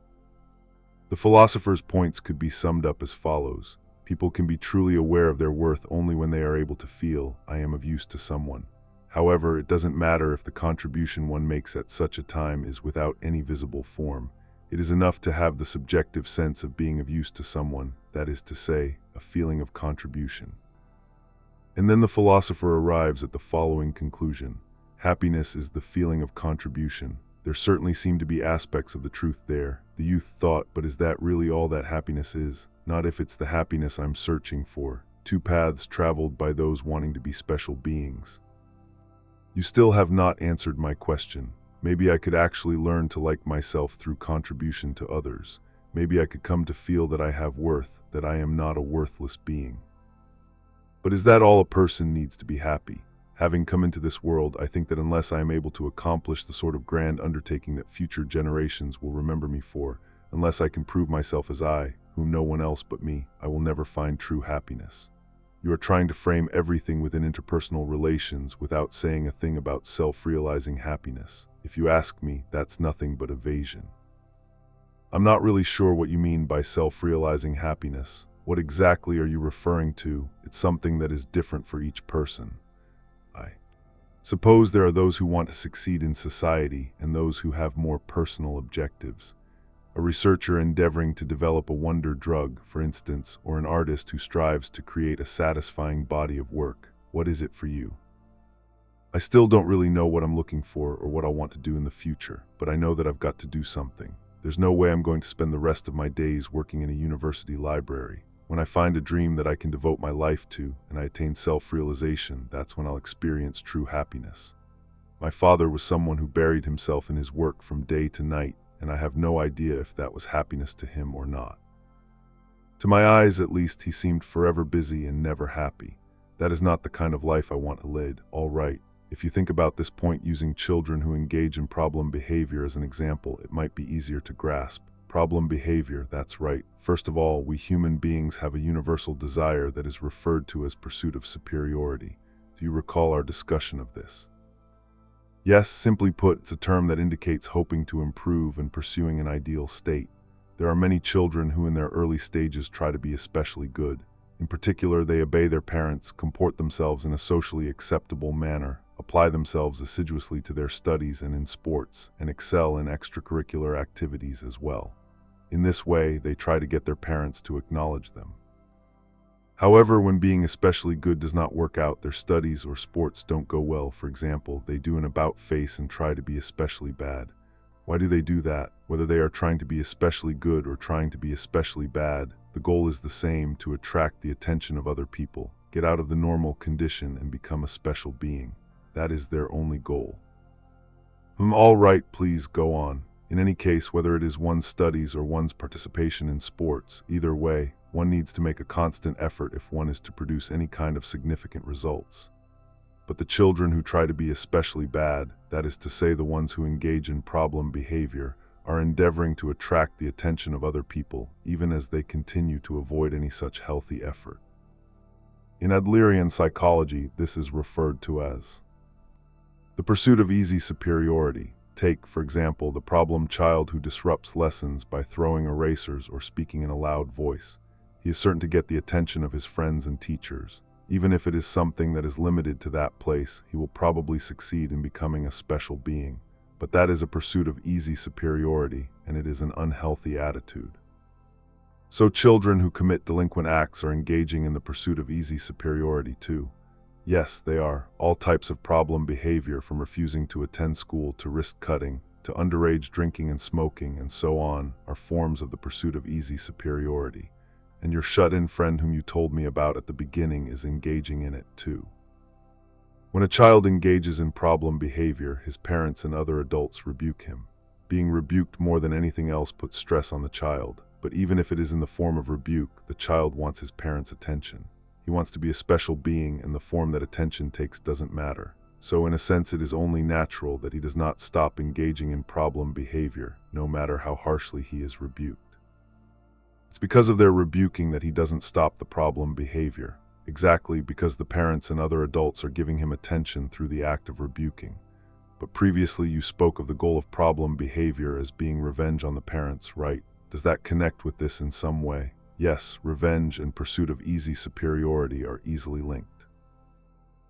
The philosopher's points could be summed up as follows. People can be truly aware of their worth only when they are able to feel, I am of use to someone. However, it doesn't matter if the contribution one makes at such a time is without any visible form. It is enough to have the subjective sense of being of use to someone, that is to say, a feeling of contribution. And then the philosopher arrives at the following conclusion. Happiness is the feeling of contribution. There certainly seem to be aspects of the truth there. The youth thought, but is that really all that happiness is? Not if it's the happiness I'm searching for. Two paths traveled by those wanting to be special beings. You still have not answered my question. Maybe I could actually learn to like myself through contribution to others. Maybe I could come to feel that I have worth, that I am not a worthless being. But is that all a person needs to be happy? Having come into this world, I think that unless I am able to accomplish the sort of grand undertaking that future generations will remember me for, unless I can prove myself as I, whom no one else but me, I will never find true happiness. You are trying to frame everything within interpersonal relations without saying a thing about self-realizing happiness. If you ask me, that's nothing but evasion. I'm not really sure what you mean by self-realizing happiness. What exactly are you referring to? It's something that is different for each person. I suppose there are those who want to succeed in society and those who have more personal objectives. A researcher endeavoring to develop a wonder drug, for instance, or an artist who strives to create a satisfying body of work. What is it for you? I still don't really know what I'm looking for or what I want to do in the future, but I know that I've got to do something. There's no way I'm going to spend the rest of my days working in a university library. When I find a dream that I can devote my life to, and I attain self-realization, that's when I'll experience true happiness. My father was someone who buried himself in his work from day to night, and I have no idea if that was happiness to him or not. To my eyes, at least, he seemed forever busy and never happy. That is not the kind of life I want to lead. All right, if you think about this point using children who engage in problem behavior as an example, it might be easier to grasp. Problem behavior, that's right. First of all, we human beings have a universal desire that is referred to as pursuit of superiority. Do you recall our discussion of this? Yes, simply put, it's a term that indicates hoping to improve and pursuing an ideal state. There are many children who in their early stages try to be especially good. In particular, they obey their parents, comport themselves in a socially acceptable manner, apply themselves assiduously to their studies and in sports, and excel in extracurricular activities as well. In this way, they try to get their parents to acknowledge them. However, when being especially good does not work out, their studies or sports don't go well, for example, they do an about-face and try to be especially bad. Why do they do that? Whether they are trying to be especially good or trying to be especially bad, the goal is the same: to attract the attention of other people, get out of the normal condition and become a special being. That is their only goal. All right, please go on. In any case, whether it is one's studies or one's participation in sports, either way, one needs to make a constant effort if one is to produce any kind of significant results. But the children who try to be especially bad, that is to say the ones who engage in problem behavior, are endeavoring to attract the attention of other people, even as they continue to avoid any such healthy effort. In Adlerian psychology, this is referred to as the pursuit of easy superiority. Take, for example, the problem child who disrupts lessons by throwing erasers or speaking in a loud voice. He is certain to get the attention of his friends and teachers. Even if it is something that is limited to that place, he will probably succeed in becoming a special being. But that is a pursuit of easy superiority, and it is an unhealthy attitude. So children who commit delinquent acts are engaging in the pursuit of easy superiority too. Yes, they are. All types of problem behavior, from refusing to attend school to wrist cutting, to underage drinking and smoking, and so on, are forms of the pursuit of easy superiority. And your shut-in friend whom you told me about at the beginning is engaging in it too. When a child engages in problem behavior, his parents and other adults rebuke him. Being rebuked more than anything else puts stress on the child, but even if it is in the form of rebuke, the child wants his parents' attention. He wants to be a special being, and the form that attention takes doesn't matter. So in a sense, it is only natural that he does not stop engaging in problem behavior, no matter how harshly he is rebuked. It's because of their rebuking that he doesn't stop the problem behavior. Exactly because the parents and other adults are giving him attention through the act of rebuking. But previously you spoke of the goal of problem behavior as being revenge on the parents, right? Does that connect with this in some way? Yes, revenge and pursuit of easy superiority are easily linked.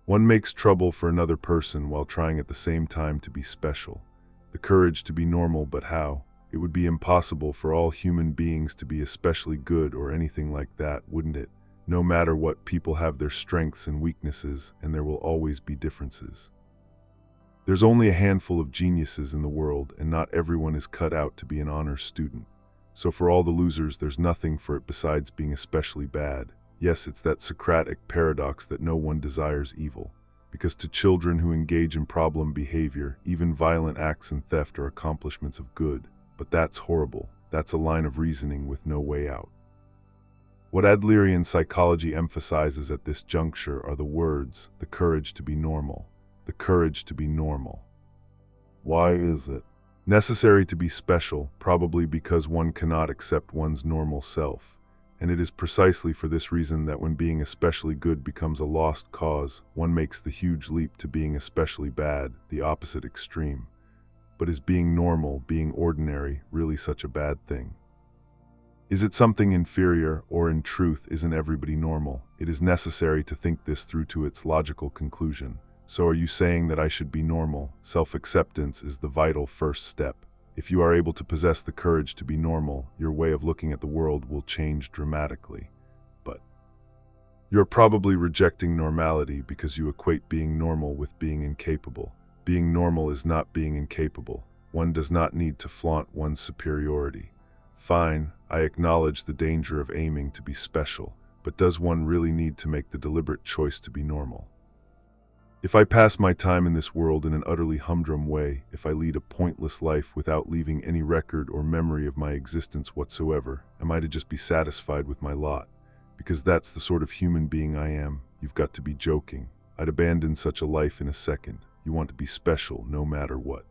One makes trouble for another person while trying at the same time to be special. The courage to be normal, but how? It would be impossible for all human beings to be especially good or anything like that, wouldn't it? No matter what, people have their strengths and weaknesses, and there will always be differences. There's only a handful of geniuses in the world, and not everyone is cut out to be an honors student. So for all the losers, there's nothing for it besides being especially bad. Yes, it's that Socratic paradox that no one desires evil. Because to children who engage in problem behavior, even violent acts and theft are accomplishments of good. But that's horrible. That's a line of reasoning with no way out. What Adlerian psychology emphasizes at this juncture are the words, the courage to be normal. The courage to be normal. Why is it necessary to be special? Probably because one cannot accept one's normal self. And it is precisely for this reason that when being especially good becomes a lost cause, one makes the huge leap to being especially bad, the opposite extreme. But is being normal, being ordinary, really such a bad thing? Is it something inferior, or in truth, isn't everybody normal? It is necessary to think this through to its logical conclusion. So are you saying that I should be normal? Self-acceptance is the vital first step. If you are able to possess the courage to be normal, your way of looking at the world will change dramatically. But you're probably rejecting normality because you equate being normal with being incapable. Being normal is not being incapable. One does not need to flaunt one's superiority. Fine, I acknowledge the danger of aiming to be special, but does one really need to make the deliberate choice to be normal? If I pass my time in this world in an utterly humdrum way, if I lead a pointless life without leaving any record or memory of my existence whatsoever, am I to just be satisfied with my lot? Because that's the sort of human being I am. You've got to be joking. I'd abandon such a life in a second. You want to be special no matter what.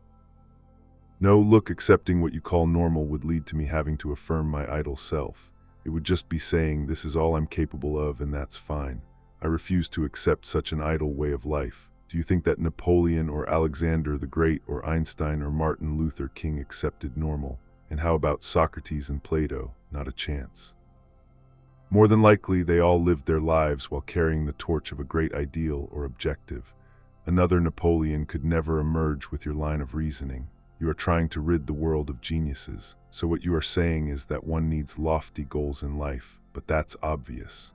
No, look, accepting what you call normal would lead to me having to affirm my idle self. It would just be saying, this is all I'm capable of, and that's fine. I refuse to accept such an idle way of life. Do you think that Napoleon or Alexander the Great or Einstein or Martin Luther King accepted normal? And how about Socrates and Plato? Not a chance. More than likely, they all lived their lives while carrying the torch of a great ideal or objective. Another Napoleon could never emerge with your line of reasoning. You are trying to rid the world of geniuses. So what you are saying is that one needs lofty goals in life, but that's obvious.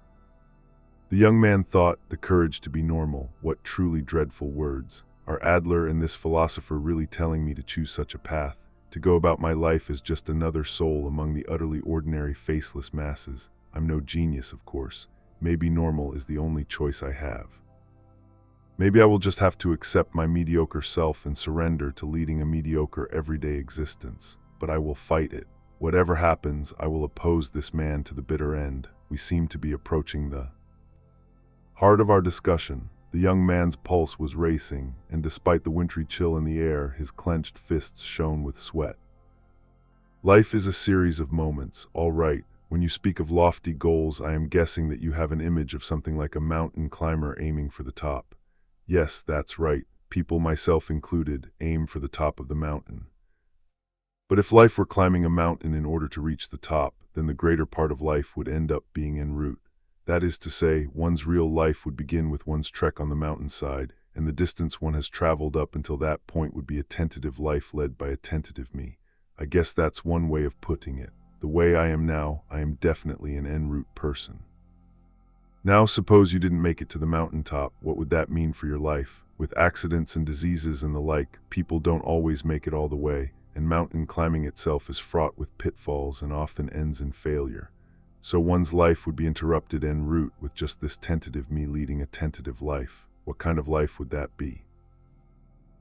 The young man thought, the courage to be normal. What truly dreadful words. Are Adler and this philosopher really telling me to choose such a path? To go about my life as just another soul among the utterly ordinary, faceless masses? I'm no genius, of course. Maybe normal is the only choice I have. Maybe I will just have to accept my mediocre self and surrender to leading a mediocre everyday existence. But I will fight it. Whatever happens, I will oppose this man to the bitter end. We seem to be approaching the heart of our discussion. The The young man's pulse was racing, and despite the wintry chill in the air, his clenched fists shone with sweat. Life is a series of moments, all right. When you speak of lofty goals, I am guessing that you have an image of something like a mountain climber aiming for the top. Yes, that's right. People, myself included, aim for the top of the mountain. But if life were climbing a mountain in order to reach the top, then the greater part of life would end up being en route. That is to say, one's real life would begin with one's trek on the mountainside, and the distance one has traveled up until that point would be a tentative life led by a tentative me. I guess that's one way of putting it. The way I am now, I am definitely an en route person. Now suppose you didn't make it to the mountaintop, what would that mean for your life? With accidents and diseases and the like, people don't always make it all the way, and mountain climbing itself is fraught with pitfalls and often ends in failure. So one's life would be interrupted en route with just this tentative me leading a tentative life. What kind of life would that be?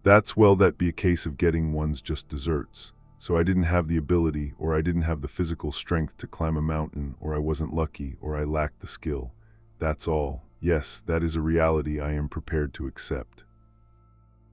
That'd be a case of getting one's just desserts. So I didn't have the ability, or I didn't have the physical strength to climb a mountain, or I wasn't lucky, or I lacked the skill. That's all. Yes, that is a reality I am prepared to accept.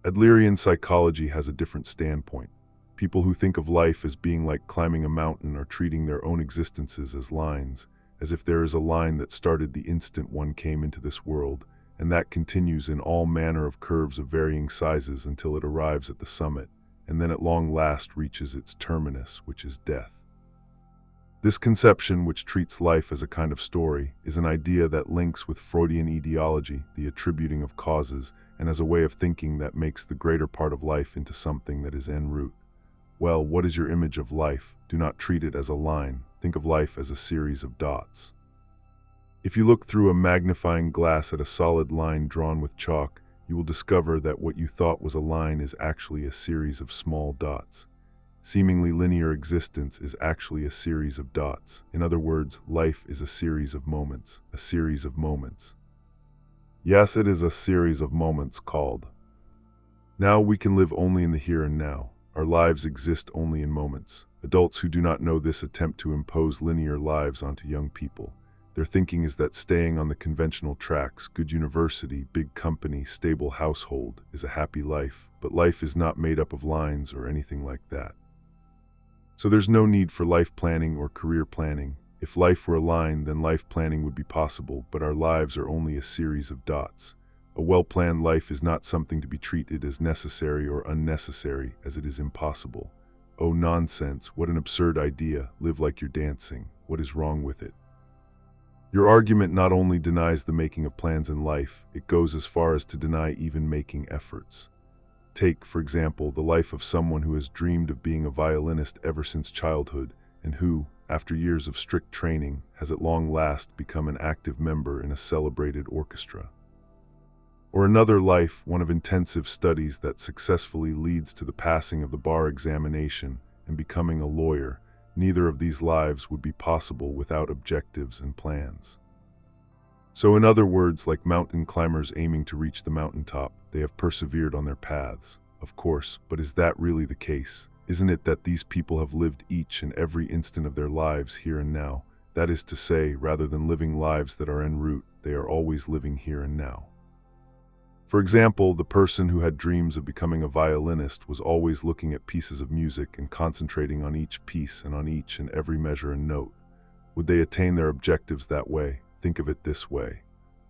Adlerian psychology has a different standpoint. People who think of life as being like climbing a mountain are treating their own existences as lines, as if there is a line that started the instant one came into this world, and that continues in all manner of curves of varying sizes until it arrives at the summit, and then at long last reaches its terminus, which is death. This conception, which treats life as a kind of story, is an idea that links with Freudian etiology, the attributing of causes, and as a way of thinking that makes the greater part of life into something that is en route. Well, what is your image of life? Do not treat it as a line. Think of life as a series of dots. If you look through a magnifying glass at a solid line drawn with chalk, you will discover that what you thought was a line is actually a series of small dots. Seemingly linear existence is actually a series of dots. In other words, life is a series of moments, a series of moments. Yes, it is a series of moments called. Now we can live only in the here and now. Our lives exist only in moments. Adults who do not know this attempt to impose linear lives onto young people. Their thinking is that staying on the conventional tracks, good university, big company, stable household, is a happy life, but life is not made up of lines or anything like that. So there's no need for life planning or career planning. If life were a line, then life planning would be possible, but our lives are only a series of dots. A well-planned life is not something to be treated as necessary or unnecessary, as it is impossible. Oh, nonsense, what an absurd idea. Live like you're dancing. What is wrong with it? Your argument not only denies the making of plans in life, it goes as far as to deny even making efforts. Take, for example, the life of someone who has dreamed of being a violinist ever since childhood, and who, after years of strict training, has at long last become an active member in a celebrated orchestra. Or another life, one of intensive studies that successfully leads to the passing of the bar examination and becoming a lawyer. Neither of these lives would be possible without objectives and plans. So in other words, like mountain climbers aiming to reach the mountaintop, they have persevered on their paths, of course, but is that really the case? Isn't it that these people have lived each and every instant of their lives here and now? That is to say, rather than living lives that are en route, they are always living here and now. For example, the person who had dreams of becoming a violinist was always looking at pieces of music and concentrating on each piece and on each and every measure and note. Would they attain their objectives that way? Think of it this way.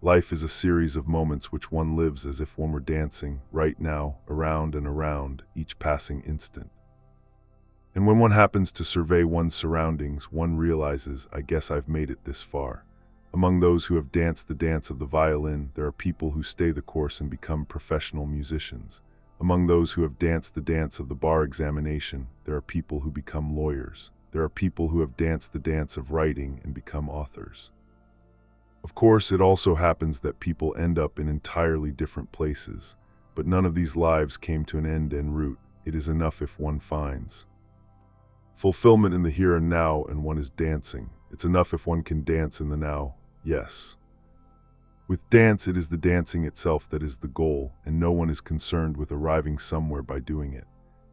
Life is a series of moments which one lives as if one were dancing, right now, around and around, each passing instant. And when one happens to survey one's surroundings, one realizes, I guess I've made it this far. Among those who have danced the dance of the violin, there are people who stay the course and become professional musicians. Among those who have danced the dance of the bar examination, there are people who become lawyers. There are people who have danced the dance of writing and become authors. Of course, it also happens that people end up in entirely different places, but none of these lives came to an end en route. It is enough if one finds fulfillment in the here and now and one is dancing. It's enough if one can dance in the now. Yes. With dance, it is the dancing itself that is the goal, and no one is concerned with arriving somewhere by doing it.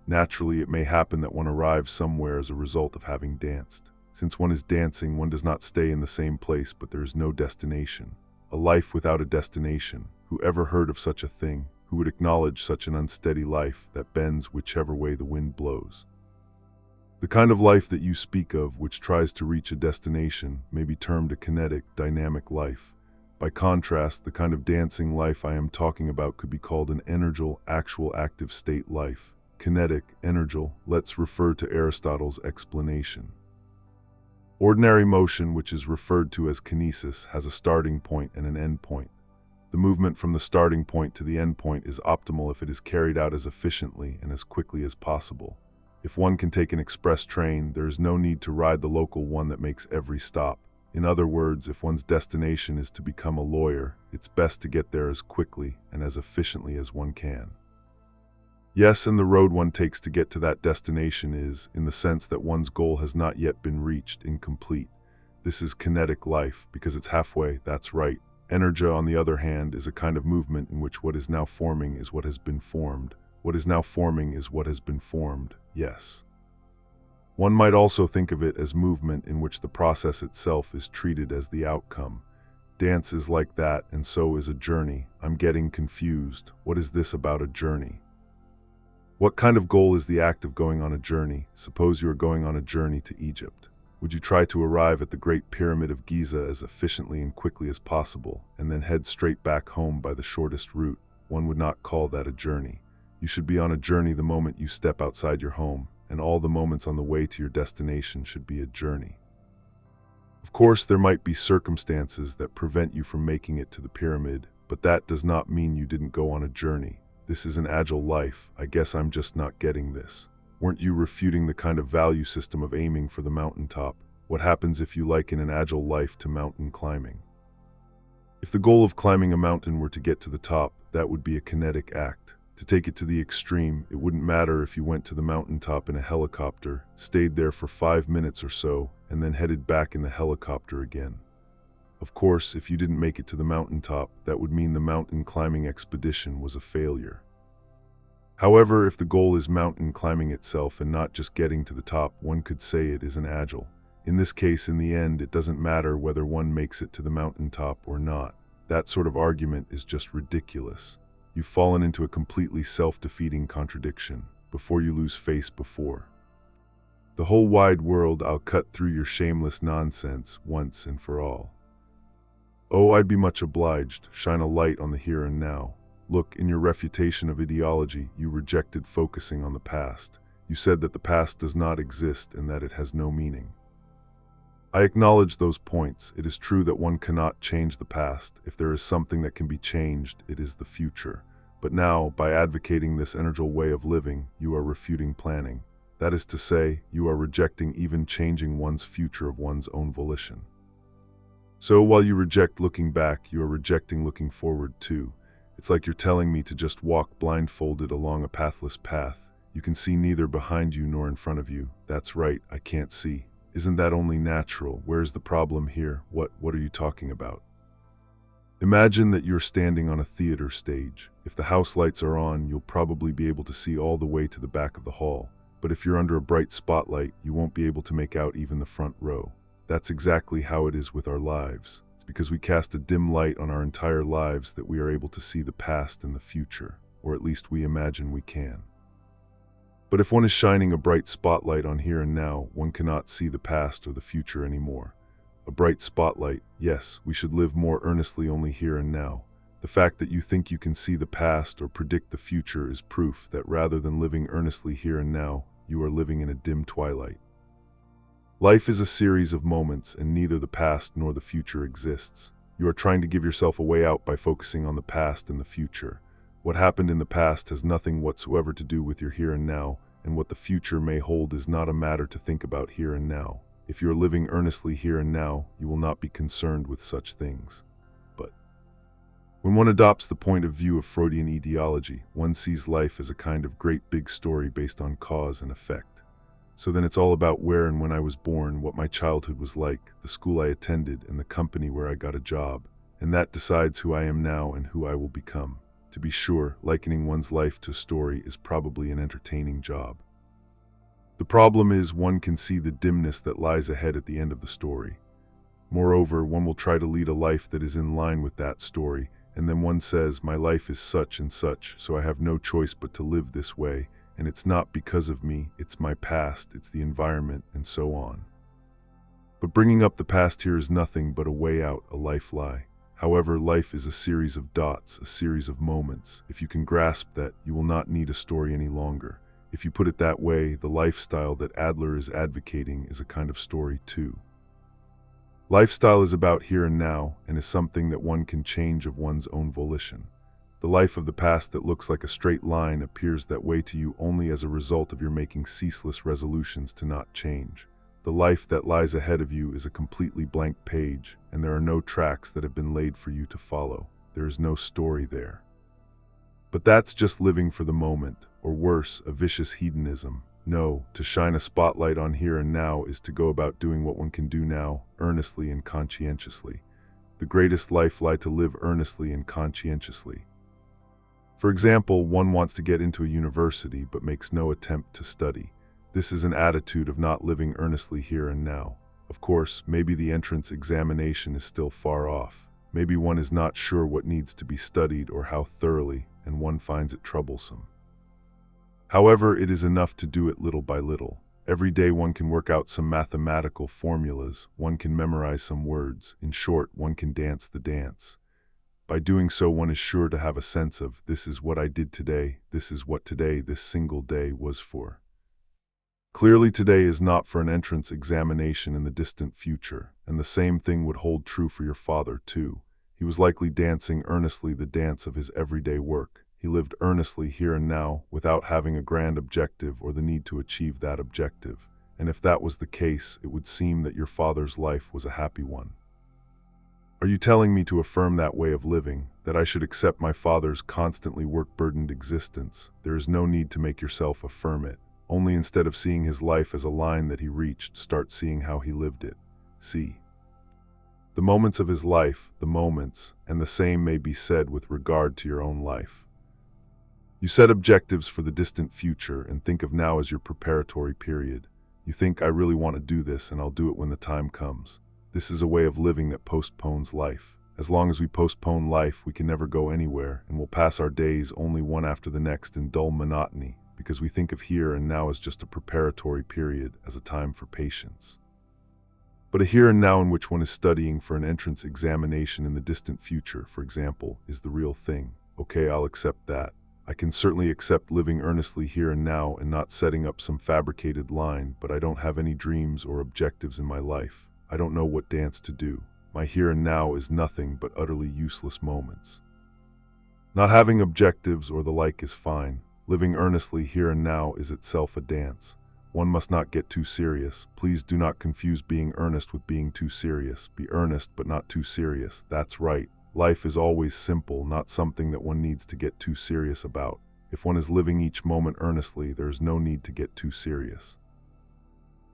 Naturally, it may happen that one arrives somewhere as a result of having danced. Since one is dancing, one does not stay in the same place, but there is no destination. A life without a destination. Who ever heard of such a thing? Who would acknowledge such an unsteady life that bends whichever way the wind blows? The kind of life that you speak of, which tries to reach a destination, may be termed a kinetic, dynamic life. By contrast, the kind of dancing life I am talking about could be called an energial, actual active state life. Kinetic, energial, let's refer to Aristotle's explanation. Ordinary motion, which is referred to as kinesis, has a starting point and an end point. The movement from the starting point to the end point is optimal if it is carried out as efficiently and as quickly as possible. If one can take an express train, there is no need to ride the local one that makes every stop. In other words, if one's destination is to become a lawyer, it's best to get there as quickly and as efficiently as one can. Yes, and the road one takes to get to that destination is, in the sense that one's goal has not yet been reached, incomplete. This is kinetic life, because it's halfway, that's right. Energia, on the other hand, is a kind of movement in which what is now forming is what has been formed. What is now forming is what has been formed, yes. One might also think of it as movement in which the process itself is treated as the outcome. Dance is like that, and so is a journey. I'm getting confused. What is this about a journey? What kind of goal is the act of going on a journey? Suppose you are going on a journey to Egypt. Would you try to arrive at the Great Pyramid of Giza as efficiently and quickly as possible, and then head straight back home by the shortest route? One would not call that a journey. You should be on a journey the moment you step outside your home, and all the moments on the way to your destination should be a journey. Of course, there might be circumstances that prevent you from making it to the pyramid, but that does not mean you didn't go on a journey. This is an agile life. I guess I'm just not getting this. Weren't you refuting the kind of value system of aiming for the mountaintop? What happens if you liken an agile life to mountain climbing? If the goal of climbing a mountain were to get to the top, that would be a kinetic act. To take it to the extreme, it wouldn't matter if you went to the mountaintop in a helicopter, stayed there for 5 minutes or so, and then headed back in the helicopter again. Of course, if you didn't make it to the mountaintop, that would mean the mountain climbing expedition was a failure. However, if the goal is mountain climbing itself and not just getting to the top, one could say it is an agile. In this case, in the end, it doesn't matter whether one makes it to the mountaintop or not. That sort of argument is just ridiculous. You've fallen into a completely self-defeating contradiction. Before you lose face before. The whole wide world, I'll cut through your shameless nonsense once and for all. Oh, I'd be much obliged. Shine a light on the here and now. Look, in your refutation of ideology, you rejected focusing on the past. You said that the past does not exist and that it has no meaning. I acknowledge those points. It is true that one cannot change the past. If there is something that can be changed, it is the future. But now, by advocating this energial way of living, you are refuting planning. That is to say, you are rejecting even changing one's future of one's own volition. So while you reject looking back, you are rejecting looking forward too. It's like you're telling me to just walk blindfolded along a pathless path. You can see neither behind you nor in front of you. That's right, I can't see. Isn't that only natural? Where's the problem here? What are you talking about? Imagine that you're standing on a theater stage. If the house lights are on, you'll probably be able to see all the way to the back of the hall. But if you're under a bright spotlight, you won't be able to make out even the front row. That's exactly how it is with our lives. It's because we cast a dim light on our entire lives that we are able to see the past and the future, or at least we imagine we can. But if one is shining a bright spotlight on here and now, one cannot see the past or the future anymore. A bright spotlight, yes, we should live more earnestly only here and now. The fact that you think you can see the past or predict the future is proof that rather than living earnestly here and now, you are living in a dim twilight. Life is a series of moments, and neither the past nor the future exists. You are trying to give yourself a way out by focusing on the past and the future. What happened in the past has nothing whatsoever to do with your here and now, and what the future may hold is not a matter to think about here and now. If you are living earnestly here and now, you will not be concerned with such things. But when one adopts the point of view of Freudian ideology, one sees life as a kind of great big story based on cause and effect. So then it's all about where and when I was born, what my childhood was like, the school I attended, and the company where I got a job. And that decides who I am now and who I will become. To be sure, likening one's life to a story is probably an entertaining job. The problem is one can see the dimness that lies ahead at the end of the story. Moreover, one will try to lead a life that is in line with that story, and then one says, my life is such and such, so I have no choice but to live this way, and it's not because of me, it's my past, it's the environment, and so on. But bringing up the past here is nothing but a way out, a life lie. However, life is a series of dots, a series of moments. If you can grasp that, you will not need a story any longer. If you put it that way, the lifestyle that Adler is advocating is a kind of story too. Lifestyle is about here and now, and is something that one can change of one's own volition. The life of the past that looks like a straight line appears that way to you only as a result of your making ceaseless resolutions to not change. The life that lies ahead of you is a completely blank page, and there are no tracks that have been laid for you to follow. There is no story there. But that's just living for the moment, or worse, a vicious hedonism. No, to shine a spotlight on here and now is to go about doing what one can do now, earnestly and conscientiously. The greatest life lie to live earnestly and conscientiously. For example, one wants to get into a university but makes no attempt to study. This is an attitude of not living earnestly here and now. Of course, maybe the entrance examination is still far off. Maybe one is not sure what needs to be studied or how thoroughly, and one finds it troublesome. However, it is enough to do it little by little. Every day one can work out some mathematical formulas, one can memorize some words. In short, one can dance the dance. By doing so, one is sure to have a sense of, this is what I did today, this is what today, this single day was for. Clearly today is not for an entrance examination in the distant future, and the same thing would hold true for your father too. He was likely dancing earnestly the dance of his everyday work. He lived earnestly here and now, without having a grand objective or the need to achieve that objective. And if that was the case, it would seem that your father's life was a happy one. Are you telling me to affirm that way of living, that I should accept my father's constantly work-burdened existence? There is no need to make yourself affirm it. Only instead of seeing his life as a line that he reached, start seeing how he lived it. See the moments of his life, the moments, and the same may be said with regard to your own life. You set objectives for the distant future and think of now as your preparatory period. You think, I really want to do this and I'll do it when the time comes. This is a way of living that postpones life. As long as we postpone life, we can never go anywhere, and will pass our days only one after the next in dull monotony, because we think of here and now as just a preparatory period, as a time for patience. But a here and now in which one is studying for an entrance examination in the distant future, for example, is the real thing. Okay, I'll accept that. I can certainly accept living earnestly here and now and not setting up some fabricated line, but I don't have any dreams or objectives in my life. I don't know what dance to do. My here and now is nothing but utterly useless moments. Not having objectives or the like is fine. Living earnestly here and now is itself a dance. One must not get too serious. Please do not confuse being earnest with being too serious. Be earnest but not too serious. That's right. Life is always simple, not something that one needs to get too serious about. If one is living each moment earnestly, there is no need to get too serious.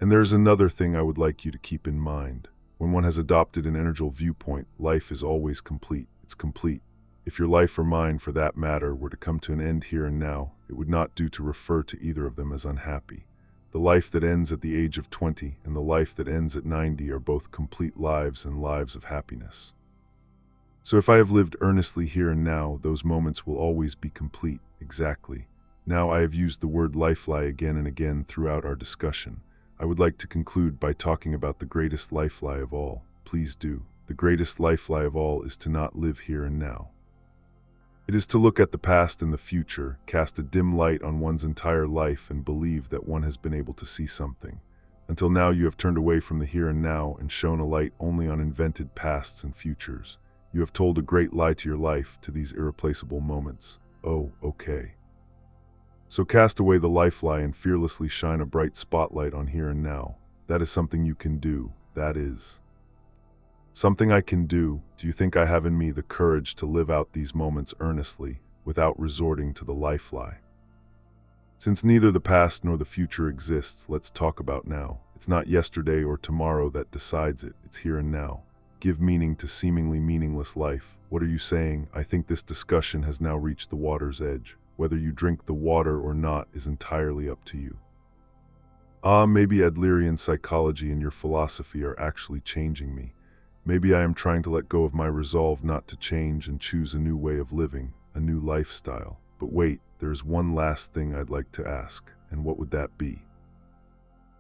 And there is another thing I would like you to keep in mind. When one has adopted an energical viewpoint, life is always complete. It's complete. If your life or mine, for that matter, were to come to an end here and now, it would not do to refer to either of them as unhappy. The life that ends at the age of 20 and the life that ends at 90 are both complete lives and lives of happiness. So if I have lived earnestly here and now, those moments will always be complete, exactly. Now I have used the word life lie again and again throughout our discussion. I would like to conclude by talking about the greatest life lie of all. Please do. The greatest life lie of all is to not live here and now. It is to look at the past and the future, cast a dim light on one's entire life and believe that one has been able to see something. Until now you have turned away from the here and now and shone a light only on invented pasts and futures. You have told a great lie to your life, to these irreplaceable moments. Oh, okay. So cast away the life lie and fearlessly shine a bright spotlight on here and now. That is something you can do. That is something I can do. Do you think I have in me the courage to live out these moments earnestly, without resorting to the life lie? Since neither the past nor the future exists, let's talk about now. It's not yesterday or tomorrow that decides it. It's here and now. Give meaning to seemingly meaningless life. What are you saying? I think this discussion has now reached the water's edge. Whether you drink the water or not is entirely up to you. Maybe Adlerian psychology and your philosophy are actually changing me. Maybe I am trying to let go of my resolve not to change and choose a new way of living, a new lifestyle. But wait, there is one last thing I'd like to ask, and what would that be?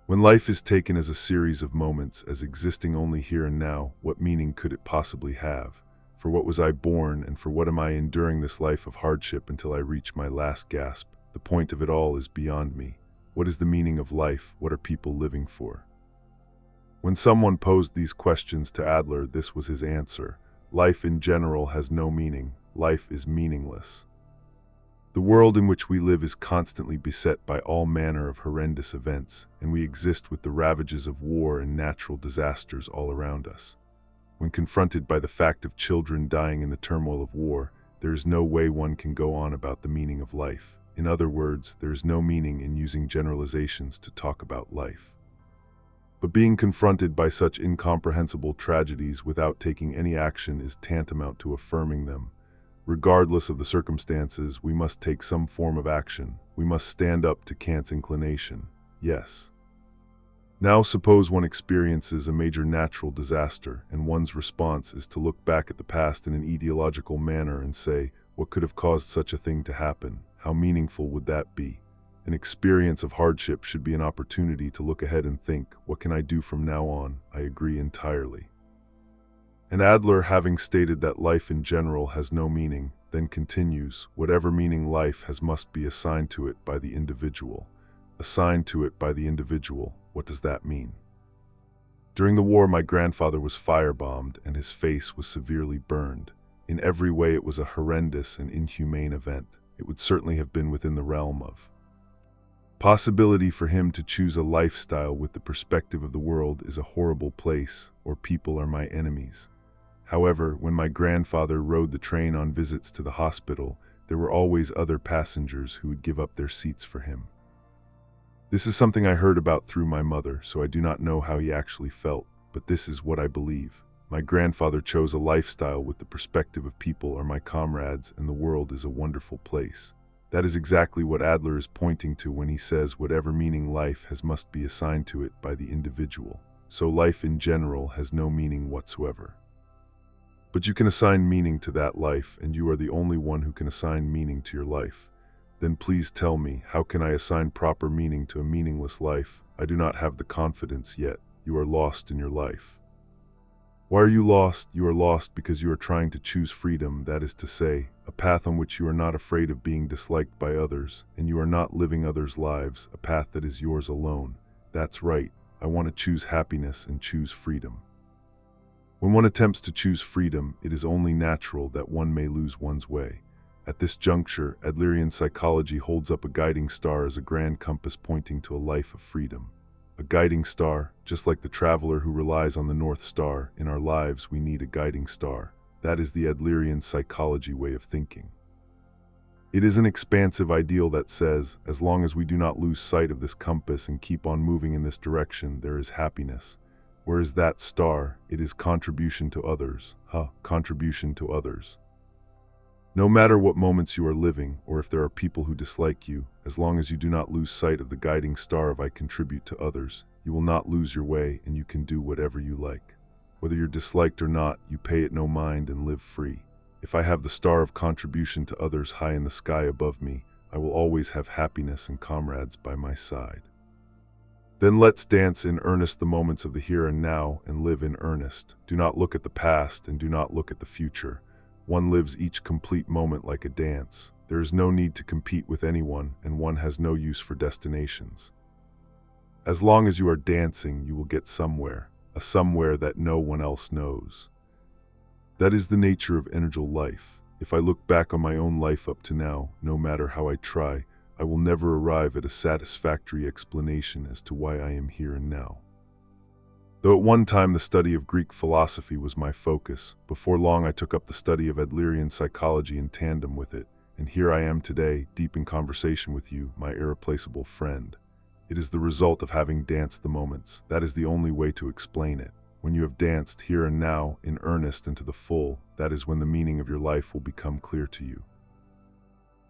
When life is taken as a series of moments, as existing only here and now, what meaning could it possibly have? For what was I born, and for what am I enduring this life of hardship until I reach my last gasp? The point of it all is beyond me. What is the meaning of life? What are people living for? When someone posed these questions to Adler, this was his answer. Life in general has no meaning. Life is meaningless. The world in which we live is constantly beset by all manner of horrendous events, and we exist with the ravages of war and natural disasters all around us. When confronted by the fact of children dying in the turmoil of war, there is no way one can go on about the meaning of life. In other words, there is no meaning in using generalizations to talk about life. But being confronted by such incomprehensible tragedies without taking any action is tantamount to affirming them. Regardless of the circumstances, we must take some form of action. We must stand up to Kant's inclination. Yes. Now suppose one experiences a major natural disaster, and one's response is to look back at the past in an ideological manner and say, what could have caused such a thing to happen? How meaningful would that be? An experience of hardship should be an opportunity to look ahead and think, what can I do from now on? I agree entirely. And Adler, having stated that life in general has no meaning, then continues, whatever meaning life has must be assigned to it by the individual. Assigned to it by the individual. What does that mean? During the war, my grandfather was firebombed and his face was severely burned. In every way it was a horrendous and inhumane event. It would certainly have been within the realm of possibility for him to choose a lifestyle with the perspective of the world is a horrible place, or people are my enemies. However, when my grandfather rode the train on visits to the hospital, there were always other passengers who would give up their seats for him. This is something I heard about through my mother, so I do not know how he actually felt, but this is what I believe. My grandfather chose a lifestyle with the perspective of people are my comrades and the world is a wonderful place. That is exactly what Adler is pointing to when he says whatever meaning life has must be assigned to it by the individual. So life in general has no meaning whatsoever. But you can assign meaning to that life, and you are the only one who can assign meaning to your life. Then please tell me, how can I assign proper meaning to a meaningless life? I do not have the confidence yet. You are lost in your life. Why are you lost? You are lost because you are trying to choose freedom, that is to say, a path on which you are not afraid of being disliked by others, and you are not living others' lives, a path that is yours alone. That's right. I want to choose happiness and choose freedom. When one attempts to choose freedom, it is only natural that one may lose one's way. At this juncture, Adlerian psychology holds up a guiding star as a grand compass pointing to a life of freedom. A guiding star, just like the traveler who relies on the North Star. In our lives, we need a guiding star. That is the Adlerian psychology way of thinking. It is an expansive ideal that says, as long as we do not lose sight of this compass and keep on moving in this direction, there is happiness. Where is that star? It is contribution to others. Contribution to others. No matter what moments you are living, or if there are people who dislike you, as long as you do not lose sight of the guiding star of I contribute to others, you will not lose your way and you can do whatever you like. Whether you're disliked or not, you pay it no mind and live free. If I have the star of contribution to others high in the sky above me, I will always have happiness and comrades by my side. Then let's dance in earnest the moments of the here and now and live in earnest. Do not look at the past and do not look at the future. One lives each complete moment like a dance. There is no need to compete with anyone, and one has no use for destinations. As long as you are dancing, you will get somewhere, a somewhere that no one else knows. That is the nature of individual life. If I look back on my own life up to now, no matter how I try, I will never arrive at a satisfactory explanation as to why I am here and now. Though at one time the study of Greek philosophy was my focus, before long I took up the study of Adlerian psychology in tandem with it, and here I am today, deep in conversation with you, my irreplaceable friend. It is the result of having danced the moments. That is the only way to explain it. When you have danced here and now, in earnest and to the full, that is when the meaning of your life will become clear to you.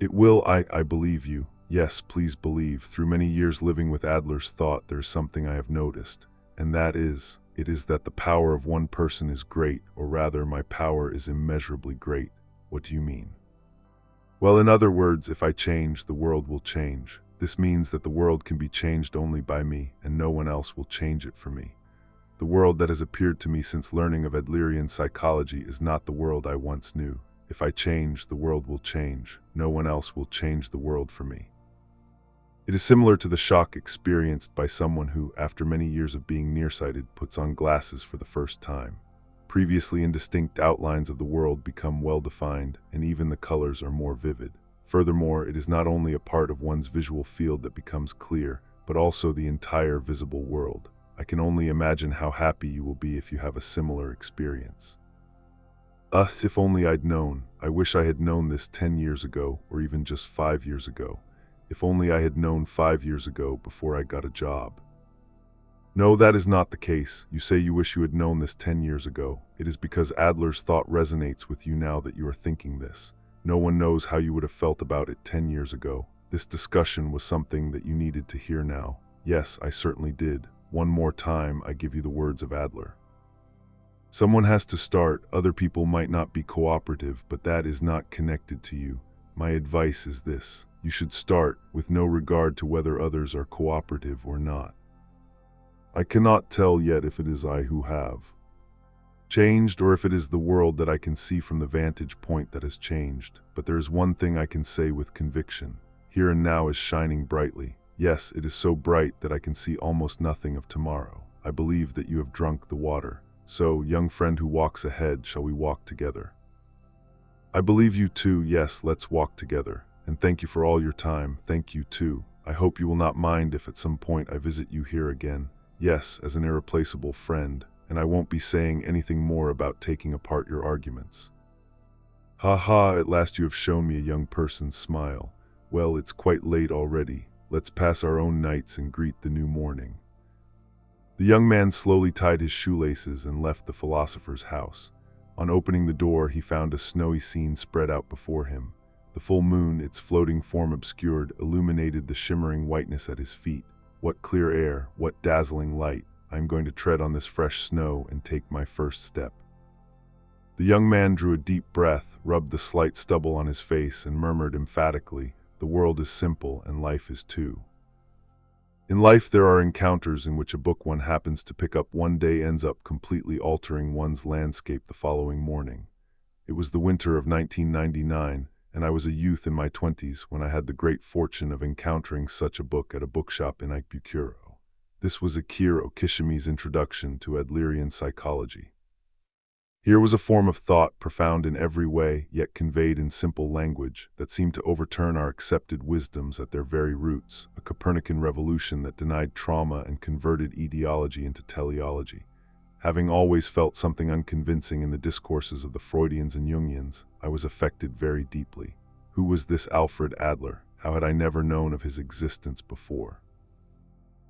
It will, I believe you. Yes, please believe. Through many years living with Adler's thought, there is something I have noticed, and that is, It is that the power of one person is great, or rather, my power is immeasurably great. What do you mean? Well, in other words, if I change, the world will change. This means that the world can be changed only by me, and no one else will change it for me. The world that has appeared to me since learning of Adlerian psychology is not the world I once knew. If I change, the world will change. No one else will change the world for me. It is similar to the shock experienced by someone who, after many years of being nearsighted, puts on glasses for the first time. Previously indistinct outlines of the world become well-defined, and even the colors are more vivid. Furthermore, it is not only a part of one's visual field that becomes clear, but also the entire visible world. I can only imagine how happy you will be if you have a similar experience. If only I'd known. I wish I had known this 10 years ago, or even just 5 years ago. If only I had known 5 years ago before I got a job. No, that is not the case. You say you wish you had known this 10 years ago. It is because Adler's thought resonates with you now that you are thinking this. No one knows how you would have felt about it 10 years ago. This discussion was something that you needed to hear now. Yes, I certainly did. One more time, I give you the words of Adler. Someone has to start. Other people might not be cooperative, but that is not connected to you. My advice is this. You should start with no regard to whether others are cooperative or not. I cannot tell yet if it is I who have changed or if it is the world that I can see from the vantage point that has changed. But there is one thing I can say with conviction. Here and now is shining brightly. Yes, it is so bright that I can see almost nothing of tomorrow. I believe that you have drunk the water. So, young friend who walks ahead, shall we walk together? I believe you too. Yes, let's walk together. And thank you for all your time. Thank you too. I hope you will not mind if at some point I visit you here again. Yes, as an irreplaceable friend, and I won't be saying anything more about taking apart your arguments. Ha ha, at last you have shown me a young person's smile. Well, it's quite late already. Let's pass our own nights and greet the new morning. The young man slowly tied his shoelaces and left the philosopher's house. On opening the door, he found a snowy scene spread out before him. The full moon, its floating form obscured, illuminated the shimmering whiteness at his feet. What clear air, what dazzling light. I am going to tread on this fresh snow and take my first step. The young man drew a deep breath, rubbed the slight stubble on his face, and murmured emphatically, "The world is simple, and life is too." In life there are encounters in which a book one happens to pick up one day ends up completely altering one's landscape the following morning. It was the winter of 1999, and I was a youth in my 20s when I had the great fortune of encountering such a book at a bookshop in Ichiro. This was Ichiro Kishimi's introduction to Adlerian psychology. Here was a form of thought profound in every way, yet conveyed in simple language, that seemed to overturn our accepted wisdoms at their very roots, a Copernican revolution that denied trauma and converted etiology into teleology. Having always felt something unconvincing in the discourses of the Freudians and Jungians, I was affected very deeply. Who was this Alfred Adler? How had I never known of his existence before?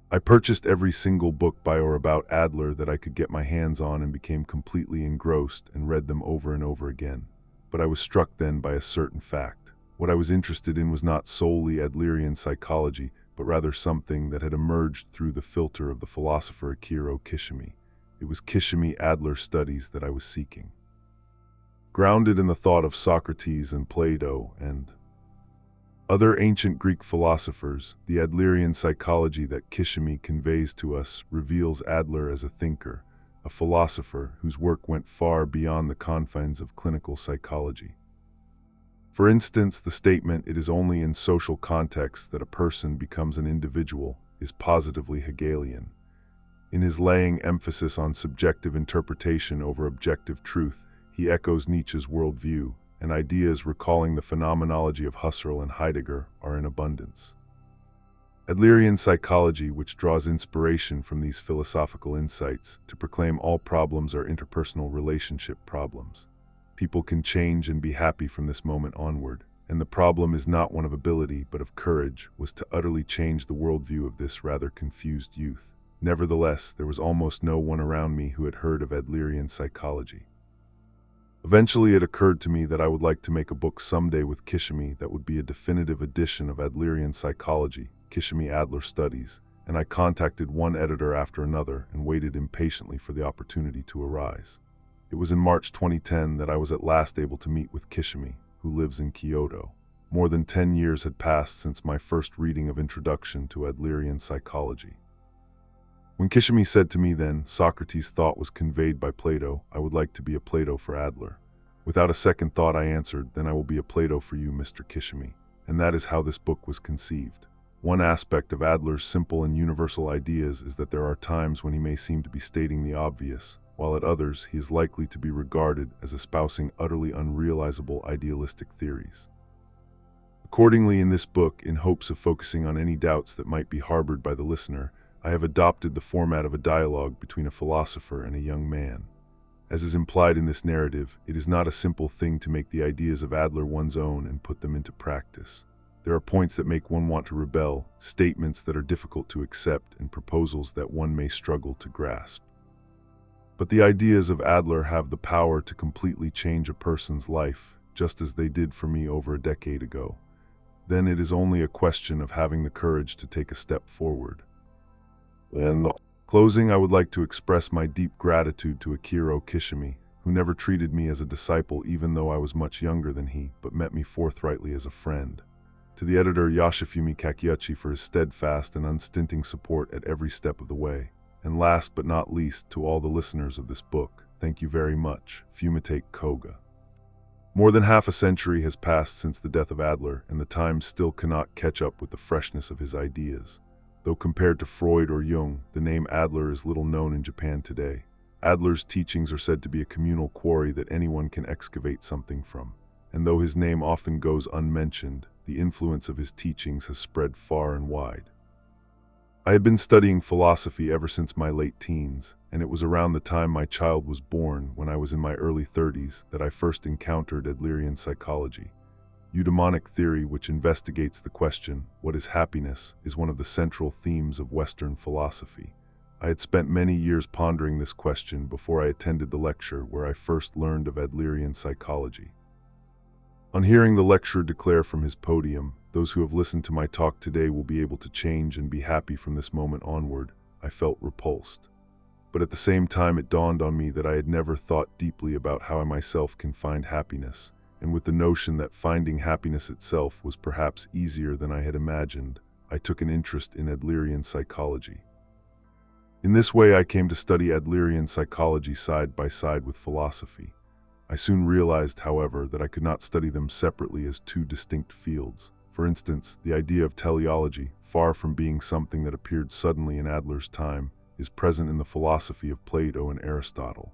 I purchased every single book by or about Adler that I could get my hands on and became completely engrossed and read them over and over again. But I was struck then by a certain fact. What I was interested in was not solely Adlerian psychology, but rather something that had emerged through the filter of the philosopher Ichiro Kishimi. It was Kishimi-Adler studies that I was seeking. Grounded in the thought of Socrates and Plato and other ancient Greek philosophers, the Adlerian psychology that Kishimi conveys to us reveals Adler as a thinker, a philosopher whose work went far beyond the confines of clinical psychology. For instance, the statement, "It is only in social contexts that a person becomes an individual," is positively Hegelian. In his laying emphasis on subjective interpretation over objective truth, he echoes Nietzsche's worldview, and ideas recalling the phenomenology of Husserl and Heidegger are in abundance. Adlerian psychology, which draws inspiration from these philosophical insights to proclaim all problems are interpersonal relationship problems. People can change and be happy from this moment onward, and the problem is not one of ability but of courage, was to utterly change the worldview of this rather confused youth. Nevertheless, there was almost no one around me who had heard of Adlerian psychology. Eventually it occurred to me that I would like to make a book someday with Kishimi that would be a definitive edition of Adlerian psychology, Kishimi-Adler studies, and I contacted one editor after another and waited impatiently for the opportunity to arise. It was in March 2010 that I was at last able to meet with Kishimi, who lives in Kyoto. More than 10 years had passed since my first reading of Introduction to Adlerian Psychology. When Kishimi said to me then, Socrates' thought was conveyed by Plato, I would like to be a Plato for Adler. Without a second thought I answered, then I will be a Plato for you, Mr. Kishimi. And that is how this book was conceived. One aspect of Adler's simple and universal ideas is that there are times when he may seem to be stating the obvious, while at others he is likely to be regarded as espousing utterly unrealizable idealistic theories. Accordingly, in this book, in hopes of focusing on any doubts that might be harbored by the listener, I have adopted the format of a dialogue between a philosopher and a young man. As is implied in this narrative, it is not a simple thing to make the ideas of Adler one's own and put them into practice. There are points that make one want to rebel, statements that are difficult to accept, and proposals that one may struggle to grasp. But the ideas of Adler have the power to completely change a person's life, just as they did for me over a decade ago. Then it is only a question of having the courage to take a step forward. In closing, I would like to express my deep gratitude to Ichiro Kishimi, who never treated me as a disciple even though I was much younger than he, but met me forthrightly as a friend. To the editor Yoshifumi Kakiuchi for his steadfast and unstinting support at every step of the way. And last but not least, to all the listeners of this book, thank you very much, Fumitake Koga. More than half a century has passed since the death of Adler, and the time still cannot catch up with the freshness of his ideas. Though compared to Freud or Jung, the name Adler is little known in Japan today. Adler's teachings are said to be a communal quarry that anyone can excavate something from. And though his name often goes unmentioned, the influence of his teachings has spread far and wide. I had been studying philosophy ever since my late teens, and it was around the time my child was born, when I was in my early 30s, that I first encountered Adlerian psychology. Eudaimonic theory, which investigates the question, what is happiness, is one of the central themes of Western philosophy. I had spent many years pondering this question before I attended the lecture where I first learned of Adlerian psychology. On hearing the lecturer declare from his podium, those who have listened to my talk today will be able to change and be happy from this moment onward, I felt repulsed. But at the same time it dawned on me that I had never thought deeply about how I myself can find happiness, and with the notion that finding happiness itself was perhaps easier than I had imagined, I took an interest in Adlerian psychology. In this way I came to study Adlerian psychology side by side with philosophy. I soon realized, however, that I could not study them separately as two distinct fields. For instance, the idea of teleology, far from being something that appeared suddenly in Adler's time, is present in the philosophy of Plato and Aristotle.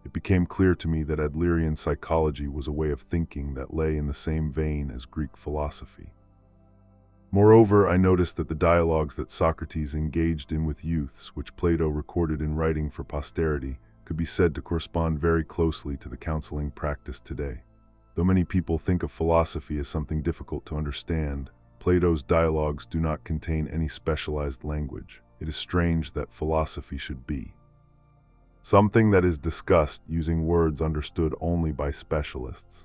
It became clear to me that Adlerian psychology was a way of thinking that lay in the same vein as Greek philosophy. Moreover, I noticed that the dialogues that Socrates engaged in with youths, which Plato recorded in writing for posterity, could be said to correspond very closely to the counseling practice today. Though many people think of philosophy as something difficult to understand, Plato's dialogues do not contain any specialized language. It is strange that philosophy should be something that is discussed using words understood only by specialists.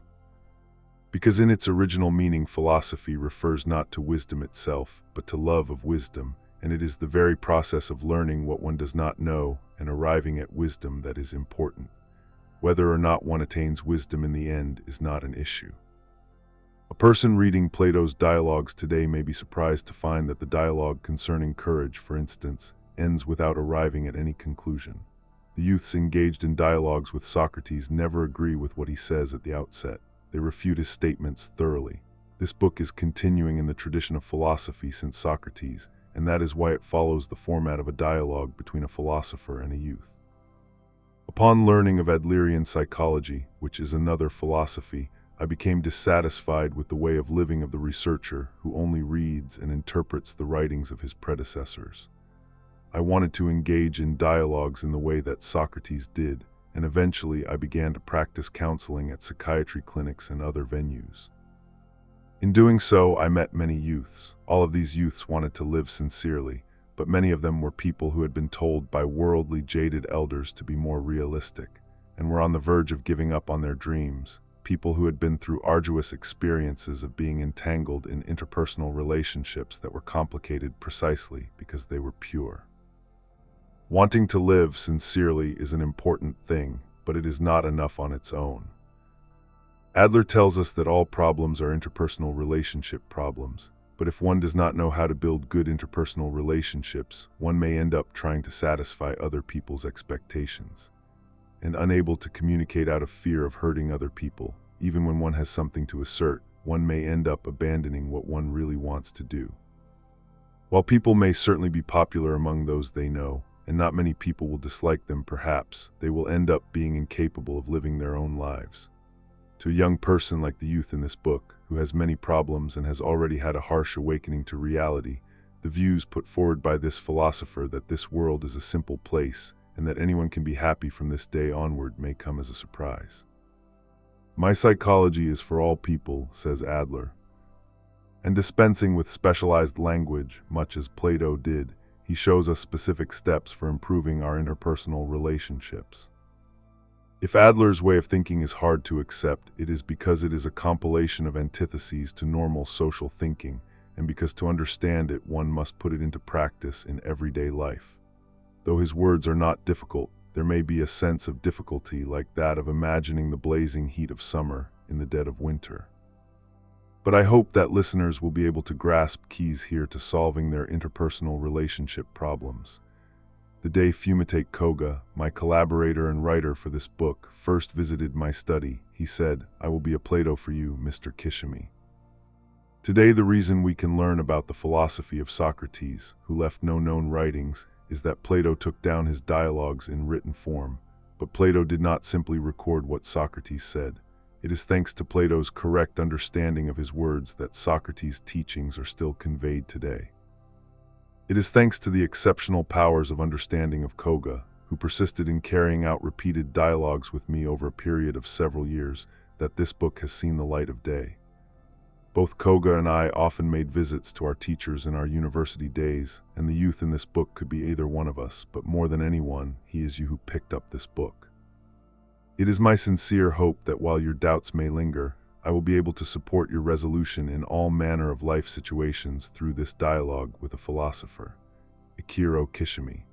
Because in its original meaning, philosophy refers not to wisdom itself, but to love of wisdom, and it is the very process of learning what one does not know and arriving at wisdom that is important. Whether or not one attains wisdom in the end is not an issue. A person reading Plato's dialogues today may be surprised to find that the dialogue concerning courage, for instance, ends without arriving at any conclusion. The youths engaged in dialogues with Socrates never agree with what he says at the outset. They refute his statements thoroughly. This book is continuing in the tradition of philosophy since Socrates, and that is why it follows the format of a dialogue between a philosopher and a youth. Upon learning of Adlerian psychology, which is another philosophy, I became dissatisfied with the way of living of the researcher who only reads and interprets the writings of his predecessors. I wanted to engage in dialogues in the way that Socrates did, and eventually I began to practice counseling at psychiatry clinics and other venues. In doing so, I met many youths. All of these youths wanted to live sincerely, but many of them were people who had been told by worldly, jaded elders to be more realistic, and were on the verge of giving up on their dreams. people who had been through arduous experiences of being entangled in interpersonal relationships that were complicated precisely because they were pure. Wanting to live sincerely is an important thing, but it is not enough on its own. Adler tells us that all problems are interpersonal relationship problems, but if one does not know how to build good interpersonal relationships, one may end up trying to satisfy other people's expectations, and unable to communicate out of fear of hurting other people. Even when one has something to assert, one may end up abandoning what one really wants to do. While people may certainly be popular among those they know, and not many people will dislike them perhaps, they will end up being incapable of living their own lives. To a young person like the youth in this book, who has many problems and has already had a harsh awakening to reality, the views put forward by this philosopher that this world is a simple place and that anyone can be happy from this day onward may come as a surprise. My psychology is for all people, says Adler. And dispensing with specialized language, much as Plato did, he shows us specific steps for improving our interpersonal relationships. If Adler's way of thinking is hard to accept, it is because it is a compilation of antitheses to normal social thinking, and because to understand it, one must put it into practice in everyday life. Though his words are not difficult, there may be a sense of difficulty like that of imagining the blazing heat of summer in the dead of winter. But I hope that listeners will be able to grasp keys here to solving their interpersonal relationship problems. The day Fumitake Koga, my collaborator and writer for this book, first visited my study, he said, "I will be a Plato for you, Mr. Kishimi." Today, the reason we can learn about the philosophy of Socrates, who left no known writings, is that Plato took down his dialogues in written form. But Plato did not simply record what Socrates said. It is thanks to Plato's correct understanding of his words that Socrates' teachings are still conveyed today. It is thanks to the exceptional powers of understanding of Koga, who persisted in carrying out repeated dialogues with me over a period of several years, that this book has seen the light of day. Both Koga and I often made visits to our teachers in our university days, and the youth in this book could be either one of us, but more than anyone, he is you who picked up this book. It is my sincere hope that while your doubts may linger, I will be able to support your resolution in all manner of life situations through this dialogue with a philosopher. Ichiro Kishimi.